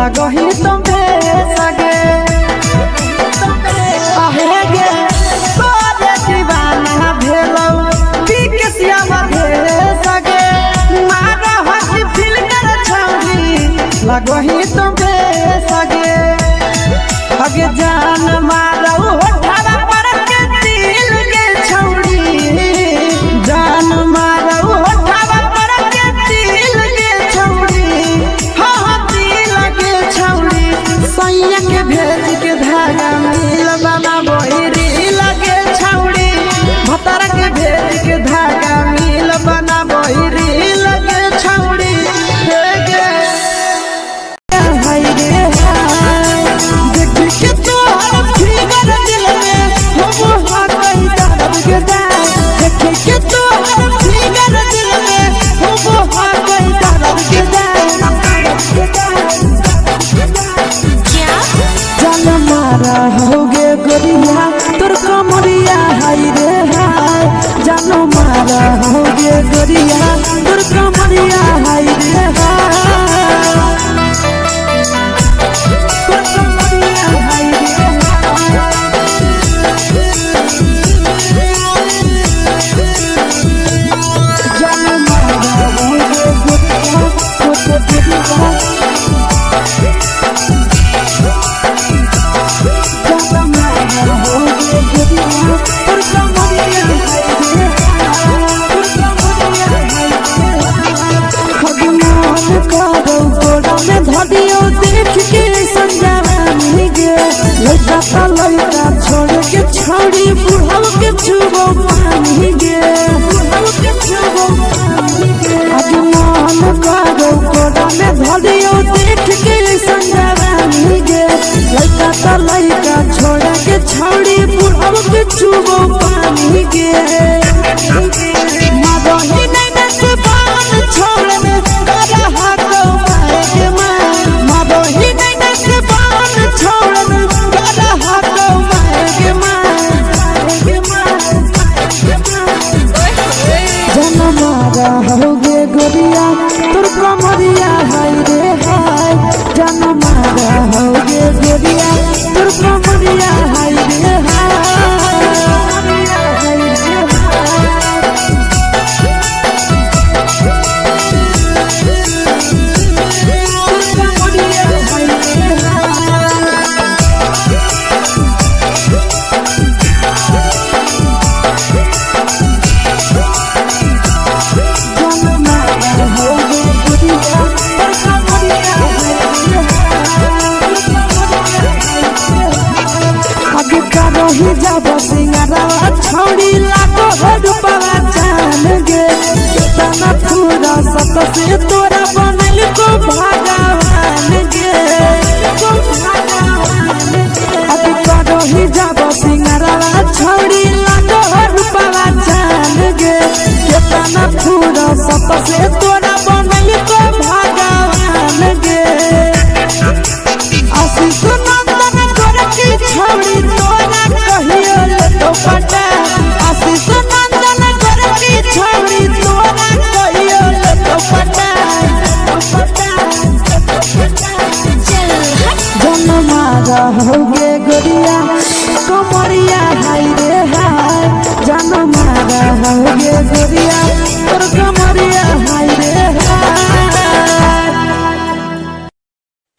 लगही तुम्हे सगे आहे गे तोरे दीवाना भेलौ बिकसिया मधे सगे मारा हसी फिल कर छौरी लगही तुम्हे सगे अगे जान मारौ होठवा पर के दिल के छौरी जान मारौ होठवा पर के दिल के छौरी हाँ दिल के छौरी सैया के भेज के धागा मिल बाबा बहिरी लगे छौरी भतर के भेज के धागा मिल बना बहिरी लगे छौरी हे गे हाय रे हाय देख के तो फिगर दिल में हो हाथ दर्द के देख के तो फिगर दिल में हो हाथ दर्द के जान मारा होगे गोरिया तोर कमरिया हाय रे हाय जान मारा होगे गोरिया तोर कमरिया हाय रे हाय तोर कमरिया हाय रे जान मारा होगे गोरिया तोर कमरिया धदियो देख के संजानी गे लड़का का लड़का छोड़ के छोड़ी बुढ़ाव के छुबो पानी गे बुढ़ाव के छुबो पानी गे अजमान करो कोड़ा में धदियो देख के संजानी गे लड़का का लड़का छोड़ के छोड़ी बुढ़ाव के छुबो पानी गे मादोही नहीं नस बान छोड़ में करा हाथों मारे मादोही नहीं नस बान छोड़ में करा हाथों मारे जन मारा होगे गोरिया तोर कमरिया हाय रे हाय जन मारा होगे गोरिया तोर कमरिया हाय रे ही जब सिंगारा छोड़ी लागो रुपवा जान गे तना पूरा सत से तोरा बनल को भगवान गे अभी करो ही जब सिंगारा छोड़ी लागो रुपवा जान गे तना पूरा सत से तोरा बनल को भगवान गे आशीष नंदन गोरखी छोड़ी तोरा कहियो ले तो पटा आशीष नंदन गोरखी छोड़ी तोरा कहियो ले तो पटा जन मारा होगे गोरिया कमरिया हाय रे हाय जन मारा होगे गोरिया तोर कमरिया हाय रे हाय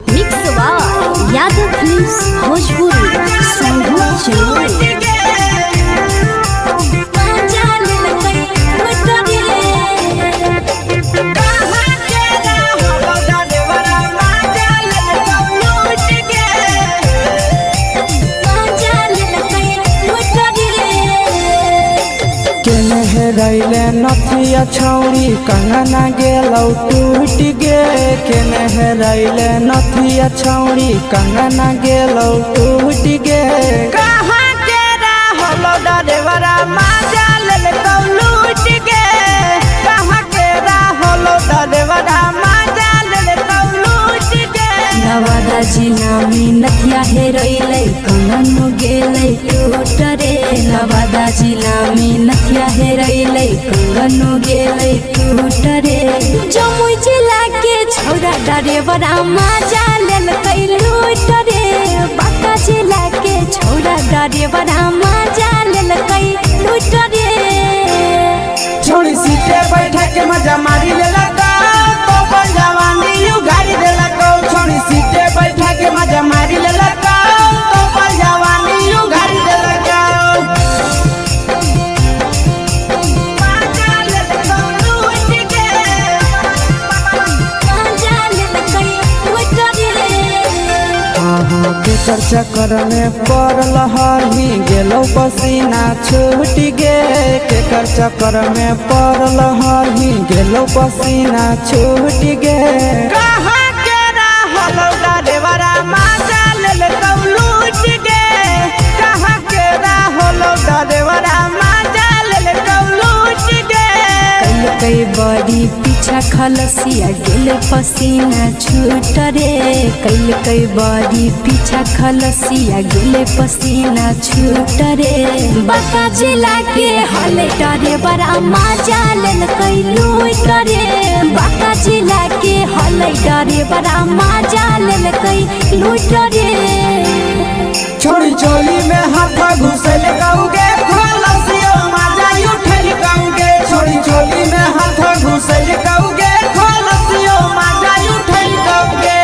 mix by Yadav films Bhojpuri संगीत चैनल रैले नथिया छौरी कंगना गेलौ टूट गे केने रैले नथिया छौरी कंगना गेलौ टूट गे कहाँ के रहलो डरेवरा माजा लेलकौ लूट गे कहाँ के रहलो डरेवरा माजा लेलकौ लूट गे नवादा जिला में नथिया हेरैलै कंगन गेलै टूट रे नवादा जिला में नथिया हेरैलै कंगन गेलै टूट रे जमुई जिला के छौरा डरेवरा मजा लेल कैलू डरे बाका जिला के छौरा डरेवरा मजा लेल कैलू डरे छोड़ी सीटे बैठा के मजा मारी लेला तो अपन जवानी यू गाड़ी देला छोड़ी सीटे बैठा के मजा मारी लेला तो अपन जवानी यू गाड़ी देला के चक्कर में पड़ल हही गेलो पसीना छूट गे के चक्कर में पड़ल हही गेलो पसीना छूट गे कहाँ के रहल डरेवरा मजा लेल लूट गे कहाँ के रहल डरेवरा मजा लेल लूट गे कई बड़ी पीछा खलसिया गेल पसीना छूट रे कई बड़ी पीछा खलसिया गेल पसीना छूट रे बाका जिला के हले डरे बड़ा मजा लेल कैलू डरे बाका जिला के हले डरे बड़ा मजा लेल कैलू डरे छोड़ी चोली में हाथ घुसल गाऊंगे खलसिया मजा उठल गाऊंगे छोड़ी चोली में हाथ घुसल गाऊंगे खलसिया मजा उठल गाऊंगे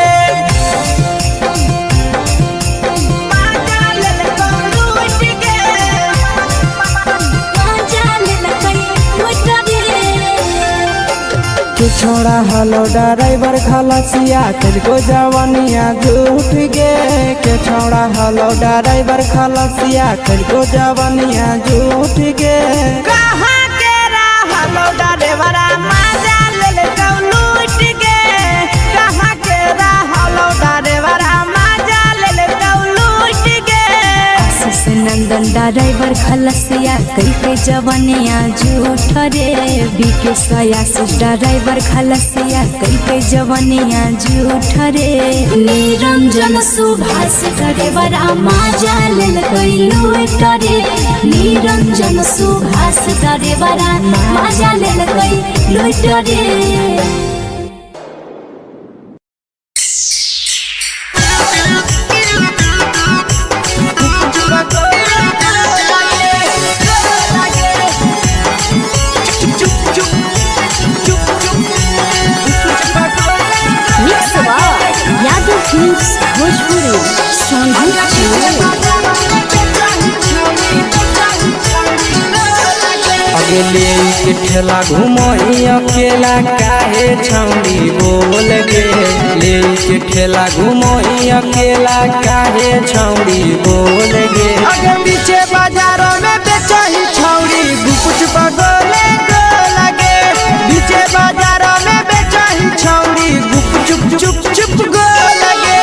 मजा लेल लूट गे मजा लेल कैलू डरे के छोड़ा हलो ड्राइवर खलसिया तुझको जवानिया झूठ गे के छोड़ा हलो ड्राइवर खलसिया तुझको जवानिया झूठ गे कहाँ के हलो ड्राइवर मजा लेल लूट गे कहाँ के हलो ड्राइवर मजा लेल लूट गे आशीष नंदन ड्राइवर खलसिया कई जवानिया झूठ रे बीके आशीष ड्राइवर खलसिया कई जवानिया झूठ रे निरंजन सुभाष ड्राइवरा मजा लेल कैलू डरे निरंजन सुभाष ड्राइवरा मजा लेल कैलू डरे भोजपुरी अगले के ठेला घुमोई अकेला काहे छौड़ी बोल गे ले के ठेला घुमोई अकेला काहे छौड़ी बोल गे अगे पीछे बाजारों में बेचही छौड़ी कुछ बगले गो लगे पीछे बाजारों में बेचही छौड़ी चुप चुप चुप गो लगे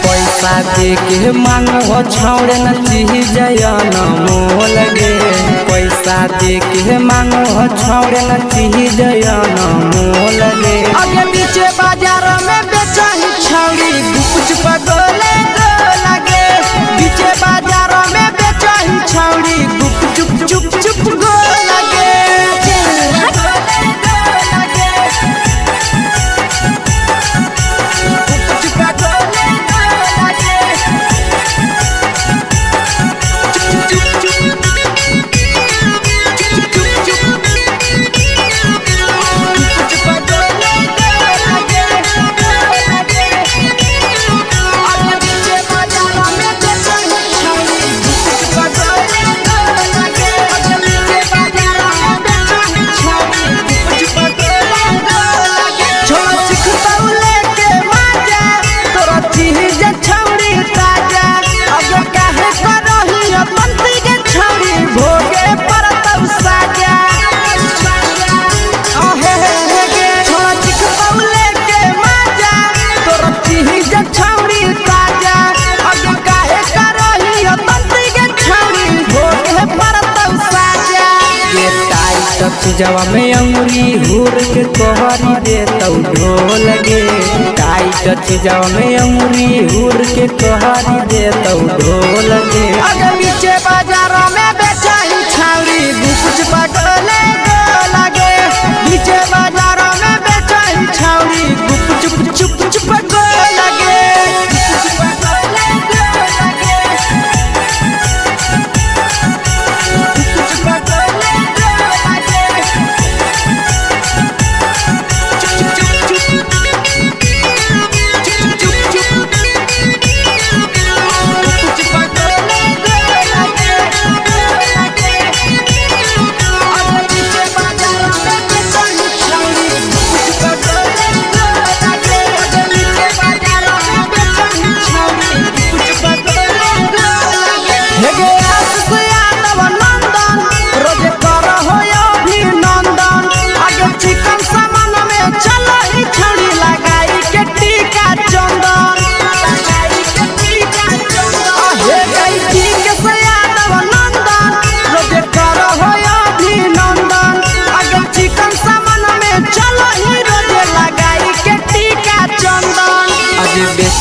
पैसा दे के मांगो छौड़े न चीज न मोल गे पैसा दे के मांगो छौड़े न चीज न मोल गे अगे पीछे बाजार में बेचही छौड़ी कुछ बगले गो लगे पीछे बाजार में बेचही छौड़ी चुप चुप चुप गो लगे जवा में अंगुरी हुर के तोहरी दे तौ ढोल गे टाइट जवा में अंगुरी हुर के तोहरी दे तौ ढोल गे अगर पीछे बाजारों में बेचही छौड़ी कुछ बगले गो लगे पीछे बाजारों में बेचही छौड़ी चुप चुप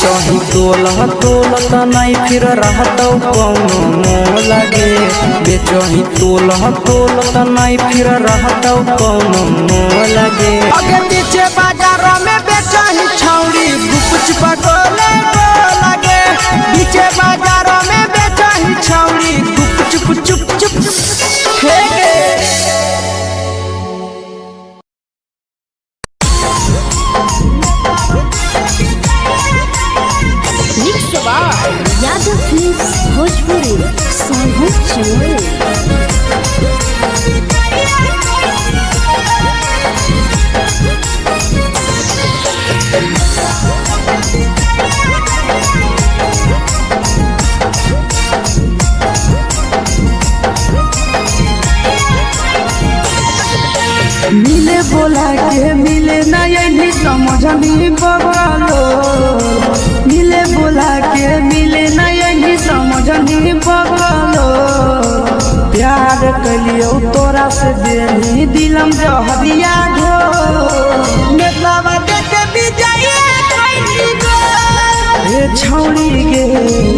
बेचही तोलह तोलत नहीं फिर रहतौ कौनो मोह लगे बेचही तोलह तोलत नहीं फिर रहतौ कौनो मोह लगे अगे पीछे बाजार में बेचही छौड़ी गुपचुप गोले लगे पीछे बाजार में बेचही छौड़ी गुपचुप चुप चुप हे यादव फिल्म्स भोजपुरी सोनू चंदेल। मिले बोला के मिले ना यही समझनी बगलो मिले बोला के मिले ना यही समझनी बगलो प्यार कलियो तोरा से देनी दिलम जहरिया घो नेतावा देखे विजय कइली गो ए छौड़ी गे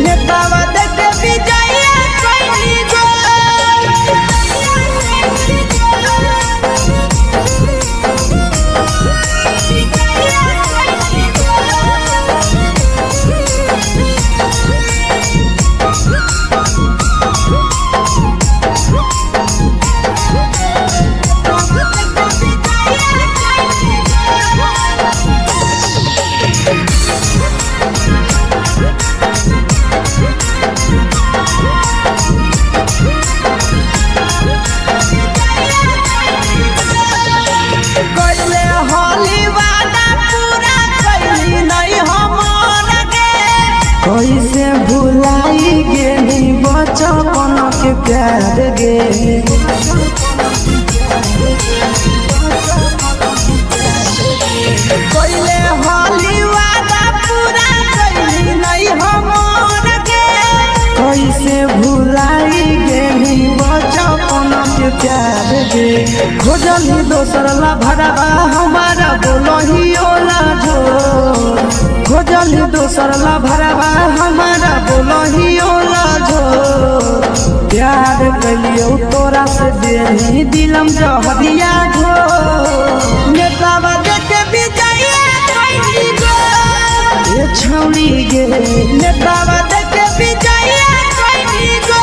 नेतावा देखे विजय कइली गो कैसे भुलाई गेली बचपन के प्यार गे कैले हाली वादा पूरा कैली नहीं हमर गे कैसे भुलाई गेली बचपन के प्यार गे खोजली दोसर ला भरवा हमारा बोलही ओला जो खोजली दोसर ला भरवा हमारा बोलही ओला जो प्यार कलियो तोरा से देनी दिलम जहरिया घो नेतावा देखे विजय कइली गो ए छौड़ी गे नेतावा देखे विजय कइली गो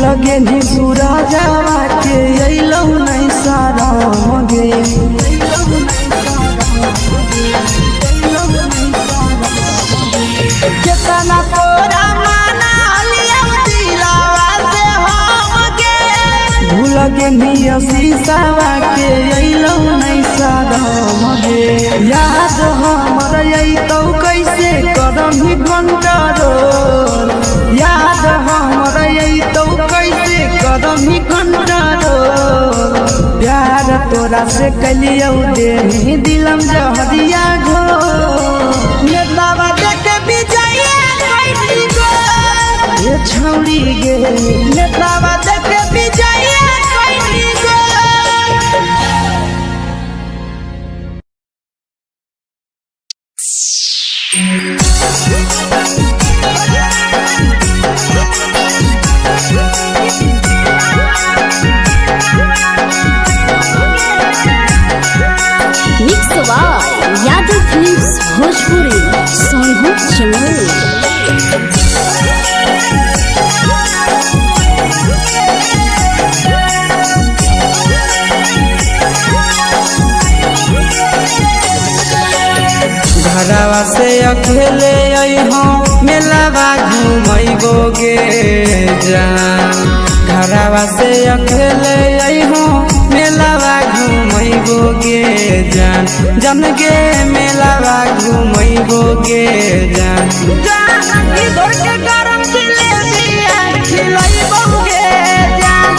लगे नी पूरा जावा के अइलौ नहीं सारा गे केतना तोरा माना लिया दिलावा से हम गे भूल गे नी शीशावा के अइलौ नहीं सारा गे याद हमर अइतौ कैसे कदम ही घंटा रो याद हमर अइतौ कैसे कदम ही घंटा रो प्यार तोरा से कलियो देनी दिलम जहरिया घो नेतावा देखे विजय कइली गो ए छौड़ी गे नेतावा देखे विजय कइली गो यादव फिल्म्स भोजपुरी सोनू चंदेल। घरवा से अकेले अइहो मेलावा घुमैबो गे जान घरवा से अकेले अइहो मेलावा घूमैबो गे जान जन गे मेलावा घूमैबो गे जान जानकी दौड़ के गरम जिलेबिया खिलैबो गे जान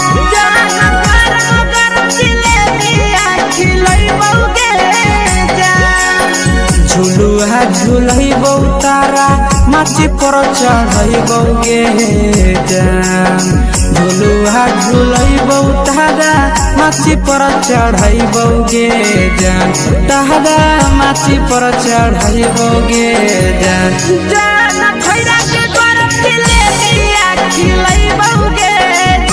गरम जिलेबिया खिलैबो गे जान झुलुहा झुलैबो तारा माची पर चढ़ैबो गे जान झुलुहा झुलैबो तारा माची पर चढ़ैबो गे जान तारा माची पर चढ़ैबो गे जान जान खैरा के गरम जिलेबिया खिलैबो गे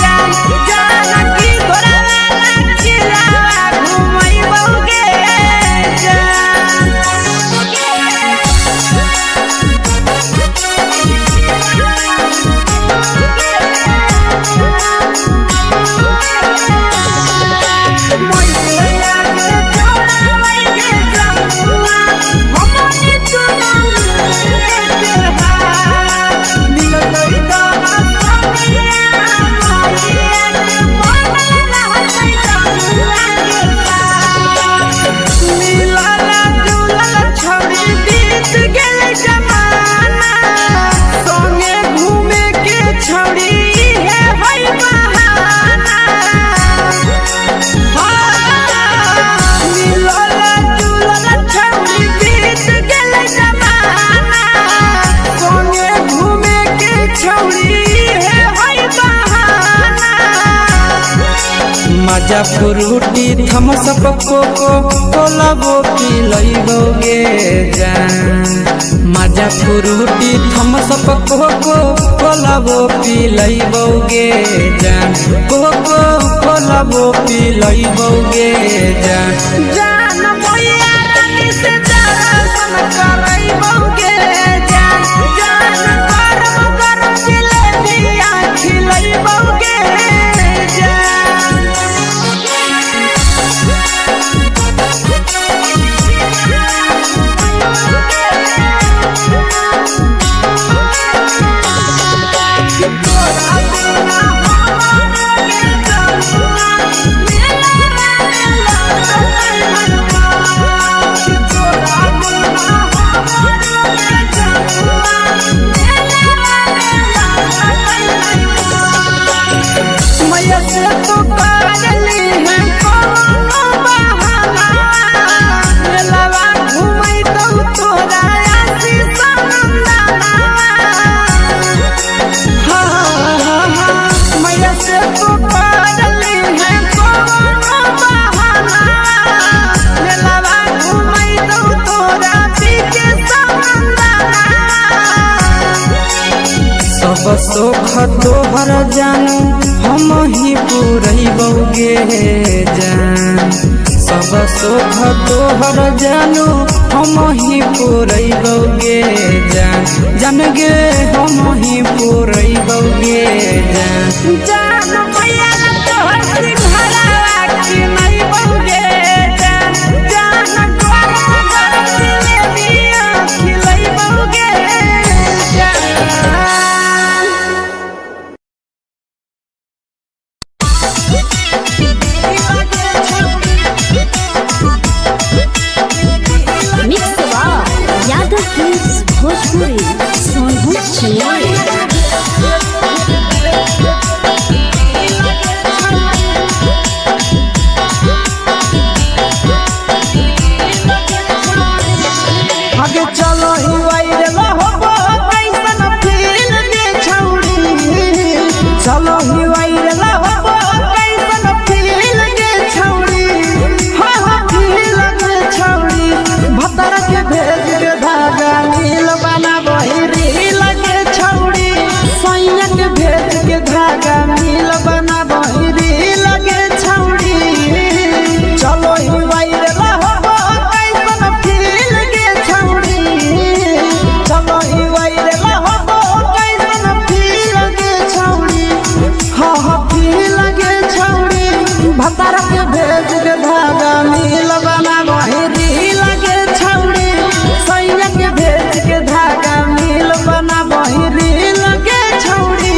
जान जानकी घोड़ावाला किलावा घुमैबो गे जान मजा फ्रूटी थम्स अप कोको कोलाबो पिलैबो गे जान मजा फ्रूटी थम्स अप कोको कोलाबो पिलैबो गे जान कोको कोलाबो पिलैबो गे जान जान भैया रानी से दर्शन करैबो गे जान गरम गरम जिलेबिया खिलैबो गे जान सब सुख तोहर जानू हम ही पूरैबो गे जान सब सुख तोहर जानू हम ही पूरैबो गे जान जन गे हम ही पूरैबो गे जान जान भैया तोहर सिंघाड़ा खिलैबो गे जान गरम गरम जिलेबिया खिलैबो गे जान मिक्स यादव फिल्म्स भोजपुरी सोनू चिड़िया आगे चलो ही वायरल होबो कैसन फील दे छौड़ी चलो ही वायरल होबो कैसन फील दे छौड़ी हाँ फील दे छौड़ी भतर के भेज के धागा नील बनाबो रील के छौड़ी सैया के भेज के धागा नील बनाबो रील के छौड़ी चलो ही वायरल होबो कैसन फील दे छौड़ी चलो ही वायरल होबो कैसन फील दे छौड़ी हाँ फील दे छौड़ी भतर के भेज के धागा नील बनाबो रील के छौड़ी सैया के भेज के धागा नील बनाबो रील के छौड़ी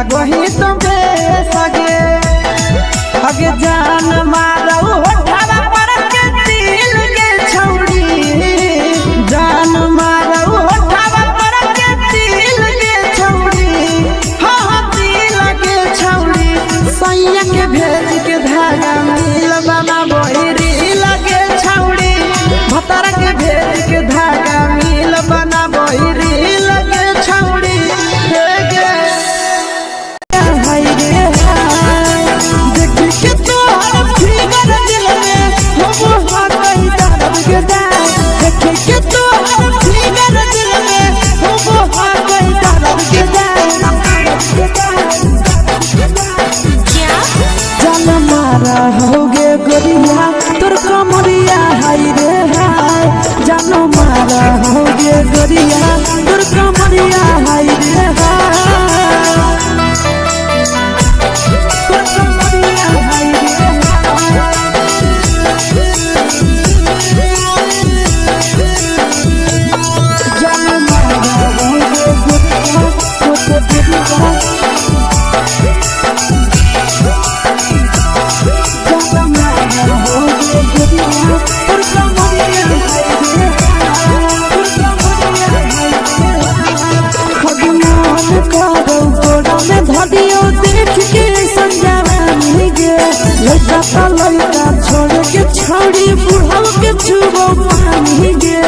भागो ही तो बेसगे अगे जान मारो होठवा पर के दिल के छौड़ी जान मारो होठवा पर के दिल के छौड़ी हाँ दिल के छौड़ी सैया के भेज के धागा मिल बाबा बोहरी लगे छौड़ी भतर के भेज के धागा मिल बना बोहरी लगे छौड़ी होगे गोरिया तोर कमरिया हाय रे हाय जानो मारा होगे गोरिया तोर कमरिया हाय रे हाय तोर कमरिया हाय रे जानो मारा होगे गोरिया तोर कमरिया लड़का छोड़ के छौड़ी बुढ़ाव के छुबो पानी गे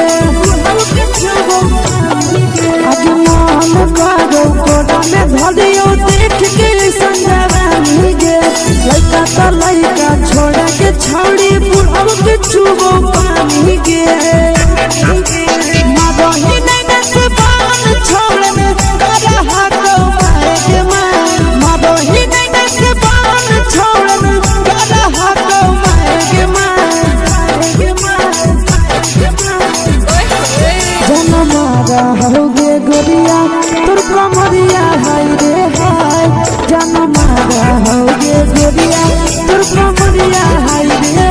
आज मन करो कोड़ा में धरियो देख के संजवानी गे लड़का छोड़ के छौड़ी बुढ़ाव के छुबो पानी गे मदही नहीं से बान छोड़ में करा हाथो माए के मां मदही नहीं से बान छोड़ में करा हाथो माए के मां जन मारा होगे गोरिया तोर कमरिया हाय रे हाय जन मारा होगे गोरिया तोर कमरिया हाय रे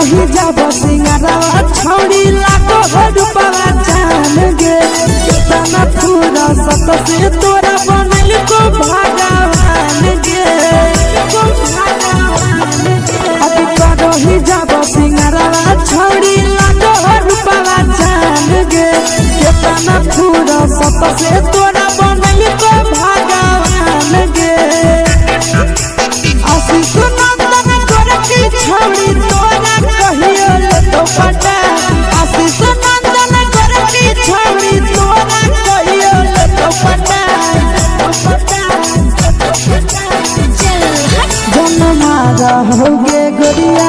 रही जब सिंगारा छौड़ी लागो रुपवा जान गे कितना पूरा सत से तोरा बनल को भगवान गे अब रही जब सिंगारा छौड़ी लागो रुपवा जान गे कितना पूरा सत से तोरा बनल को भगवान गे आशीष नंदन गोरखी छौड़ी तोरा कहियो तो पटा आशीष नंदन गोरखी छौड़ी तोरा कहियो तो पटा जन मारा होगे गोरिया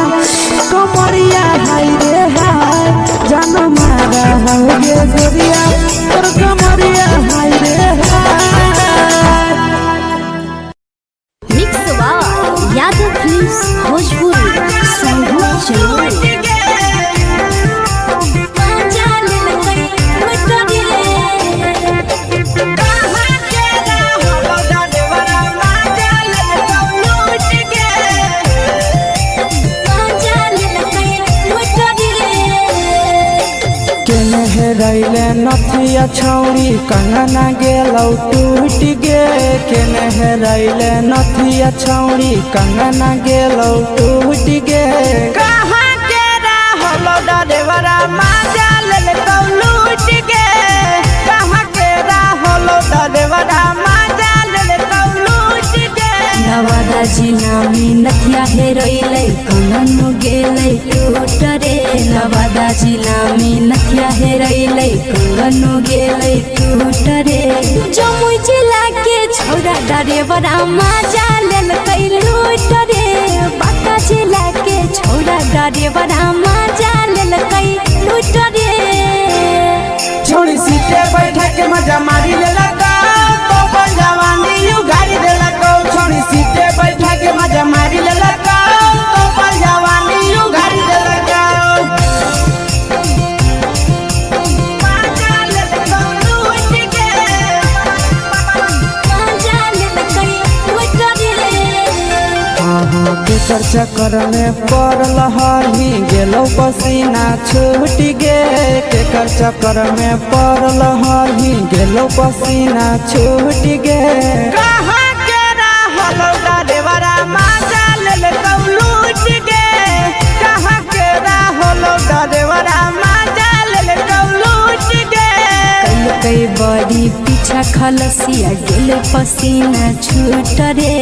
कमरिया हाय रे हाय जन मारा होगे गोरिया तोर कमरिया हाय रे हाय मिक्स यादव फिल्म्स भोजपुरी संगीत चलो रैले नथिया छौड़ी कंगना गेलौ टूट गे केने रैले नथिया छौड़ी कंगना गेलौ टूट गे कहाँ के रहलो डरेवरा माजा लेलकौ लूट गे कहाँ के रहलो डरेवरा माजा लेलकौ लूट गे नवादा जिला में नथिया हेरैले कंगन गेलै टूट रे नवादा जिला में नथिया हेरैले कंगन गेलै टूट रे जमुई जिला के छौरा डरेवरा माजा लेलकै लूट रे बांका जिला के छौरा डरेवरा माजा लेलकै लूट रे छोड़ी सीटे बैठा के मजा मारी लेलका तो जवानी यू गाड़ी देलका केकर चक्कर में पड़ल हही गेलो पसीना छूट गे केकर चक्कर में पड़ल हही गेलो पसीना छूट गे कहाँ के रहलो डरेवरा माजा ले लूट गे कहाँ के रहलो डरेवरा माजा ले लूट गे कई बड़ी पीछा खलसिया गेल पसीना छूट रे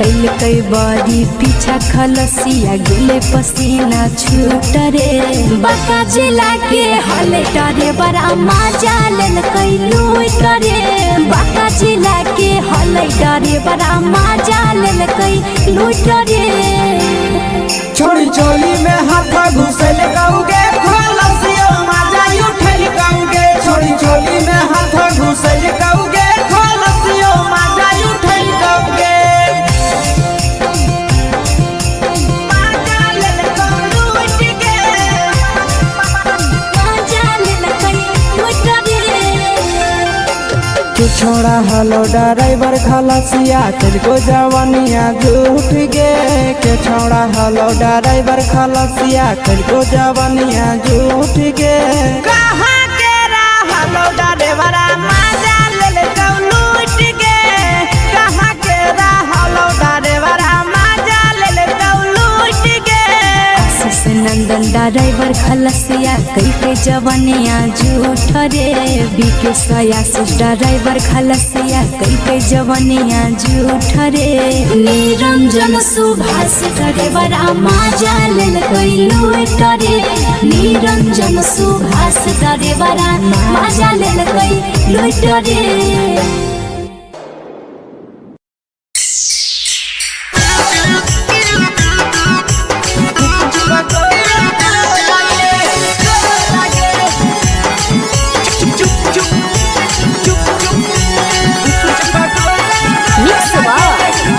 कई बड़ी पीछा खलसिया गेल पसीना छूट रे बाका जिला के हले डरे बड़ा मजा लेल कई लूट रे बाका जिला के हले डरे बड़ा मजा लेल कई लूट रे छोड़ी चोली में हाथ घुसल गाऊंगे खलसिया माजा उठल गाऊंगे छोड़ी चोली में हाथ घुसल गाऊंगे खलसिया माजा उठल गाऊंगे मजा लेल कई लूट गे मजा लेल कई लूट रे तू छोड़ा हलो ड्राइवर खलसिया तेरे जवानिया झूठ गे के छोड़ा हलो ड्राइवर खलसिया तेरे जवानिया झूठ गे कहाँ के रहलो ड्राइवर मजा ले लूट गे कहाँ के रहलो ड्राइवर मजा ले लूट गे आशीष नंदन ड्राइवर खलसिया कई जवानिया झूठ रे बीके आशीष ड्राइवर खलसिया कई जवानिया झूठ रे निरंजन सुभाष ड्राइवर मजा लेल कई लूट रे निरंजन सुभाष ड्राइवर मजा लेल कई लूट रे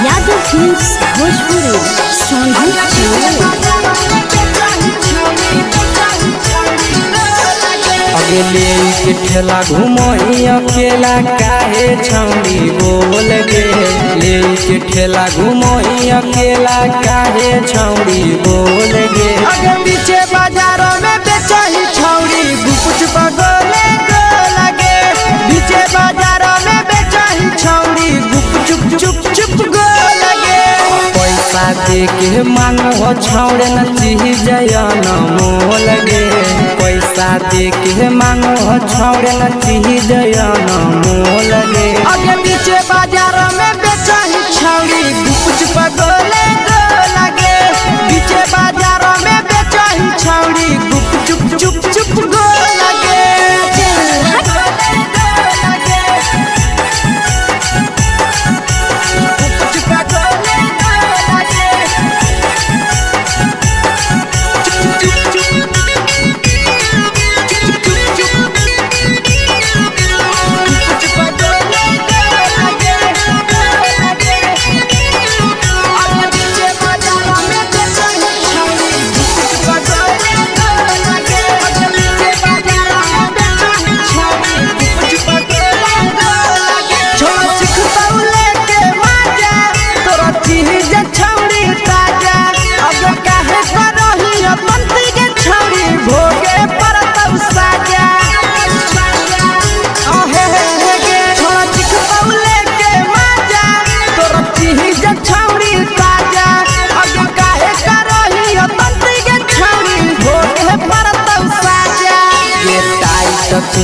यादव फिल्म्स भोजपुरी अगले के ठेला घुमोई अकेला काहे छौड़ी बोल गे ले के ठेला घुमोई अकेला काहे छौड़ी बोल गे अगे पीछे बाजारों में बेचही छौड़ी गुपुच बगले गो लगे पीछे बाजारों में बेचही छौड़ी गुप चुप चुप गो लगे पैसा दे के मांगो छौड़े न चीज जयन मोल गे पैसा दे के मांगो छौड़े न चीज जयन मोल गे अगे पीछे बाजार में बेचही छौड़ी गुपुच बगले गो लगे पीछे बाजार में बेचही छौड़ी गुप चुप गो लगे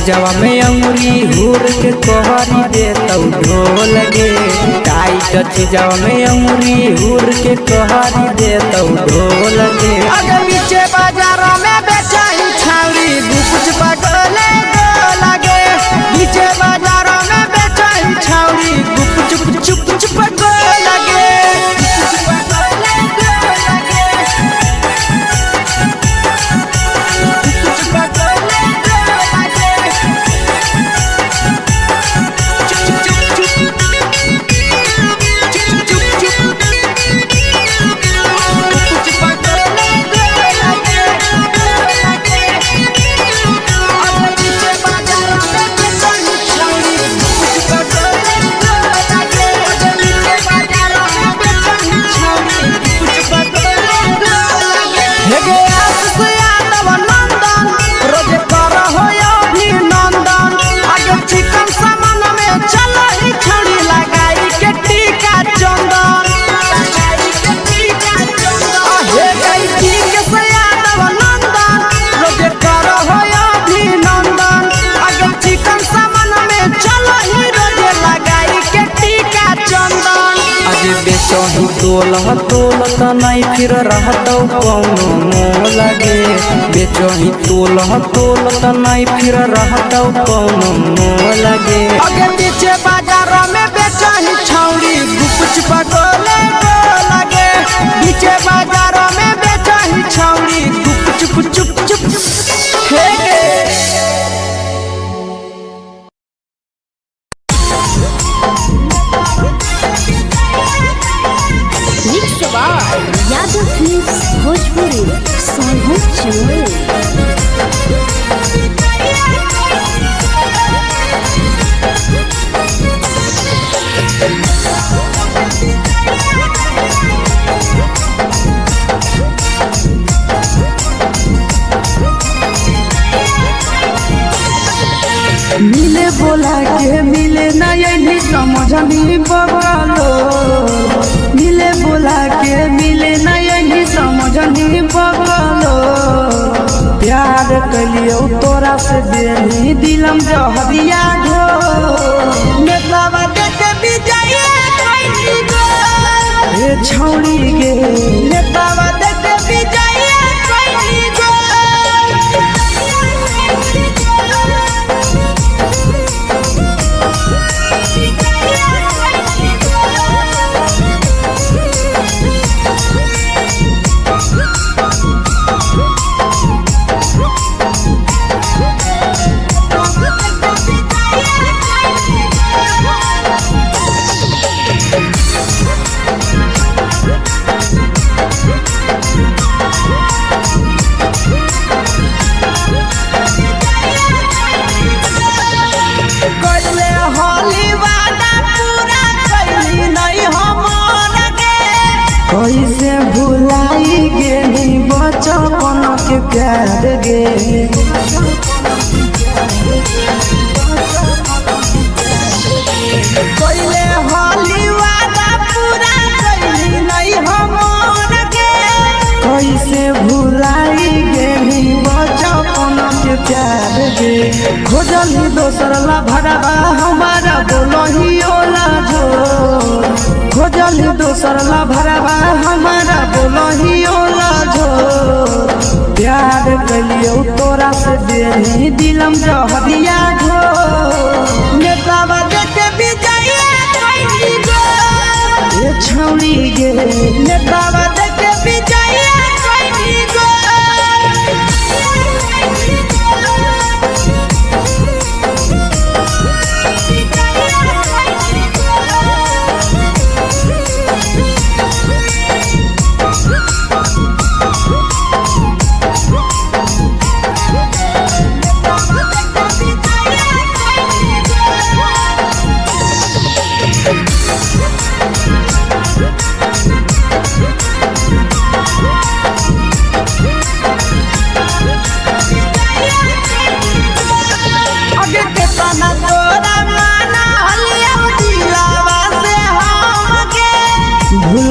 जवा में अंगुरी हुर के कोहरी दे तौ ढोल गे टाइट जवा में अंगुरी हुर के कोहरी दे तौ ढोल गे अगे पीछे बाजार में बेचही छौड़ी गुपुच बगले गो लगे पीछे बाजार में बेचही छौड़ी गुप चुप गो लगे बेचही तोल त नहीं फिर रहतौ कौनो मोल गे बेचही तोल त नहीं फिर रहतौ कौनो मोल गे अगे पीछे बाजार में बेचही छौड़ी गुपचुप गोले लगे पीछे बाजार में बेचही छौड़ी गुपचुप चुप चुप हे गे यादव फिल्म्स भोजपुरी सोनू चमोली। मिले बोला के मिले नहीं समझनी बगलो मिले बोला के मिले नहीं समझनी बगलो प्यार कलियो तोरा से बेनी दिलम जहरिया घो मेलावा देखे बिजाइए कोई गो ए छौड़ी गे मेलावा देखे बिजाइए कोई गो कैसे भुलाई गे बचपन के प्यार गे पहले होली वादा पूरा कैली नहीं हमर गे कैसे भुलाई गे बचपन के प्यार गे खोजली दोसर ला भरवा हमारा बोलही ओला जो खोजली दोसर ला भरवा हमारा बोलही ओला जो प्यार कलियो तोरा से बेनी दिलम जहरिया घो नेतावा देखे बिजाइए कोई गो ये छौड़ी गे नेतावा देखे बिजाइए कोई गो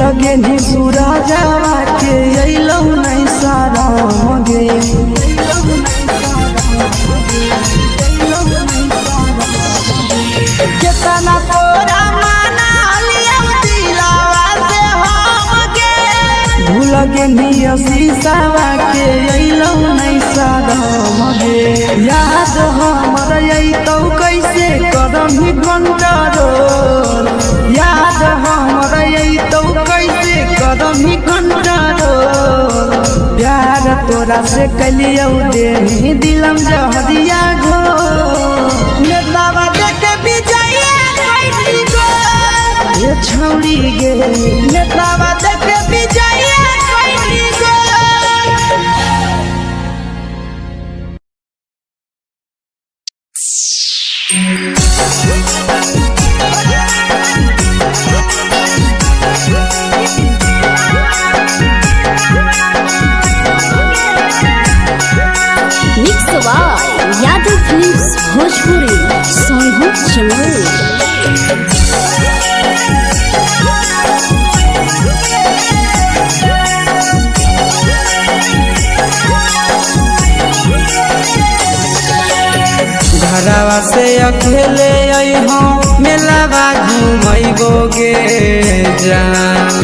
लगे नी सूरजवा के अइलौ नहीं सारा गे केतना तोरा माना लिया दिलावा से हम गे भूल गे नी शीशावा के अइलौ नहीं सारा गे याद हमर अइतौ कैसे करही घंटारो याद हमर अइतौ कैसे करही घंटारो प्यार तोरा से कलियौ देनी दिलम जहरिया घो नेतावा देखे बिजाइए कोई गो ये छौड़ी गे नेतावा देखे बिजाइए कोई गो यादव फिल्म्स भोजपुरी सोनू चमोली। घरवा से अकेले अइहो मेलावा घूमैबो गे जान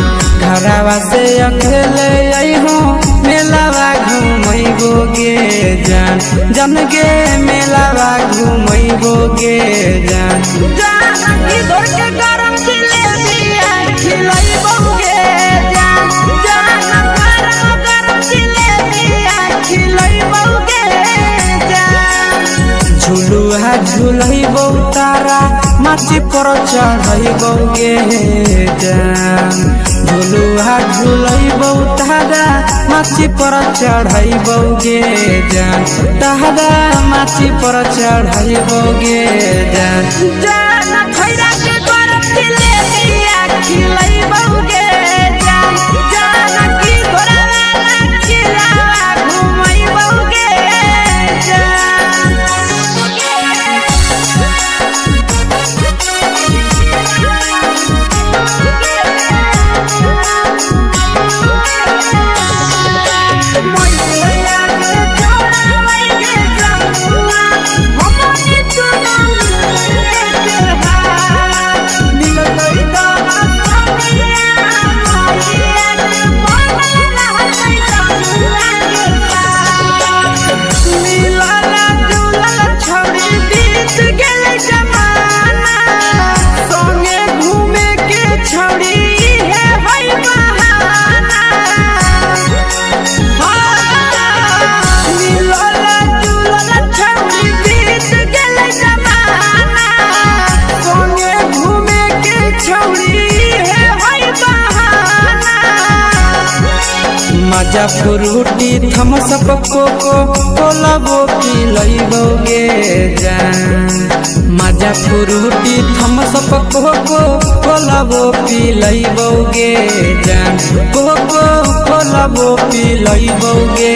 घरवा से अकेले अइहो मेलावा घूमैबो गे जान जन गे मेलावा घूमैबो गे जान जानकी दौड़ के गरम जिलेबिया खिलैबो गे जान गरम जिलेबिया खिलैबो गे जान झुलुहा झुलैबो तारा माची पर चढ़ैबो गे जान झुलुहा झुलैबो तारा माची पर चढ़ैबो गे जान तारा माची पर चढ़ैबो गे जान जान खैरा के गरम जिलेबिया खिलैबो गे जान जानकी घोड़ावाला खिलावा घुमैबो गे मजा फ्रूटी थमसप कोको कोलाबो पिलैबो गे जान मजा फ्रूटी थमसप कोको कोलाबो पिलैबो गे जान कोको कोलाबो पिलैबो गे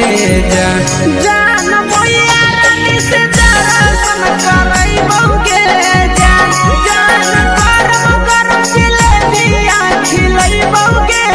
जान जान मैया रानी से दर्शन करैबो गे जान गरम गरम जिलेबिया खिलैबो गे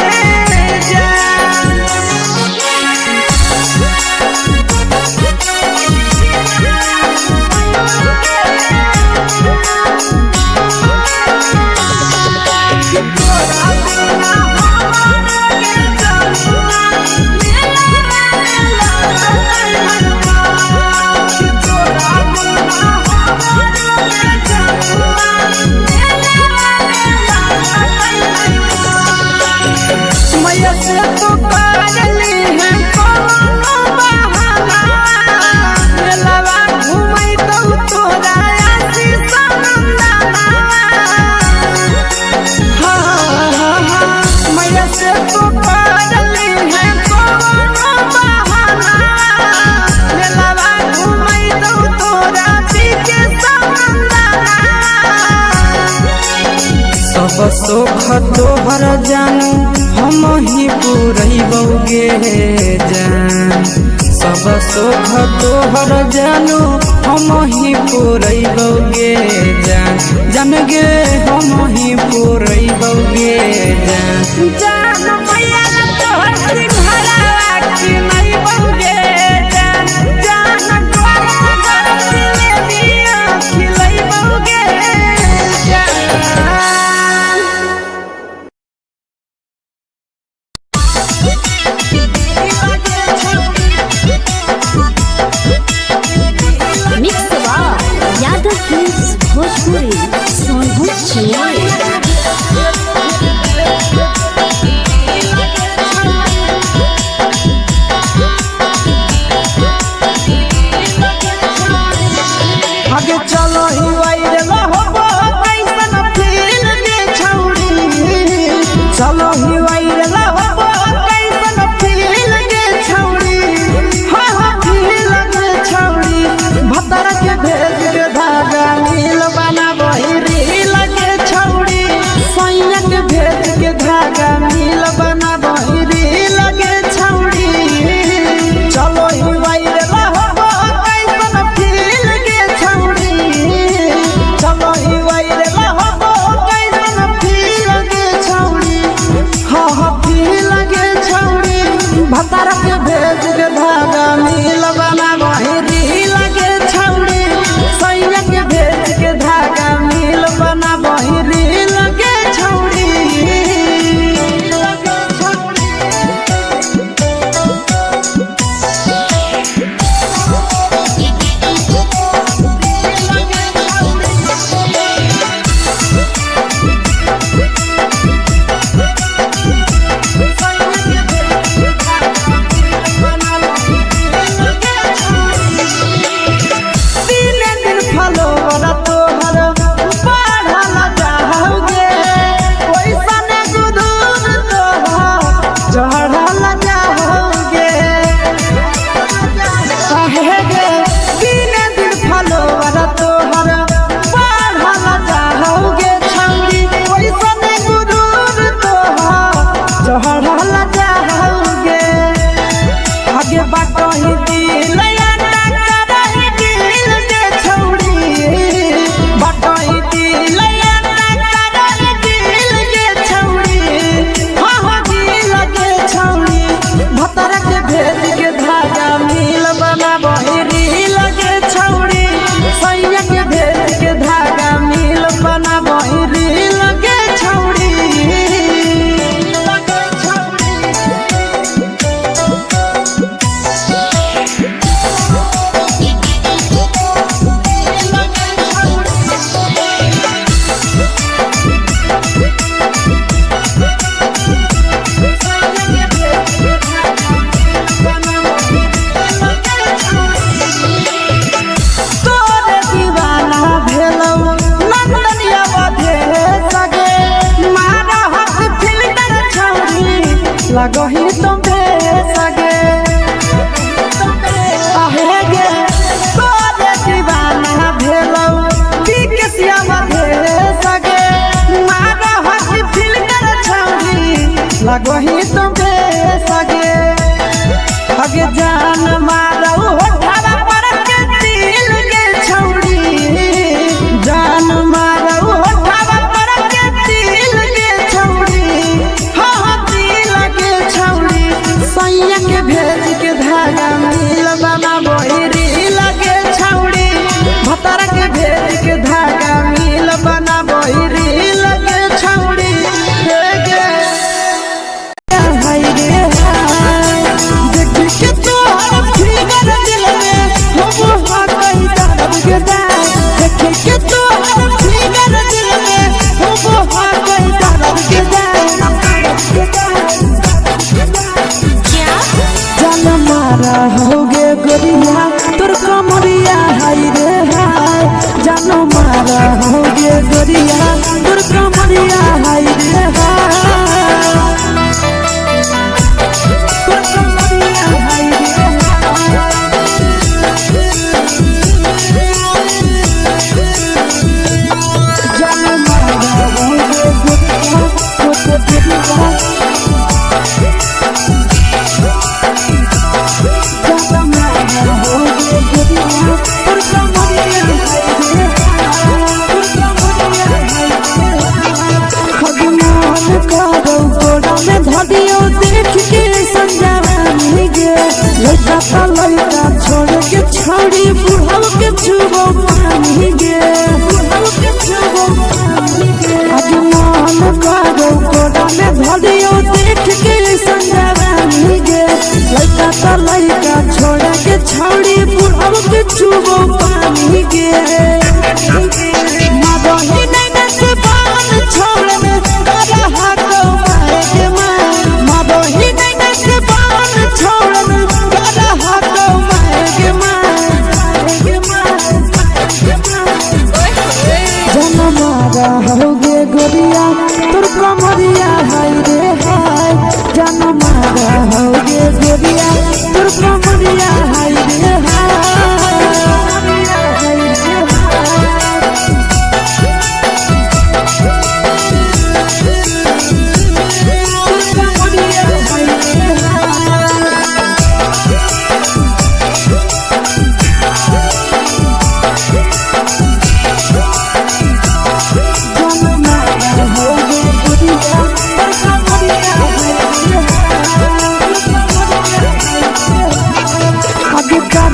सब सुख तोहर जानू हम ही पूरैबो गे जान सब सुख तोहर जानू हम ही पूरैबो गे जान जन गे हम ही पूरैबो गे जान जान मैया तोहर सिंघरावा खिलैबो गे जान गरम गरम जिलेबिया खिलैबो गे यादव फिल्म्स भोजपुरी सोनू चिड़िया आगे चलो ही वायरल होबो कैसन फील के छौड़ी चलो ही वायरल होबो कैसन फील के छौड़ी हां फील के छौड़ी भतर के भेज के धागा नील बना बहिरी लगे छौड़ी सैया के भेज के धागा नील बना बहिरी लगे छौड़ी चलो ही वायरल होबो कैसन फील के छौड़ी चलो ही वायरल होबो कैसन फील के छौड़ी लगही तुम्हे सगे आहे गे तोरे दीवाना भेलौ बिकसिया मधे सगे मारा हसी फिल्टर छौरी लगही तुम्हे सगे अगे जान मारौ होठवा पर के दिल के छौरी जान मारौ होठवा पर के दिल के छौरी हाँ दिल के छौरी सैया के भेज के धागा मिल बना बहिरी लगे छौरी भतर के भेज के धागा मिल बना बहिरी लगे छौरी हे गे हाय रे हाय देख के तो फिगर दिल में हो कहीं दर्द के दाग देख के तो फिगर दिल में हो कहीं दर्द के दाग जान मारा होगे गोरिया तोर कमरिया हाय रे हाय जान मारा होगे गोरिया तोर कमरिया हाय रे हाय तोर कमरिया हाय रे जान मारा होगे गोरिया तोर कमरिया लड़का छोड़ के छोड़ी बुढ़ाव के छुबो पानी गे बुढ़ाव के छुबो पानी गे आज मन करो कोड़ा में धरियो देख के संजवानी गे लड़का छोड़ के छोड़ी बुढ़ाव के छुबो पानी गे मदही नहीं से बाल छोड़ में करा हाथो मारे के मां मदही नहीं से बाल छोड़ में करा हाथो मारे के मां जन मारा होगे गोरिया तोर कमरिया हाय रे हाय जन मारा होगे गोरिया तोर कमरिया हाय रे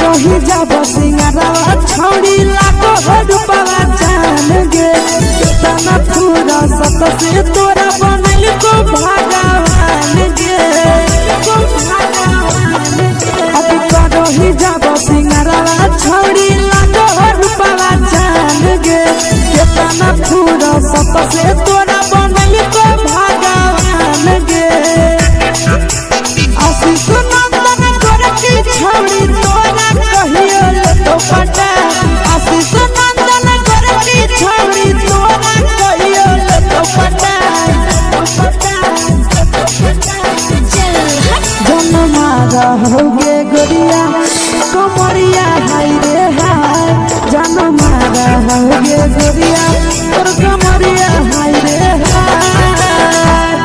रही जब सिंगारा छोड़ी लाखों रुपया जान गे तना पूरा सत से तोरा बनल को भगवान गे अब रही जब सिंगारा छोड़ी लाखों रुपया जान गे तना पूरा सत से तोरा बनल मारा होगे गोरिया कमरिया हाय रे हाय जान मारा होगे गोरिया और कमरिया हाय रे हाय।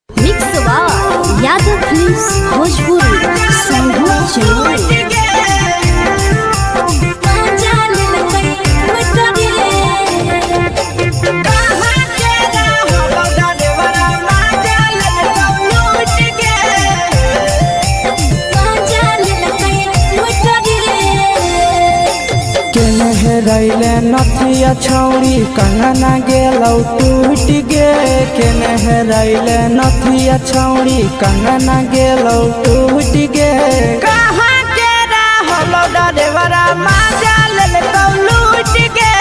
मिक्स यादव फिल्म्स भोजपुरी संगीत चलो रैले नथिया छौरी कंगना गेलौ टूट गे केने रैले नथिया छौरी कंगना गेलौ टूट गे कहाँ के रहलो डरेवरा माजा लेलकौ लूट गे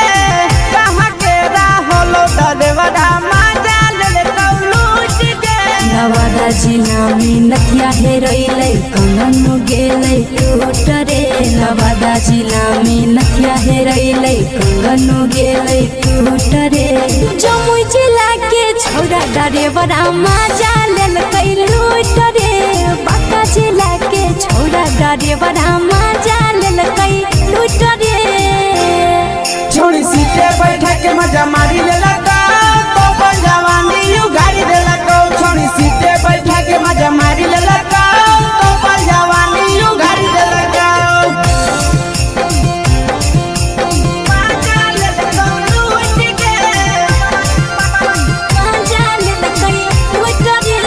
कहाँ के रहलो डरेवरा माजा लेलकौ लूट गे। नवादा जिला में नथिया हेरैलै कंगन गेलै टूट रे नवादा जिला में नथिया हेरैलै कंगन गेलै टूट रे जमुई जिला के छौरा डरेवरा माजा लेलकै लूट रे बांका जिला के छौरा डरेवरा माजा लेलकै लूट रे छोड़ी सीटे बैठा के मजा मारी लेलकौ तो पर जवानी उगारी देलकौ छोड़ी सीटे बैठा के मजा मारी लेलकौ तो पर जवानी उगारी देलकौ माजा लेलकौ लूट गे माजा लेलकै लूट रे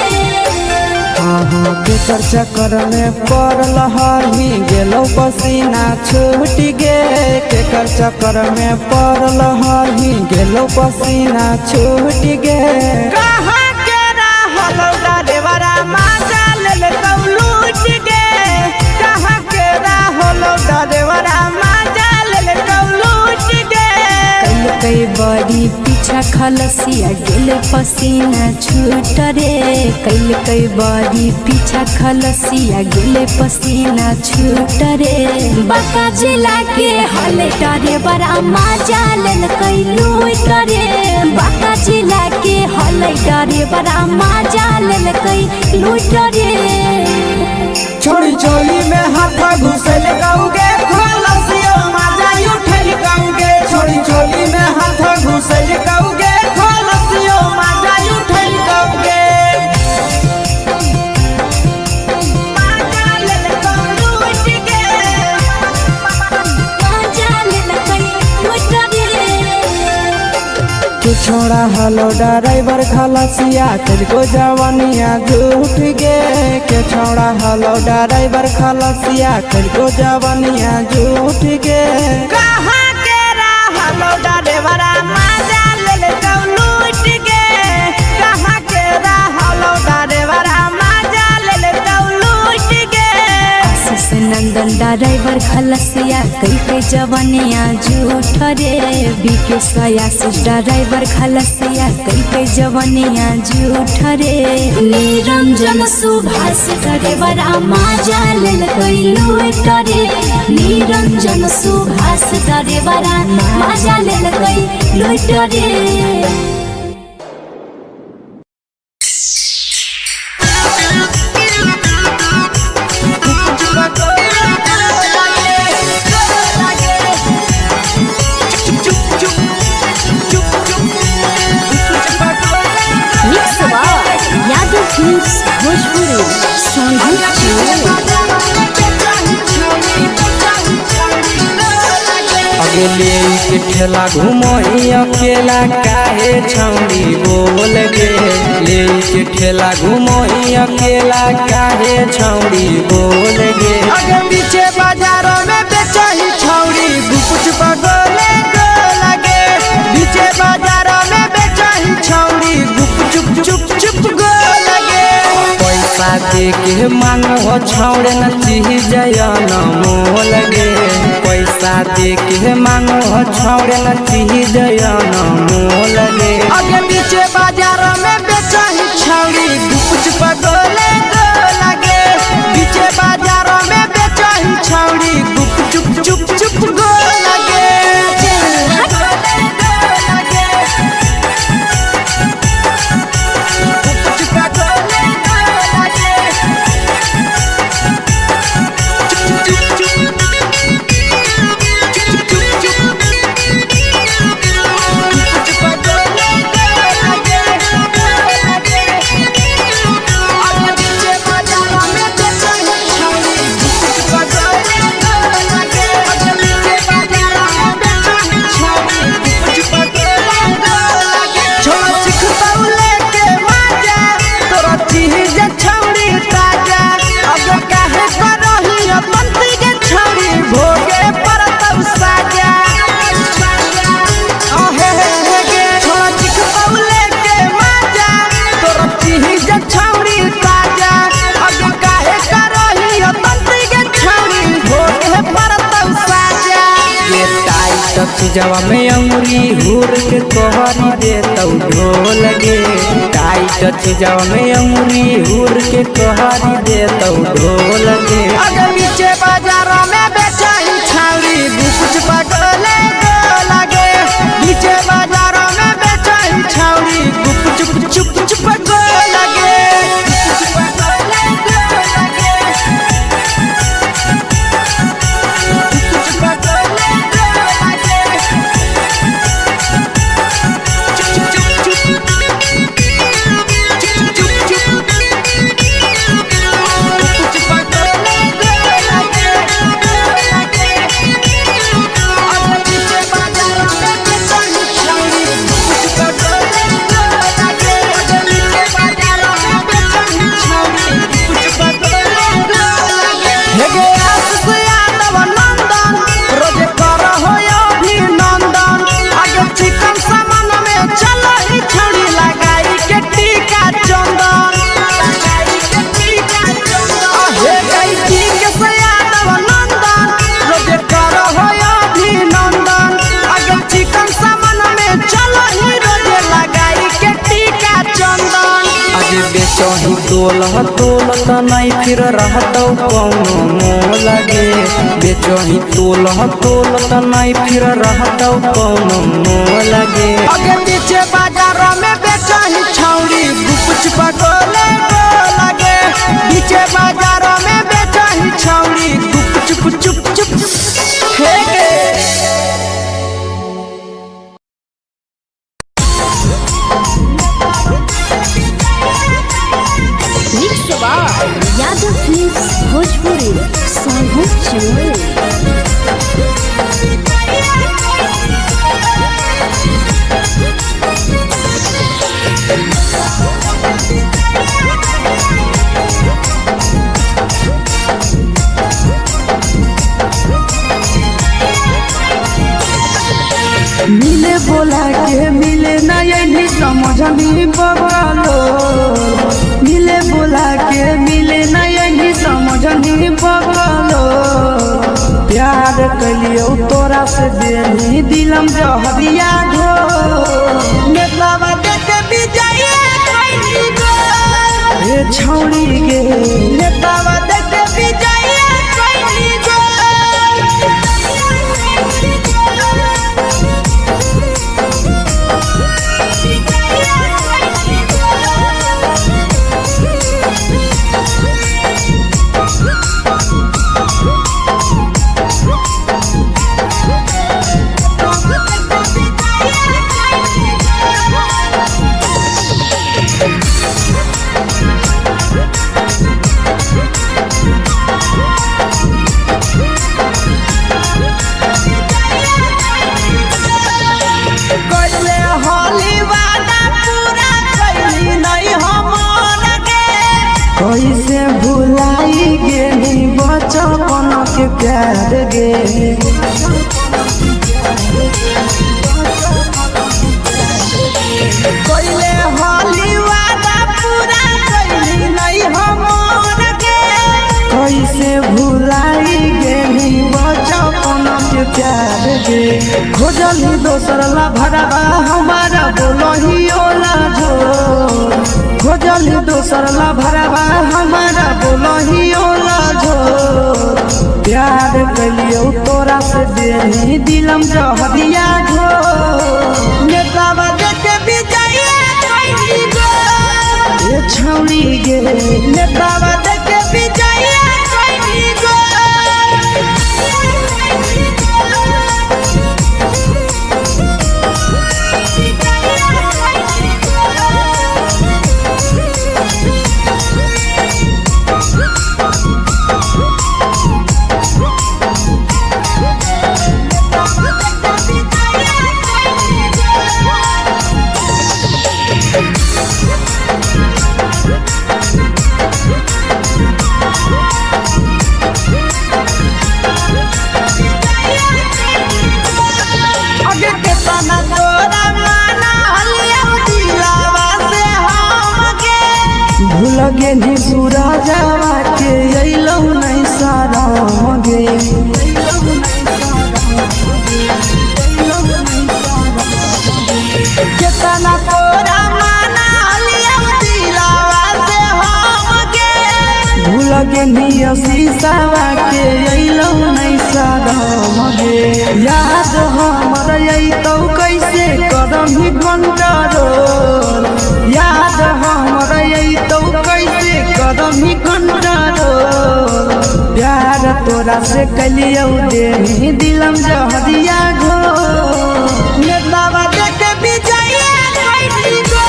केकर चक्कर में पड़ल हरही गेलौ पसीना छूट गे केकर चक्कर में पड़ल हरही गेलौ पसीना छूट गे कहाँ के रहलो डरेवरा माजा लेलकौ लूट गे कहाँ के रहलो डरेवरा माजा लेलकौ लूट गे। कई बड़ी पीछा खलसिया गेल पसीना छूट रे कई बड़ी पीछा खलसिया गेल पसीना छूट रे बांका जिला के हले डरे बड़ा माजा लेलकै लूट रे बांका जिला के हले डरे बड़ा माजा लेलकै लूट रे छोड़ी चोली में हाथ घुसल गौगे खलसियो माजा उठल गौगे छोड़ी चोली में हाथ घुसल गौगे खलसियो माजा उठल गौगे माजा लेलकौ लूट गे माजा लेलकै लूट रे के छोड़ा हलो ड्राइवर खलसिया तेलको जवानिया झूठ गे के छोड़ा हलो ड्राइवर खलसिया तेलको जवानिया झूठ गे कहाँ के रहलो डरेवरा माजा लेलकौ लूट गे कहाँ के रहलो डरेवरा माजा लेलकौ लूट गे। आशीष नंदन ड्राइवर खलसिया कई जवानिया झूठ रे बीके आशीष ड्राइवर खलसिया कई जवानिया झूठ रे निरंजन सुभाष ड्राइवरा माजा लेलकै लूट रे निरंजन सुभाष ड्राइवरा माजा लेलकै लूट रे। मिक्स यादव फिल्म्स भोजपुरी संगीत अगले के ठेला घुमई अकेला काहे छौड़ी बोल गे ले के ठेला घुमई अकेला काहे छौड़ी बोल गे आगे पीछे बाजारों में बेचही छौड़ी गुपुच बगले गो लगे पीछे बाजारों में बेचही छौड़ी गुप चुप चुप चुप गो लगे पैसा दे के मांग हो छौड़े न चीज जयन मोल गे पैसा दे के मांग हो छौड़े न चीज जयन मोल गे आगे पीछे बाजारों में बेचही छौड़ी गुपुच बगले गो लगे पीछे बाजारों में बेचही छौड़ी गुप चुप चुप चुप गो लगे चीजवा में अंगुरी हुर के कहरी दे तौ ढोल गे टाइट चीजवा में अंगुरी हुर के कहरी दे तौ ढोल गे अगर नीचे बाजार में बेचाई छावरी कुछ पगले लगे नीचे बाजार में बेचाई छावरी कुछ चुप चुप लगे बेचही तोल त नहीं फिर रहतौ कौनो मोह लगे बेचही तोल त नहीं फिर रहतौ कौनो मोह लगे अगे पीछे बाजार में बेचही छौरी कुछ पगले लगे पीछे बाजार में बेचही छौरी चुप हे गे यादव फिल्म्स भोजपुरी मिले बोला के मिले ना यही समझनी बगलो मिले बोला के मिले ना यही समझनी बगलो प्यार कलियो तोरा से देनी दिलम जहरिया घो नेतलावा देखे बिजाए कोई गो ए छौड़ी गे नेतलावा देखे बिजाए कोई गो कैसे भुलाई गेली बचपन के प्यार गे कैले होली वादा पूरा कैली नहीं हमर गे कैसे भुलाई गेली बचपन के प्यार गे खोजली दोसर ला भरवा हमारा बोलही ओला जो खोजली दोसर ला भरवा हमारा बोलही ओला जो प्यार कलियो तोरा से देनी दिलम जहरिया घो नेतावा देखे बिजाए कोई गो ये छौड़ी गे नेतावा देखे बिजाए कोई गो लगे नी सूरजवा के अइलौ नहीं सारा गे पेनिया शीशावा के अइलो नहीं सादम गे याद हमर अइतौ कैसे करही कंट्रोल याद हमर अइतौ कैसे करही कंट्रोल प्यार तोरा से कलियौ दे दिलम जहरिया घो नेतावा देखे विजया कैली गो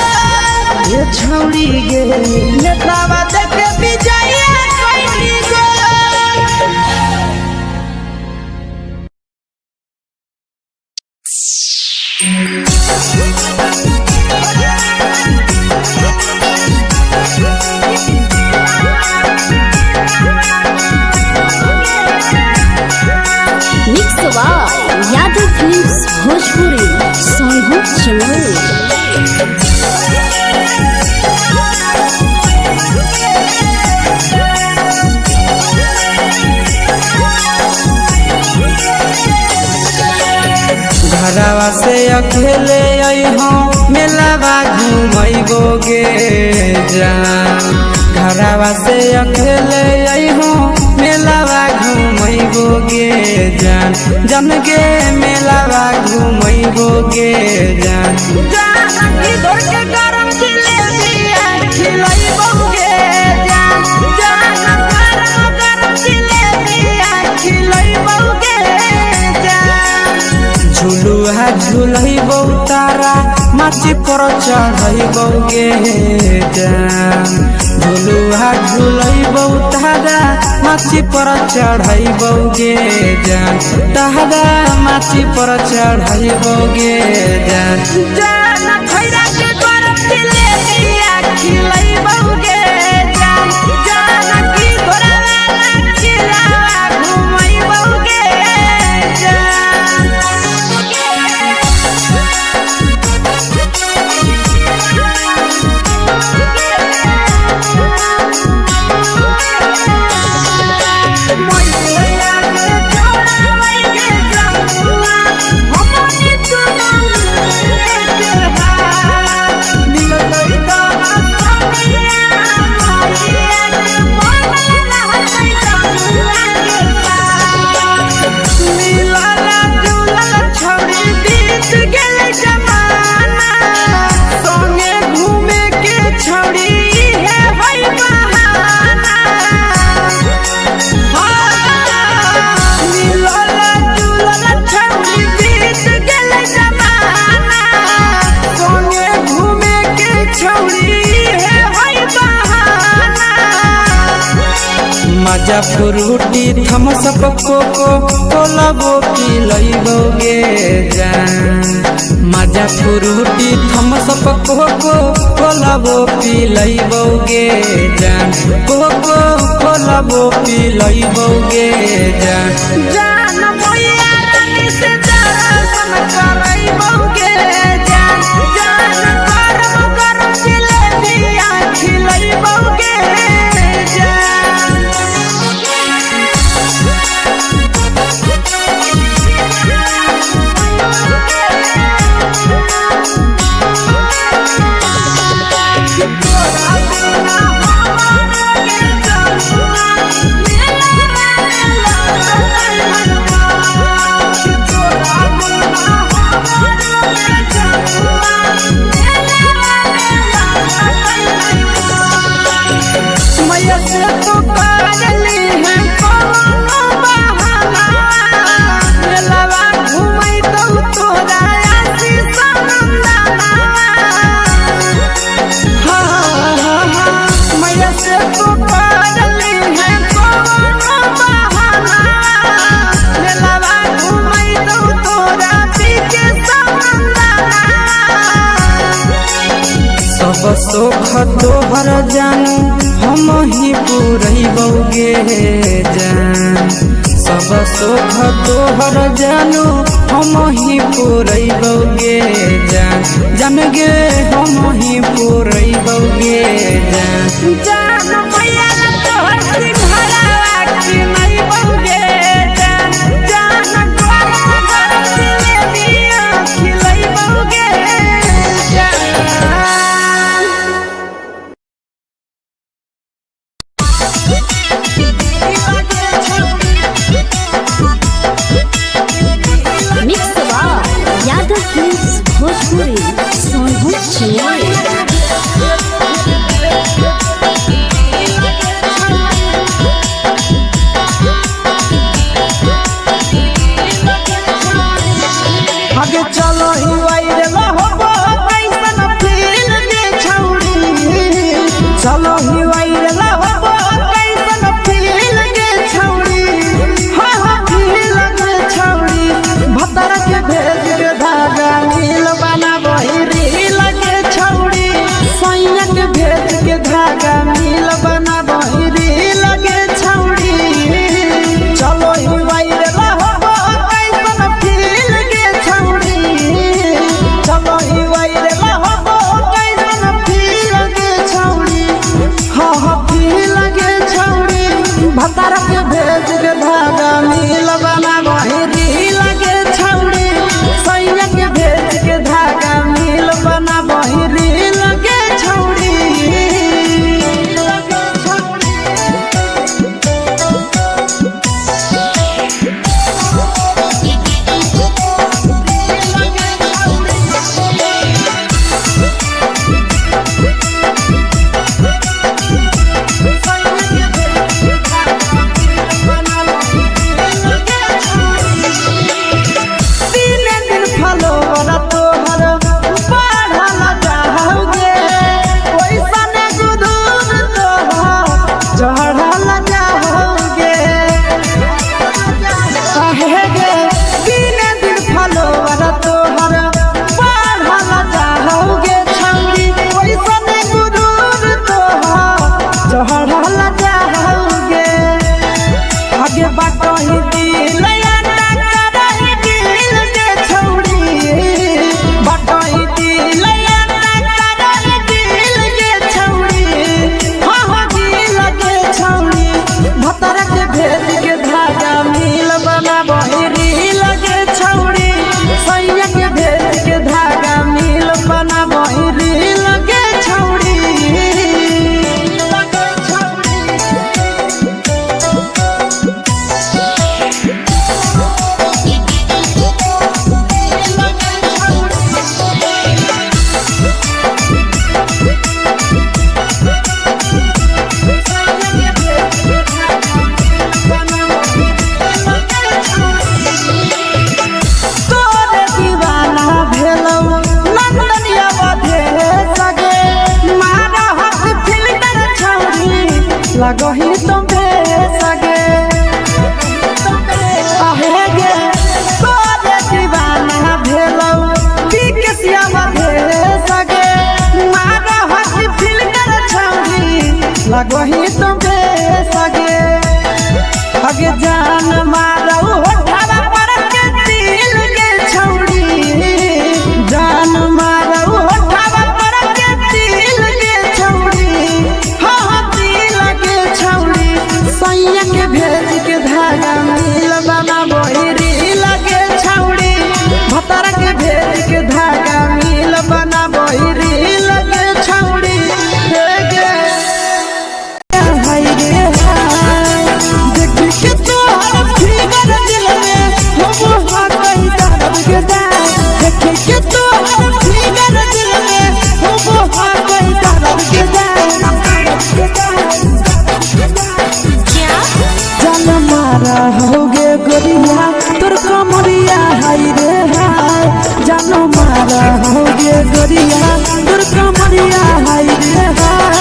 ये छौड़ी गे नेतावा देखे विजया कैली गो mix by Yadav films Bhojpuri सोनू चैनल। घरवा से अकेले अइहो मेलावा घूमैबो गे जान घरवा से अकेले अइहो मेलावा घूमैबो गे जान जन गे मेलावा घूमैबो गे जान जानकी दौड़ के गरम जिलेबिया खिलैबो गे जान गरम जिलेबिया खिलैबो गे जान झुलुहा झुलैबो तारा माची पर चढ़ैबो गे जान झुलुहा झुलैबो तारा माची पर चढ़ैबो गे जान तारा माची पर चढ़ैबो गे जान जान खैरा के गरम जिलेबिया खिलैबो गे जान जानकी घोड़ावाला खिलावा घुमैबो गे जान मजा फ्रूटी थमसप कोको कोलाबो पिलैबो गे जान मजा फ्रूटी थमसप कोको कोलाबो पिलैबो गे जान कोको कोलाबो पिलैबो गे जान जान भैया रानी से दर्शन करैबो गे जान गरम गरम जिलेबिया खिलैबो गे जान सब सुख तोहर जानू हम ही पूरैबो गे जान सब सुख तोहर जानू हम ही पूरैबो गे जान जान गे हम ही पूरैबो गे जान जान भैया तोहर सिंघारा खिलैबो गे जान गरम गरम जिलेबिया खिलैबो गे जान भतार के भेज के धागा मिल बना बहिरी लगे छौड़ी सैया के भेज के धागा मिल बना बहिरी लगे छौड़ी लगही तुम सगे आहे गे तोरे दीवाना भेलौ बिकसिया बधे सगे मारा हसी फिल्टर छौरी लगही तुम सगे अगे जान मारौ होठवा पर के दिल के छौरी जान मारौ होठवा पर के दिल के छौरी सैया के भेज के धागा मिल बना बहिरी लगे छौड़ी भतार के भेज के धागा मिल बना बहिरी लगे छौड़ी देख के तोहर फिगर दिल में हो कहीं दर्द के देख के तोहर फिगर दिल में हो कहीं दर्द के मारा होगे गोरिया तोर कमरिया हाय रे हाय जानो मारा होगे गोरिया तोर कमरिया हाय रे हाय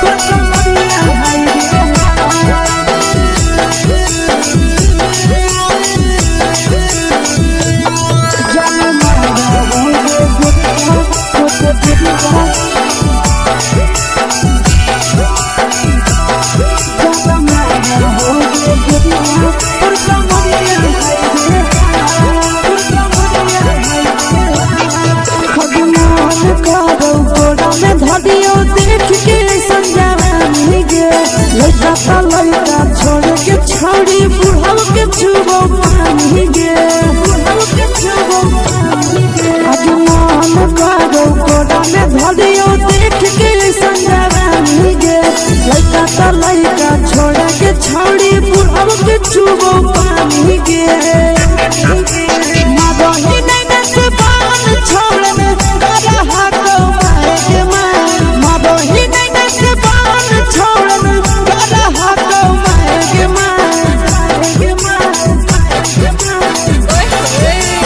तोर कमरिया हाय रे जानो मारा होगे गोरिया तोर कमरिया धदियो देख के संजानी गे लइका ता लइका छोड़ के छौड़ी बुढ़ाव के छुबो पानी गे बुढ़ाव के छुबो पानी गे आज मन करो कोड़ा में धदियो देख के संजानी गे लइका ता लइका छोड़ के छौड़ी बुढ़ाव के छुबो पानी गे मादही नहीं नस पान छोड़ में करा हाथ के मादही नहीं नस पान छोड़ में करा हाथ के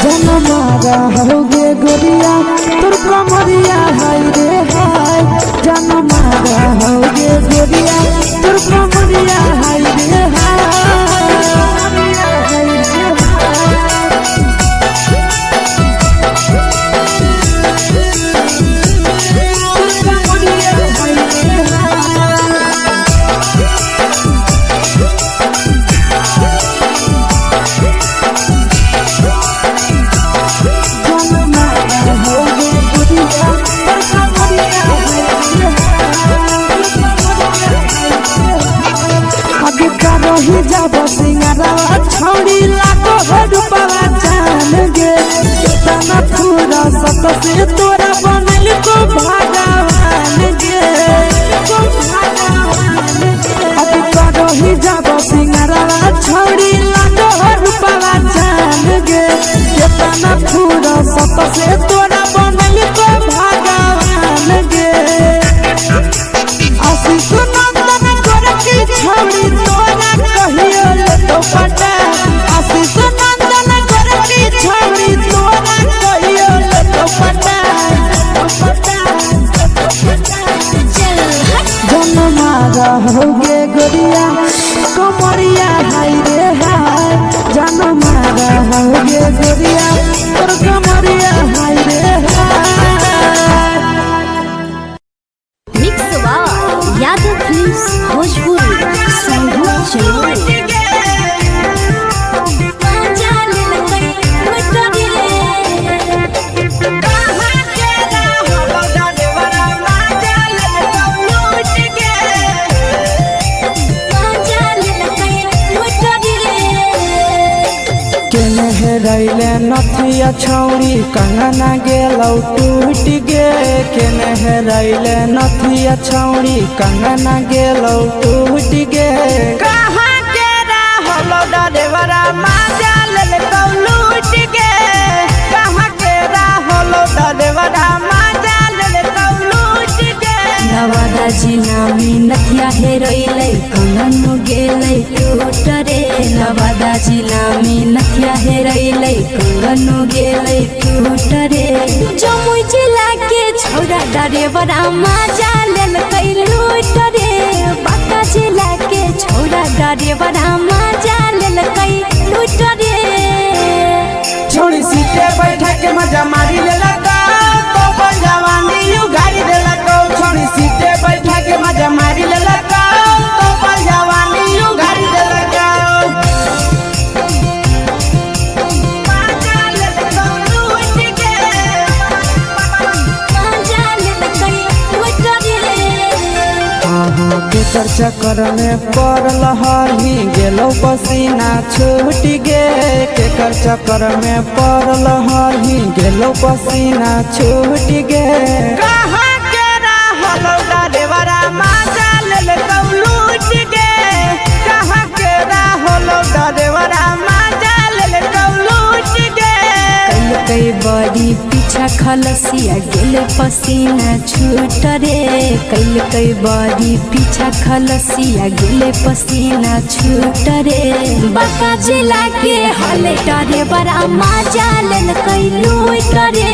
जन मारा होगे गोरिया तोर कमरिया हाय रे हाय जन मारा होगे गोरिया तोर कमरिया हाय रे हाय ही जब सिंगारवा छौड़ी लाखों रुपवा जान गे कितना पूरा सत से तोरा बनल को भगवान गे अभी करो ही जब सिंगारवा छौड़ी लाखों रुपवा जान गे कितना पूरा सत से तोरा बनल को भगवान गे आशीष नंदन गोरखी छौड़ी तोरा कहियो तो पटा आशीष नंदन गोरखी छौड़ी तोरा कहियो तो पटा जन्मा रहोगे गोरिया कमरिया हाय रे हाय जन्मा रहोगे गोरिया तोर कमरिया हाय रे हाय। मिक्स वाह यादव फिल्म्स भोजपुरी संगीत चैनल। रैले नथिया छौड़ी कंगना गेलौ टूट गे केने रैले नथिया छौड़ी कंगना गेलौ टूट गे कहाँ के रहलो डरेवरा माजा लेलकौ लूट गे कहाँ के रहलो डरेवरा माजा लेलकौ लूट गे नवादा जिला में नथिया हेरोइलै कंगन गेलै टूट रे नवादा जिला में नथिया हेरोइलै कंगन गेलै टूट रे जमुई जिला के छौड़ा डरेवरा माजा लेलकै लूट रे बांका जिला के छौड़ा डरेवरा माजा लेलकै लूट रे छोड़ी सीटे बैठा के मजा मारी लेलका तो जवानी यू गाड़ी देलका छोड़ी सीटे बैठा के मजा मारी लेलका तो जवानी यू गाड़ी देलका केकर चक्कर में पड़ल हही गेलो पसीना छूट गे केकर चक्कर में पड़ल हही गेलो पसीना छूट गे कहाँ के रहलो डरेवरा माजा लेलकौ लूट गे कहाँ के रहलो डरेवरा माजा लेलकौ लूट गे कई बड़ी पीछा खलसिया गेले पसीना छूट रे कई बड़ी पीछा खलसिया गेले पसीना छूट रे बांका जिला के हले डरे बड़ा माजा लेलकै लूट रे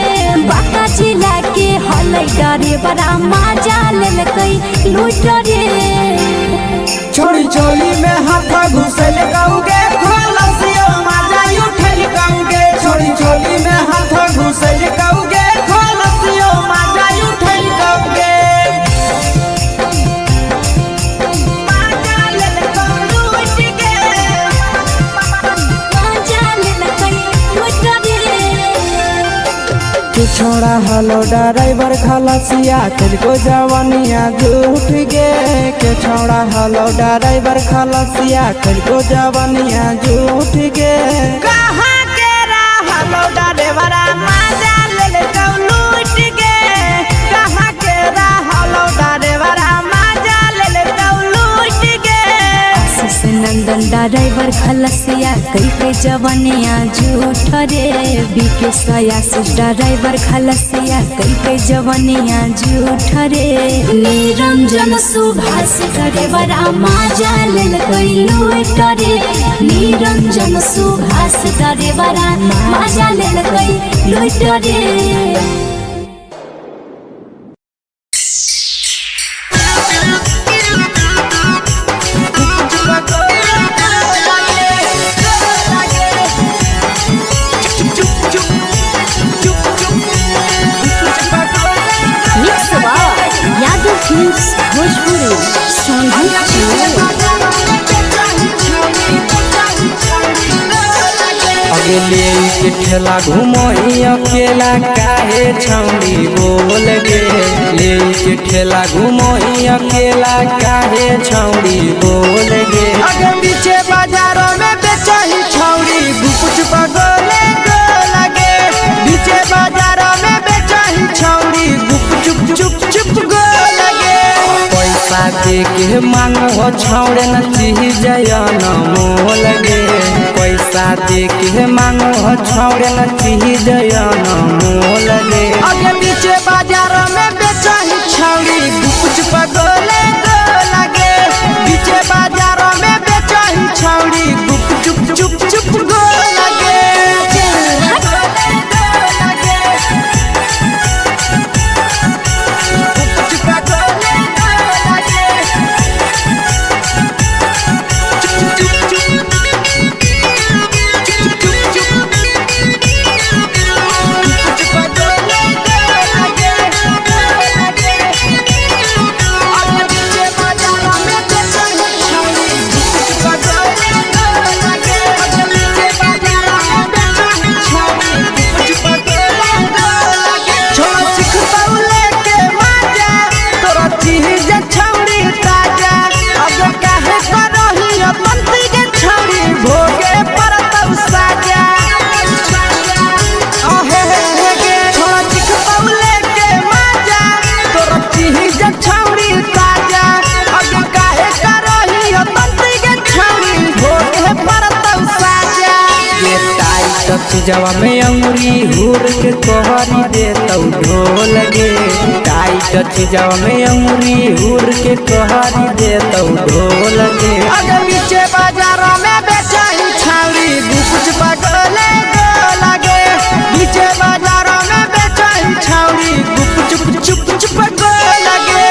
बांका जिला के हले डरे बड़ा माजा लेलकै लूट रे छोड़ी चोली में हाथ घुसल कौगे खलसियो माजा उठल कौगे छोड़ी चोली में हाथ घुसल कौगे खलसियो माजा उठल कौगे छोड़ा हलो ड्राइवर खलसिया तेरे जवानिया झूठ गे के छोड़ा हलो ड्राइवर खलसिया तेरे जवानिया झूठ गे कहाँ के रहलो ड्राइवरा माजा लेलकौ लूट गे कहाँ के रहलो ड्राइवरा माजा लेलकौ लूट गे आशीष नंदन ड्राइवर खलसिया कई जवानिया झूठ रे बीके आशीष ड्राइवर खलसिया कई जवानिया झूठ रे निरंजन सुभाष ड्राइवरा माजा लेलकै लूट रे निरंजन सुभाष ड्राइवरा माजा लेलकै लूट रे। यादव फिल्म्स भोजपुरी संगीत अगले के ठेला घुमई अकेला काहे छौड़ी बोल गे ले के ठेला घुमई अकेला काहे छौड़ी बोल गे बीचे बाजारों में बेचही छौड़ी गुपचुप गोले गो लगे बीचे बाजारों में बेचही छौड़ी गुपचुप चुप चुप गो लगे पैसा दे के मांगो छौड़े न चीज न मोह लगे पैसा दे के मांगो छौड़े न चीज न मोह लगे आगे बीचे बाजारों में बेचही छौड़ी गुपचुप गोले गो लगे बीचे बाजारों में बेचही छौड़ी गुपचुप चुप चुप गो लगे चीजवा में अंगुरी हुर के कोहरी दे तो ढोल गे टाइट चीजवा में अंगुरी हुर के कोहरी दे तो ढोल गे अगर बीचे बाजारों में बेचही छौड़ी गुपचुप गोले गो लगे बीचे बाजारों में बेचही छौड़ी गुपचुप चुप चुप गो लगे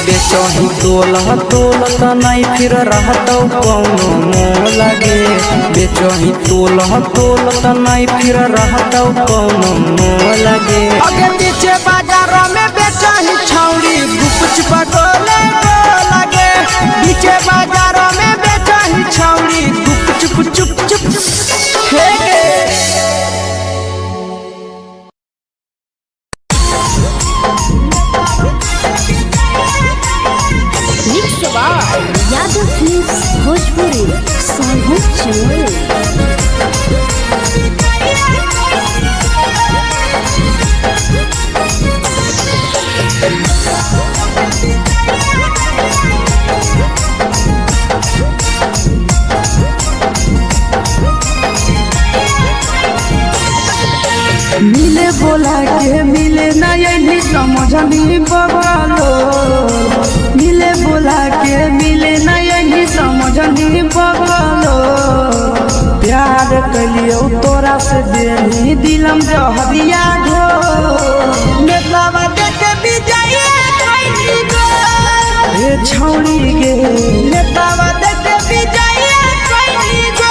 बेचही तोल त नहीं फिर रहतौ कौनो मोह लगे बेचही तोल त नहीं फिर रहतौ कौनो मोह लगे अगे बीचे बाजारों में बेचही छौड़ी गुपचुप गोले गो लगे बीचे बाजारों में बेचही छौड़ी गुपचुप चुप चुप हे यादव फिल्म्स भोजपुरी साहू चोर मिले बोला के मिले ना यही समझनी बगलो मिले बोला के मिले ना यही समझनी बगलो प्यार कलियो तोरा से देनी दिलम जहरिया घो नेतावा देख विजय कैली गो ए छौड़ी गे नेतावा देख विजय कैली गो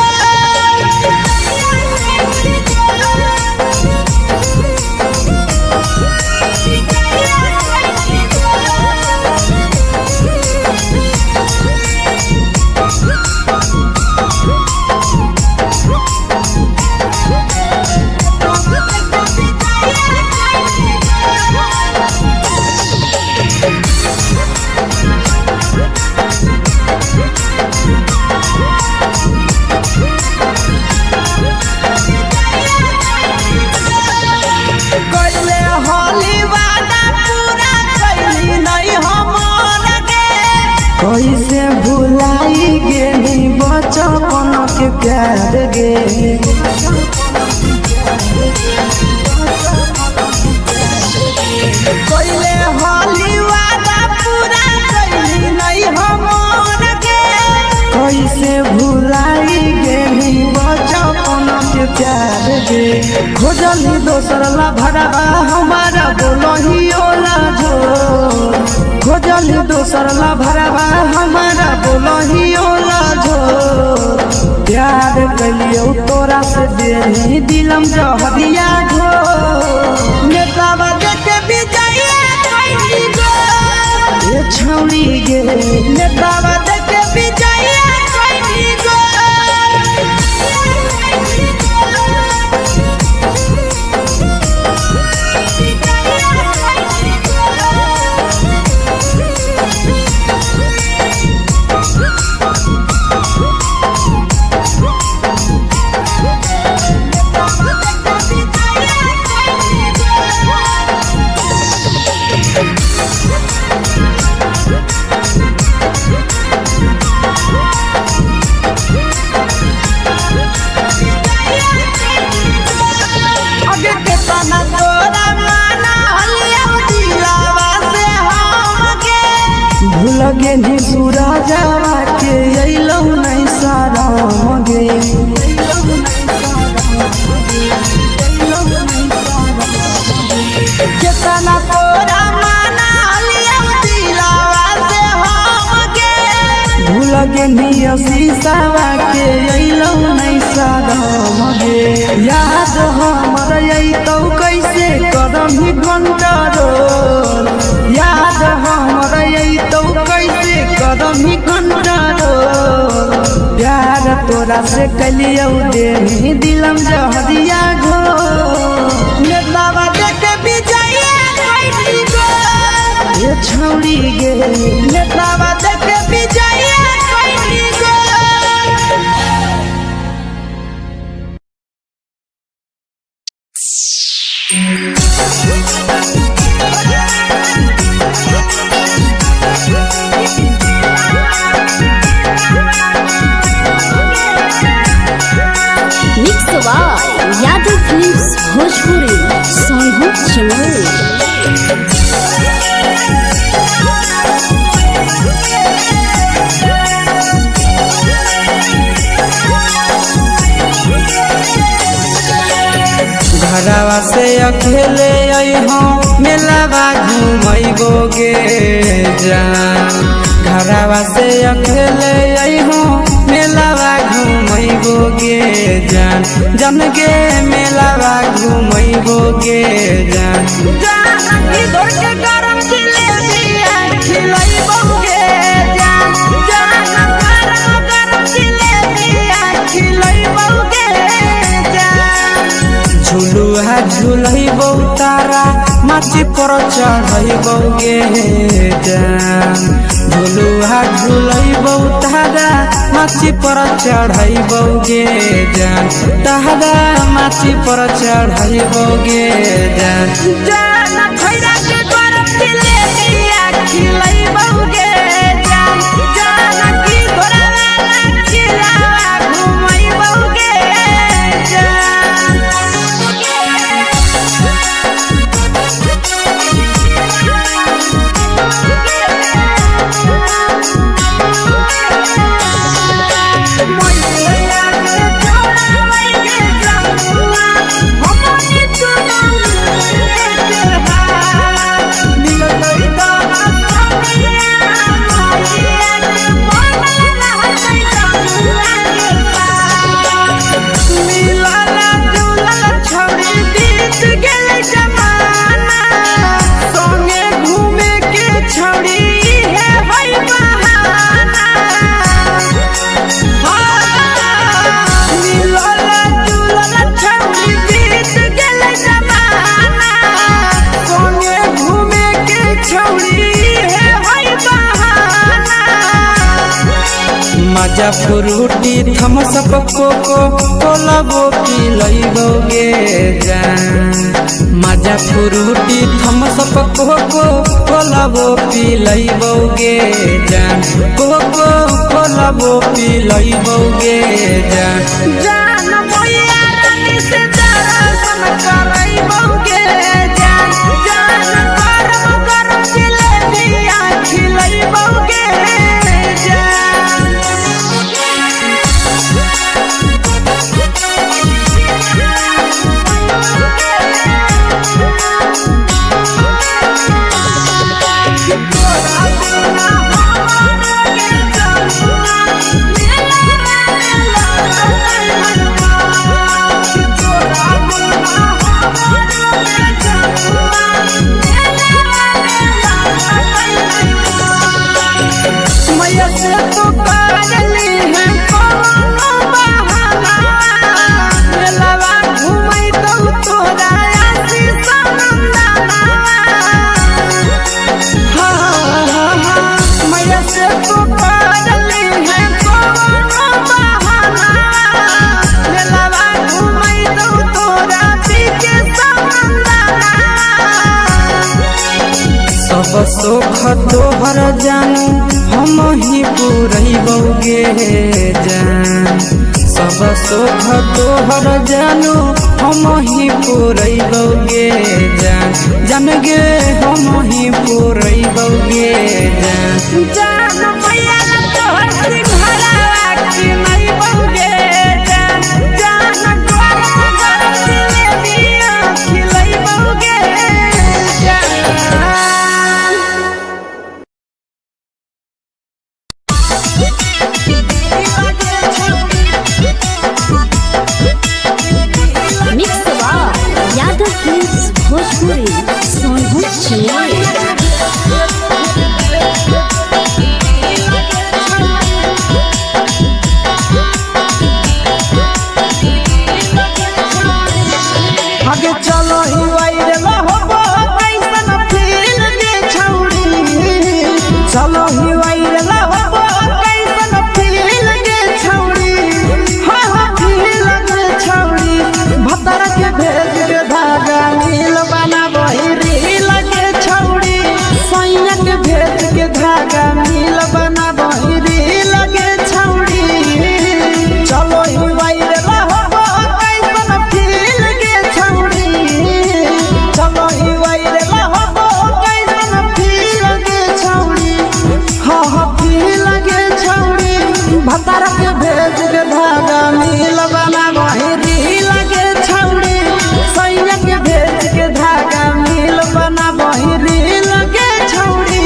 बचपन के प्यार गे कोइले होली वादा पूरा कइली नहीं हमर के कैसे भुलाई गेली बचपन के प्यार गे खोजली दोसर ला भरवा हमारा बोलही ओला झो खोजली दोसर ला भरवा हमारा बोलही ओला झो प्यार कलियो तोरा से देही दिलम जहरिया घो नेतावा देखे विजय कइली गो ये छौरी गे नेतावा देखे विजय कइली गो आगे के तना तोरा माना हलिया दिलावा से हमके भूल गेली सूरजवा के अइलौ नहीं सारा मगे केतना तोरा माना हलिया दिलावा से हमके भूल गेली शीशावा के अइलौ नहीं सारा मगे याद हमर अइतौ कैसे करही कंट्रोल याद हमर अइतौ कैसे करही कंट्रोल प्यार तोरा से कलियौ देही दिलम जहरिया घो नेतावा देखे विजय कइली गो ये छौरी गे नेतावा देखे विजय कइली गो mix by Yadav films Bhojpuri सोनू चमोली। घरवा से अकेले अइहो मेलावा घुमैबो गे जान घरवा से अकेले अइहो मेलावा घुमैबो गे जान जन गे मेलावा घुमैबो गे जान जान की दौड़ के गरम जिलेबिया खिलैबो गे जान जान गरम जिलेबिया खिलैबो गे जान झुलुहा झुलैबो तारा माची पर चढ़ैबो गे जान झुलुहा झुलैबो तारा माची पर चढ़ैबो गे जान तारा माची पर चढ़ैबो गे जान जान खैरा के गरम जिलेबिया खिलैबो गे जान जान की घोड़ावाला खिलावा घुमैबो गे जान माजा फ्रूटी थम्स अप कोको कोला वो पी लइबोगे जान माजा फ्रूटी थम्स अप कोको कोला वो पी लइबोगे जान कोको कोला वो पी लइबोगे जान जान मोया रानी से दर्शन करइबोगे जान जान गरम गरम जिलेबिया खिलइबोगे जान मैया से तो करली है कोनो बहाना मेलावा घुमई तो तोरा आसी सनंदना मैया से तो करली है कोनो बहाना मेलावा घुमई तो तोरा पीके सनंदना सब सुख तोहर जानू हम ही पूरइबोगे जान सब सुख तोहर जानू हम ही पूरइबोगे जान जान गे हम ही पूरइबोगे जान जान मैया तोहर सिंघरावा खिलइबोगे जान जान गरम गरम जिलेबिया खिलइबोगे जान मिक्स यादव फिल्म्स भोजपुरी सोनू आगे चलो ही वाइरे लहबो कैसन फील के छौड़ी चलो ही वाइरे लहबो कैसन फील के छौड़ी हाँ हाँ फील के छौड़ी भतर के भेज के धागा नील बना बहिरी लगे छौड़ी सैया के भेज के धागा नील बना बहिरी लगे छौड़ी चलो ही वाइरे लहबो कैसन फील के छौड़ी चलो ही वाइरे लहबो कैसन फील के छौड़ी हाँ हाँ फील के छौड़ी भतर के भेज के धागा नील बना बहिरी लगे छौड़ी सैया के भेज के धागा नील बना बहिरी लगे छौड़ी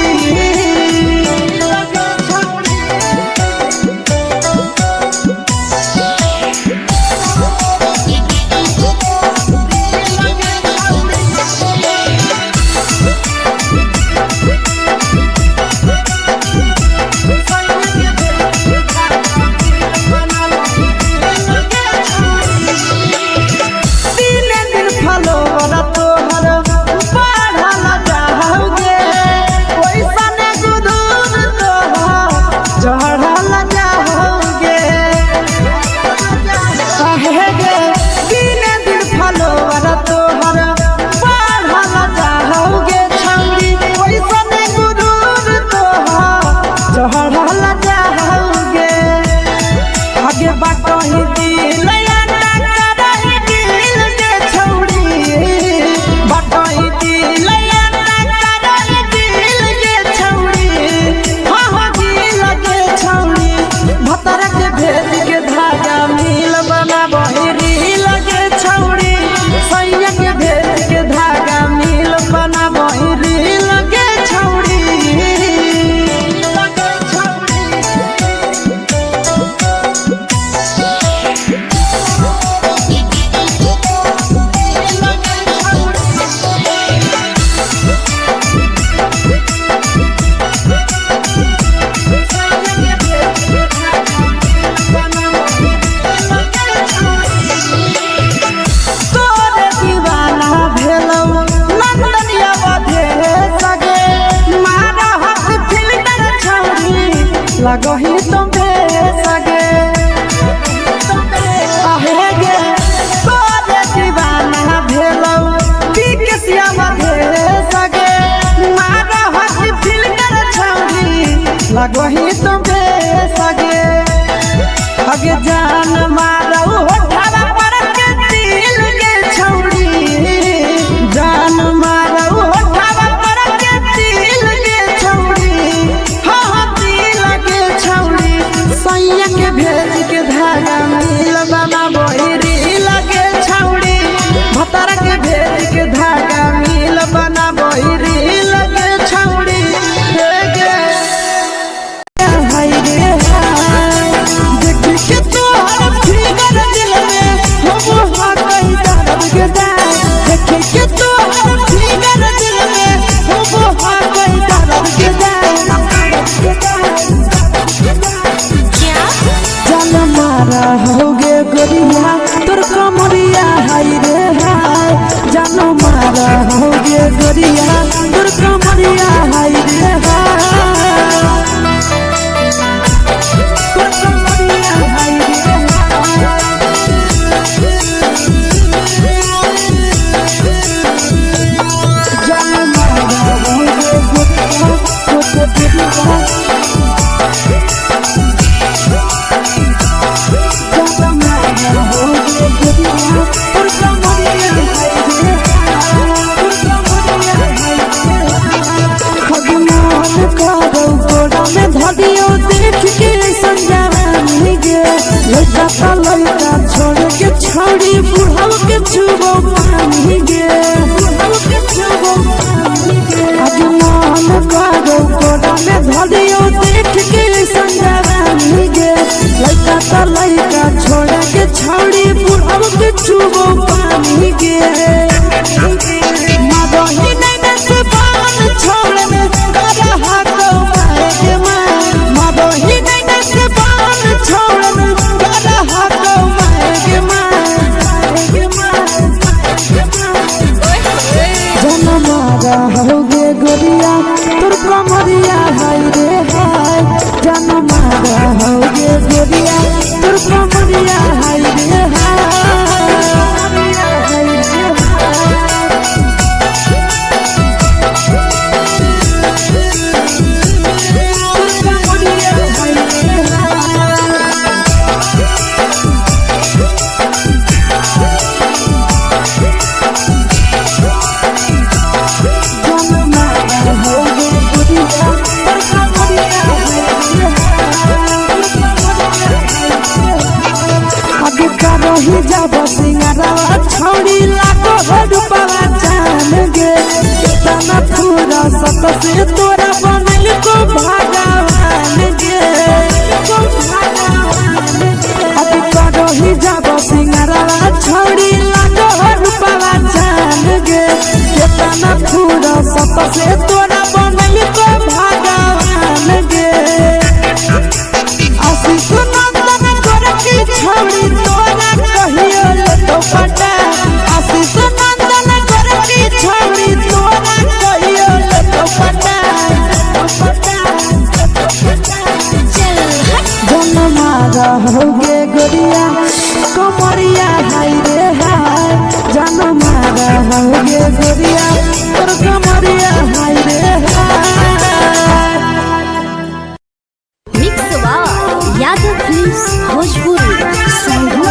लगही तुम्हें सगे लागो ही तुम्हे सगे अगे जान मारो होठावा पर के दिल के छौड़ी जान मारो होठावा पर के दिल के छौड़ी हाँ दिल के छौड़ी सैया के भेज के धागा मिल बना बोरी लगे छौड़ी भतार के भेज के धागा मिल बना बोरी लगे छौड़ी होगे गोरिया तोर कमरिया हाय रे हाय जानो मारा होगे गोरिया तोर कमरिया हाय रे हाय तोर कमरिया हाय रे जानो मारा होगे गोरिया तोर कमरिया लड़का छोड़ के छौड़ी बुढ़ाव के छुबो पानी गे आज मन करो कोड़ा में धरियो देख के संजवानी गे लड़का छोड़ के छौड़ी बुढ़ाव के छुबो पानी गे मदही नहीं से बान छोड़ में करा हाथो मारे के मां मदही नहीं से बान छोड़ में करा हाथो मारे के मां जनमारा होगे गोरिया तोर कमरिया हाय रे हाय जनमारा होगे गोरिया तोर कमरिया हाय रे ही जब सिंगारा छौड़ी लागो रूपवा जान गे कितना पूरा सत से तोरा बनल को भगवान गे अभी करो ही जब सिंगारा छौड़ी लागो रूपवा जान गे कितना पूरा सत से तोरा बनल को भगवान गे आशीष नंदन कर की छौड़ी तोरा कहियो तो पटा आशीष नंदन कर की छौड़ी तोरा कहियो तो पटा जनमारा होगे गोरिया कमरिया हाय रे हाय जनमारा होगे गोरिया तोर कमरिया हाय रे हाय मिक्सवा यादव फिल्म्स भोजपुरी संगीत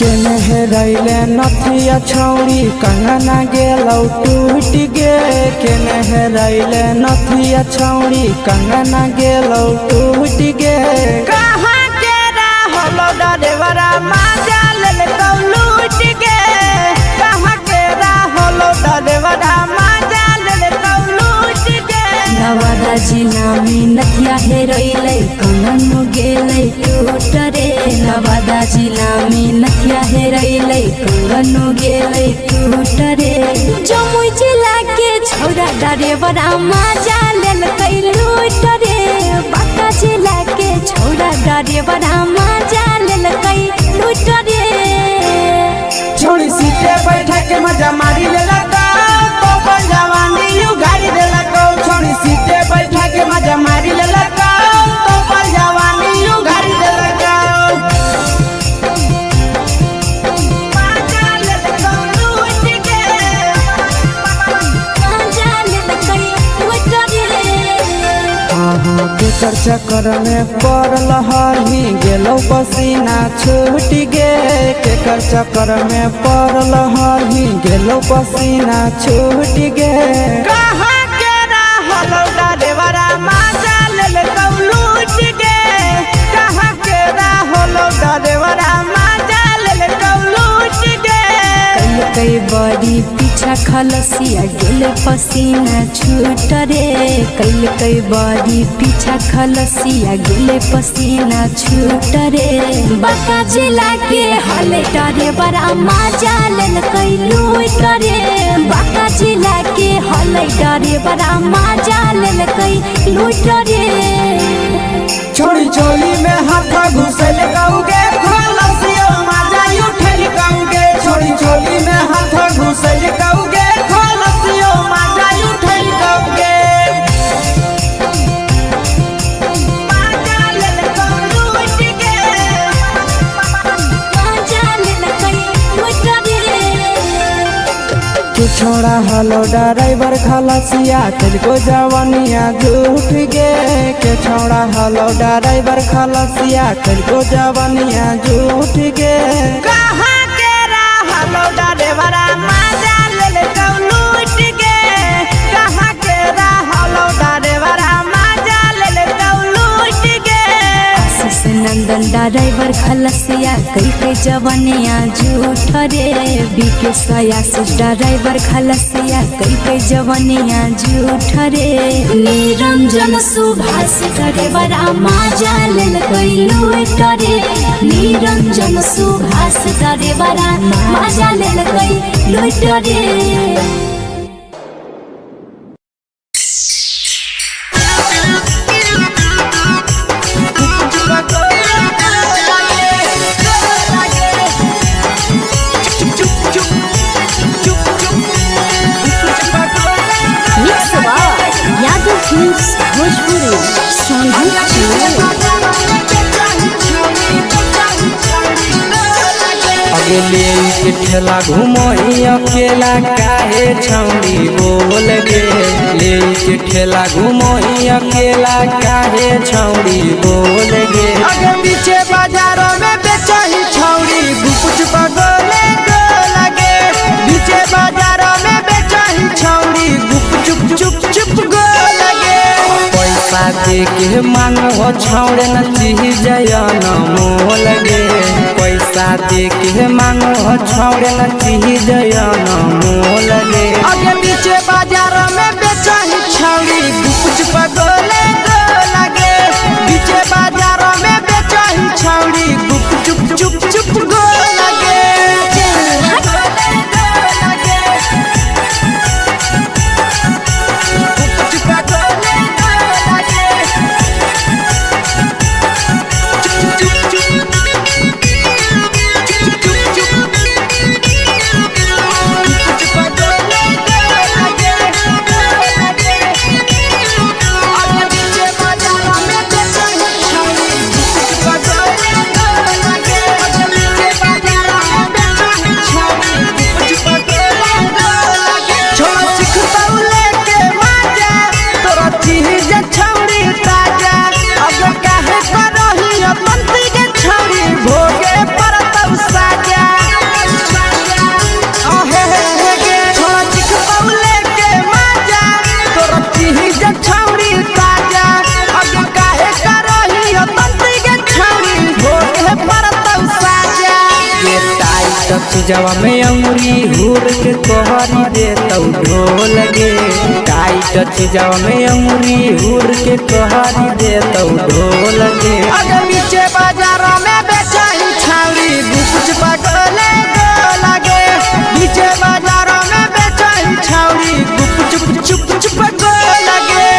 चलोरे रैले नथिया छौड़ी कंगना गेलौ टूट गे केने रैले नथिया छौड़ी कंगना गेलौ टूट गे कहाँ के रहलो डरेवरा माजा लेलकौ लूट गे कहाँ के रहलो डरेवरा माजा लेलकौ लूट गे नवादा जिला में नथिया हेरोइले कंगन गेले टूट रे नवादा जिला में नथिया हेरोइले कंगन गेले टूट रे जमुई जिला के छौड़ा डरेवरा माजा लेलकै लूट रे बांका जिला के छौड़ा डरेवरा माजा लेलकै लूट रे छोड़ी सीटे बैठा के मजा मारी लेलकौ तो जवानी यू गाड़ी देलकौ चक्कर में पड़ल हही गेलो पसीना छूट गे केकर चक्कर में पड़ल हही गेलो पसीना छूट गे कहाँ के रहल डरेवरा माजा ले लूट गे कहाँ के रहल डरेवरा माजा ले लूट गे कई बड़ी पीछा खलसिया गेले पसीना छूट रे कई बड़ी पीछा खलसिया गेले पसीना छूट रे बाका जिला के हले डरे बड़ा मजा लेल कई लूट रे बाका जिला के हले डरे बड़ा मजा लेल कई लूट रे छोड़ी चोली में हाथ घुसल गाऊगे खलसिया मजा उठल गाऊगे छोड़ी चोली में हाथ घुसल गाऊगे खलसिया मजा उठल गाऊगे मजा लेल कई लूट गे मजा लेल कई लूट रे तू छोड़ा हलो ड्राइवर खलसिया तेलको जवानिया झूठ गे के छोड़ा हलो ड्राइवर खलसिया तेलको जवानिया झूठ गे कहाँ के रहलो ड्राइवर मजा ले लूट गे कहाँ के रहलो ड्राइवर मजा ले लूट गे आशीष नंदन ड्राइवर खलसिया कई जवानिया झूठ रे बीके आशीष ड्राइवर खलसिया कई जवानिया झूठ रे निरंजन सुभाष ड्राइवर मजा लेल कई लूट रे निरंजन सुभाष ड्राइवर मजा लेल कई लूट रे अगले के ठेला घूमो अकेला काहे छौड़ी बोल गे ले के ठेला घूमो अकेला काहे छौड़ी बोल गे अगे पीछे बाजारों में बेचही छौड़ी गुपुच पगोले गो लगे पीछे बाजारों में बेचही छौड़ी गुप चुप चुप गो लगे पैसा दे के मांगो छौड़े न चीज न मोल गे पैसा दे के मांगो छौड़े न चीज न मोल गे आगे पीछे बाजार में बेचही छौड़ी गुपुच पगोले गो लगे पीछे बाजार में बेचही छौड़ी गुप चुप गो लगे जवा में अंगुरी हुर के कोहरी दे तौ ढोल गे टाइट जवा में अंगुरी हुर के कोहरी दे तौ ढोल गे अगर पीछे बाजारों में बेचही छौड़ी गुपुच पगोले गो लगे पीछे बाजारों में बेचही छौड़ी गुप चुप गो लगे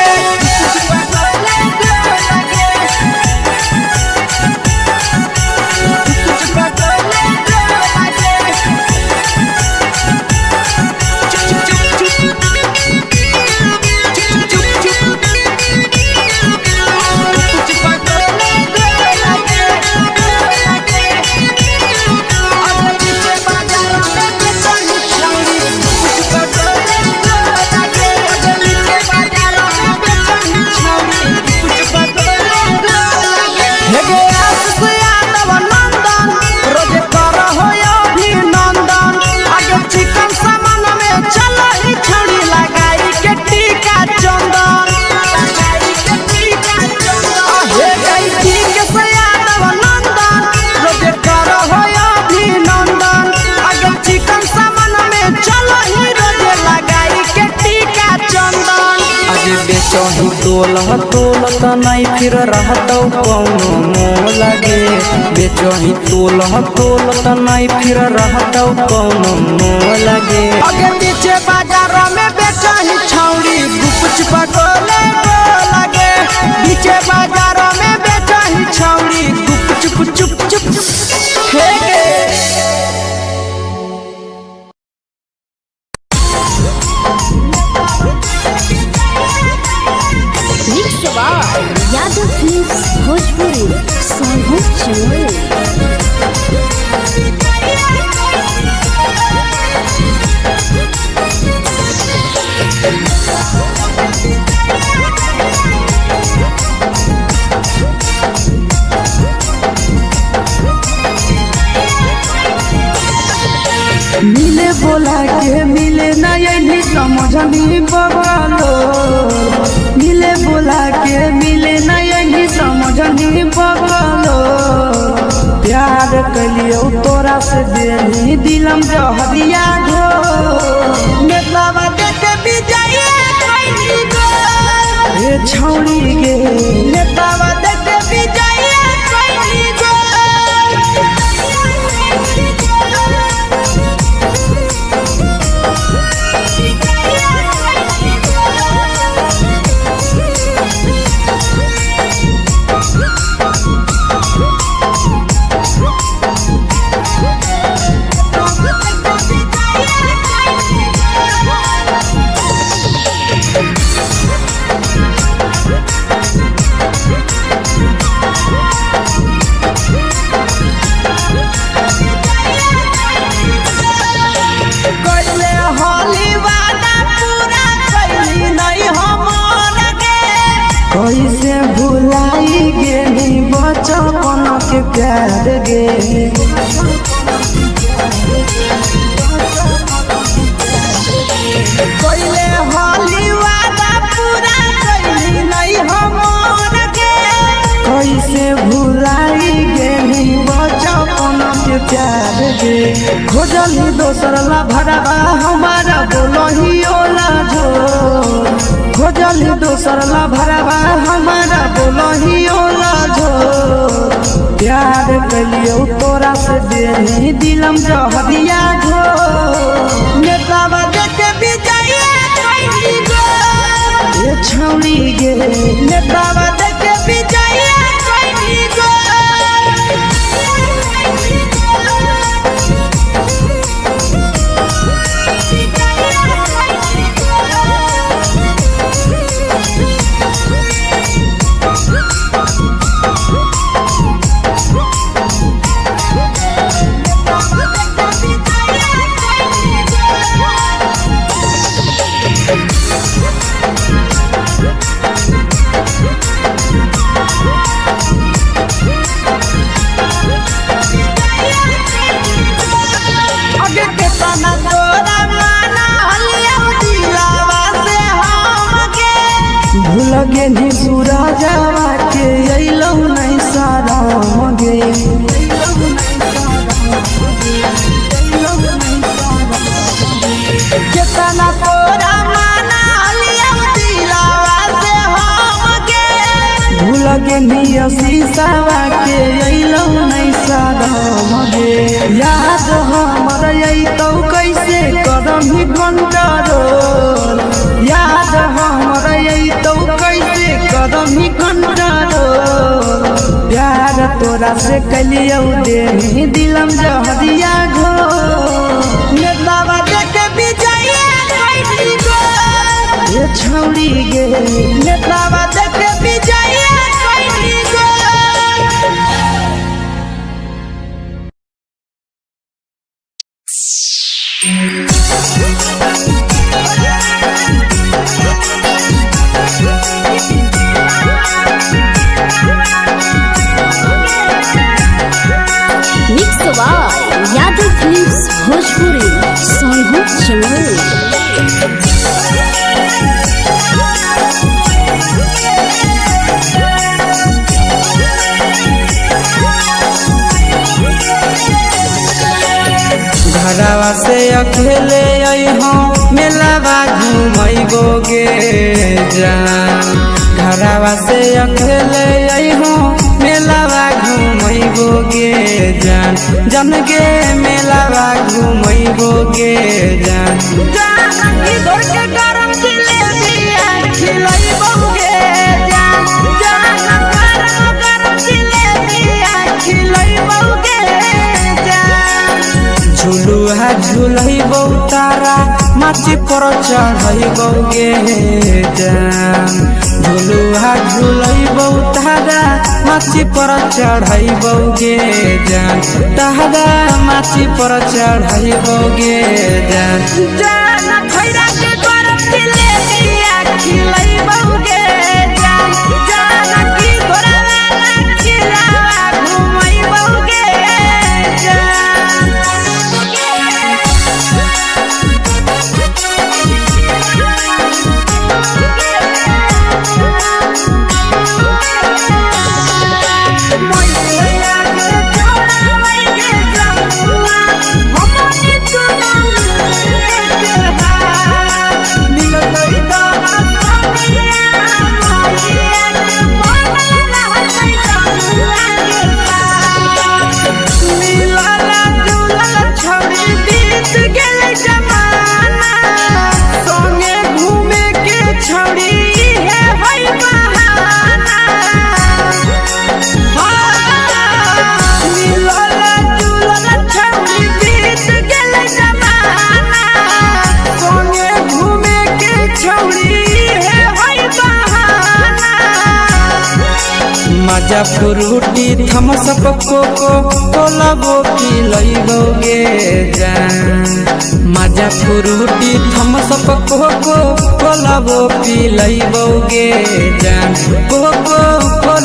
बेचही तोल त नहीं फिर रहतौ कौनो मोह लगे बेचही तोल त नहीं फिर रहतौ कौनो मोह लगे अगे पीछे बाजार में बेचही छौड़ी गुपच पटोले लगे पीछे बाजार में बेचही छौड़ी गुप चुप चुप हे यादव फिल्म्स भोजपुरी सोनू चमोली। मिले बोला के मिले ना यही समझनी बगलो मिले बोला के मिले ना यही समझनी बगलो प्यार कलियो तोरा से देनी दिलम जहरिया घो नेतावा देखे विजय कैली गो ए छौड़ी गे नेतावा देखे विजय कैली गो कैसे भुलाई गेली बचपन के प्यार गे कैले होली वादा पूरा कैली नहीं हमर गे कैसे भुलाई गेली बचपन के प्यार गे खोजली दोसर ला भरवा हमारा बोलही ओला जो खोजली दोसर ला भरवा हमारा बोलही ओला जो प्यार कलियो तोरा से देनी दिलम जहरिया घो नेतावा देखे विजय कैली गो ए छौड़ी गे नेतावा देखे विजय कैली गो लगे नी सूरजवा के अइलौ नहीं सारा मगे केतना तोरा माना लिया दिलावा से हमके भूल गे नी शीशावा के अइलौ नहीं सारा मगे याद हमर अइतौ कैसे करम कंट्रोल याद हमर अइतौ कैसे करम कंट्रोल प्यार तोरा से कलियो देनी दिलम जहरिया घो नेतावा देखे विजय कैली गो ए छौड़ी गे नेतावा देखे विजय कैली गो यादव फिल्म्स भोजपुरी सोनू चमोली। घरवा से अकेले अइहो मेलावा घूमैबो गे जान घरवा से अकेले अइहो मेलावा घूमैबो गे जान जन गे मेलावा घूमैबो गे जान जानकी घर के गरम जिलेबिया खिलैबो गे जान गरम जिलेबिया खिलैबो गे जान झुलुहा झुलैबो तारा माची पर चढ़ैबो गे जान झुलुहा झुलैबो तारा माची पर चढ़ैबो गे जान तारा माची पर चढ़ैबो गे जान जान खैरा के गरम जिलेबिया खिलैबो गे जान जानकी घरवा खिलावा घुमैबो गे मजा फ्रूटी थम्स अप कोको कोला वो पिलैबो गे जान मजा फ्रूटी थम्स अप कोको कोला वो पिलैबो गे जान कोको कोला